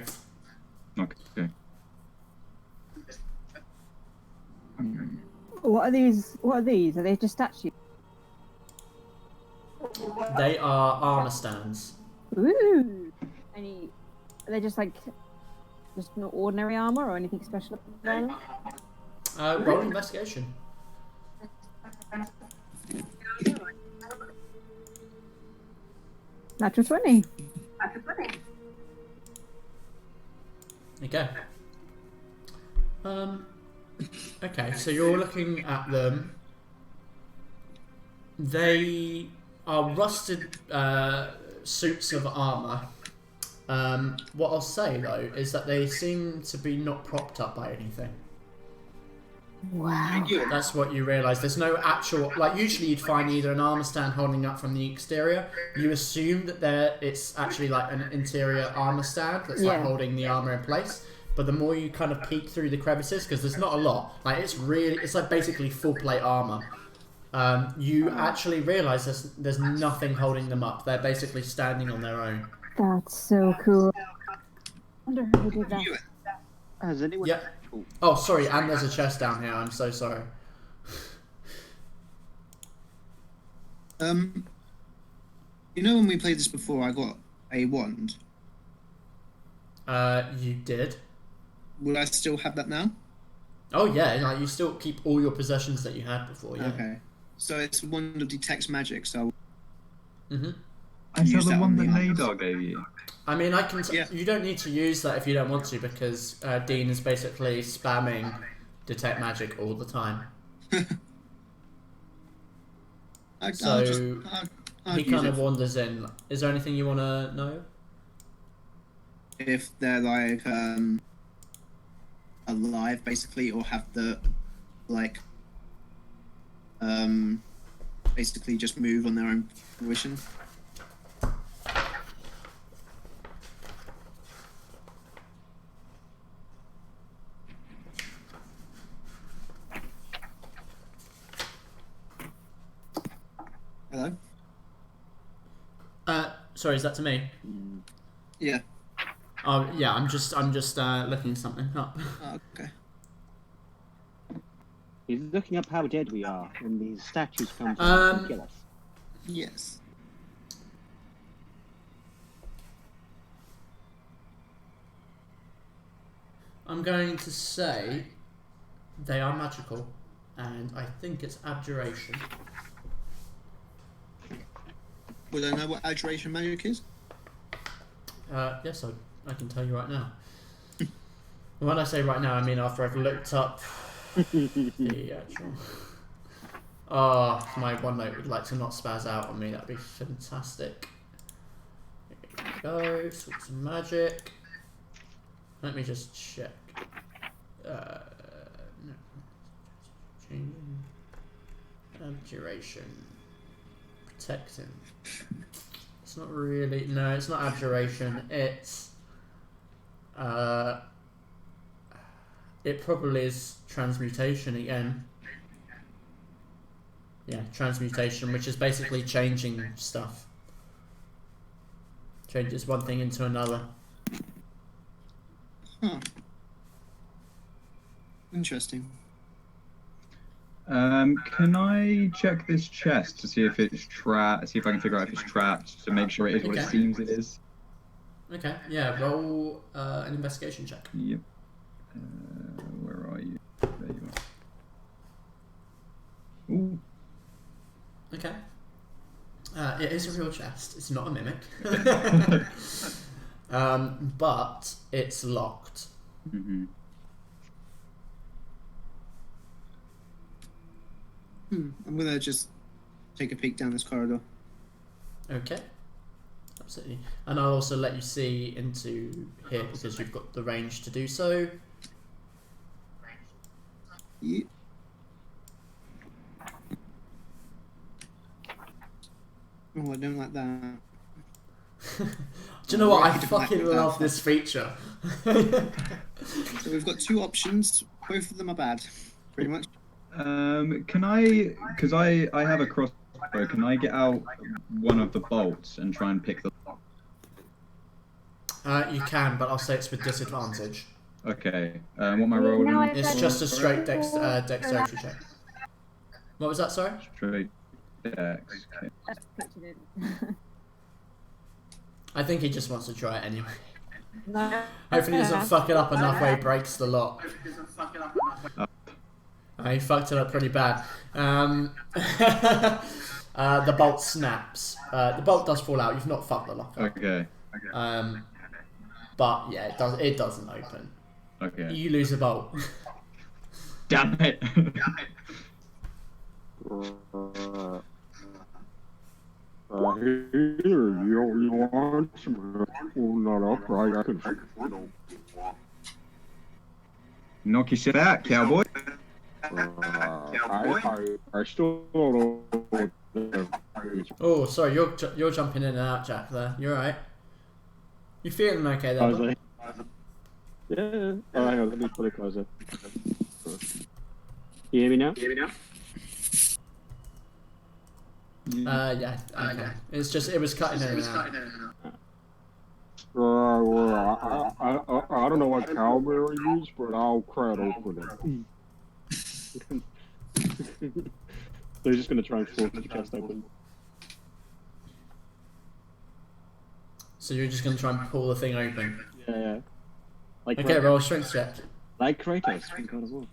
Okay. What are these? Are they just statues? They are armor stands. Ooh. Are they just not ordinary armor or anything special about them? Roll investigation. Natural 20. Okay. Okay, so you're looking at them. They are rusted suits of armor. What I'll say though is that they seem to be not propped up by anything. Wow. That's what you realise. There's no actual, like usually you'd find either an armor stand holding up from the exterior. You assume that it's actually like an interior armor stand that's like holding the armor in place. But the more you kind of peek through the crevices, because there's not a lot, like it's like basically full plate armor. You actually realise there's nothing holding them up. They're basically standing on their own. That's so cool. I wonder who did that. Has anyone? Yep. Oh, sorry, and there's a chest down here. I'm so sorry. You know when we played this before, I got a wand. You did. Will I still have that now? Oh yeah, like you still keep all your possessions that you had before. Yeah. Okay. So it's a wand that detects magic. So. Mhm. Is that the one that Nadar gave you? I mean, I can. You don't need to use that if you don't want to, because Dean is basically spamming detect magic all the time. So he kind of wanders in. Is there anything you want to know? If they're like alive, basically, or have the basically just move on their own fruition. Hello? Sorry, is that to me? Yeah. Oh, yeah, I'm just looking something up. Oh, okay. He's looking up how dead we are when these statues come to kill us. Yes. I'm going to say they are magical, and I think it's abjuration. Would I know what abjuration magic is? Yes, I can tell you right now. When I say right now, I mean after I've looked up the actual... Oh, my OneNote would like to not spaz out on me. That'd be fantastic. Here we go. Sorts of magic. Let me just check. No. Changing. Abjuration. Protecting. It's not really. No, it's not abjuration. It's. It probably is transmutation again. Yeah, transmutation, which is basically changing stuff. Changes one thing into another. Huh. Interesting. Can I check this chest to see if it's trapped? See if I can figure out if it's trapped to make sure it is what it seems it is. Okay. Yeah. Roll an investigation check. Yep. Where are you? There you are. Ooh. Okay. It is a real chest. It's not a mimic. But it's locked. Mm-hmm. I'm gonna just take a peek down this corridor. Okay. Absolutely. And I'll also let you see into here because you've got the range to do so. Yeah. Oh, I don't like that. Do you know what? I fucking love this feature. So we've got two options. Both of them are bad, pretty much. Can I, because I have a crossbow, can I get out one of the bolts and try and pick the lock? You can, but I'll say it's with disadvantage. Okay. What am I rolling? It's just a straight dexterity check. What was that, sorry? Straight dex. Okay. I think he just wants to try it anyway. No. Hopefully he doesn't fuck it up enough where he breaks the lock. He fucked it up pretty bad. The bolt snaps. The bolt does fall out. You've not fucked the lock up. Okay. But yeah, it doesn't open. Okay. You lose a bolt. Damn it. Here, you want some? Not up, right? I can. Knock your shit out, cowboy. I still don't know. Oh, sorry, you're jumping in and out, Jack. There, you're right. You feeling okay there? Bud? Yeah. Oh, hang on, let me put it closer. You hear me now? Yeah. Okay. It's just it was cutting in and out. I don't know what cowbell you use, but I'll crack open it. They're just gonna try and force the chest open. So you're just gonna try and pull the thing open. Yeah. Like okay, roll a strength check. Like Kratos from God of War.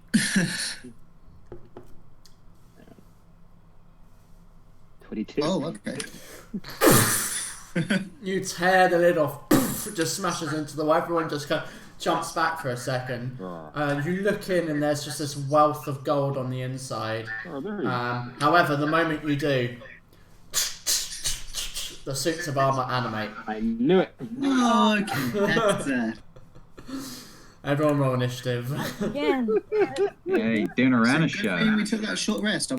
Yeah. 22. Oh, okay. You tear the lid off. It just smashes into the wall. Everyone just kind of jumps back for a second. You look in and there's just this wealth of gold on the inside. However, the moment you do, the suits of armor animate. I knew it. Oh, okay. That's Everyone roll initiative. Again. Hey, doing around a show. We took that short rest.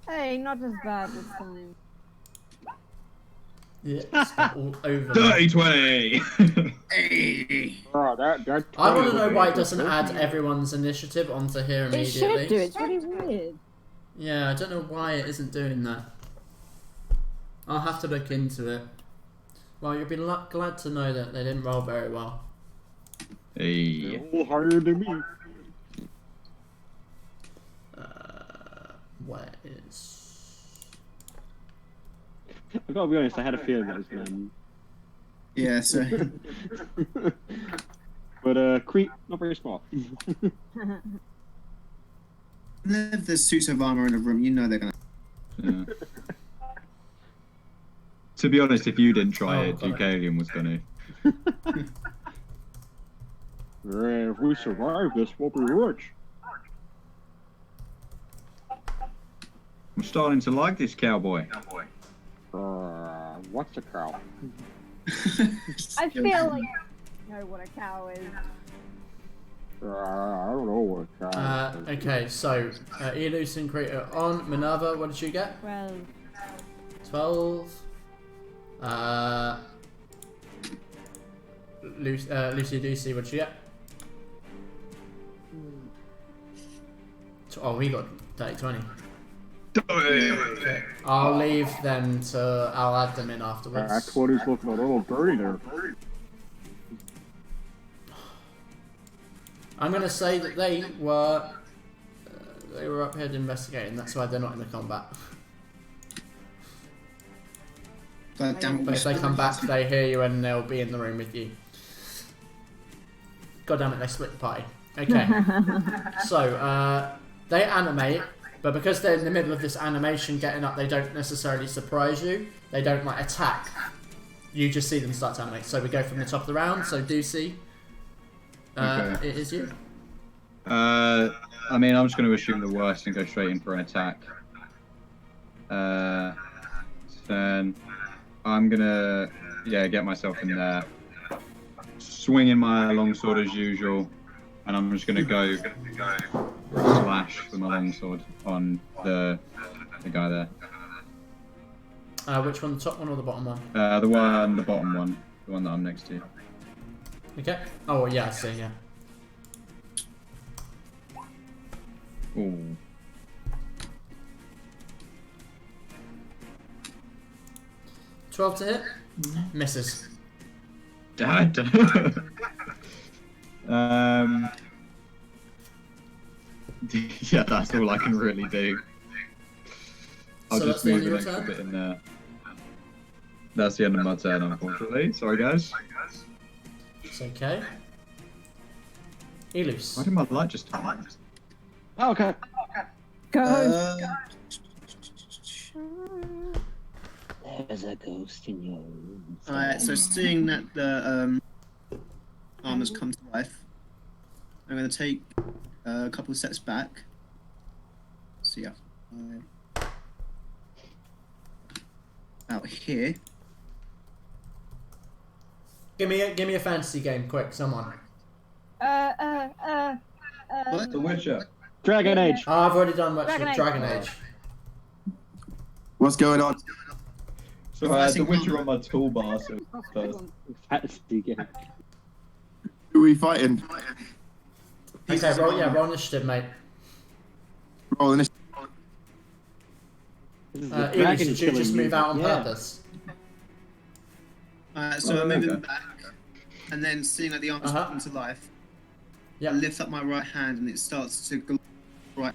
Hey, not as bad this time. Yeah, it's all over. Dirty 20! Hey. Oh, that I want to know why it doesn't add everyone's initiative onto here It immediately. should do. It's really weird. Yeah, I don't know why it isn't doing that. I'll have to look into it. Well, you'll be glad to know that they didn't roll very well. Hey. a little harder than me. Where is... I gotta be honest, I had a feeling that was going. Yeah, so. But Crete, not very smart. If there's suits of armor in a room, you know they're gonna. Yeah. To be honest, if you didn't try it, Ducalion was gonna. Yeah, if we survive this, we'll be rich. I'm starting to like this cowboy. What's a cow? I feel like I know what a cow is. I don't know what a cow is. Okay, so Elus and Crete are on. Minerva, what did you get? 12. Lucy Ducey, what did you get? Oh, we got 30-20. Okay. I'll leave them to... I'll add them in afterwards. That 20's looking a little dirty there. I'm going to say that they were up here investigating. That's why they're not in the combat. But if they come back, they hear you and they'll be in the room with you. God damn it, they split the party. Okay. So, they animate, but because they're in the middle of this animation getting up, they don't necessarily surprise you. They don't, like, attack. You just see them start to animate. So we go from the top of the round. So, Ducey, Okay. it is you. I mean, I'm just going to assume the worst and go straight in for an attack. Then I'm going to, get myself in there. Swinging my longsword as usual. And I'm just going to go for a slash with my longsword on the guy there. Which one, the top one or the bottom one? The bottom one. The one that I'm next to. Okay. Oh, yeah, I see, yeah. Ooh. $12 to hit. Misses. Dad. Yeah, that's all I can really do. I'll So just that's the move end an of your extra turn? bit in there. That's the end of my turn, unfortunately. Sorry, guys. It's okay. Elus. Why did my light just turn on? Oh, okay. Go. There's a ghost in your room. Alright, so seeing that the armor's come to life, I'm going to take a couple of steps back. So yeah, out here. Give me a fantasy game, quick, someone. What? The Witcher. Dragon Age. Oh, I've already done much Dragon with Age. Dragon Age. What's going on? So I had The Witcher on my toolbar, so first. Fantasy game. Who are we fighting? Okay, roll initiative, mate. Roll initiative. This is the Elus, dragon did you killing just move out on Yeah. purpose? So Oh, I'm moving okay. back, and then seeing that the armor's come to life, Yeah. I lift up my right hand and it starts to go right.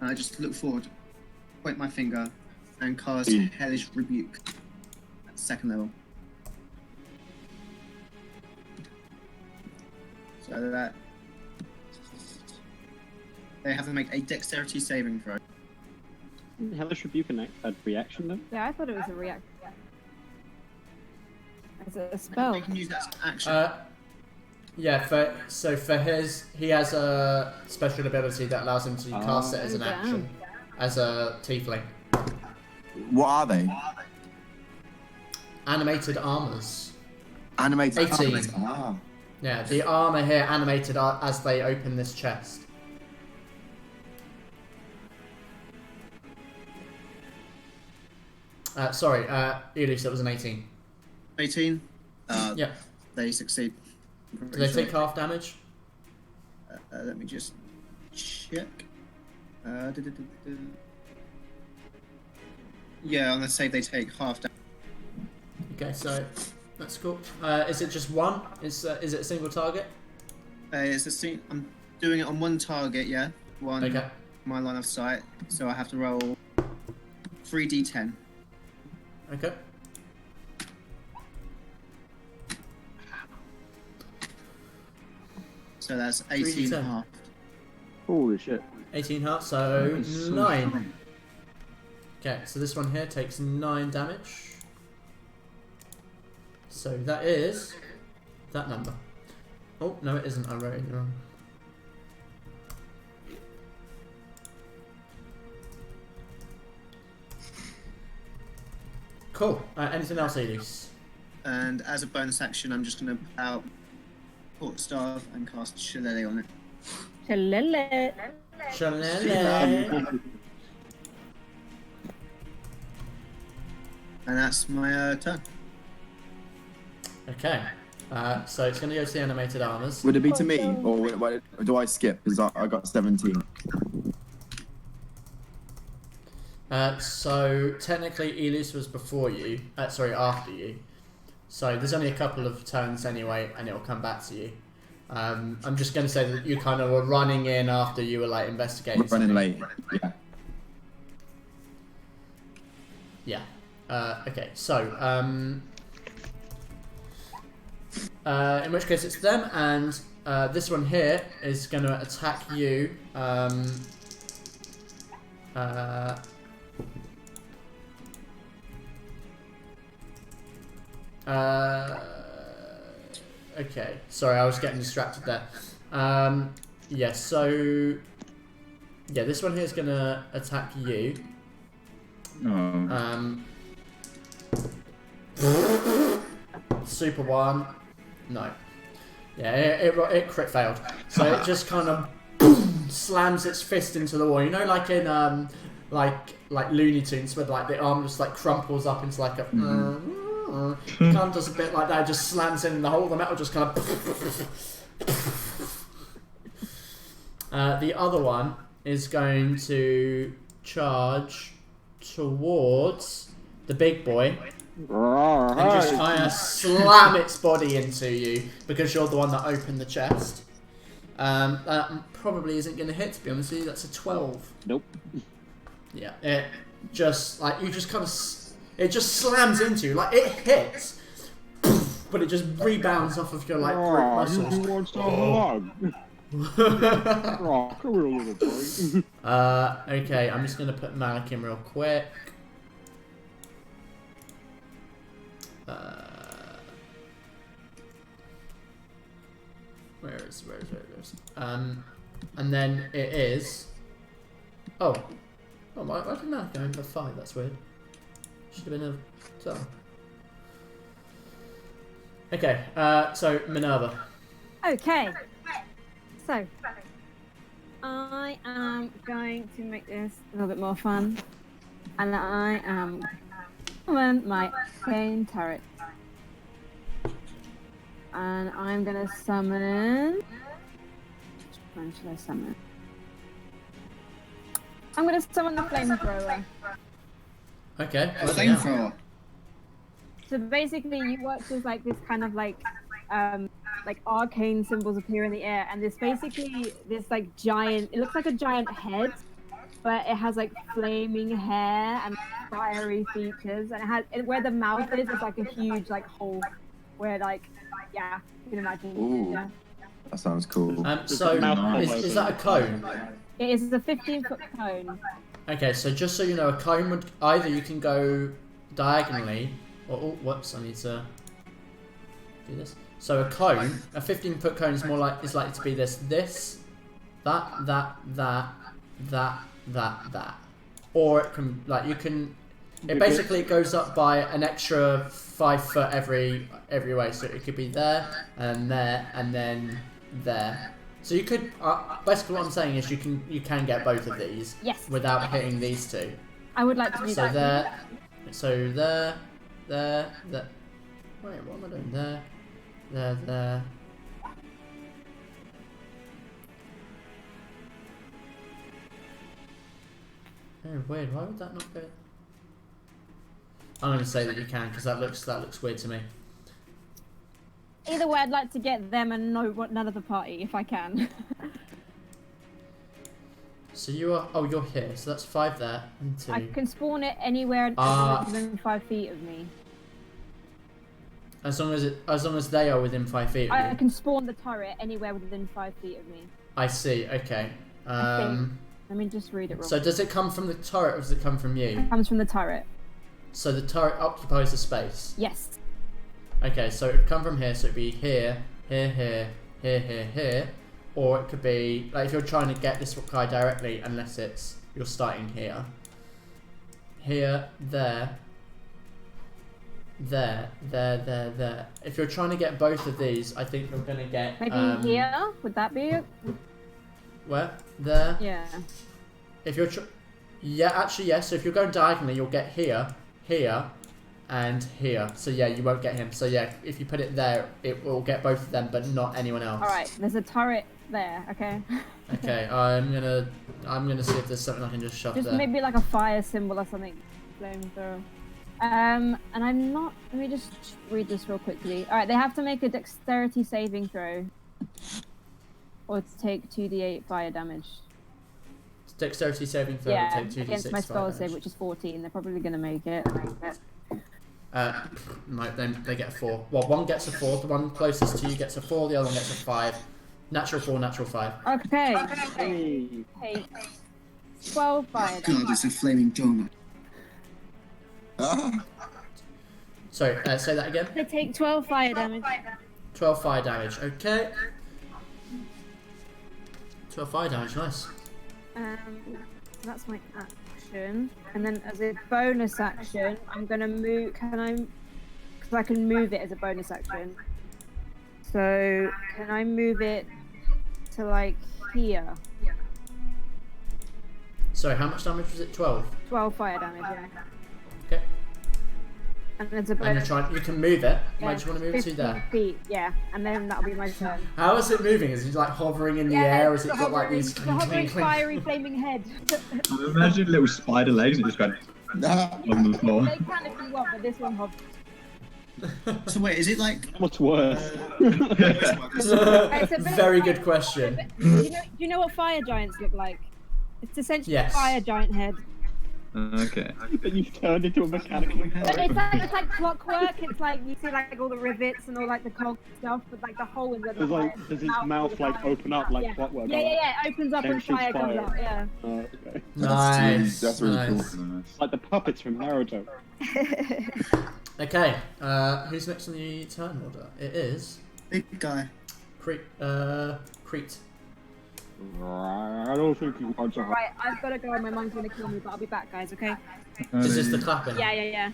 And I just look forward, point my finger, and cast Hellish Rebuke at second level. So that they have to make a dexterity saving throw. Hellish Rebuke a reaction though? Yeah, I thought it was a react. As a spell. You can use that as an action. Yeah, for his, he has a special ability that allows him to cast it as an action, as a tiefling. What are they? Animated armors. Animated. 18. Ah. Yeah, the armor here animated as they open this chest. Sorry, Elus, that was an 18. 18. Yeah. They succeed. Do they take half damage? Let me just check. Yeah, on the save they take half damage. Okay, so that's cool. Is it just one? Is it a single target? It's a scene. I'm doing it on one target, yeah. One. Okay. My line of sight. So I have to roll 3d10. Okay. So that's 18 and a 3d10. half. Holy shit. 18 hearts, so 9. Okay, so this one here takes 9 damage. So that is that number. Oh, no it isn't, I wrote it wrong. Cool. Anything else, Elise? And as a bonus action, I'm just going to pull out Court Staff and cast Shillelagh on it. Shillelagh. Shillelagh. And that's my turn. Okay. So it's going to go to the animated armors. Would it be to me, or do I skip? Because I got 17. So technically Elus was before you. Sorry, after you. So there's only a couple of turns anyway, and it'll come back to you. I'm just going to say that you kind of were running in after you were like investigating. We're running late. Yeah. Yeah. Okay. So in which case it's them, and this one here is going to attack you. Okay, sorry, I was getting distracted there. Yeah, so yeah, this one here is gonna attack you. Super one, no. Yeah, it crit failed. So it just kind of boom, slams its fist into the wall. You know, like in like Looney Tunes, where like the arm just like crumples up into like a. Kind of does a bit like that, just slams in the hole, the metal just kind of. The other one is going to charge towards the big boy And just kind of slam its body into you because you're the one that opened the chest. That probably isn't going to hit, to be honest with you. That's a 12. Nope. Yeah, it just like you just kind of it just slams into you. Like it hits, but it just rebounds off of your like grip muscles. You want some log? Oh, come here, little boy. Okay, I'm just going to put Malik in real quick. Where is? And then it is. Oh, why didn't that go in for 5? That's weird. Should have been a. So. Okay. So Minerva. Okay. So I am going to make this a little bit more fun, and I am summon my arcane turret. And I'm gonna summon. Which one should I summon? I'm gonna summon the flamethrower. Okay. Flamethrower. So basically, you watch as like this kind of like arcane symbols appear in the air, and there's basically this like giant. It looks like a giant head, but it has like flaming hair and fiery features, and it has where the mouth is like a huge like hole where like. Yeah, you can imagine. Ooh. Yeah. That sounds cool. So is that a cone? It is a 15-foot cone. Okay, so just so you know, a cone would either you can go diagonally, or whoops, I need to do this. So a cone, a 15-foot cone is likely to be this, that, or it can you can. It basically goes up by an extra 5 foot every way, so it could be there and there and then there. So you could basically what I'm saying is you can get both of these. Yes. Without hitting these two. I would like to do that. So there. Wait, what am I doing? There. Oh, weird. Why would that not go? I'm going to say that you can because that looks weird to me. Either way, I'd like to get them and none of the party if I can. So you are. Oh, you're here. So that's 5 there and 2. I can spawn it anywhere within 5 feet of me. As long as they are within 5 feet of you. I can spawn the turret anywhere within 5 feet of me. I see. Okay. Let me just read it wrong. So does it come from the turret or does it come from you? It comes from the turret. So the turret occupies the space? Yes. Okay, so it would come from here, so it'd be here, or it could be, like if you're trying to get this guy directly, unless you're starting here. Here, there. If you're trying to get both of these, I think you're going to get... Maybe here? Would that be it? Where? There? Yeah. If you're... Yeah, actually, yes. So if you're going diagonally, you'll get here, and here. So yeah, you won't get him. So yeah, if you put it there, it will get both of them, but not anyone else. Alright, there's a turret there, okay? Okay, I'm gonna see if there's something I can just shove there. Just maybe like a fire symbol or something. Flamethrower. And I'm not... Let me just read this real quickly. Alright, they have to make a dexterity saving throw. Or take 2d8 fire damage. Dexterity saving throw, yeah, take 2d6 against my spell fire save, damage. which is 14. They're probably going to make it. No, then they get a 4. Well, one gets a 4, the one closest to you gets a 4, the other one gets a 5. Natural 4, natural 5. Okay. Hey. 12 fire damage. God, it's a flaming donut. Sorry, say that again. They take 12 fire damage. 12 fire damage, okay. 12 fire damage, nice. That's my action. And then as a bonus action, I'm gonna move. Because I can move it as a bonus action. So can I move it to like here? Sorry, how much damage was it? 12? 12 fire damage, yeah. Okay. And as a And bonus, you can move it. yeah, Where do you want to move it to 15 there? feet, yeah. And then that'll be my turn. How is it moving? Is it like hovering in the air? Or is it got like these the hovering fiery flaming head? Imagine little spider legs and just going on the floor. They can if you want, but this one hovers. So wait, is it like? What's worse? It's a bit Very like- good question. Do you know what fire giants look like? It's essentially Yes. a fire giant head. Okay. That you've turned into a mechanical But head. it's like clockwork. It's like you see like all the rivets and all like the cog stuff, but like the hole in the Does his mouth like open up like yeah. clockwork? Yeah. It opens up Then and shoots fire comes fire. out. Yeah. Oh, okay. Nice. That's really nice. cool. Like the puppets from Naruto. Okay, who's next on the turn order? It is Big guy. Crete. Crete. I don't think you want to. Right, I've got to go. My mum's gonna kill me, but I'll be back, guys. Okay? Is this the clapping? Yeah.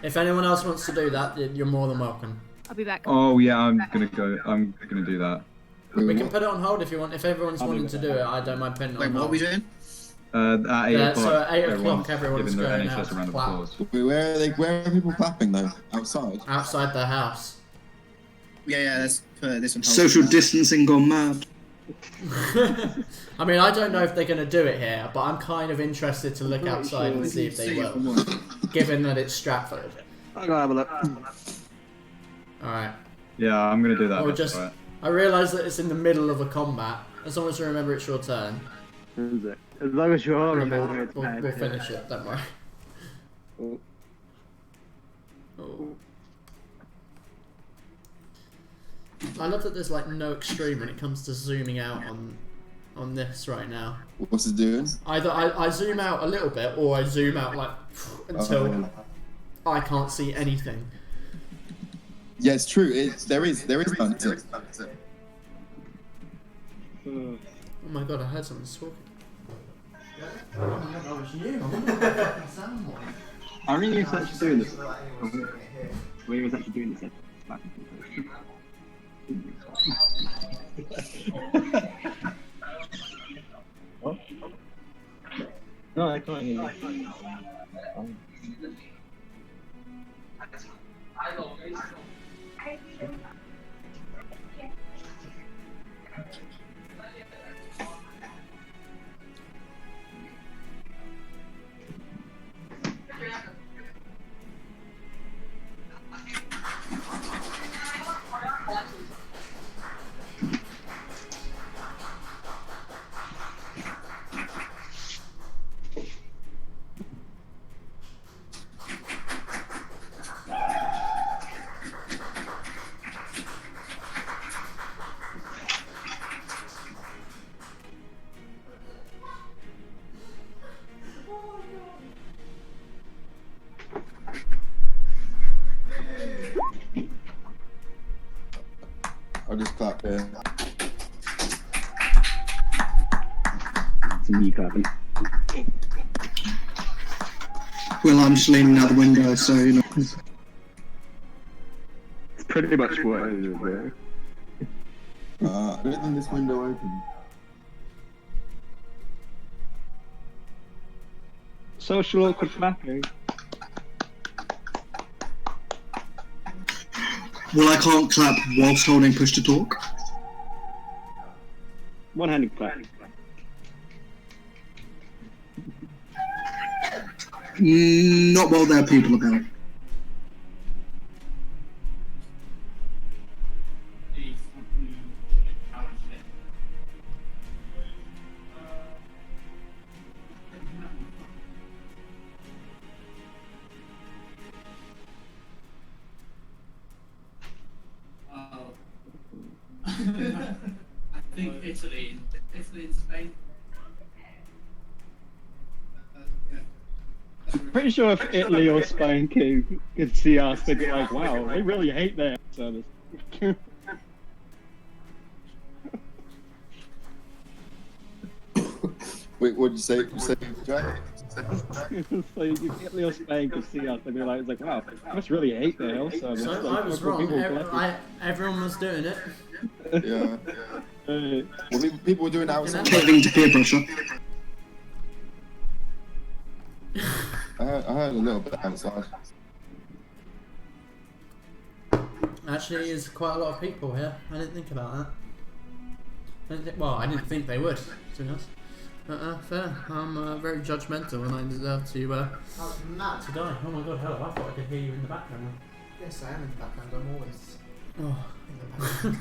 If anyone else wants to do that, you're more than welcome. I'll be back. Oh yeah, I'm gonna go. I'm gonna do that. We can put it on hold if you want. If everyone's wanting to do it, I don't mind putting it Wait, on what are hold. we doing? At 8 o'clock. So at 8 o'clock, everyone's everyone's giving the going NHS out a round of to clap. applause. Wait, where are people clapping though? Outside? Outside their house. Yeah. Let's put this on hold. Social distancing gone mad. I mean, I don't know if they're going to do it here, but I'm kind of interested to look outside and see if they will, given that it's Stratford. I'll go have a look. Alright. Yeah, I'm gonna do that. Or that's just, right. I realise that it's in the middle of a combat. As long as you remember it's your turn, Is it? As long as you're we'll finish it, don't worry. Oh. Oh. I love that there's like no extreme when it comes to zooming out on this right now. What's it doing? Either I zoom out a little bit or I zoom out like until I can't see anything. Yeah, it's true. There is none. Oh my god, I heard someone talking. Oh my god, that was you. I wonder what the fucking sound was. I really was actually doing this. We was actually doing this. No, I can't hear you. I'll just clap here. It's me clapping. Well, I'm just leaning out the window, so you know. It's pretty much what it is there. I don't think this window open. Social awkward clapping. Well, I can't clap whilst holding push to talk. One-handed clap. Not while there are people about. I think Italy and Spain. Pretty sure if Italy or Spain could see us, they'd be like, wow, they really hate their service. Wait, what did you say? Jack? So if Italy or Spain could see us, they'd be like, it's like, wow, they must really hate their health service. So Like, I was what wrong. people collect Everyone was doing it. Yeah. it. Well, people were doing it outside. Caving to peer pressure. I heard a little bit outside. Actually, there's quite a lot of people here. I didn't think about that. I didn't think they would, to be honest. Fair. I'm very judgmental and I deserve to die. Oh my god, hello. I thought I could hear you in the background. Yes, I am in the background. I'm always Oh. in the background.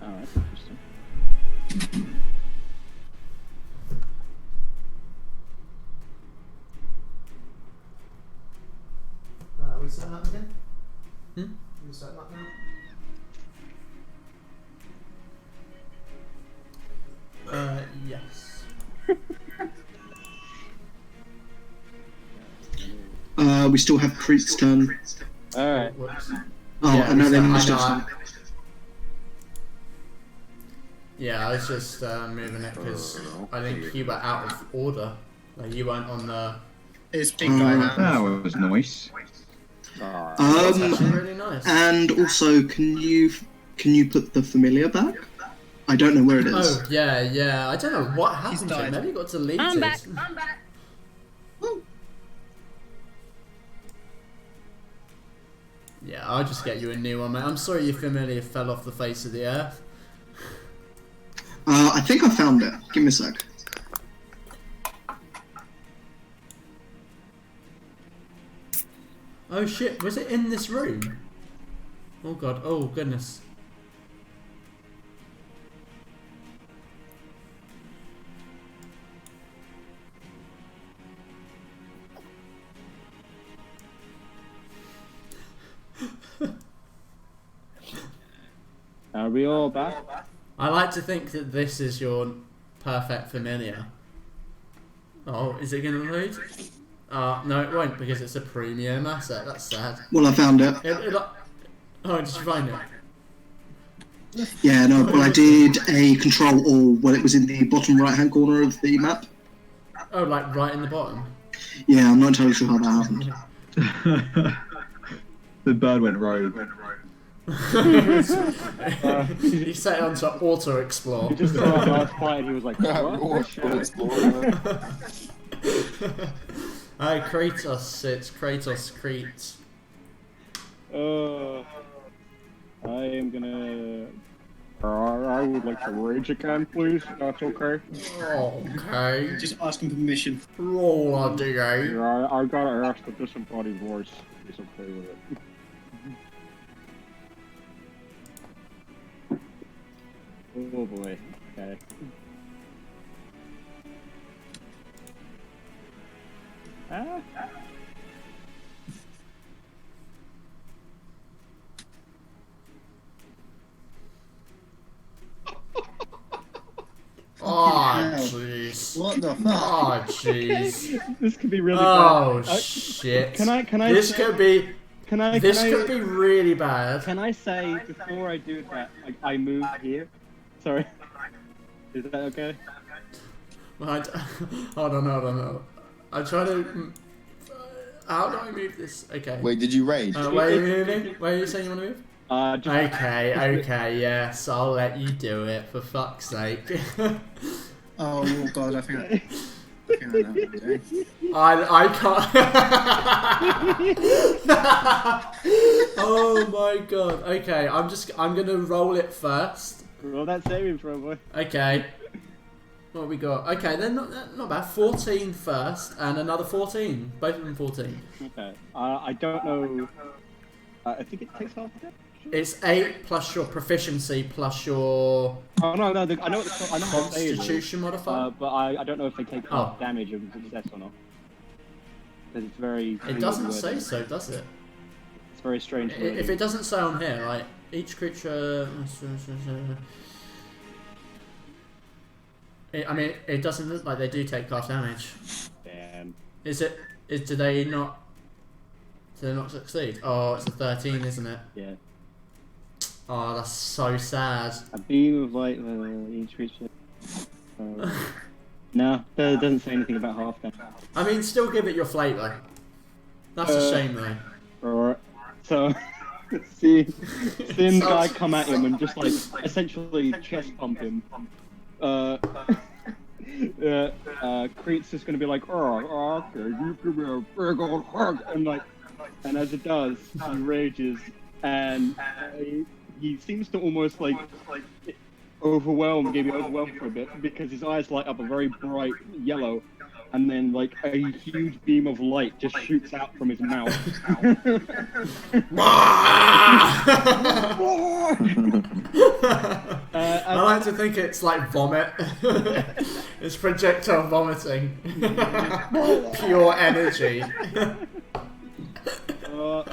Oh, that's interesting. Are we setting up again? Hmm? Are we setting up now? Yes. We still have Creek's turn. Alright. Whoops. Oh, Yeah, and we then still- I Mr. know, Yeah, I was just moving it because I think you were out of order. Like, you weren't on the... It's big guy now. That was nice. That's actually really nice. And also, can you put the familiar back? I don't know where it is. Oh, yeah. I don't know what happened to died. him. Maybe it got deleted. I'm back. Yeah, I'll just get you a new one, mate. I'm sorry your familiar fell off the face of the earth. I think I found it. Give me a sec. Oh shit, was it in this room? Oh god, oh goodness. Are we all back? I like to think that this is your perfect familiar. Oh, is it going to load? No, it won't because it's a premium asset. That's sad. Well, I found it. Oh, did you find it? Yeah, no, well, I did a control all when it was in the bottom right-hand corner of the map. Oh, like right in the bottom? Yeah, I'm not entirely sure how that happened. The bird went rogue. He set it onto auto explore. He just saw our last fight and he was like, what? Hi, Kratos. It's Kratos Crete. I am gonna... I would like to rage again, please. That's okay. Okay. Just asking permission. Roll a d8. Yeah, I gotta ask the disembodied voice. He's okay with it. Oh boy. Okay. Oh, jeez. What the fuck? Oh, jeez. This could be really Oh, bad. shit. Can I This say- could be... This can could be really bad. Can I say before I do that, like, I moved here? Sorry. Is that okay? Well, hold on. I'm trying to... How do I move this? Okay. Wait, did you rage? Where are you moving? Where are you saying you want to move? Okay, yes, I'll let you do it, for fuck's sake. Oh god, I think I know what I'm doing. I can't. Oh my god. Okay, I'm gonna roll it first. Roll that saving throw, boy. Okay. What we got? Okay, then not bad. 14 first, and another 14. Both of them 14. Okay. I don't know. I think it takes half damage. It's 8 plus your proficiency plus your Oh no, I know what the Constitution modifier. but I don't know if they take half damage of success or not. Because it's very. It doesn't say so, does it? It's very strange. If it doesn't say on here, like each creature. I mean, it doesn't look like they do take half damage. Damn. Do they not succeed? Oh, it's a 13, isn't it? Yeah. Oh, that's so sad. A beam of light each creature. No, that doesn't say anything about half damage. I mean, still give it your flavour. That's a shame, though. Alright. So, seeing the guy come at him and just like essentially chest pump him. Crete's just gonna be like, oh, okay, you give me a big old hug, and as it does, he rages, and he seems to almost like maybe overwhelmed for a bit, because his eyes light up a very bright yellow, and then like a huge beam of light just shoots out from his mouth. I like to think it's like vomit. It's projectile vomiting. Pure energy.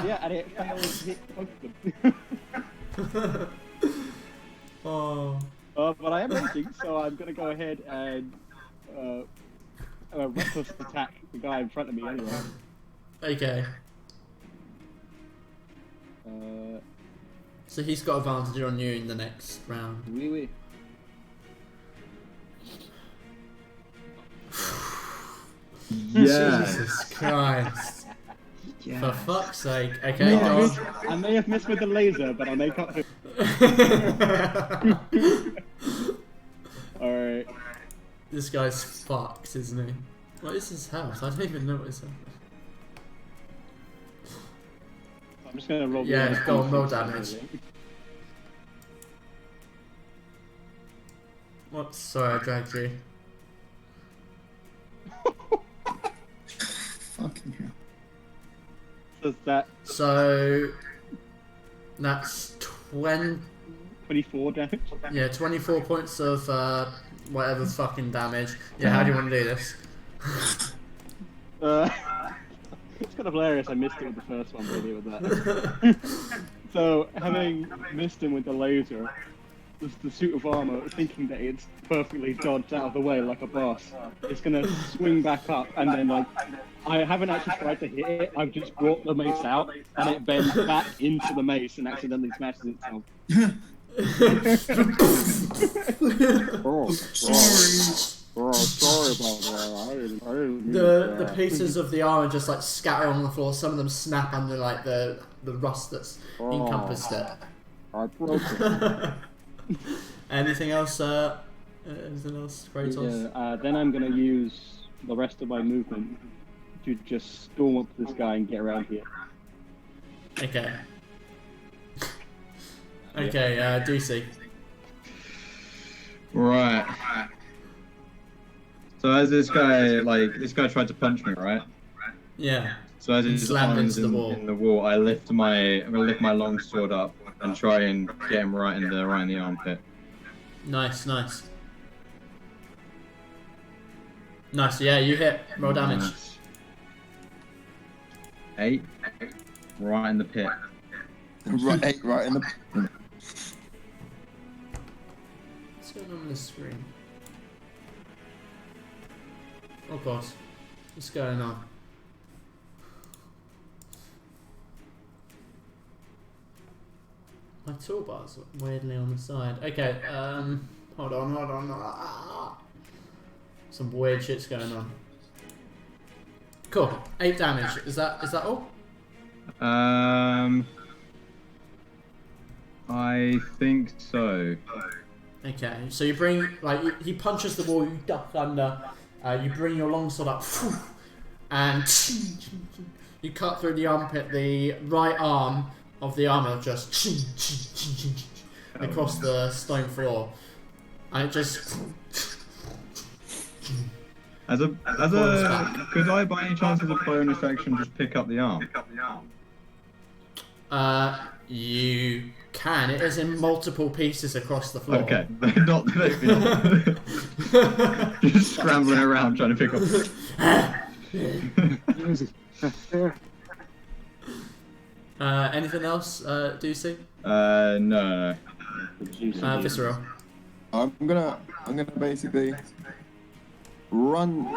Yeah, and it failed to hit both of them. Oh. But I am raging, so I'm gonna go ahead and reckless attack the guy in front of me anyway. Okay. So he's got advantage on you in the next round. Oui. Yeah. Jesus Christ. Yeah. For fuck's sake. Okay, go on. I may have missed with the laser, but I'll make up for it. Alright. This guy's fucked, isn't he? What is his health? I don't even know what his health is. I'm just gonna roll. Yeah, go on, roll damage. What? Sorry, I dragged you. Fucking hell. Does that? So that's 24 damage? Yeah, 24 points of whatever fucking damage. Yeah, how do you want to do this? It's kind of hilarious. I missed it with the first one, really, with that. So, having missed him with the laser, the suit of armor, thinking that it's perfectly dodged out of the way like a boss, it's gonna swing back up, and then like, I haven't actually tried to hit it. I've just brought the mace out, and it bends back into the mace and accidentally smashes itself. Sorry about that. I didn't mean The pieces of the armor just like scatter on the floor. Some of them snap under like the rust that's encompassed it. I broke it. Anything else? Anything else, Kratos? Yeah, then I'm gonna use the rest of my movement to just storm up to this guy and get around here. Okay. Okay, DC. Right. So as this guy tried to punch me, right? Yeah. So as his slammed arms into the wall. in the wall, I'm gonna lift my long sword up and try and get him right in the armpit. Nice. Nice, yeah, you hit. Roll damage. Nice. 8. Right in the pit. right in the. What's going on this screen? Oh god. What's going on? My toolbar's weirdly on the side. Okay, hold on. Some weird shit's going on. Cool. 8 damage. Is that all? I think so. Okay, so you bring, he punches the wall, you duck under, you bring your longsword up, and you cut through the armpit, the right arm of the armor just across the stone floor, and it just... Could I by any chance as a bonus action just pick up the arm? You can. It is in multiple pieces across the floor. Okay, not just scrambling around trying to pick up. Anything else, Ducey? No. Visceral. I'm gonna basically run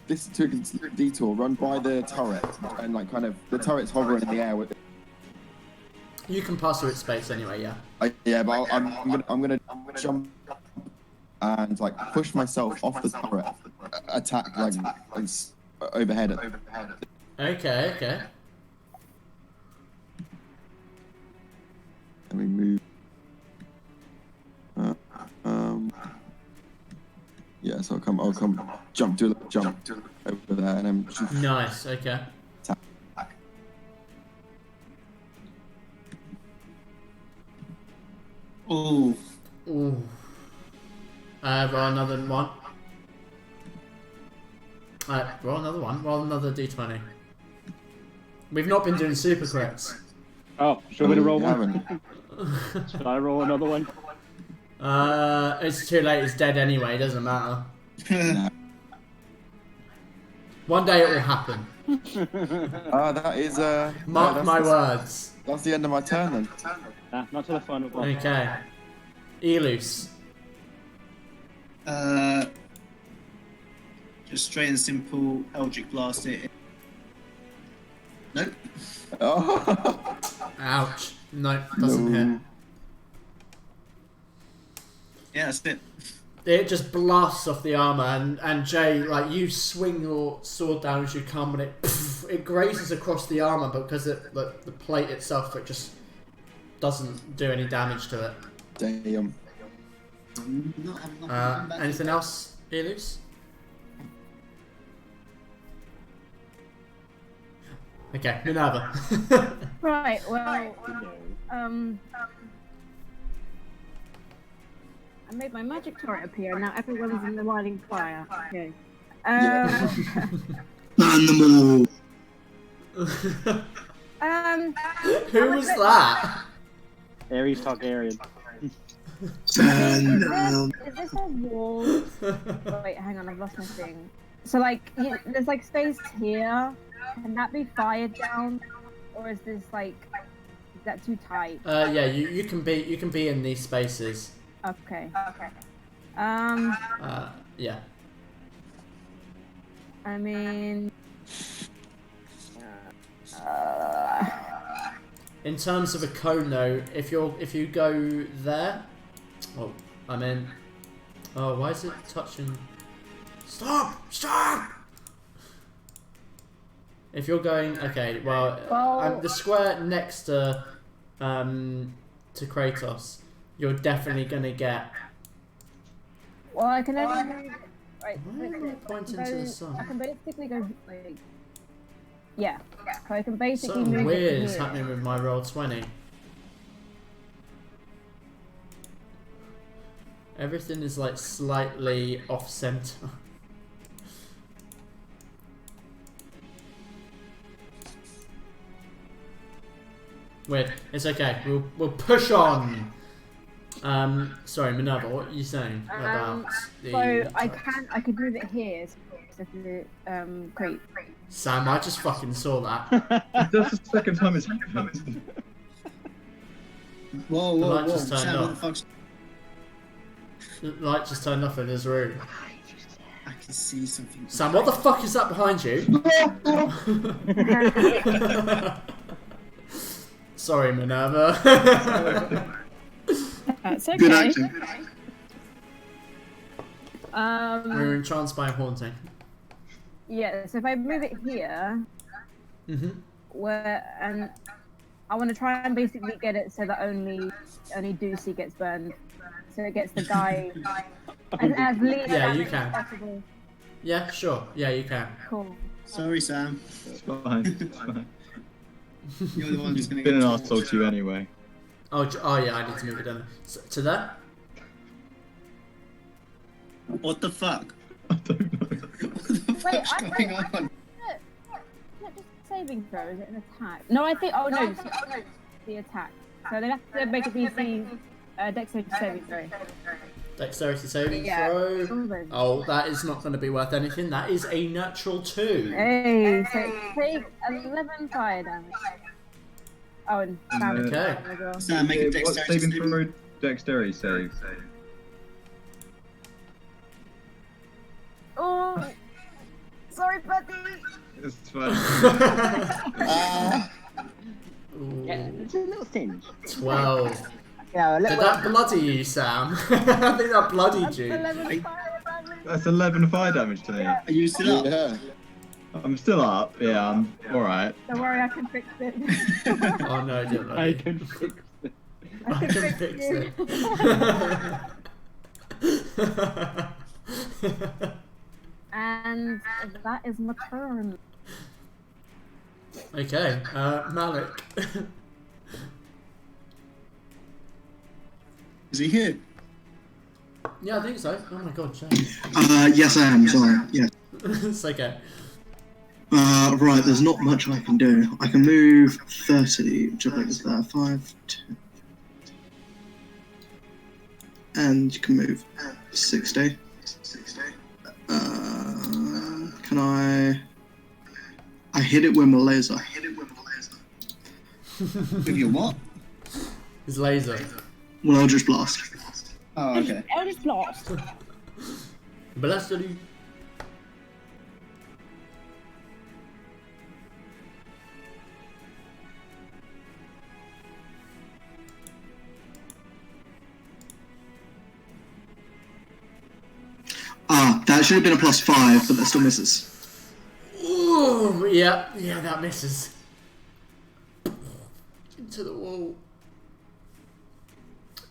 this took a detour, run by the turret, and like kind of the turret's hovering in the air with it. You can pass through its space anyway, yeah. Yeah, but I'm gonna jump and like push myself off the turret, attack like overhead it. Okay. Let me move. Yeah, so I'll come, jump over there, and then. Nice. Okay. Ooh. Ooh. Roll another one. Roll another one. Roll another d20. We've not been doing super crits. Oh, should we roll one? Haven't. Should I roll another one? It's too late. It's dead anyway. Doesn't matter. No. One day it will happen. That is Mark my words. That's the end of my turn then. Nah, not to the final one. Okay. Elus. Just straight and simple Eldritch Blast it. Nope. Oh. Ouch. No, doesn't No. hit. Yeah, that's it. It just blasts off the armor, and Jay, like, you swing your sword down as you come, and it grazes across the armor, but because the plate itself, it just doesn't do any damage to it. Damn. Anything else, Elus? Okay, Minerva. Right, well, I made my magic turret appear, now everyone's in the wilding fire. Okay. Burn them all. Who was that? Ares Targaryen. Burn them. Is this a wall? Wait, hang on, I've lost my thing. So, like, there's like space here. Can that be fired down, or is this like, is that too tight? Yeah, you can be in these spaces. Okay. Yeah. I mean, In terms of a cone, though, if you go there, oh, I'm in. Oh, why is it touching? Stop! If you're going, okay, well, the square next to Kratos, you're definitely gonna get. well, I can only move. Right. Why am I pointing to the sun? I can basically go like. Yeah. So I can basically Something move weird it is here. happening with my roll 20. Everything is like slightly off center. Weird. It's okay. We'll push on. Sorry, Minerva. What are you saying about the? So I could move it here. So the crate. Sam, I just fucking saw that. That's the second time it's happened. Whoa, The whoa, light whoa. just turned Sam, what the off. fuck's... The light just turned off in his room. I can see something. Sam, what the fuck is that behind you? Sorry, Minerva. That's okay. Good acting. We're entranced by a haunting. Yeah. So if I move it here, and I want to try and basically get it so that only Doocy gets burned, so it gets the guy as least Yeah, you damage can. as possible. Yeah, sure. Yeah, you can. Cool. Sorry, Sam. It's fine. It's fine. You're the one who's going to Been get an arsehole to you anyway. Oh yeah, I need to move it down. To there? What the fuck? I don't know. Wait, What's going on? Is it just a saving throw? Is it an attack? No, I think. Oh no, it's the attack. So they have to make a DC dexterity saving throw. Dexterity saving Yeah. throw. Oh, that is not going to be worth anything. That is a natural 2. Hey, so take 11 fire damage. Oh, and damage Okay. as well. Sam, make a What dexterity saving saving. throw? Dexterity save. Oh, sorry, buddy. It's fine. Ooh, Yeah, it's a little tinge. 12. Yeah, Did that bloody you, Sam? I think that bloodied you. 11 fire damage. That's 11 fire damage to me. Are you still up? Yeah. I'm still up. Yeah, I'm alright. Don't worry, I can fix it. Oh no, don't I worry. can fix it. I can fix it. And that is my turn. Okay, Malik. Is he here? Yeah, I think so. Oh my god, James. Yes, I am. Sorry. Yeah. It's okay. Right. There's not much I can do. I can move 30. Which I think is there. 5, 10. And you can move 60. Can I hit it with my laser. With your what? His laser. Well, I'll just blast. Oh, okay. Eldritch Blast. Blasted. That should have been a +5, but that still misses. Ooh, yeah, that misses. Into the wall.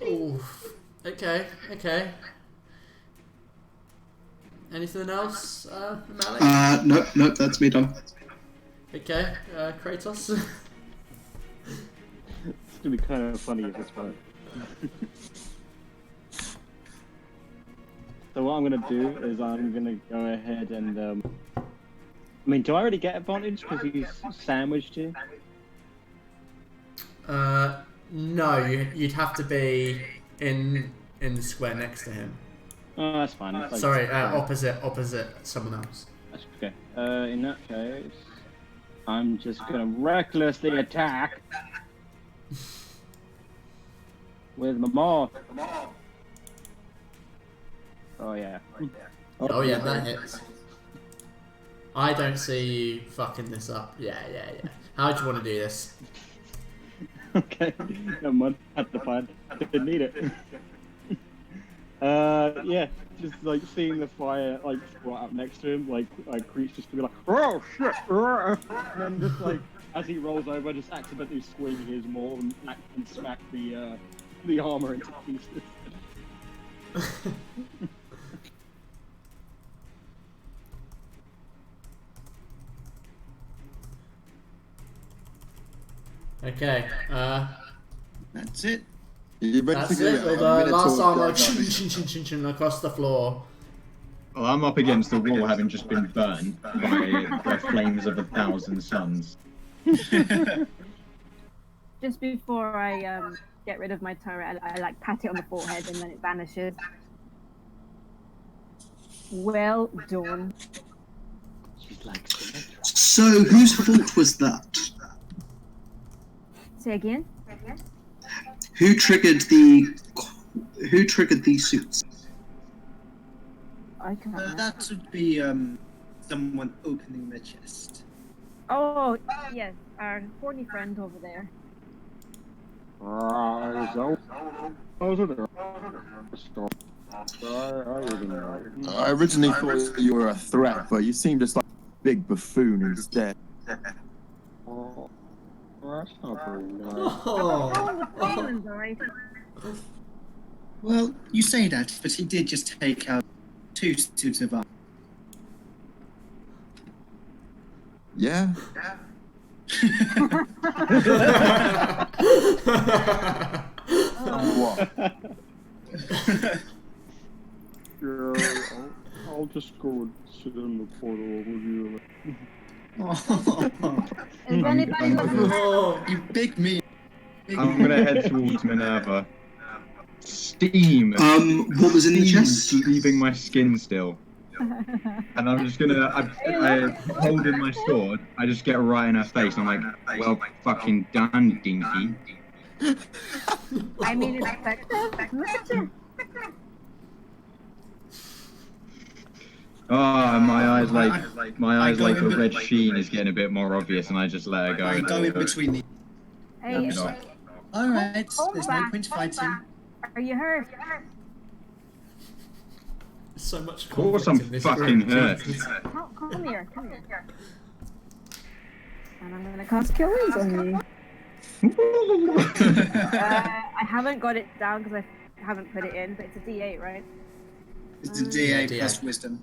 Ooh, okay. Anything else, Malik? Nope, that's me done. Okay, Kratos. It's gonna be kind of funny at this point. So what I'm gonna do is I'm gonna go ahead and I mean, do I already get advantage because he's sandwiched you? No, you'd have to be in the square next to him. Oh, that's fine. It's like- Sorry, opposite someone else. That's okay. In that case, I'm just gonna recklessly attack with my maul. Oh yeah. Oh yeah, that hits. I don't see you fucking this up. Yeah. How do you want to do this? Okay. No mud. Had to find. Didn't need it. Yeah. Just like seeing the fire like right up next to him, like Creech just gonna be like, oh shit, and then just like as he rolls over, just accidentally swing his maul and smack the armor into pieces. Okay, That's it. that's it. With the last armor chin across the floor. Well, I'm up against the wall, having just been burned by flames of 1,000 suns. Just before I get rid of my turret, I like pat it on the forehead and then it vanishes. Well done. She's like, So, whose fault was that? Say again? Who triggered these suits? I can't remember. That would be someone opening the chest. Oh, yes, our horny friend over there. I originally thought you were a threat, but you seem just like a big buffoon instead. oh, that's not very nice. Oh. Feelings, alright. Well, you say that, but he did just take out 2 suits of armor. Yeah. What? Yeah, I'll just go and sit in the portal with you. Is anybody looking Oh. You big me. I'm gonna head towards Minerva. Steam. What was in the chest? Leaving my skin still. And I'm just gonna, I hold in my sword, I just get right in her face, and I'm like, well, fucking done, dinky. I mean, it's effective. Look at you. Oh, my eyes like go the in red sheen is getting a bit more obvious, and I just let her go. I go in between the. Hey, No. Alright, there's no point fighting. are you hurt? So much Of course I'm conflict in this fucking room. hurt. Come here. And I'm gonna cast Kill Wounds on you. I haven't got it down because I haven't put it in, but it's a D8, right? It's a DA D8. plus wisdom.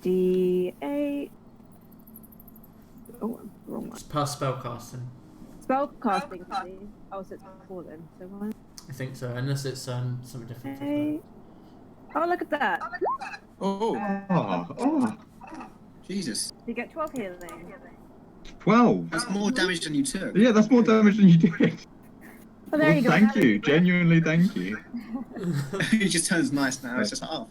D8. Oh, wrong one. It's past spellcasting. spell casting, please. Oh, so it's before then. So why? I think so, unless it's something different. Okay. Oh, look at that. Oh. Jesus. You get 12 healing. 12. That's more damage than you took. Yeah, that's more damage than you did. Oh, there you go. Thank you. Genuinely, thank you. He just turns nice now. It's just like, oh.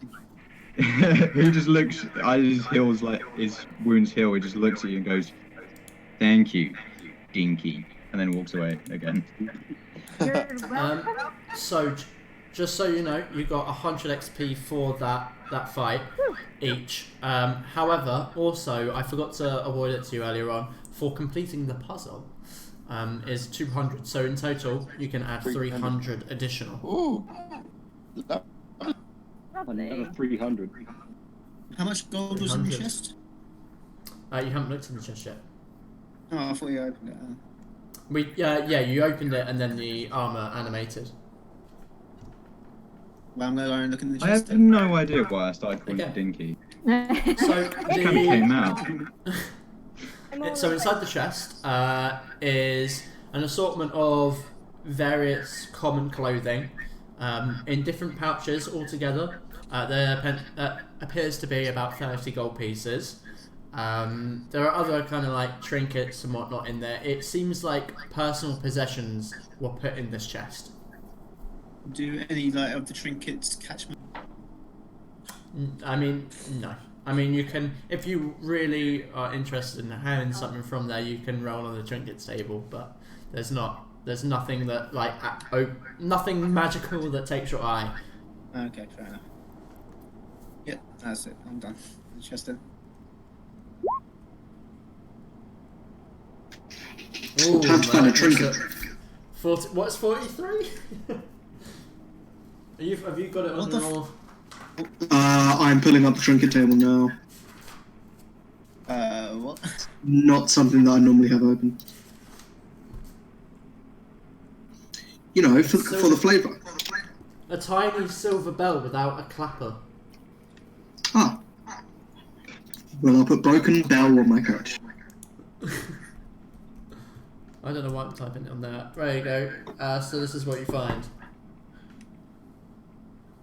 He just looks, as his heals, like, his wounds heal, he just looks at you and goes, thank you, dinky, and then walks away again. You're welcome. So, just so you know, you got 100 XP for that fight each. However, also, I forgot to award it to you earlier on, for completing the puzzle is 200. So in total, you can add 300 additional. Ooh. Another 300. How much gold was in the 300. chest? You haven't looked in the chest yet. Oh, I thought you opened it. Yeah, you opened it and then the armor animated. Well, I'm going to go and look in the I chest. have no idea why I started calling Okay. it dinky. So It kind of came out. So inside the chest is an assortment of various common clothing in different pouches altogether. There appears to be about 30 gold pieces. There are other kind of like trinkets and whatnot in there. It seems like personal possessions were put in this chest. Do any of the trinkets catch me? I mean, no. I mean, you can, if you really are interested in having something from there, you can roll on the trinkets table, but there's nothing that, nothing magical that takes your eye. Okay, fair enough. Yep, that's it. I'm done. Chester. Ooh, Time to find a man, trinket. 40, what's 43? Have you got it on What the your... I'm pulling up the trinket table now. What? Not something that I normally have open. You know, for the flavour. A tiny silver bell without a clapper. Ah. Well, I'll put broken bell on my coach. I don't know why I'm typing it on there. There you go. So this is what you find.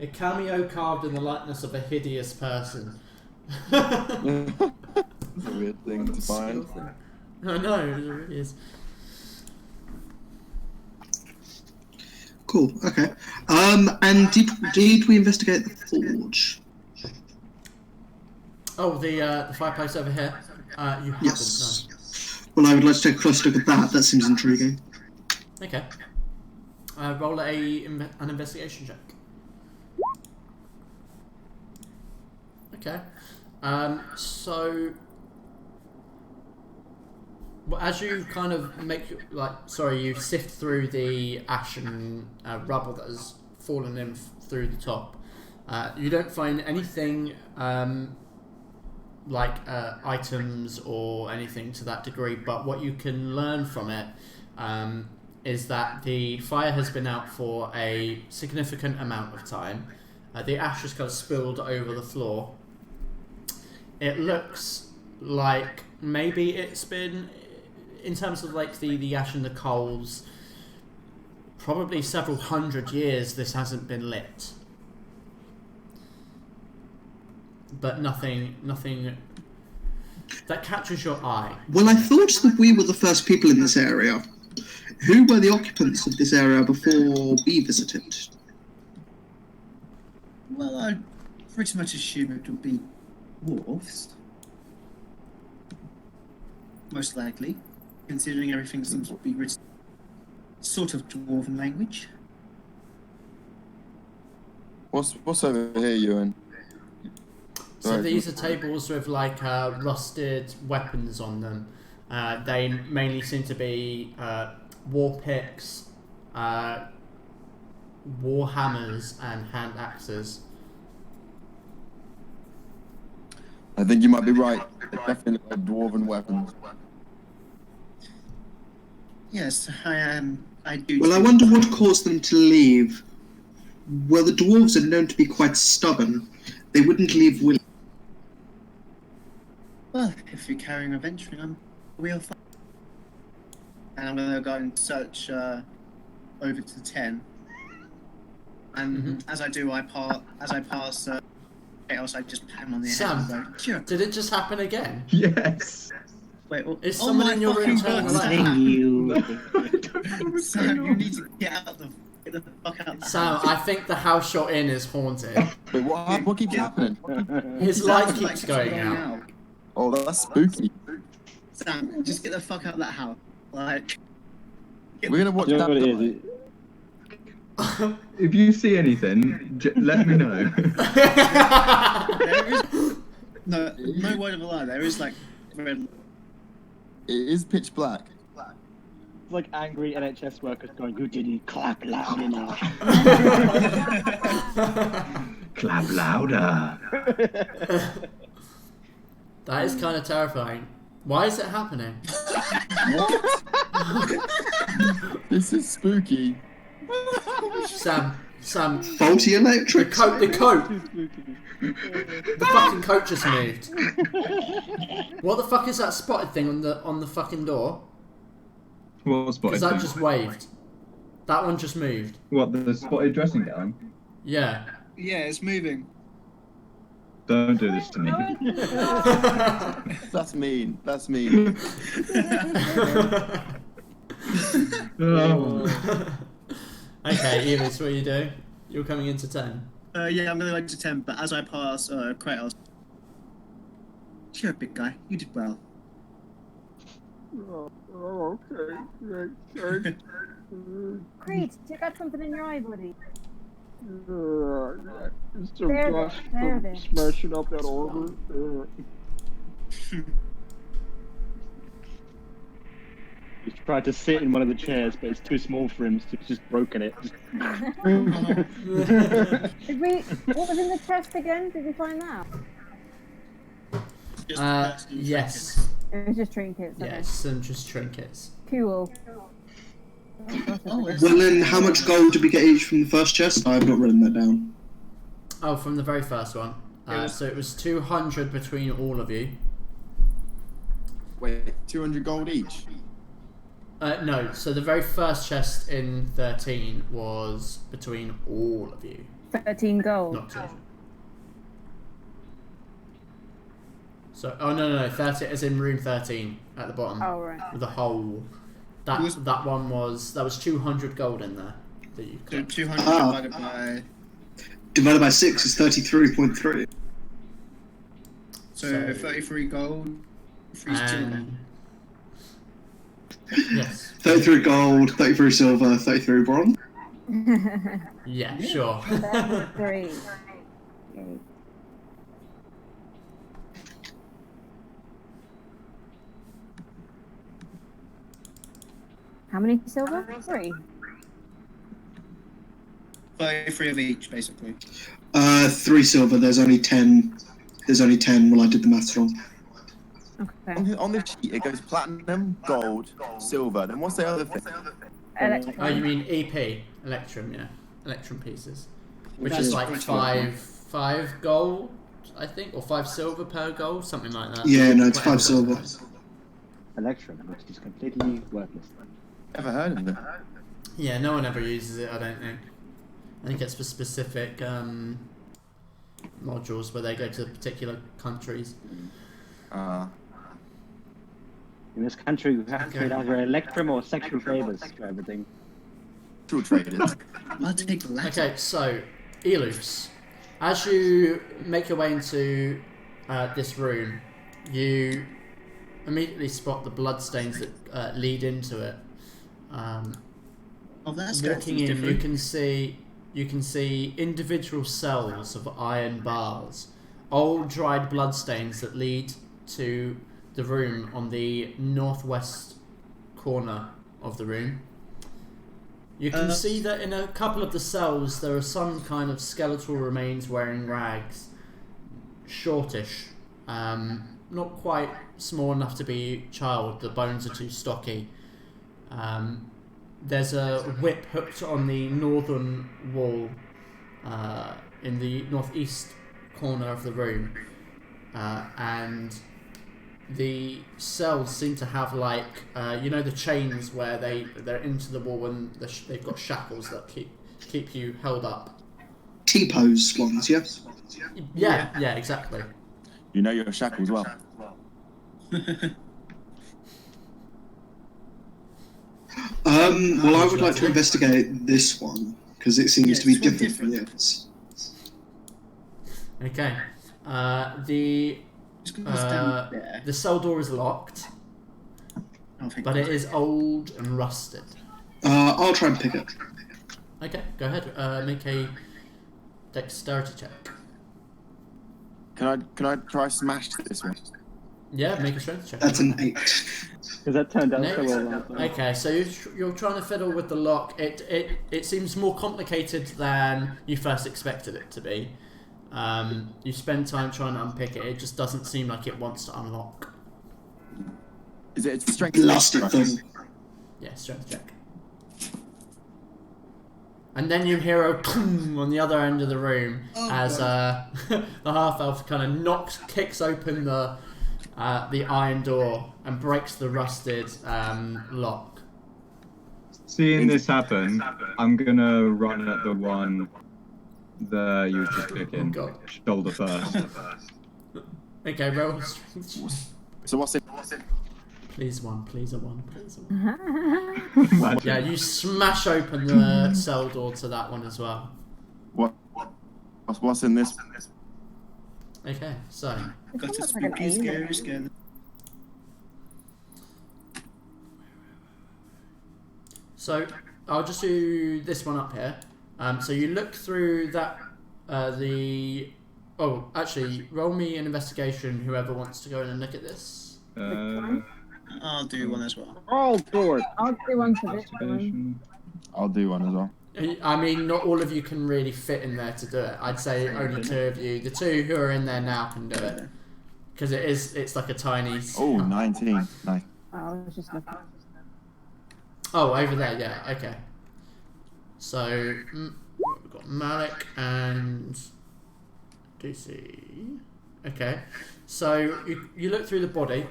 A cameo carved in the likeness of a hideous person. It's a weird thing to find. I know, it really is. Cool. Okay. And did we investigate the forge? Oh, the fireplace over here. You haven't. Yes. Well, I would like to take a closer look at that. That seems intriguing. No. Okay. Roll an investigation check. Okay. So, well, as you kind of you sift through the ash and rubble that has fallen in through the top, you don't find anything items or anything to that degree, but what you can learn from it is that the fire has been out for a significant amount of time. The ash has kind of spilled over the floor. It looks like maybe it's been, in terms of the ash and the coals, probably several hundred years this hasn't been lit. But nothing that catches your eye. Well, I thought that we were the first people in this area. Who were the occupants of this area before we visited? Well, I pretty much assume it would be dwarves. Most likely, considering everything seems to be written sort of dwarven language. What's over here, Ewan? So Sorry. these are tables with rusted weapons on them. They mainly seem to be war picks, war hammers, and hand axes. I think you might be right. They definitely look like dwarven weapons. Yes, I do. Well, I wonder what caused them to leave. Well, the dwarves are known to be quite stubborn. They wouldn't leave willingly. Well, if you're carrying a venturing, we'll find. and I'm gonna go and search over to 10. And as I do, I pass Chaos. I just pat him on the head and go, sure. Did it just happen again? Yes. Wait, well, Is someone in your room turning around? Sam, you need to get the fuck out of the Sam, house. I think the house you're in is haunted. Wait, what keeps happening? His light keeps going out. Oh, that's spooky. Sam, just get the fuck out of that house. Like, We're gonna watch You know that. what it is? If you see anything, let me know. there is no word of a lie. There is like red. It is pitch black. It's like angry NHS workers going, "Who did he clap loud enough?" Clap louder. That is kind of terrifying. Why is it happening? What? This is spooky. Sam, Faulty electric. the coat. The fucking coat just moved. What the fuck is that spotted thing on the fucking door? What spotted? Because that just waved. That one just moved. What, the spotted dressing gown? Yeah. Yeah, it's moving. Don't do this to me. That's mean. That's mean. Oh. Okay, Elis, what are you doing? You're coming into 10. Yeah, I'm gonna go to 10, but as I pass Kratos, you're a big guy. You did well. Okay. Crete, you got something in your eye, buddy. It's some There, dust there, from there. smashing up that order. He's tried to sit in one of the chairs, but it's too small for him, so he's just broken it. What was in the chest again? Did you find that? Yes. It was just trinkets. Okay. Yes, some just trinkets. Cool. Well then, how much gold did we get each from the first chest? I have not written that down. Oh, from the very first one. So it was 200 between all of you. Wait, 200 gold each? No, so the very first chest in 13 was between all of you. 13 gold. Not 200. So, no, 30 is in room 13 at the bottom. Oh, right. With the hole. That one was 200 gold in there that you So could. 200 Divided by 6 is 33.3. So 33 gold, 3 silver. And yes. 33 gold, 33 silver, 33 bronze. Yeah, sure. 3. Okay. How many silver? 3. 33 of each, basically. 3 silver. There's only 10. There's only 10. Well, I did the maths wrong. Okay. On the sheet, it goes platinum, gold, silver. Then what's the other thing? Oh, you mean EP, Electrum, yeah, Electrum pieces, which That's is like pretty five gold, I think, or 5 silver per gold, something like that. Yeah, no, it's 5 Whatever. silver. Electrum, which is completely worthless. Never heard of it. Yeah, no one ever uses it, I don't think. I think it's for specific modules where they go to particular countries. In this country, we have to trade either electrum or sexual favors for everything. True traders. I'll take the latter. Okay, so Elus, as you make your way into this room, you immediately spot the bloodstains that lead into it. Oh, that's Walking in, different. you can see individual cells of iron bars, old dried bloodstains that lead to the room on the northwest corner of the room. You can see that in a couple of the cells there are some kind of skeletal remains wearing rags, shortish, not quite small enough to be child. The bones are too stocky. There's a whip hooked on the northern wall in the northeast corner of the room, and the cells seem to have like the chains where they're into the wall and they've got shackles that keep you held up. T-pose ones, yeah? Yeah, exactly. You know your shackles well. Well, I would like to investigate this one because it seems to be different from the others. Okay. The cell door is locked, but it is old and rusted. I'll try and pick it. Okay, go ahead. Make a dexterity check. Can I try smash this one? Yeah, make a strength check. That's an 8. Because that turned out so well last time. Okay, so you're trying to fiddle with the lock. It seems more complicated than you first expected it to be. You spend time trying to unpick it. It just doesn't seem like it wants to unlock. Is it a strength? Lusted thing. Yeah, strength check. And then you hear a boom on the other end of the room as the half-elf kind of kicks open the iron door and breaks the rusted lock. Seeing this happen, I'm gonna run at the one that you were just picking. Shoulder first. Okay, roll. So what's it? Please one, please a one, please a one. Yeah, you smash open the cell door to that one as well. What's in this? Okay, so. Got a spooky, scary. So I'll just do this one up here. So you look through that. Actually, roll me an investigation. Whoever wants to go in and look at this. I'll do one as well. All forward. I'll do one for this one. I'll do one as well. I mean, not all of you can really fit in there to do it. I'd say only 2 of you. The 2 who are in there now can do it. Because it's like a tiny... Oh, 19. Nice. I was just looking. Oh, over there, yeah, okay. So, we've got Malik and DC. Okay, so you look through the body.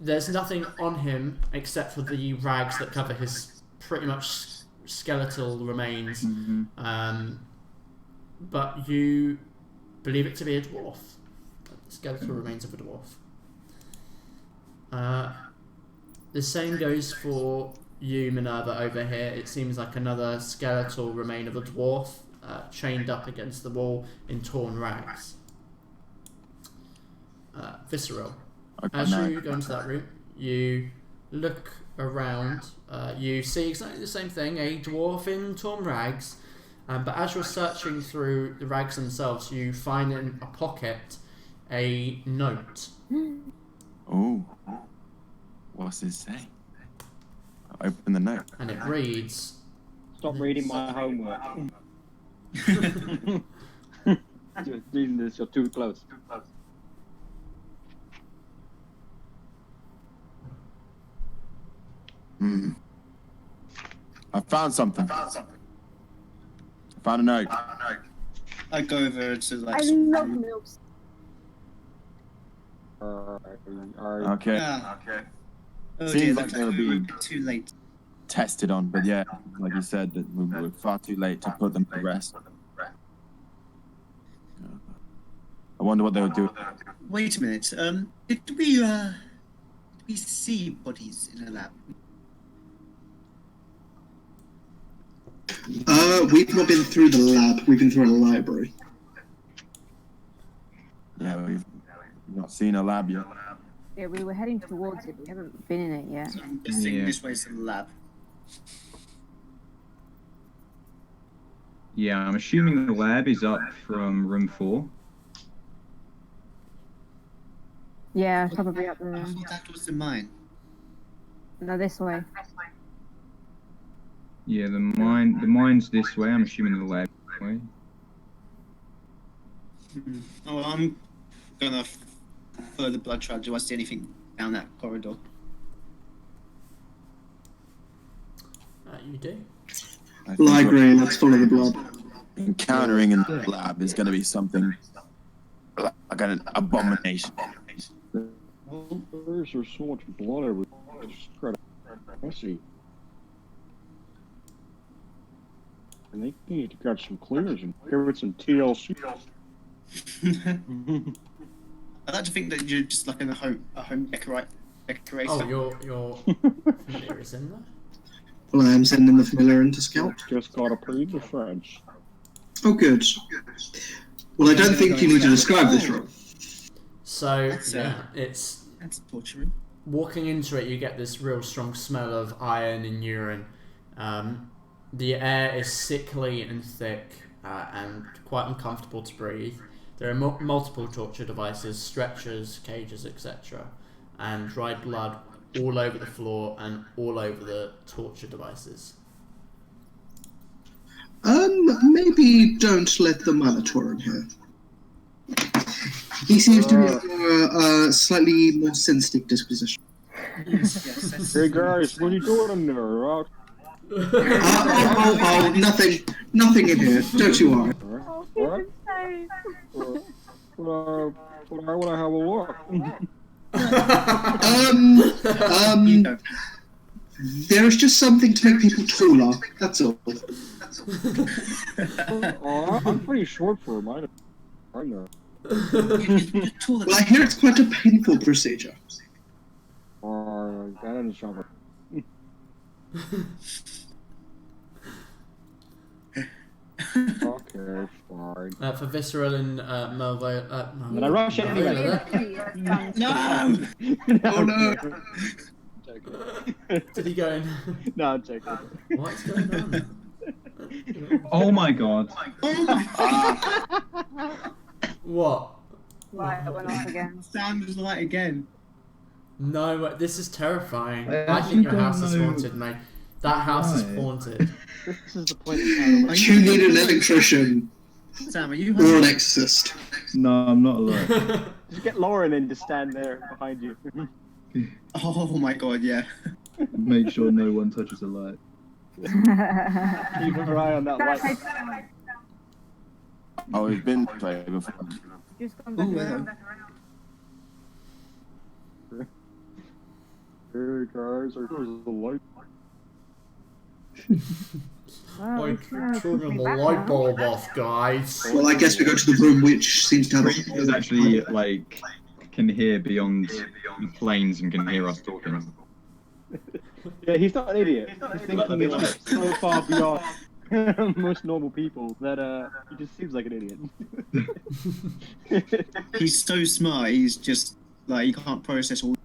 There's nothing on him except for the rags that cover his pretty much skeletal remains. Mm-hmm. But you believe it to be a dwarf. The skeletal remains of a dwarf. The same goes for you, Minerva, over here. It seems like another skeletal remain of a dwarf chained up against the wall in torn rags. Visceral. As you go into that room, you look around. You see exactly the same thing, a dwarf in torn rags. But as you're searching through the rags themselves, you find in a pocket a note. Oh. What's it say? I open the note. And it reads... Stop reading my homework. You're reading this, you're too close. I found something. I found a note. I go over to like. I love milks. Okay. Okay. Oh Seems dear, like they'll be too late. tested on, but yeah, like you said, that we were far too late to put them to rest. I wonder what they'll do. Wait a minute. Did we see bodies in a lab? We've not been through the lab. We've been through a library. Yeah, we've not seen a lab yet. Yeah, we were heading towards it. We haven't been in it yet. So I'm guessing this way's the lab. Yeah, I'm assuming the lab is up from room 4. Yeah, probably up I there. thought that was the mine. No, this way. Yeah, the mine's this way. I'm assuming the lab this way. Oh, well, I'm gonna follow the blood trail. Do I see anything down that corridor? You do. Library, let's follow the blood. Encountering in the lab is going to be something like an abomination. Well, there's so much blood everywhere. It's kind of messy. And they need to get some cleaners and give it some TLC. I like to think that you're just like in a home decorator. Oh, your familiar is in there? Well, I am sending the familiar in to scout. Just gotta pay the French. Oh, good. Well, I don't think you need to describe this room. So, That's torturing. walking into it, you get this real strong smell of iron and urine. The air is sickly and thick and quite uncomfortable to breathe. There are multiple torture devices, stretchers, cages, etc. and dried blood all over the floor and all over the torture devices. Maybe don't let the Minotaur in here. He seems to have a slightly more sensitive disposition. Yes, Hey guys, what are you doing in there? Nothing in here. Don't you worry. What? But I want to have a look. You don't. There is just something to make people taller. That's all. I'm pretty short for a minor. I know. Well, I hear it's quite a painful procedure. That is something. Okay, fine. For Visceral and Melvo... Did I rush it anyway? No! Oh no! Did he go in? No, I'm joking. What's going on? Oh my god. What? Right, it went off again. Sound was light again. No, this is terrifying. I I think your actually house don't is know haunted, mate. That house is why. haunted. This is the point of time. You need an electrician Sam, are you or an hungry? exorcist. No, I'm not alone. Just get Lauren in to stand there behind you. Oh my god, yeah. Make sure no one touches the light. Keep an eye on that light. Oh, we've been this way before. Just gone back Ooh, around. Hey guys, there's the light. Wow, Like, it's now turning the completely back light now. bulb off, guys. Well, I guess we go to the room which seems to have Is actually like can hear beyond the planes and can hear us talking. Yeah, he's not an idiot. He's thinking like so far beyond most normal people that he just seems like an idiot. He's so smart, he's just, like, he can't process all.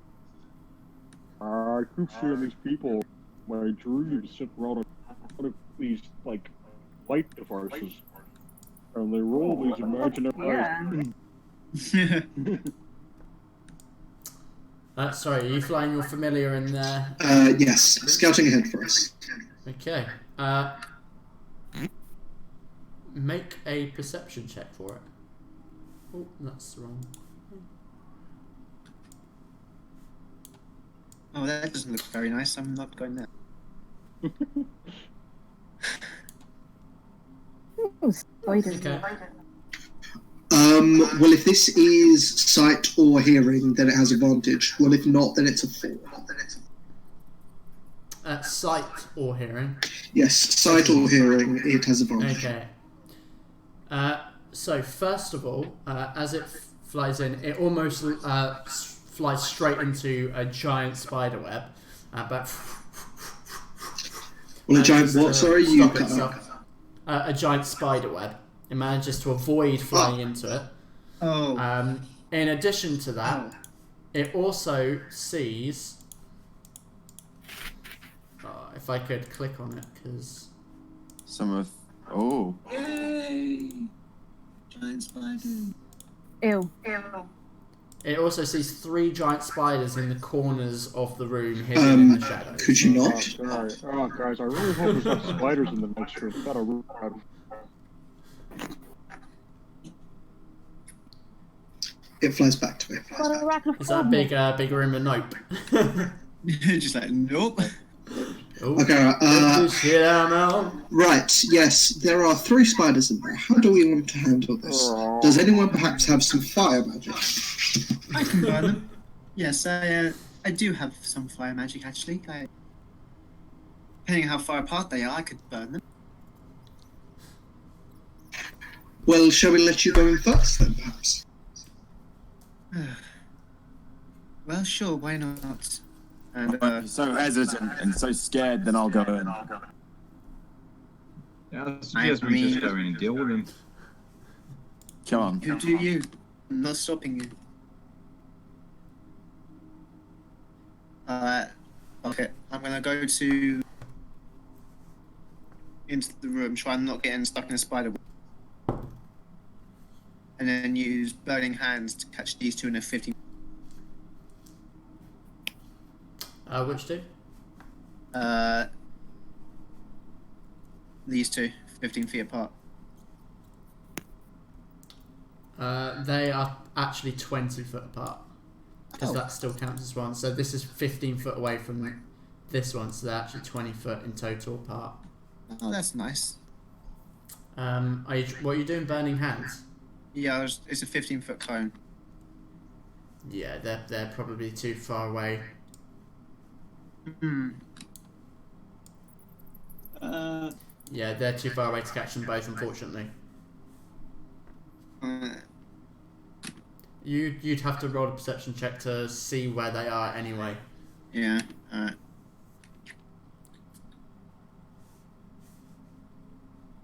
I keep seeing these people. My dreams sit around one of these like light devices, and they roll these imaginary. Yeah. Sorry, are you flying your familiar in there? yes, scouting ahead for us. Okay. Make a perception check for it. Oh, that's wrong. Oh, that doesn't look very nice. I'm not going there. Ooh, spiders. Okay. Well, if this is sight or hearing, then it has advantage. Well, if not, then it's a 4. Sight or hearing. Yes, sight or hearing, it has advantage. Okay. So first of all, as it flies in, it almost flies straight into a giant spider web. But Well, a giant what? Sorry, you stop cut itself. out. A giant spider web. It manages to avoid flying into it. Oh. In addition to that, it also sees. If I could click on it, because. Some of. Oh. Yay! Giant spider. Ew. It also sees 3 giant spiders in the corners of the room, hidden in the shadows. Could you not? Oh, guys, I really hope there's not spiders in the next room. Got a room. It flies back to me. Got arachnophobia. Is that a big room of nope? Just like, nope. Ooh, Okay, get this shit out now. right, yes, there are 3 spiders in there. How do we want to handle this? Does anyone perhaps have some fire magic? I can burn them. Yes, I do have some fire magic actually. Depending on how far apart they are, I could burn them. Well, shall we let you go in first then, perhaps? Well, sure, why not? And I'm so hesitant and so scared, then I'll go in. Yeah, I suggest we just go in and deal with him. Come on. you do you. I'm not stopping you. Okay, I'm gonna go into the room, try and not getting stuck in a spider web. And then use burning hands to catch these two in a 50. Which two? These two, 15 feet apart. They are actually 20 foot apart. Because that still counts as one. So this is 15 foot away from this one, so they're actually 20 foot in total apart. Oh, that's nice. What are you doing, burning hands? Yeah, it's a 15-foot cone. Yeah, they're probably too far away. Yeah, they're too far away to catch them both, unfortunately. You'd have to roll a perception check to see where they are anyway. Yeah, alright.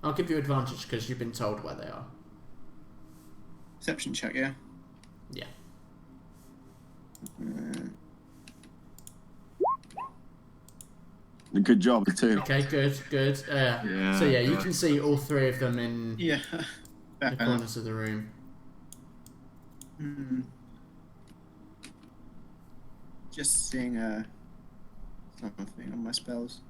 I'll give you advantage because you've been told where they are. Perception check, yeah? Yeah. Good job, too. Okay, good. Yeah. So yeah, you can see all 3 of them in Yeah. the corners of the room. Just seeing something on my spells.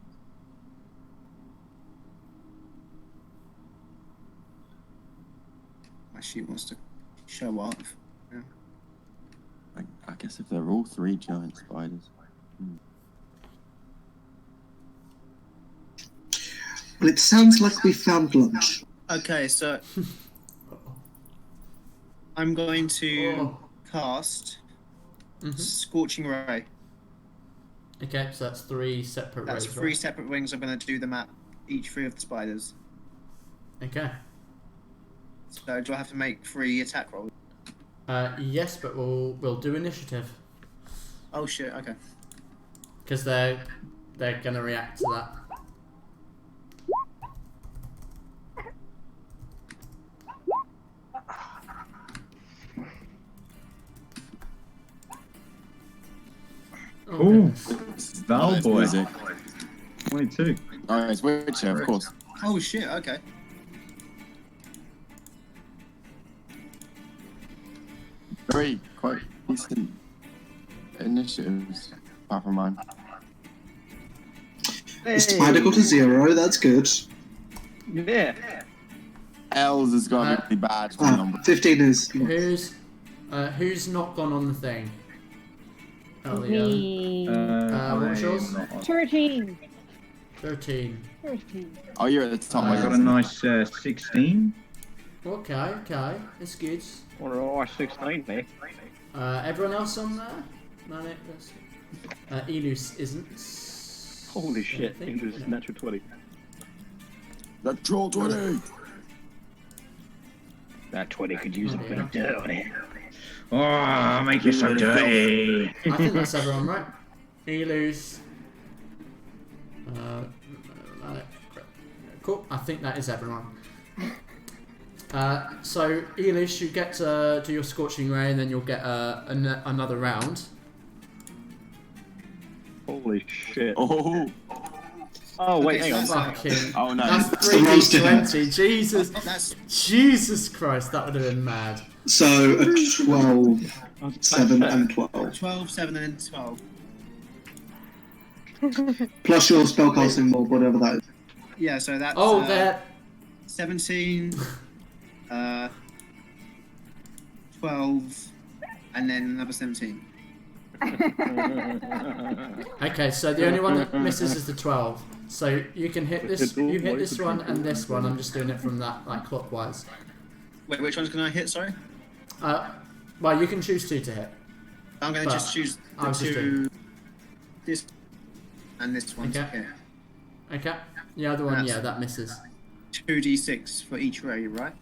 My sheet wants to show off. Yeah. I guess if they're all 3 giant spiders. Well, it sounds like we found lunch. Okay, so I'm going to cast Scorching Ray. Okay, so that's 3 separate rays. That's 3 separate rings. I'm going to do them at each 3 of the spiders. Okay. So do I have to make 3 attack rolls? Yes, but we'll do initiative Oh shit! Okay. because they're gonna react to that. Ooh, Nice Val boy. music. 22. Oh, it's Witcher, of course. Oh shit! Okay. Very quite decent initiatives, apart from mine. The spider got a 0, that's good. Yeah. L's has got a really bad number. 15 is... Who's not gone on the thing? Oh, Me. what was yours? 13. 13. 13. Oh, you're at the top. I got a nice 16. Okay, that's good. Or 16, mate. Everyone else on there? No, that's Elus isn't. Holy shit, I think, English no. natural 20. Natural 20! That 20 could use a bit of dirt on it. Oh, make it so dirty. I think that's everyone, right? Elus. Cool, I think that is everyone. So, Elish, you get to do your Scorching Ray and then you'll get another round. Holy shit. Oh! Oh, wait, Okay, hang so on. Fucking. Oh no. That's roasted. 3d20. Jesus. That's Jesus Christ, that would have been mad. So, a 12, 7 and 12. 12, 7, and 12. Plus your spellcasting mob, whatever that is. Yeah, so that's Oh, there. 17, 12, and then another 17. Okay, so the only one that misses is the 12. So you can hit this. You hit this one and this one. I'm just doing it from that like clockwise. Wait, which ones can I hit? Sorry. Well, you can choose 2 to hit. I'm going to just choose the 2. This and this one. Okay. Okay. The other one, yeah, that misses. 2d6 for each ray, right?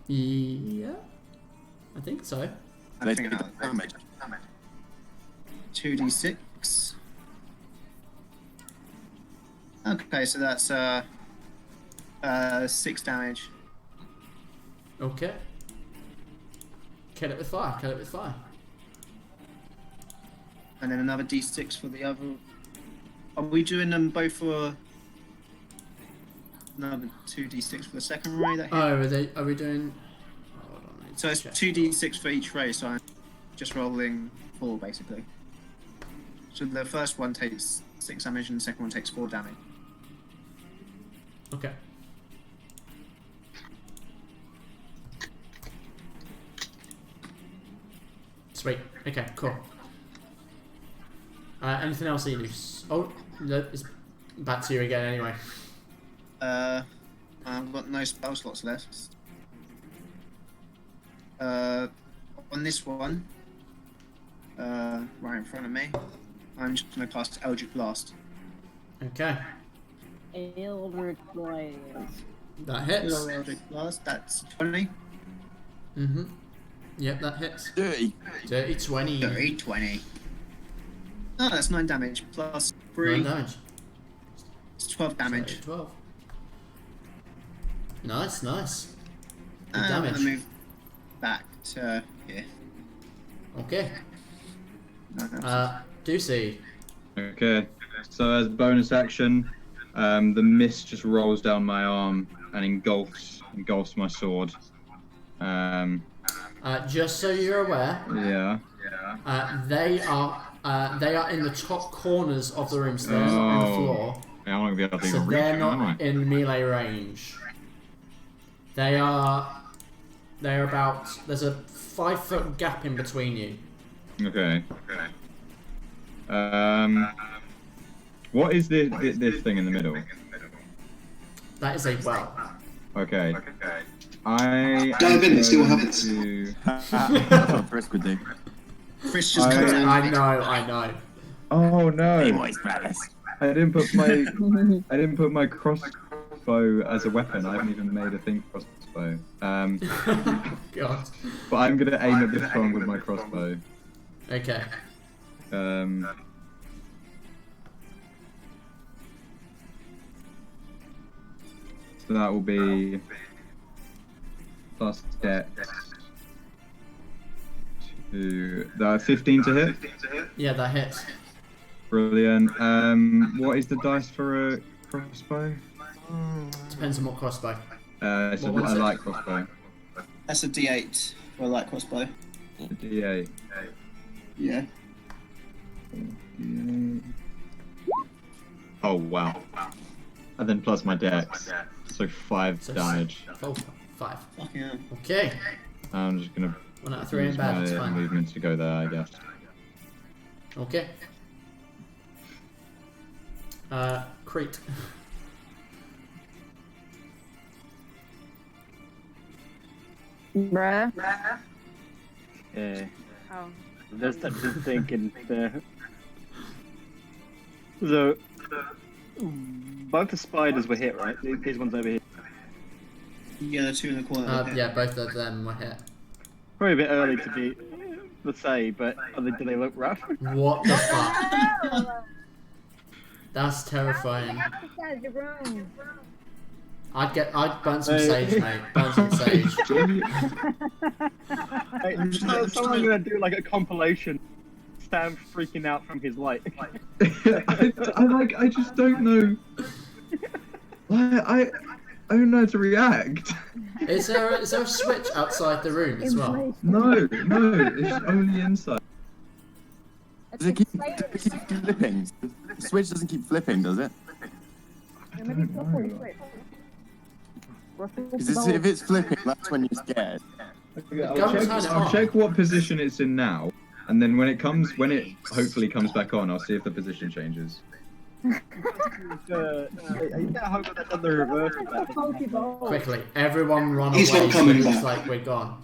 Yeah. I think so. I think damage. 2d6. Okay, so that's 6 damage. Okay. Kill it with fire. Kill it with fire. And then another d6 for the other. Are we doing them both for another 2d6 for the second ray that hit? Oh, are we doing? Hold on, so it's 2d6 for each ray, so I'm just rolling 4 basically. So the first one takes 6 damage and the second one takes 4 damage. Okay. Sweet. Okay, cool. Anything else that you lose? Oh, no, it's back to you again anyway. I've got no spell slots left. On this one, right in front of me, I'm just going to cast Eldritch Blast. Okay. Eldritch Blast. That hits. Eldritch Blast, that's 20. Mm-hmm. Yep, that hits. Dirty. Dirty 20. Dirty 20. Oh, that's 9 damage plus 3. 9 damage. It's 12 damage. So 12. Nice, nice. Good And I'm damage. going to move back to here. Okay. Doocy. Okay. So as bonus action, the mist just rolls down my arm and engulfs my sword. Just so you're aware, they are in the top corners of the room, so they're not on the floor. Yeah, I won't be able to So even they're reach them, am not I? in melee range. They're about. There's a 5-foot gap in between you. Okay. What is this thing in the middle? That is a well. Okay. I Dive in and see what happens. That's what Chris would do. Chris just comes out. I know. Oh no! Hey, boys, brothers. I didn't put my crossbow as a weapon. I haven't even made a thing for crossbow. God. But I'm gonna aim at this one with my crossbow. Okay. So that will be plus dex to 15 to hit. Yeah, that hits. Brilliant. What is the dice for a crossbow? Depends on what crossbow. It's a light crossbow. That's a d8 for a light crossbow. A D8. Yeah. Oh wow. And then plus my dex. So 5 So damage. 5. Fucking hell. Okay. I'm just gonna 1 out of 3 use ain't bad. my That's fine. movement to go there, I guess. Okay. Crete. Bruh. Yeah. Oh. Just thinking there. So, both the spiders were hit, right? These ones over here. Yeah, the 2 in the corner. Yeah, both of them were hit. Probably a bit early to say, but do they look rough? What the fuck? That's terrifying. I'd burn some sage, mate. Burn some sage. Someone's gonna do like a compilation. Sam freaking out from his light. I just don't know. I don't know how to react. Is there a switch outside the room as well? No, it's only inside. Does it keep flipping? The switch doesn't keep flipping, does it? Because if it's flipping, that's when you're scared. I'll check what position it's in now, And then when it hopefully comes back on, I'll see if the position changes. You can't hope that that's the reverse of that. Quickly, everyone run He's away. not coming so it looks back. like we're gone.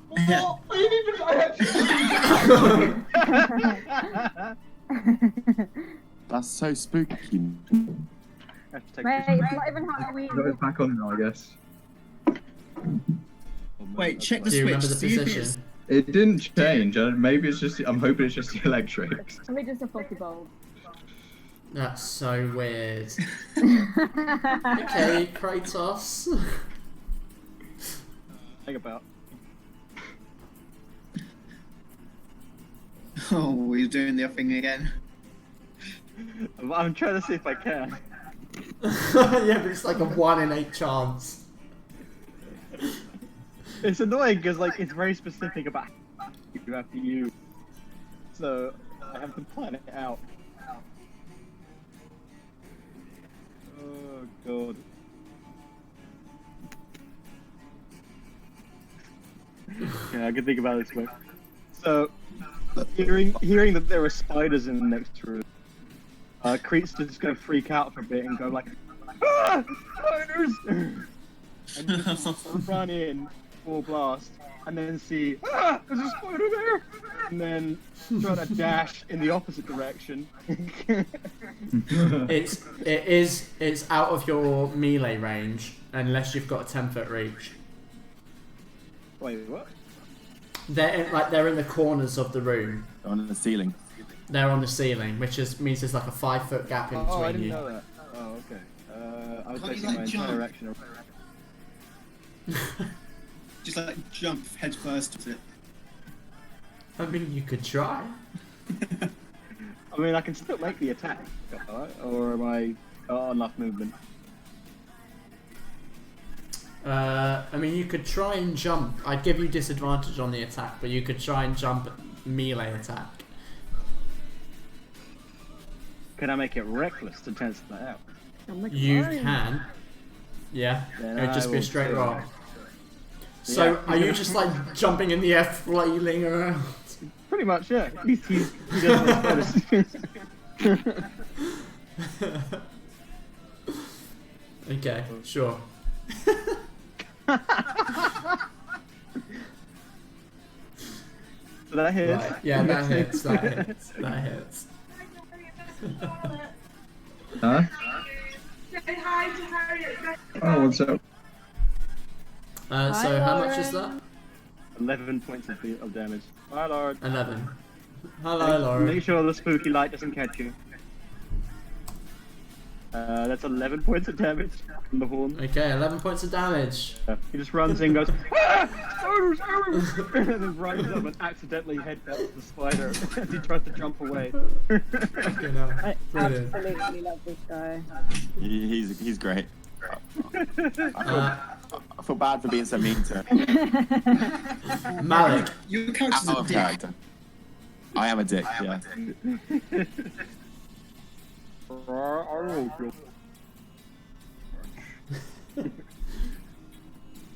That's so spooky. Wait, it's not even Halloween. It's back on now, I guess. Wait, check the Do you switch. remember the see if position? it's- It didn't change. Maybe it's just. I'm hoping it's just the electrics. Maybe just a Pokeball. That's so weird. Okay, Kratos. Think about. Oh, he's doing the thing again. I'm trying to see if I can. Yeah, but it's like a 1 in 8 chance. It's annoying because like it's very specific about how you have to use. So I have to plan it out. Oh god. Yeah, I can think about it this way. So, hearing that there are spiders in the next room, Crete's just gonna freak out for a bit and go like, "Ah, spiders!" and just run in full blast, and then see, "Ah, there's a spider there!" and then try to dash in the opposite direction. It's out of your melee range unless you've got a 10-foot reach. Wait, what? They're in the corners of the room. On the ceiling. They're on the ceiling, which means there's like a 5-foot gap in between Oh, I didn't you. know that. Oh, okay. I was Can't you, basing my like, entire jump? action around. Just like jump head first to it. I mean, you could try. I mean, I can still make the attack, or am I enough movement? I mean, you could try and jump. I'd give you disadvantage on the attack, but you could try and jump melee attack. Can I make it reckless to test that out? You can. Yeah, Then it would just I be a will straight do roll. it. So, Yeah. are you just like jumping in the air, flailing around? Pretty much, yeah. He does this. Okay, sure. So that hits. Right. Yeah, that hits. That hits. That hits. Huh? Say hi to Harriet. Oh, what's up? So how much is that? 11 points of damage. Hi, Lord. 11. Hello, Laura. Make sure the spooky light doesn't catch you. That's 11 points of damage from the horn. Okay, 11 points of damage. He just runs in and goes, "Ah! Spiders, spiders!" and then rises up and accidentally headbutts the spider as he tries to jump away. Okay, no. I Brilliant. absolutely love this guy. He's great. I feel bad for being so mean to him. Malik. Your character's Out a of dick. character. I am a dick, yeah.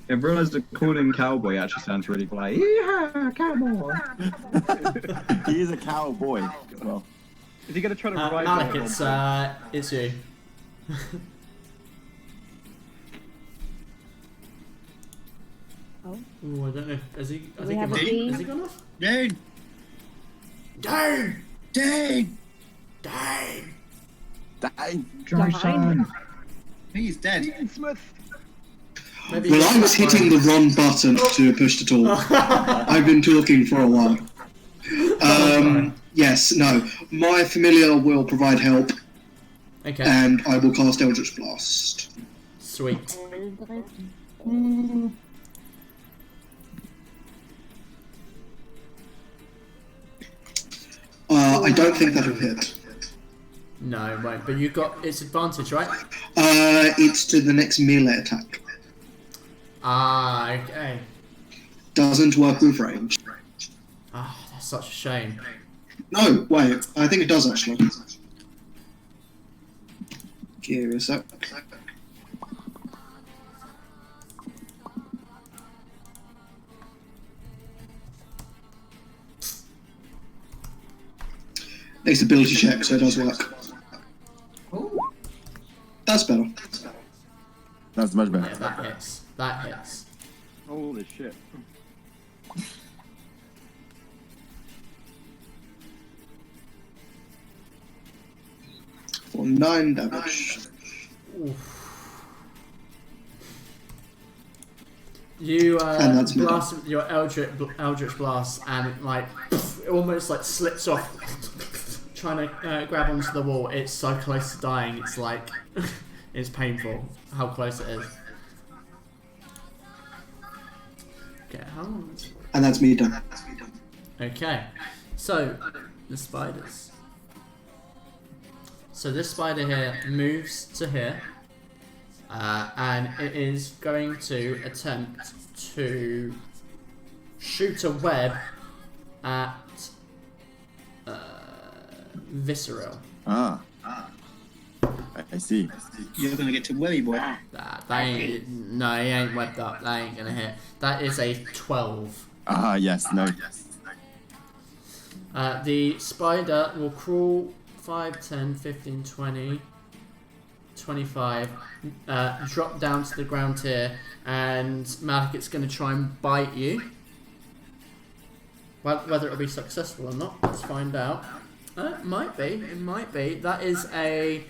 I realised that calling cowboy actually sounds really cool. Like, yeah, cowboy. He is a cowboy as well. Is he gonna try to ride Malik, the it's you. Oh. Ooh, I don't know. Has he we have a gone? Has D? he gone off? Dude! Dude! Dude! Dude! Dang. Jason. He's dead. Smith? Maybe Well, I was hitting the wrong button to push to talk. I've been talking for a while. Yes, no. My familiar will provide help, Okay, and I will cast Eldritch Blast. sweet. I don't think that'll hit. No, it won't. But you got its advantage, right? It's to the next melee attack. Ah, okay. Doesn't work with range. Ah, that's such a shame. No, wait. I think it does actually. Give me a sec. It's ability check, so it does work. That's better. That's much better. Yeah, that hits. That hits. Holy shit. For 9 damage. Oof. You blast with your Eldritch Blast, and it almost like slips off, trying to grab onto the wall. It's so close to dying. It's like it's painful how close it is. Okay, how long is it? And that's me done. Okay, so the spiders. So this spider here moves to here. And it is going to attempt to shoot a web at Visceral. I see. You're gonna get to webby boy. He ain't webbed up. That ain't gonna hit. That is a 12. Yes, no. The spider will crawl 5, 10, 15, 20, 25, drop down to the ground here, and Malik, it's going to try and bite you. Whether it'll be successful or not, let's find out. It might be. It might be. That is a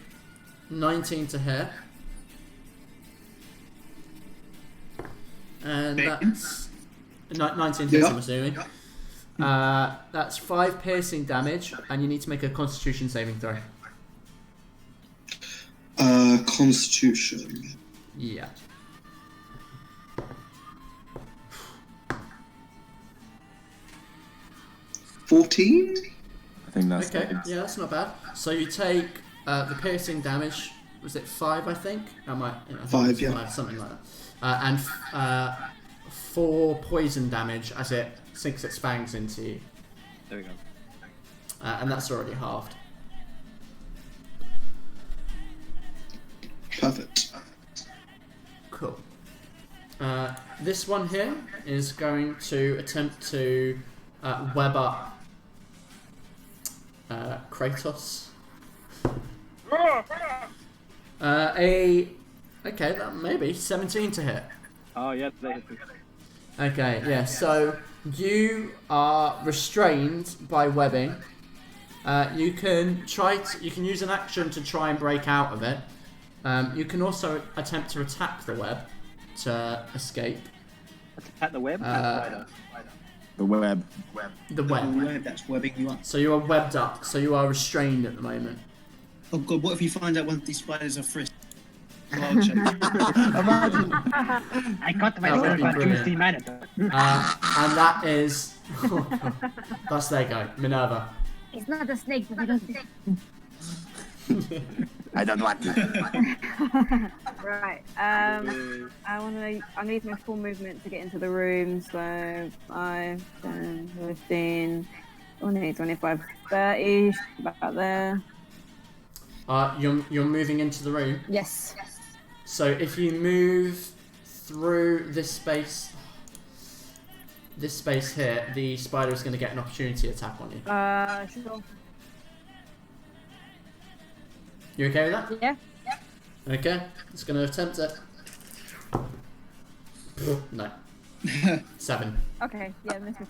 19 to hit. And that's 19 hits, I'm assuming. That's 5 piercing damage, and you need to make a Constitution saving throw. Constitution. Yeah. $14? I think that's okay. Yeah, that's not bad. So you take the piercing damage. Was it 5? I think. I think 5, yeah. 5, something like that. And 4 poison damage as it sinks its fangs into you. There we go. And that's already halved. Perfect. Cool. This one here is going to attempt to web up Kratos. Okay, that maybe 17 to hit. Oh yeah, they hit me. Okay, yeah. So you are restrained by webbing. You can use an action to try and break out of it. You can also attempt to attack the web to escape. Attack the web? The web. The web. Web that's webbing you up. So you are webbed up. So you are restrained at the moment. Oh god, what if you find out one of these spiders are frisked? Imagine. I got myself a juicy minute. And that is... that's there you go. Minerva. It's not a snake, but I don't. I don't want to. Right. I'm gonna use my full movement to get into the room. So 5, 10, 15, 20, 25, 30, about there. You're moving into the room. Yes. So if you move through this space here, the spider is going to get an opportunity attack on you. Sure. You okay with that? Yeah. Okay, it's going to attempt it. No. 7. Okay, yeah, misses.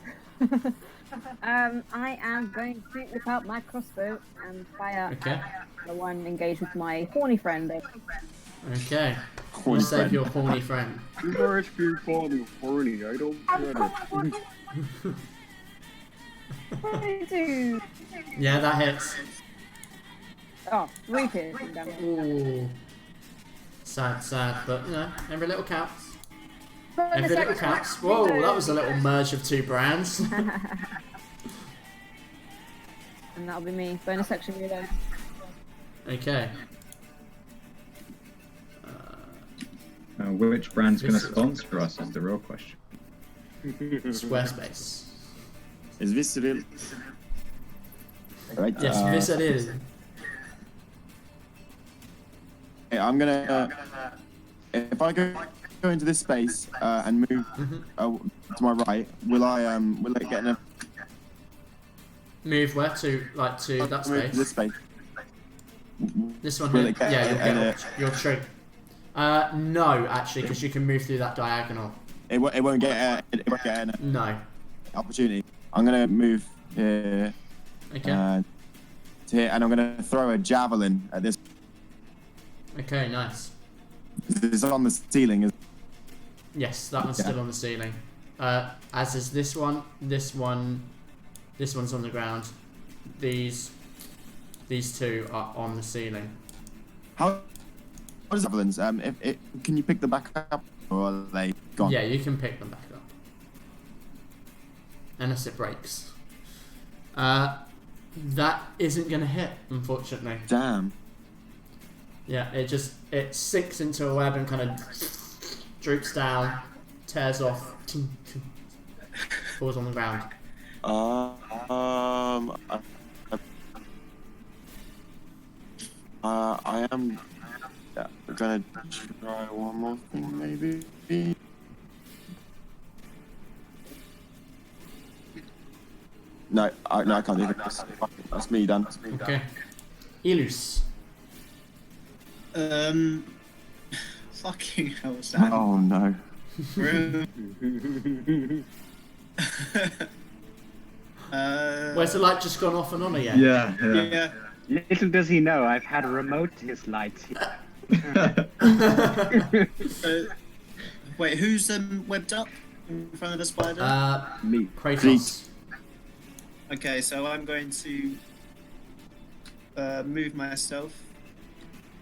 I am going to whip out my crossbow and fire at the one engaged with my horny friend. Okay. You save your horny friend. You are horny, I don't get it. 22. Yeah, that hits. Oh, 3 piercing damage. Ooh. Sad, but you know, every little counts. Bonus Every little action. counts. Whoa, that was a little merge of 2 brands. And that'll be me. Bonus action reload. Okay. Which brand's going to sponsor us is the real question. Squarespace. Is this real? Right. Yes, this it is. Okay, I'm gonna. If I go into this space and move to my right, will I get an? Move where to? Like to that space? This space. This one Will here? it get Yeah, you'll tree. No, actually, because you can move through that diagonal. It won't get an No. opportunity. I'm gonna move here. Okay. To here, and I'm gonna throw a javelin at this. Okay, nice. It's on the ceiling. Yes, that one's still on the ceiling. As is this one. This one's on the ground. These two are on the ceiling. How does javelins? Can you pick them back up, or are they gone? Yeah, you can pick them back up. Unless it breaks. That isn't gonna hit, unfortunately. Damn. Yeah, it sinks into a web and kind of droops down, tears off, falls on the ground. I am gonna try one more thing, maybe. No, I can't do this. That's me done. Okay. Ilus. Fucking hell, Sam. Oh no. Where's the light just gone off and on again? Yeah. Little does he know, I've had remote his lights. Wait, who's webbed up in front of the spider? Me. Kratos. Okay, so I'm going to move myself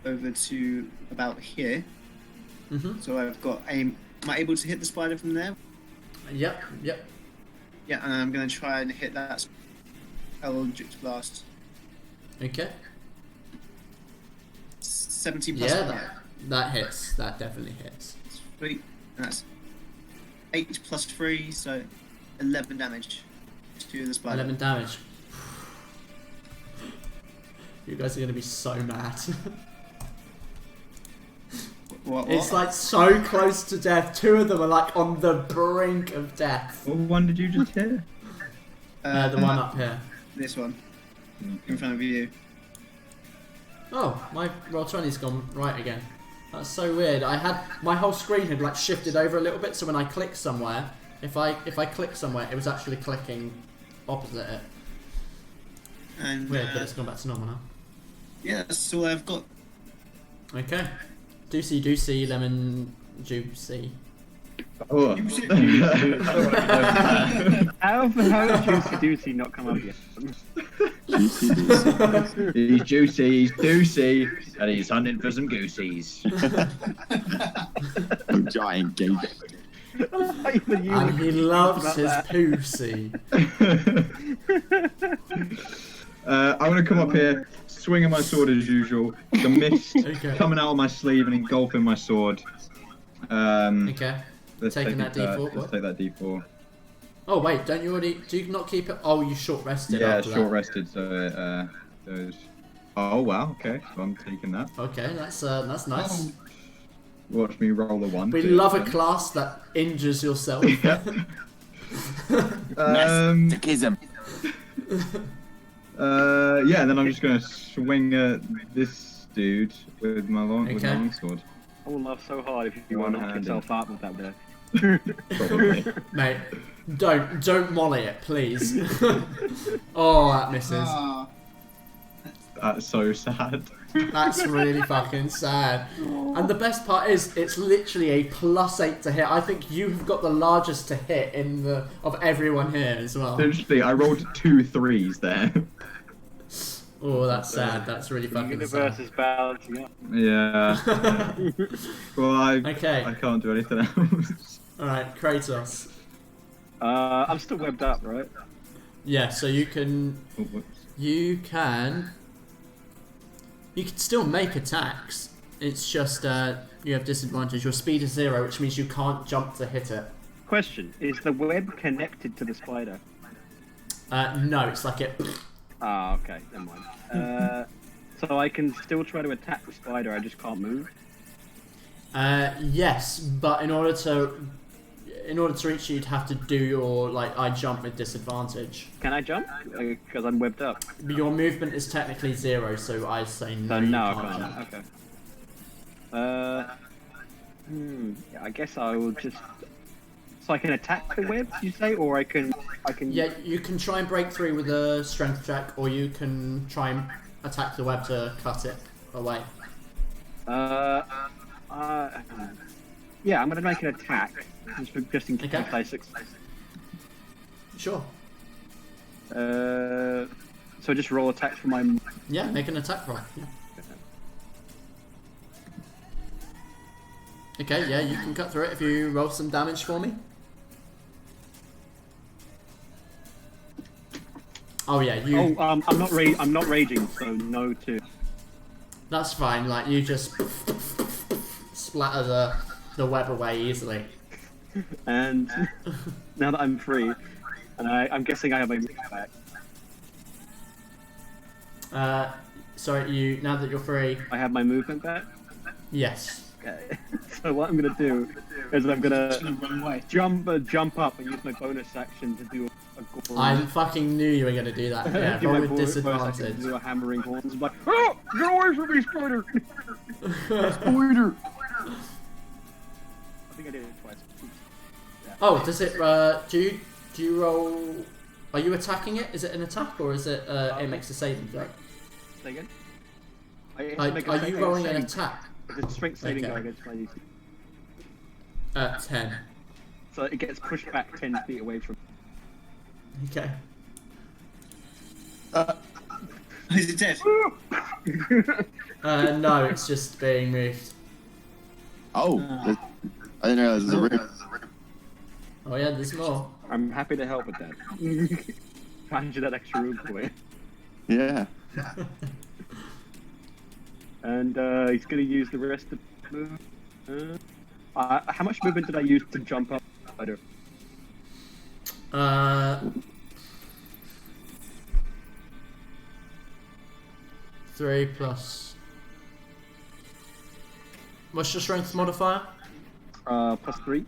over to about here. Mm-hmm. So I've got aim. Am I able to hit the spider from there? Yep. Yeah, and I'm going to try and hit that Eldritch Blast. Okay. 70 plus. Yeah, that hits. That definitely hits. Sweet. And that's 8 plus 3, so 11 damage to the spider. 11 damage. You guys are going to be so mad. What? It's like so close to death. Two of them are like on the brink of death. What one did you just hit? The one up here. This one. In front of you. Oh, my Roll20's gone right again. That's so weird. My whole screen had like shifted over a little bit, so when I clicked somewhere, if I clicked somewhere, it was actually clicking opposite it. And Weird, but it's gone back to normal now. yeah, that's all I've got. Okay. Juicy, lemon, juicy. Oh. How has Juicy not come up yet? He's juicy, he's juicy, and he's hunting for some goosies. Giant gate. And he loves his pussy. I'm gonna come up here, swinging my sword as usual. The mist coming out of my sleeve and engulfing my sword. Okay. Let's Taking take that D4. Let's take that D4. Oh wait, don't you already? Do you not keep it? Oh, you short rested. Yeah, after short rested. So it goes. Oh wow. Okay, so I'm taking that. Okay, that's nice. Watch me roll a 1. We love a class that injures yourself. Masochism. Yeah, then I'm just gonna swing at this dude with my long sword. I will laugh so hard if you want to knock yourself out with that there. Probably. Mate, don't molly it, please. Oh, that misses. That's so sad. That's really fucking sad. And the best part is, it's literally a +8 to hit. I think you have got the largest to hit of everyone here as well. Interesting. I rolled 2 3s there. Oh, that's sad. That's really fucking universe sad. is balancing up. Yeah. Well, I can't do anything else. Alright, Kratos. I'm still webbed up, right? Yeah, so you can still make attacks. It's just you have disadvantage. Your speed is 0, which means you can't jump to hit it. Question: is the web connected to the spider? No, it's like it. Ah, okay, never mind. So I can still try to attack the spider. I just can't move. Yes, but in order to, in order to reach you, you'd have to do your I jump with disadvantage. Can I jump? Because I'm webbed up. Your movement is technically 0, so I say no. So you no, I can't can't. jump. Okay. Yeah, I guess I will just. So I can attack the web, you say, or I can. Yeah, you can try and break through with a strength check, or you can try and attack the web to cut it away. Yeah, I'm gonna make an attack just in case I succeed. Sure. So just roll attacks for my. Yeah, make an attack roll. Yeah. Okay, yeah, you can cut through it if you roll some damage for me. Oh yeah, you. Oh, I'm not raging, so no to. That's fine. You just splatter the web away easily. And now that I'm free, and I'm guessing I have my movement back. Sorry, now that you're free. I have my movement back. Yes. Okay. So what I'm gonna do is I'm gonna jump up and use my bonus action to do a gore. I fucking knew you were gonna do that. Yeah, roll with disadvantage. Do a hammering horns. I'm like, oh, get away from me, spider! Spider! I think I did it twice. Yeah. Oh, does it? Do you roll? Are you attacking it? Is it an attack or is it? It makes a saving throw. Say again. Are you rolling an attack? It's a strength saving throw against my DC. 10. So it gets pushed back 10 feet away from. Okay. Is it dead? No, it's just being moved. Oh, I didn't realize there's a room. Oh yeah, there's more. I'm happy to help with that. Find you that extra room for you. Yeah. And he's going to use the rest of the move. How much movement did I use to jump up? 3 plus. What's your strength modifier? +3.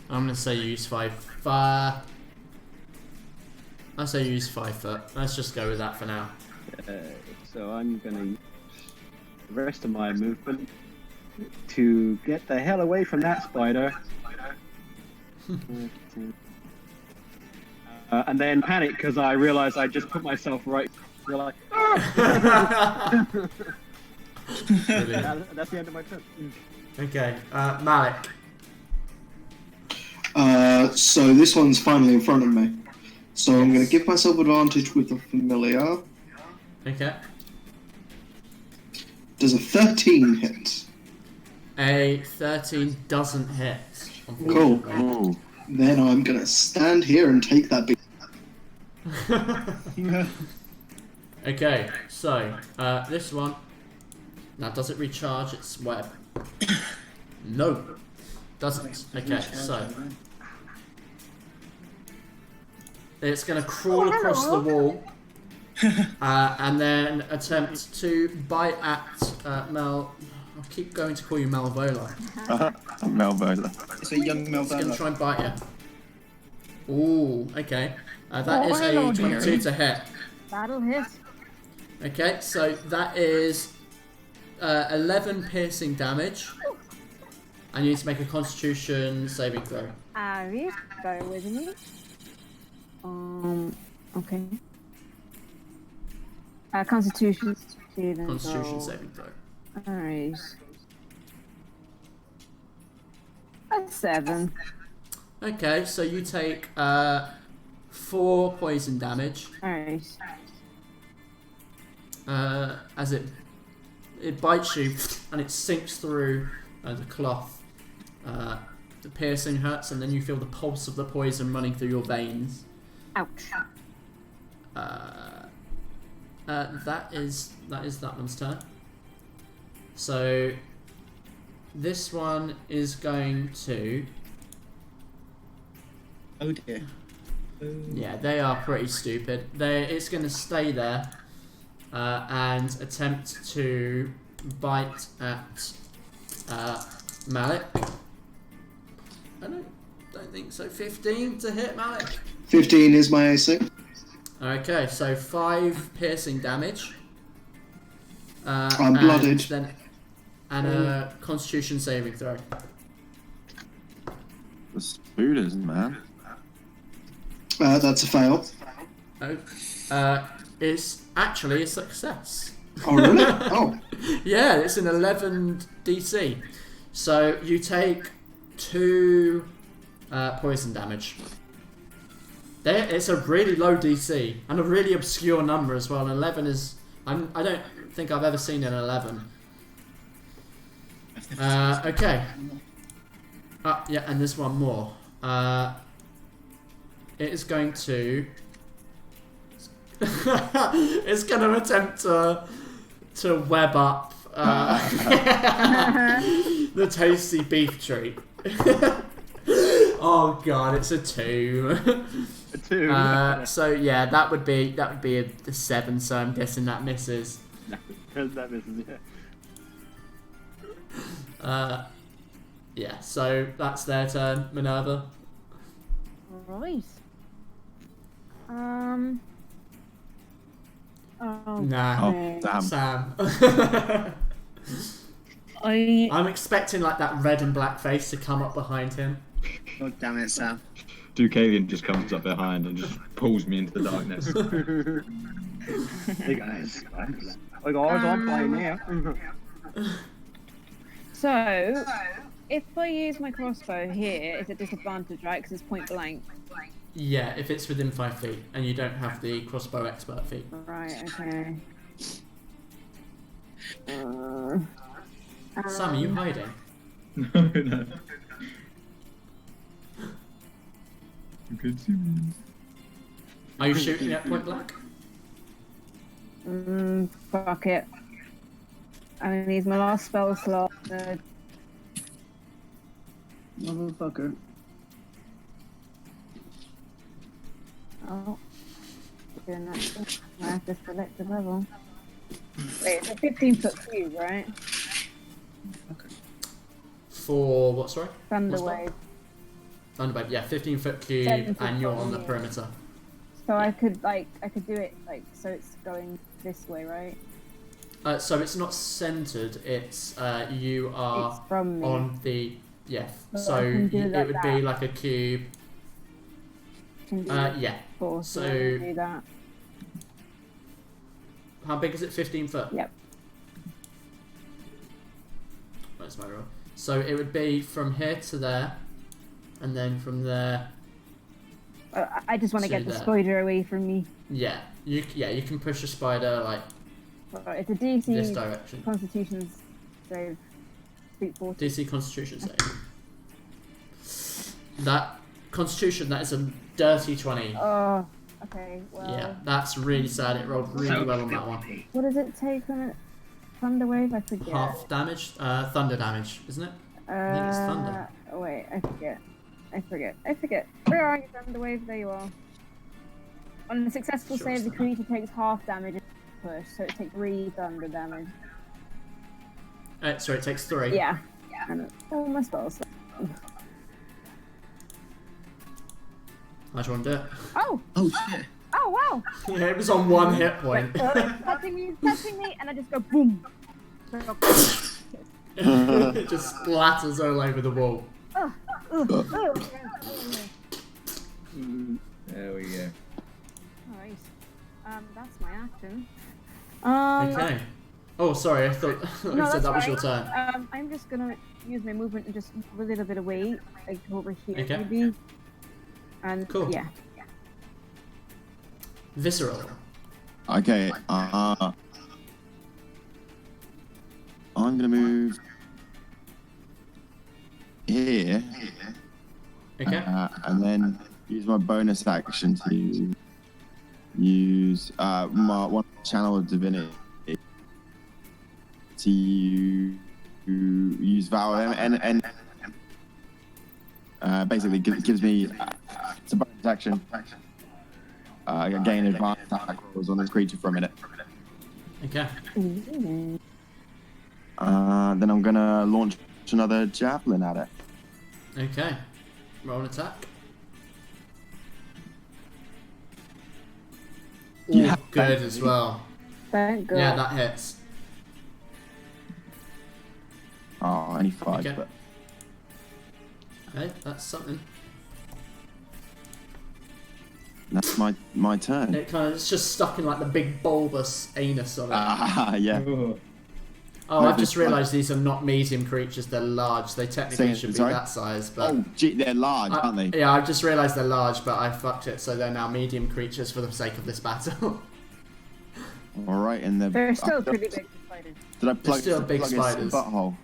I'm gonna say you use 5. I say you use 5 foot. Let's just go with that for now. So I'm gonna use the rest of my movement to get the hell away from that spider. And then panic because I realize I just put myself right. You're like, ah! That's the end of my turn. Okay, Malik. So this one's finally in front of me. So I'm going to give myself advantage with the familiar. Okay. Does a 13 hit? A 13 doesn't hit. Cool. Oh. Then I'm going to stand here and take that beat. Okay, so this one. Now, does it recharge its web? No, doesn't. Okay, so it's going to crawl across the wall and then attempt to bite at Mel. I'll keep going to call you Malvola. Malvola. It's a young Malvola. It's going to try and bite you. Ooh, okay. That is a 22 to hit. That'll hit. Okay, so that is 11 piercing damage. And you need to make a Constitution saving throw. Alright, bear with me. Okay. Constitution saving Constitution saving throw. Alright. A 7. Okay, so you take 4 poison damage. Alright. As it bites you and it sinks through the cloth. The piercing hurts, and then you feel the pulse of the poison running through your veins. Ouch. That is that one's turn. So this one is going to. Oh dear. Yeah, they are pretty stupid. It's going to stay there and attempt to bite at Malik. I don't think so. 15 to hit, Malik. 15 is my AC. Okay, so 5 piercing damage. I'm blooded. And a Constitution saving throw. The spooners, man. That's a fail. It's actually a success. Oh, really? Oh. Yeah, it's an 11 DC. So you take 2 poison damage. It's a really low DC and a really obscure number as well. An 11 is... I don't think I've ever seen an 11. Okay. Yeah, and there's one more. It is going to... it's going to attempt to web up the tasty beef treat. Oh god, it's a 2. A 2. So yeah, that would be a 7. So I'm guessing that misses. That misses, yeah. Yeah. So that's their turn, Minerva. Right. Oh, Nah. Oh, damn. Sam. I'm expecting like that red and black face to come up behind him. God damn it, Sam. Deucalion just comes up behind and just pulls me into the darkness. Hey guys. Hey guys, I'm playing now. So, if I use my crossbow here, it's a disadvantage, right? Because it's point blank. Yeah, if it's within 5 feet and you don't have the crossbow expert feat. Right. Okay. Sam, are you hiding? No. You can see me. Are you shooting at point blank? Fuck it. I'm gonna use my last spell slot. Motherfucker. Oh. Doing that. I have to select the level. Wait, it's a 15-foot cube, right? For what, sorry? Thunderwave. Thunderwave, yeah, 15-foot cube, 7 and you're foot, on the yeah. perimeter. So I could do it so it's going this way, right? So it's not centered. It's you are It's from me. on the So So I can do it like would that. be like a cube. Can do Yeah. four, so I can do that. How big is it? 15 foot. Yep. That's my roll. So it would be from here to there, and then from there. I just want to to get the there. spider away from me. Yeah, you can push a spider like Right, it's a DC this direction. Constitution save. Speak 40. DC Constitution save. That Constitution, that is a dirty 20. Oh, okay. Well, Yeah, that's really sad. It rolled really well on that one. what does it take on it? Thunderwave? I forget. Half damage, thunder damage, isn't it? I think it's thunder. Oh, wait, I forget. Where are you, Thunderwave? There you are. On a successful Sure, save, the it's creature takes half damage and push, so it takes 3 thunder damage. Sorry, it takes 3. Yeah. And all my spells. How do you want to do it? Oh! Oh shit. Oh, wow! Yeah, it was on 1 hit point. touching me, and I just go boom. It just splatters all over the wall. There we go. Alright. That's my action. Okay. Oh, sorry, I thought you No, said that's that was your fine. turn. I'm just gonna use my movement and just a little bit of weight, like over here Okay. maybe. And Cool. yeah. Visceral. Okay, I'm gonna move here, Okay. and then use my bonus action to use my one channel of divinity to use Vow and basically gives me it's a bonus action. I gain advanced attack rolls on this creature for a minute. Okay. Then I'm gonna launch another javelin at it. Okay. Roll an attack. Ooh, Yeah. good as well. Thank God. Yeah, that hits. Oh, only 5, Okay. but Hey, that's something. that's my turn. It's just stuck in like the big bulbous anus on it. Ah, yeah. Oh, I've just realised these are not medium creatures, they're large. They technically should be sorry? that size, but... Oh, gee, they're large, aren't they? Yeah, I've just realised they're large, but I fucked it, so they're now medium creatures for the sake of this battle. Alright, and They're still pretty big spiders. Did I plug, still big plug spiders. his butthole?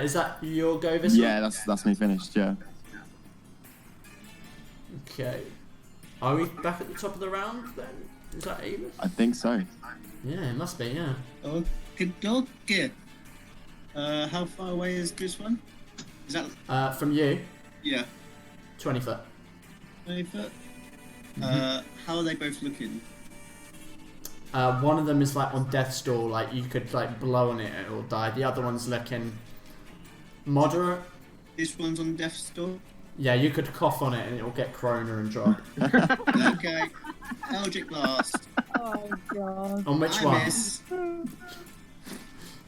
Is that your go, Visser? Yeah, that's me finished, yeah. Okay. Are we back at the top of the round then? Is that even? I think so. Yeah, it must be, yeah. Okay. How far away is this one? Is that From you, yeah, 20 foot. 20 foot? Mm-hmm. How are they both looking? One of them is like on death's door, like you could like blow on it and it will die. The other one's looking moderate. This one's on death's door. Yeah, you could cough on it and it will get corona and drop. Okay. Eldritch Blast. Oh God. On which I one? miss.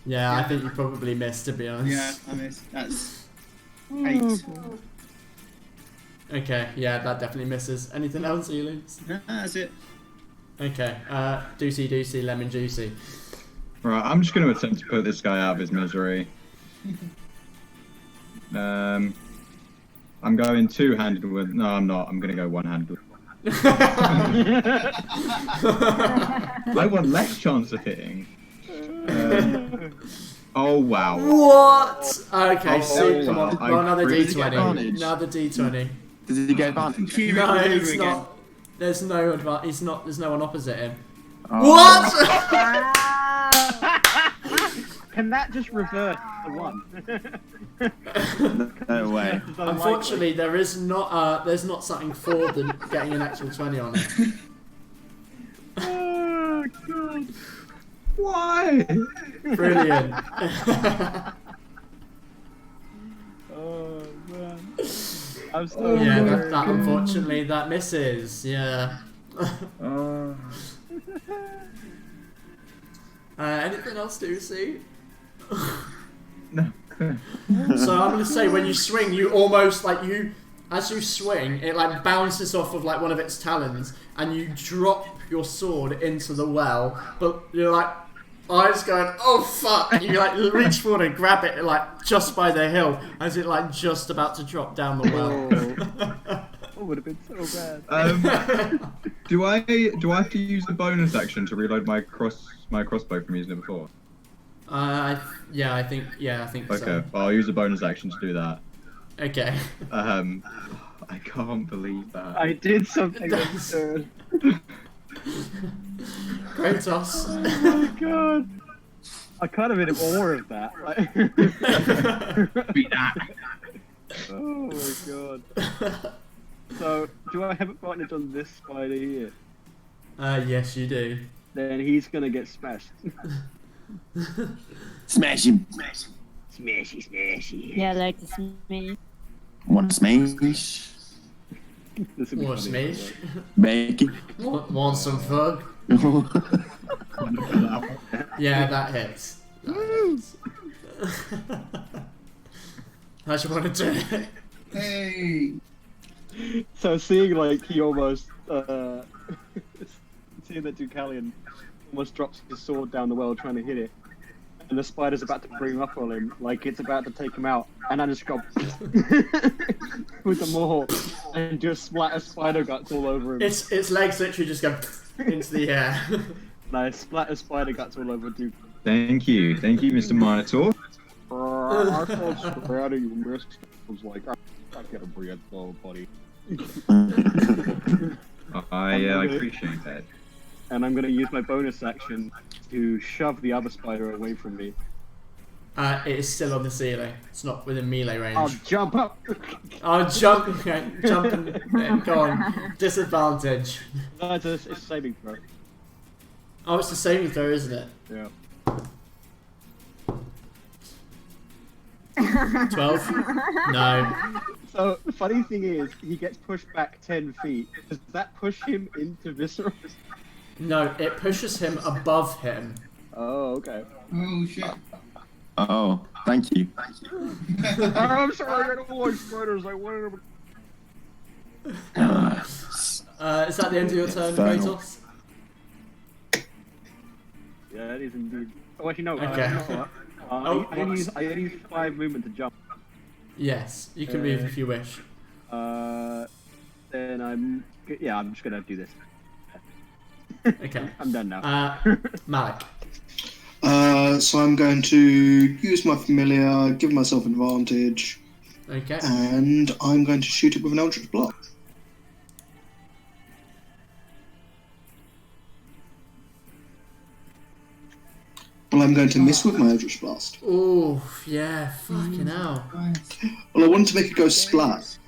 Yeah, I think you probably missed, to be honest. Yeah, I miss. That's 8. Okay, yeah, that definitely misses. Anything else, Elins? No, that's it. Okay, Doocy, lemon juicy. Right, I'm just going to attempt to put this guy out of his misery. I'm going two-handed with... No, I'm not. I'm going to go one-handed with... I want less chance of hitting. Oh, wow. What? Okay, Oh, so come on, wow. roll another Does he get D20. advantage? Another D20. Does he get advantage? No, it's not. There's no advantage. He's not. There's no one opposite him. Oh. What? Can that just reverse the 1? No way. Unfortunately, there is not. There's not something for them getting an actual 20 on it. Oh God! Why? Brilliant. Oh man! I'm so Yeah, that unfortunately that misses. Yeah. Anything else to see? No. So I'm gonna say when you swing, you almost like you, as you swing, it like bounces off of like one of its talons, and you drop your sword into the well. But you're like, eyes going, oh fuck! And you like reach forward and grab it like just by the hill, as it like just about to drop down the well. That would have been so bad. Do I have to use the bonus action to reload my crossbow from using it before? Yeah, I think Okay, so. well, I'll use the bonus action to do that. Okay. I can't believe that. I did something absurd. Kratos. Oh my God! I kind of in awe of that. Beat that. Oh my God! So, do I have advantage on this spider here? Yes, you do. Then he's gonna get smashed. Smash him. Smashy. Yeah, like to smash. Want to smash? This would be Want funny. smash? Becky. Want some fug? Yeah, that hits. How do you want to do it? Hey. So seeing like he almost seeing that Deucalion almost drops his sword down the well trying to hit it, and the spider's about to bring up on him, like it's about to take him out, and I just go with the maul and just splatter spider guts all over him. Its legs literally just go into the air. Nice, splatter spider guts all over Duke. Thank you, Mr. Minotaur. I thought spread you missed. I was like, I get a bread though, buddy. I appreciate that. And I'm gonna use my bonus action to shove the other spider away from me. It is still on the ceiling. It's not within melee range. I'll jump up. I'll jump. Okay, jump and go on. Disadvantage. No, it's a saving throw. Oh, it's a saving throw, isn't it? Yeah. 12? No. So the funny thing is, he gets pushed back 10 feet. Does that push him into Viscera? No, it pushes him above him. Oh, okay. Oh shit. Oh, thank you. I'm sorry, I don't like spiders. I wanted to. Is that the end of your turn, Infernal. Kratos? Yeah, it is indeed. Oh, actually, no. Okay. You know what? I only use 5 movement to jump. Yes, you can move if you wish. Then I'm just gonna do this. Okay. I'm done now. Malik. So I'm going to use my familiar, give myself advantage, Okay. and I'm going to shoot it with an Eldritch Blast. Well, I'm going to miss with my Eldritch Blast. Oh, yeah, fucking hell. Well, I wanted to make it go splat.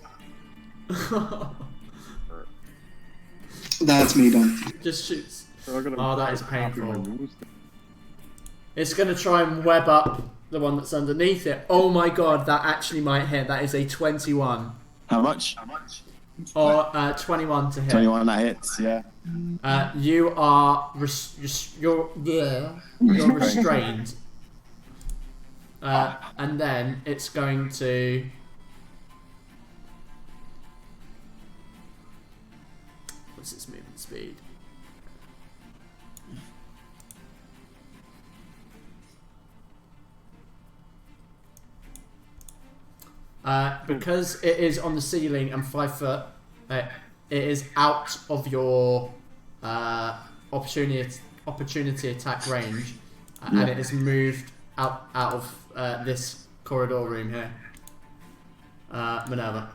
That's me done. Just shoots. So Oh, that is painful. It's going to try and web up the one that's underneath it. Oh my god, that actually might hit. That is a 21. How much? Or 21 to hit. 21, that hits, yeah. You are you're restrained. And then it's going to what's its movement speed? Because it is on the ceiling and 5 foot, it is out of your opportunity attack range, and it is moved out of this corridor room here. Minerva.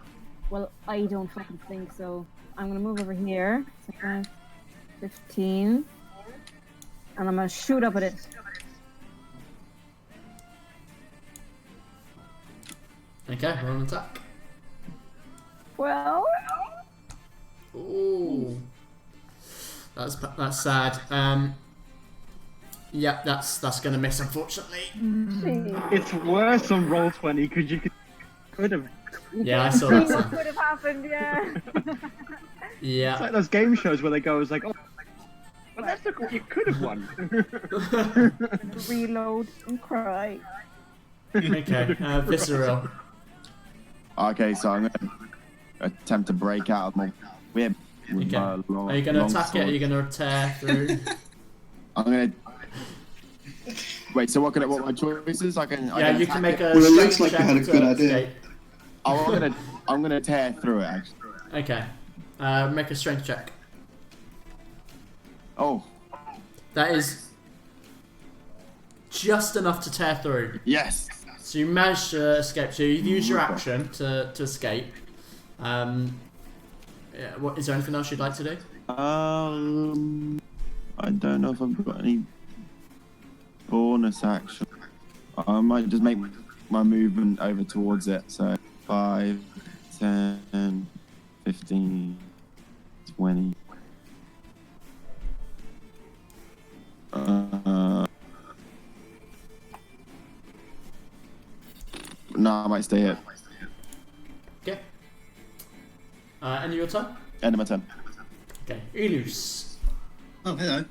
Well, I don't fucking think so. I'm gonna move over here. 15. And I'm gonna shoot up at it. Okay, roll an attack. Well. Ooh, that's sad. Yeah, that's gonna miss, unfortunately. It's worse on Roll20 because you could have. Yeah, I saw that. What could have happened? Yeah. Yeah. It's like those game shows where they go, it's like, oh, well, that's look what you could have won. Reload and cry. Okay, visceral. Okay, so I'm going to attempt to break out of my web. With Okay. my Are you going to attack it? Or are you going to tear through? I'm going to... Wait, so what my choices? I can you can make a Well, it looks strength like you check had a to good idea. escape. Oh, I'm gonna tear through it, actually. Okay. Make a strength check. Oh. That is just enough to tear through. Yes. So you managed to escape. So you've used your action to escape. Yeah, what is there anything else you'd like to do? I don't know if I've got any bonus action. I might just make my movement over towards it. So 5, 10, 15, 20. No, I might stay here. Okay. End of your turn? End of my turn. Okay. Elus. Oh, hello.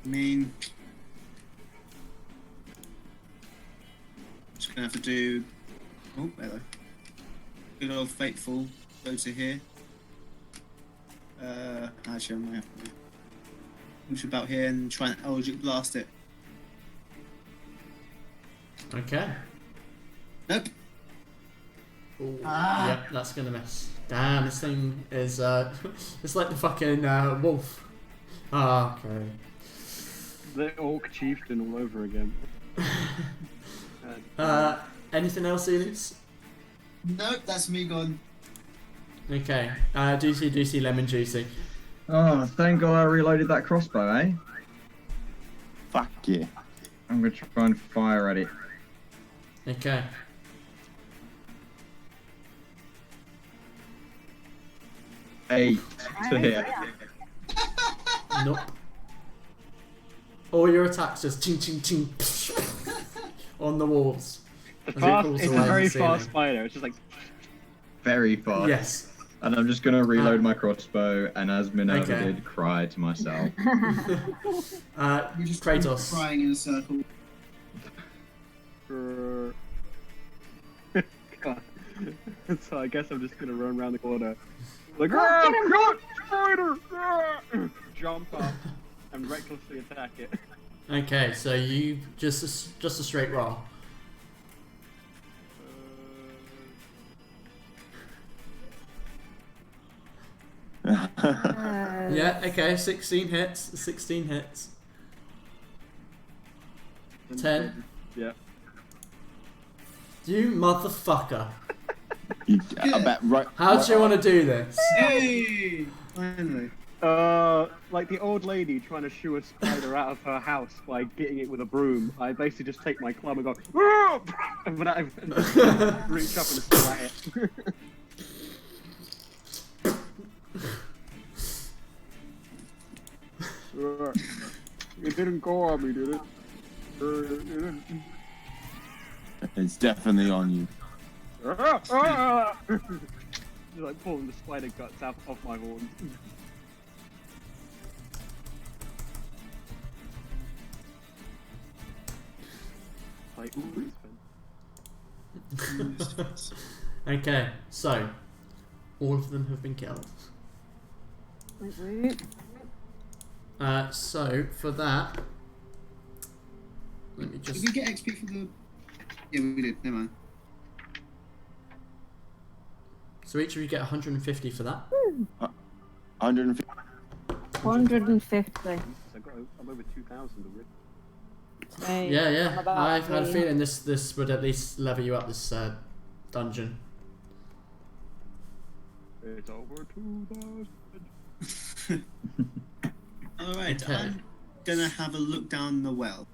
I mean, just gonna have to do. Oh, hello. Good old faithful. Go to here. Actually, I might have to push about here and try and Eldritch Blast it. Okay. Nope. Ooh, Yep, that's gonna miss. Damn, this thing is it's like the fucking wolf. Ah, okay. The Orc Chieftain all over again. Anything else, Elix? Nope, that's me gone. Okay. Juicy, lemon juicy. Oh, thank God I reloaded that crossbow, eh? Fuck yeah. I'm gonna try and fire at it. Okay. Eight to hit. Nope. All your attacks just ching ching ching on the walls. It's as it falls a away very the ceiling. fast spider. It's just like. Very fast. Yes. And I'm just gonna reload my crossbow, and as Minerva Okay. did, cry to myself. You just Kratos. crying in a circle. God. So I guess I'm just gonna run around the corner. Like, Oh, God, spider! Jump up and recklessly attack it. Okay, so you just a straight roll. Yeah, okay, 16 hits. 16 hits. 10. Yeah. You motherfucker. I bet right. How do you want to do this? Hey! Finally. Like the old lady trying to shoo a spider out of her house by getting it with a broom. I basically just take my club and go, but I reach up and swat at it. It didn't go on me, did it? It didn't. It's definitely on you. Just like pulling the spider guts out of my horns. Like, ooh, it's fun. Okay, so all of them have been killed. So for that, let me Did just. we get XP for the... Yeah, we did. Never mind. So each of you get 150 for that. 150. 150. I'm over 2,000 already. Yeah. I've had a feeling this would at least level you up this dungeon. It's over 2,000. Alright, Okay. I'm gonna have a look down the well.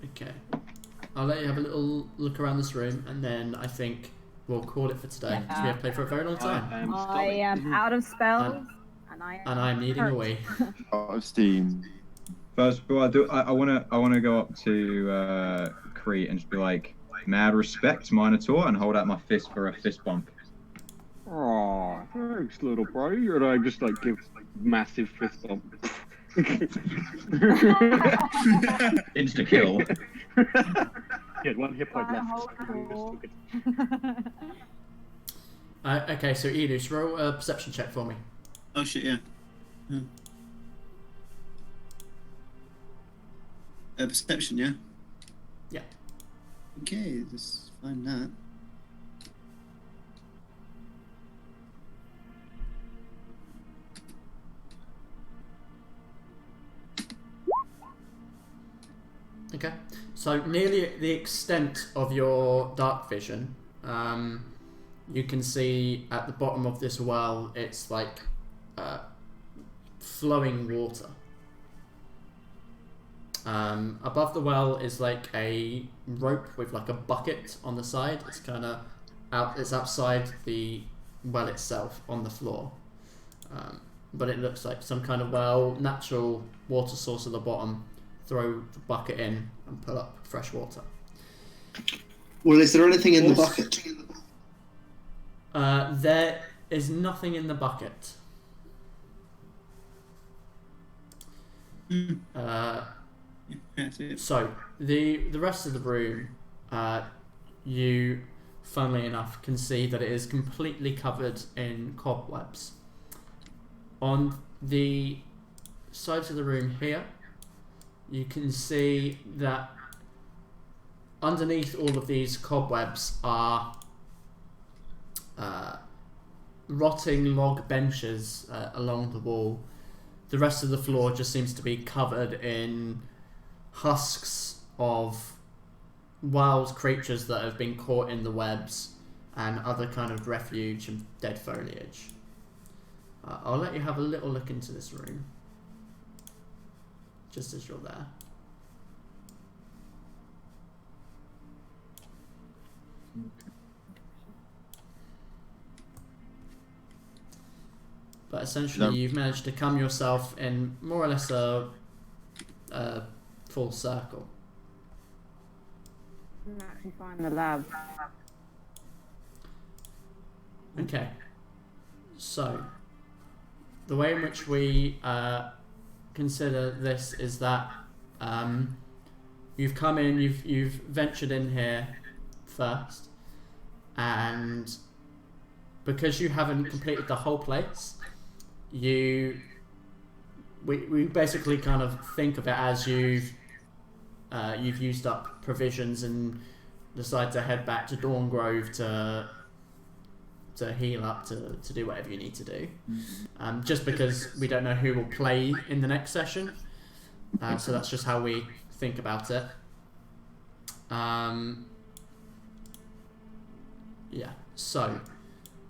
Okay. I'll let you have a little look around this room, and then I think we'll call it for today because we have played for a very long time. I am out of spells, and I'm needing a wee. Out of steam. First of all, I wanna go up to Crete and just be like, mad respect, Minotaur, and hold out my fist for a fist bump. Aw, thanks, little buddy. And I just like give massive fist bump. Insta kill. He had one hit point left. Okay, so Edus, roll a perception check for me. Oh shit, yeah. Perception, yeah? Yeah. Okay, let's find that. Okay, so nearly the extent of your dark vision, you can see at the bottom of this well, it's like flowing water. Above the well is like a rope with like a bucket on the side. It's kind of it's outside the well itself on the floor. But it looks like some kind of natural water source at the bottom. Throw the bucket in and pull up fresh water. Well, is there anything in the bucket? There is nothing in the bucket. So the rest of the room, you, funnily enough, can see that it is completely covered in cobwebs. On the sides of the room here, you can see that underneath all of these cobwebs are rotting log benches along the wall. The rest of the floor just seems to be covered in husks of wild creatures that have been caught in the webs and other kind of refuge and dead foliage. I'll let you have a little look into this room, just as you're there. But essentially, you've managed to come yourself in more or less a full circle. I'm actually find the lab. Okay. So, the way in which we consider this is that you've come in, you've ventured in here first, and because you haven't completed the whole place, we basically kind of think of it as you've used up provisions and decide to head back to Dawn Grove to heal up, to do whatever you need to do. Just because we don't know who will play in the next session, so that's just how we think about it. Yeah, so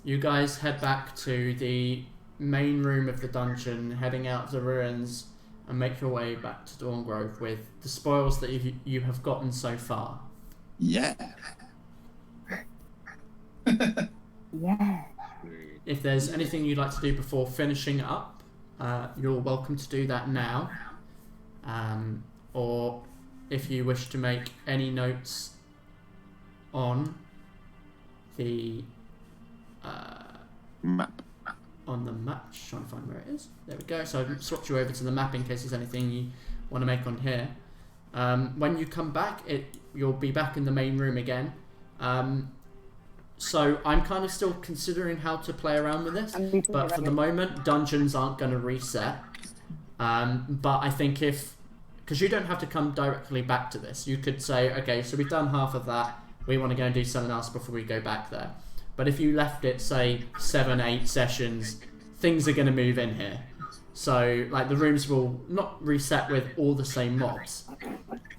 you guys head back to the main room of the dungeon, heading out of the ruins, and make your way back to Dawn Grove with the spoils that you have gotten so far. Yeah. Yeah. If there's anything you'd like to do before finishing up, you're welcome to do that now. Or if you wish to make any notes on the map. On the map, just trying to find where it is. There we go. So I've swapped you over to the map in case there's anything you want to make on here. When you come back, you'll be back in the main room again. So I'm kind of still considering how to play around with this, but for the moment, dungeons aren't going to reset. But I think because you don't have to come directly back to this, you could say, okay, so we've done half of that, we want to go and do something else before we go back there. But if you left it, say, 7-8 sessions, things are going to move in here. So, like, the rooms will not reset with all the same mobs,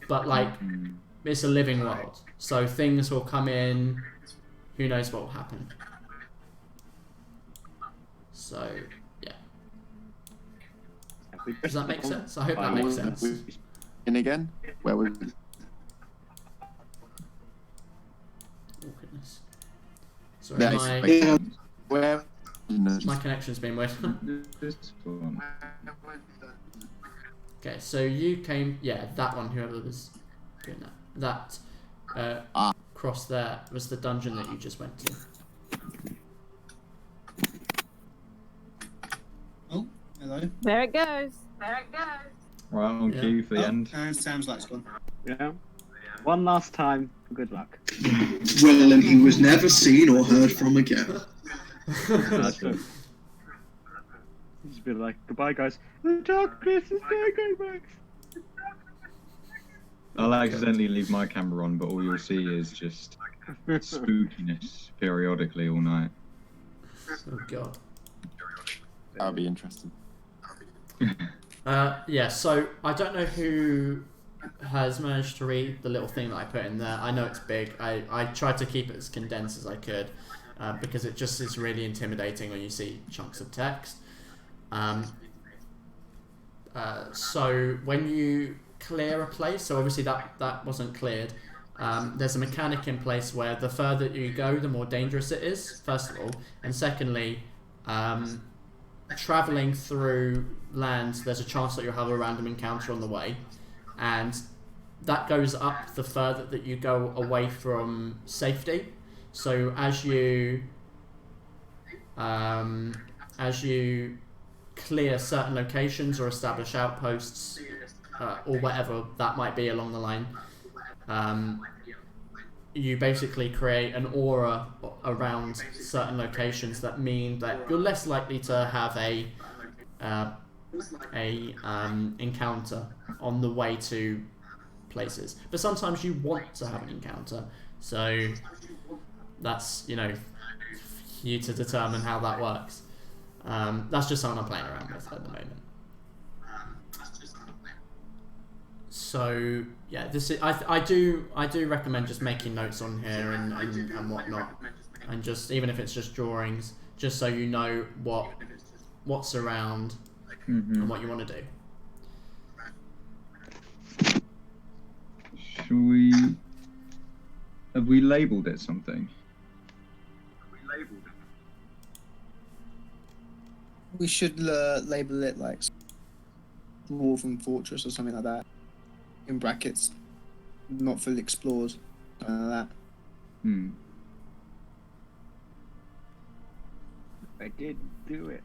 but, like, it's a living world. So things will come in, who knows what will happen. So, yeah. Does that make sense? I hope that makes sense. In again? Where we? Oh, goodness. Sorry, where? My connection's been weird. Okay, so you came, that one, whoever was doing that. That cross there was the dungeon that you just went to. Oh, hello. There it goes. Right on cue for the end. And Sam's light's gone. Yeah. One last time. Good luck. Well, and he was never seen or heard from again. That's true. Just be like, goodbye, guys. The darkness is going back. I'll accidentally leave my camera on, but all you'll see is just spookiness periodically all night. Oh god. That'll be interesting. So I don't know who has managed to read the little thing that I put in there. I know it's big. I tried to keep it as condensed as I could because it just is really intimidating when you see chunks of text. So when you clear a place, so obviously that wasn't cleared, there's a mechanic in place where the further you go, the more dangerous it is, first of all, and secondly, travelling through land, there's a chance that you'll have a random encounter on the way, and that goes up the further that you go away from safety. So as you clear certain locations or establish outposts or whatever that might be along the line, you basically create an aura around certain locations that mean that you're less likely to have a encounter on the way to places. But sometimes you want to have an encounter, so that's, you to determine how that works. That's just something I'm playing around with at the moment. So yeah, this is, I do recommend just making notes on here and whatnot, and just even if it's just drawings, just so you know what what's around, Mm-hmm. and what you want to do. Have we labelled it something? We should label it like Dwarven Fortress or something like that. In brackets, not fully explored. Something like that. Hmm. I did do it.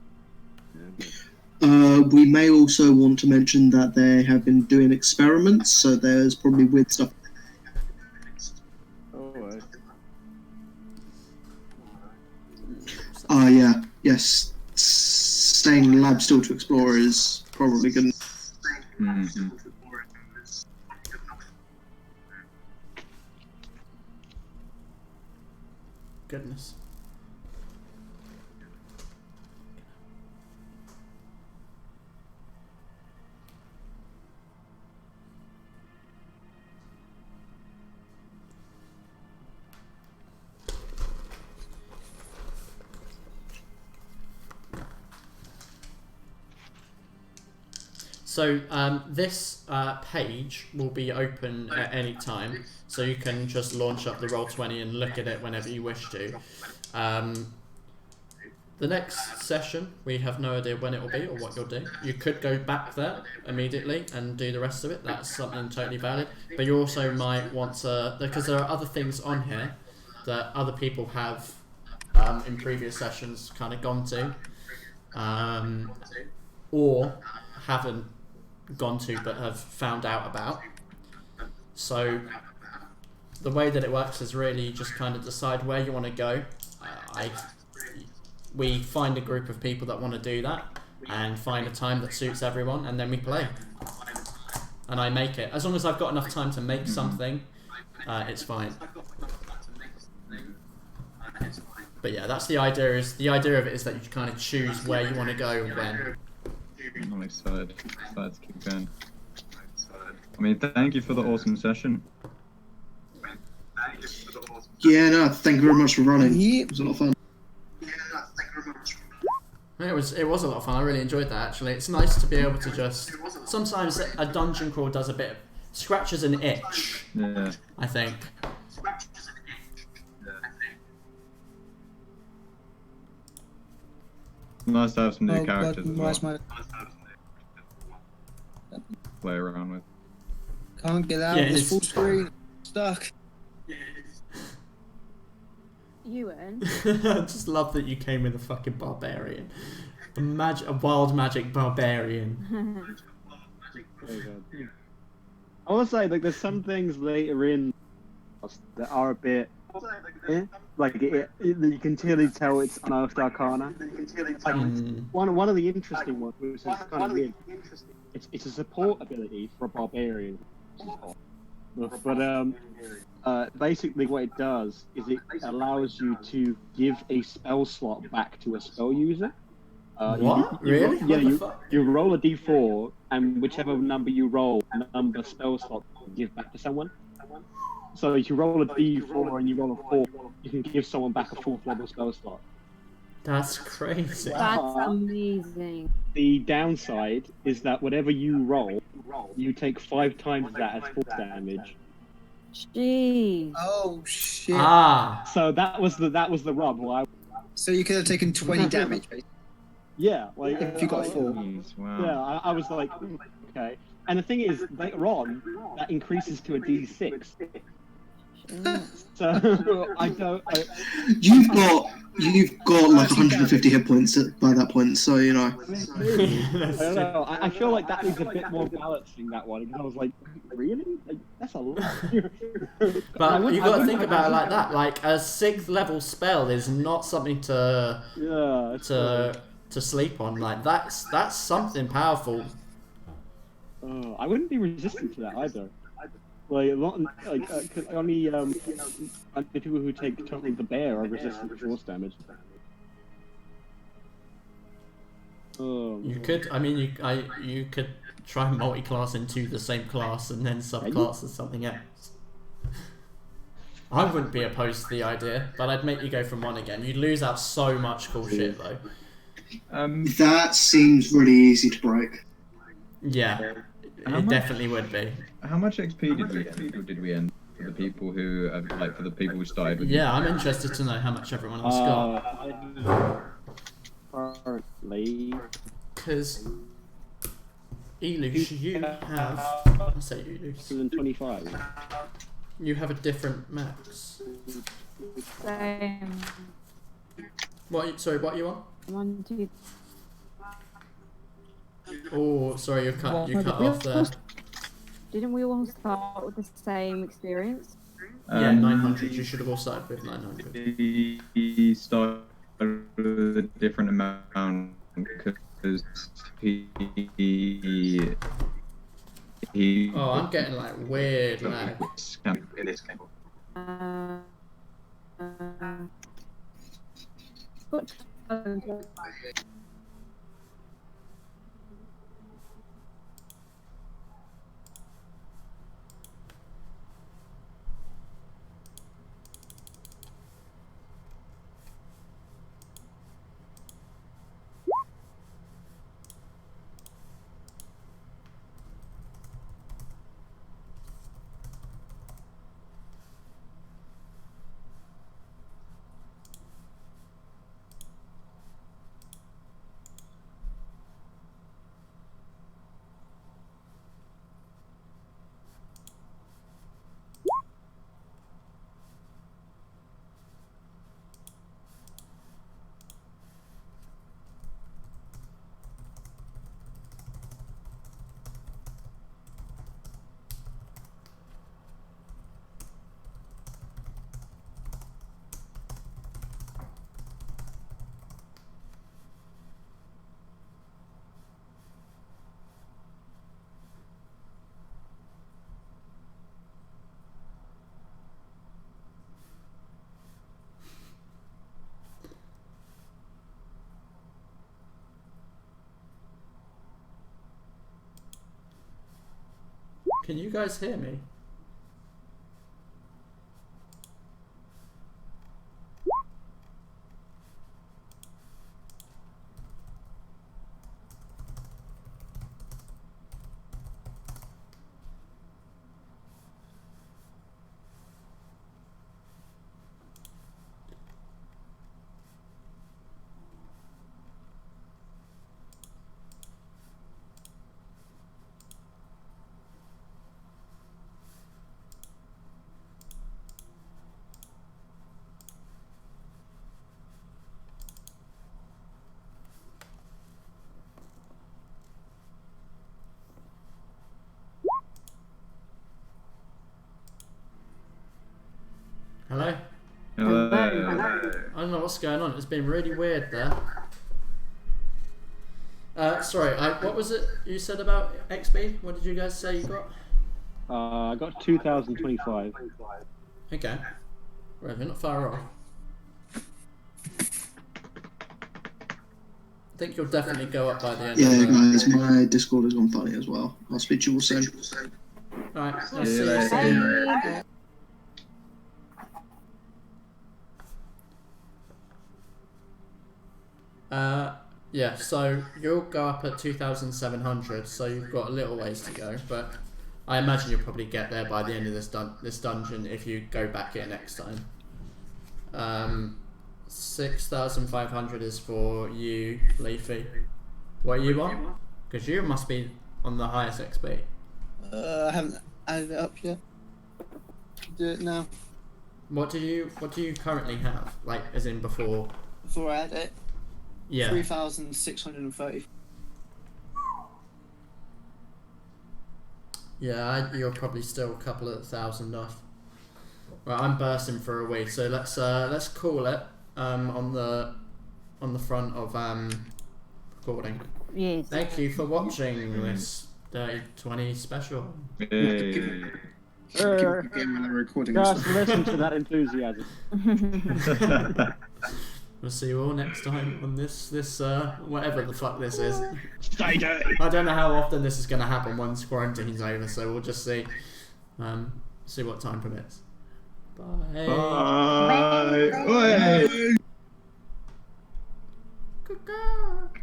We may also want to mention that they have been doing experiments, so there's probably weird stuff. Yeah, yes. Staying in the lab still to explore is probably good. Mm-hmm. Goodness. So this page will be open at any time, so you can just launch up the Roll20 and look at it whenever you wish to. The next session, we have no idea when it will be or what you'll do. You could go back there immediately and do the rest of it. That's something totally valid. But you also might want to, because there are other things on here that other people have in previous sessions kind of gone to, or haven't gone to but have found out about. So the way that it works is really just kind of decide where you want to go. We find a group of people that want to do that and find a time that suits everyone, and then we play. And I make it. As long as I've got enough time to make something, it's fine. But yeah, that's the idea. The idea of it is that you kind of choose where you want to go when. I'm excited to keep going. I mean, thank you for the awesome session. Yeah, no, thank you very much for running. It was a lot of fun. It was a lot of fun. I really enjoyed that, actually. It's nice to be able to just... Sometimes a dungeon crawl does a bit... scratches an itch, Yeah. I think. Nice to have some new characters as well. My... Play around with. Can't get out. Yeah, It's it's- full screen. Stuck. Ewan. I just love that you came with a fucking barbarian. A wild magic barbarian. I will say, like, there's some things later in that are a bit, like you can clearly tell it's unearthed arcana. Like, one of the interesting ones, which is kind of weird. It's a support ability for a barbarian, but basically what it does is it allows you to give a spell slot back to a spell user. What? Really? You roll a d4, and whichever number you roll, number spell slot you can give back to someone. So if you roll a d4 and you roll a 4, you can give someone back a 4th level spell slot. That's crazy. That's amazing. The downside is that whatever you roll, you take 5 times that as force damage. Jeez. Oh shit. So that was the rub. So you could have taken 20 damage, basically. Yeah, like if you got 4. Wow. Yeah, I was like, okay. And the thing is, later on, that increases to a d6. So I don't. You've got like 150 hit points by that point, so you know. I don't know. I feel like that needs a bit more balancing, that one, because I was like, really? Like, that's a lot. But you got to think about it like that. Like a 6th level spell is not something to sleep on. Like that's something powerful. I wouldn't be resistant to that either. Like only people who take totally the bear are resistant to force damage. You could. I mean, you could try multi-class into the same class and then subclass as something else. I wouldn't be opposed to the idea, but I'd make you go from one again. You'd lose out so much cool shit though. That seems really easy to break. Yeah, How it much? definitely would be. How much XP did we end for the people who for the people who started with Yeah, I'm interested to know how much everyone else got. Currently, Because Elus, you have. I say Elus. 125. You have a different max. Same. What? Sorry, what you on? 1, 2. Oh, sorry, you cut off there. Didn't we all start with the same experience? Yeah, 900. You should have all started with 900. He started with a different amount because he Oh, I'm getting like weird lag. in this game. Can you guys hear me? Hello? Hello. I don't know what's going on. It's been really weird there. Sorry, what was it you said about XP? What did you guys say you got? I got 2,025. Okay. Right, you're not far off. I think you'll definitely go up by the end Yeah, of the... guys, my Discord has gone funny as well. I'll speak to you all soon. Alright, I'll See see you you later. soon. Yeah, so you'll go up at 2,700, so you've got a little ways to go, but I imagine you'll probably get there by the end of this dungeon if you go back here next time. 6,500 is for you, Leafy. What are you on? Because you must be on the highest XP. I haven't added it up yet. Do it now. What do you currently have? Like, as in before? Before I add it. Yeah. 3,630. Yeah, you're probably still a couple of thousand off. Right, I'm bursting for a week, so let's call it on the front of recording. Yes. Thank you for watching this Day 20 special. Hey. Recording. Just listen to that enthusiasm. We'll see you all next time on this whatever the fuck this is. I don't know how often this is going to happen once quarantine's over, so we'll just see. See what time permits. Bye. Bye. Bye. Bye.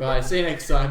Right, see you next time.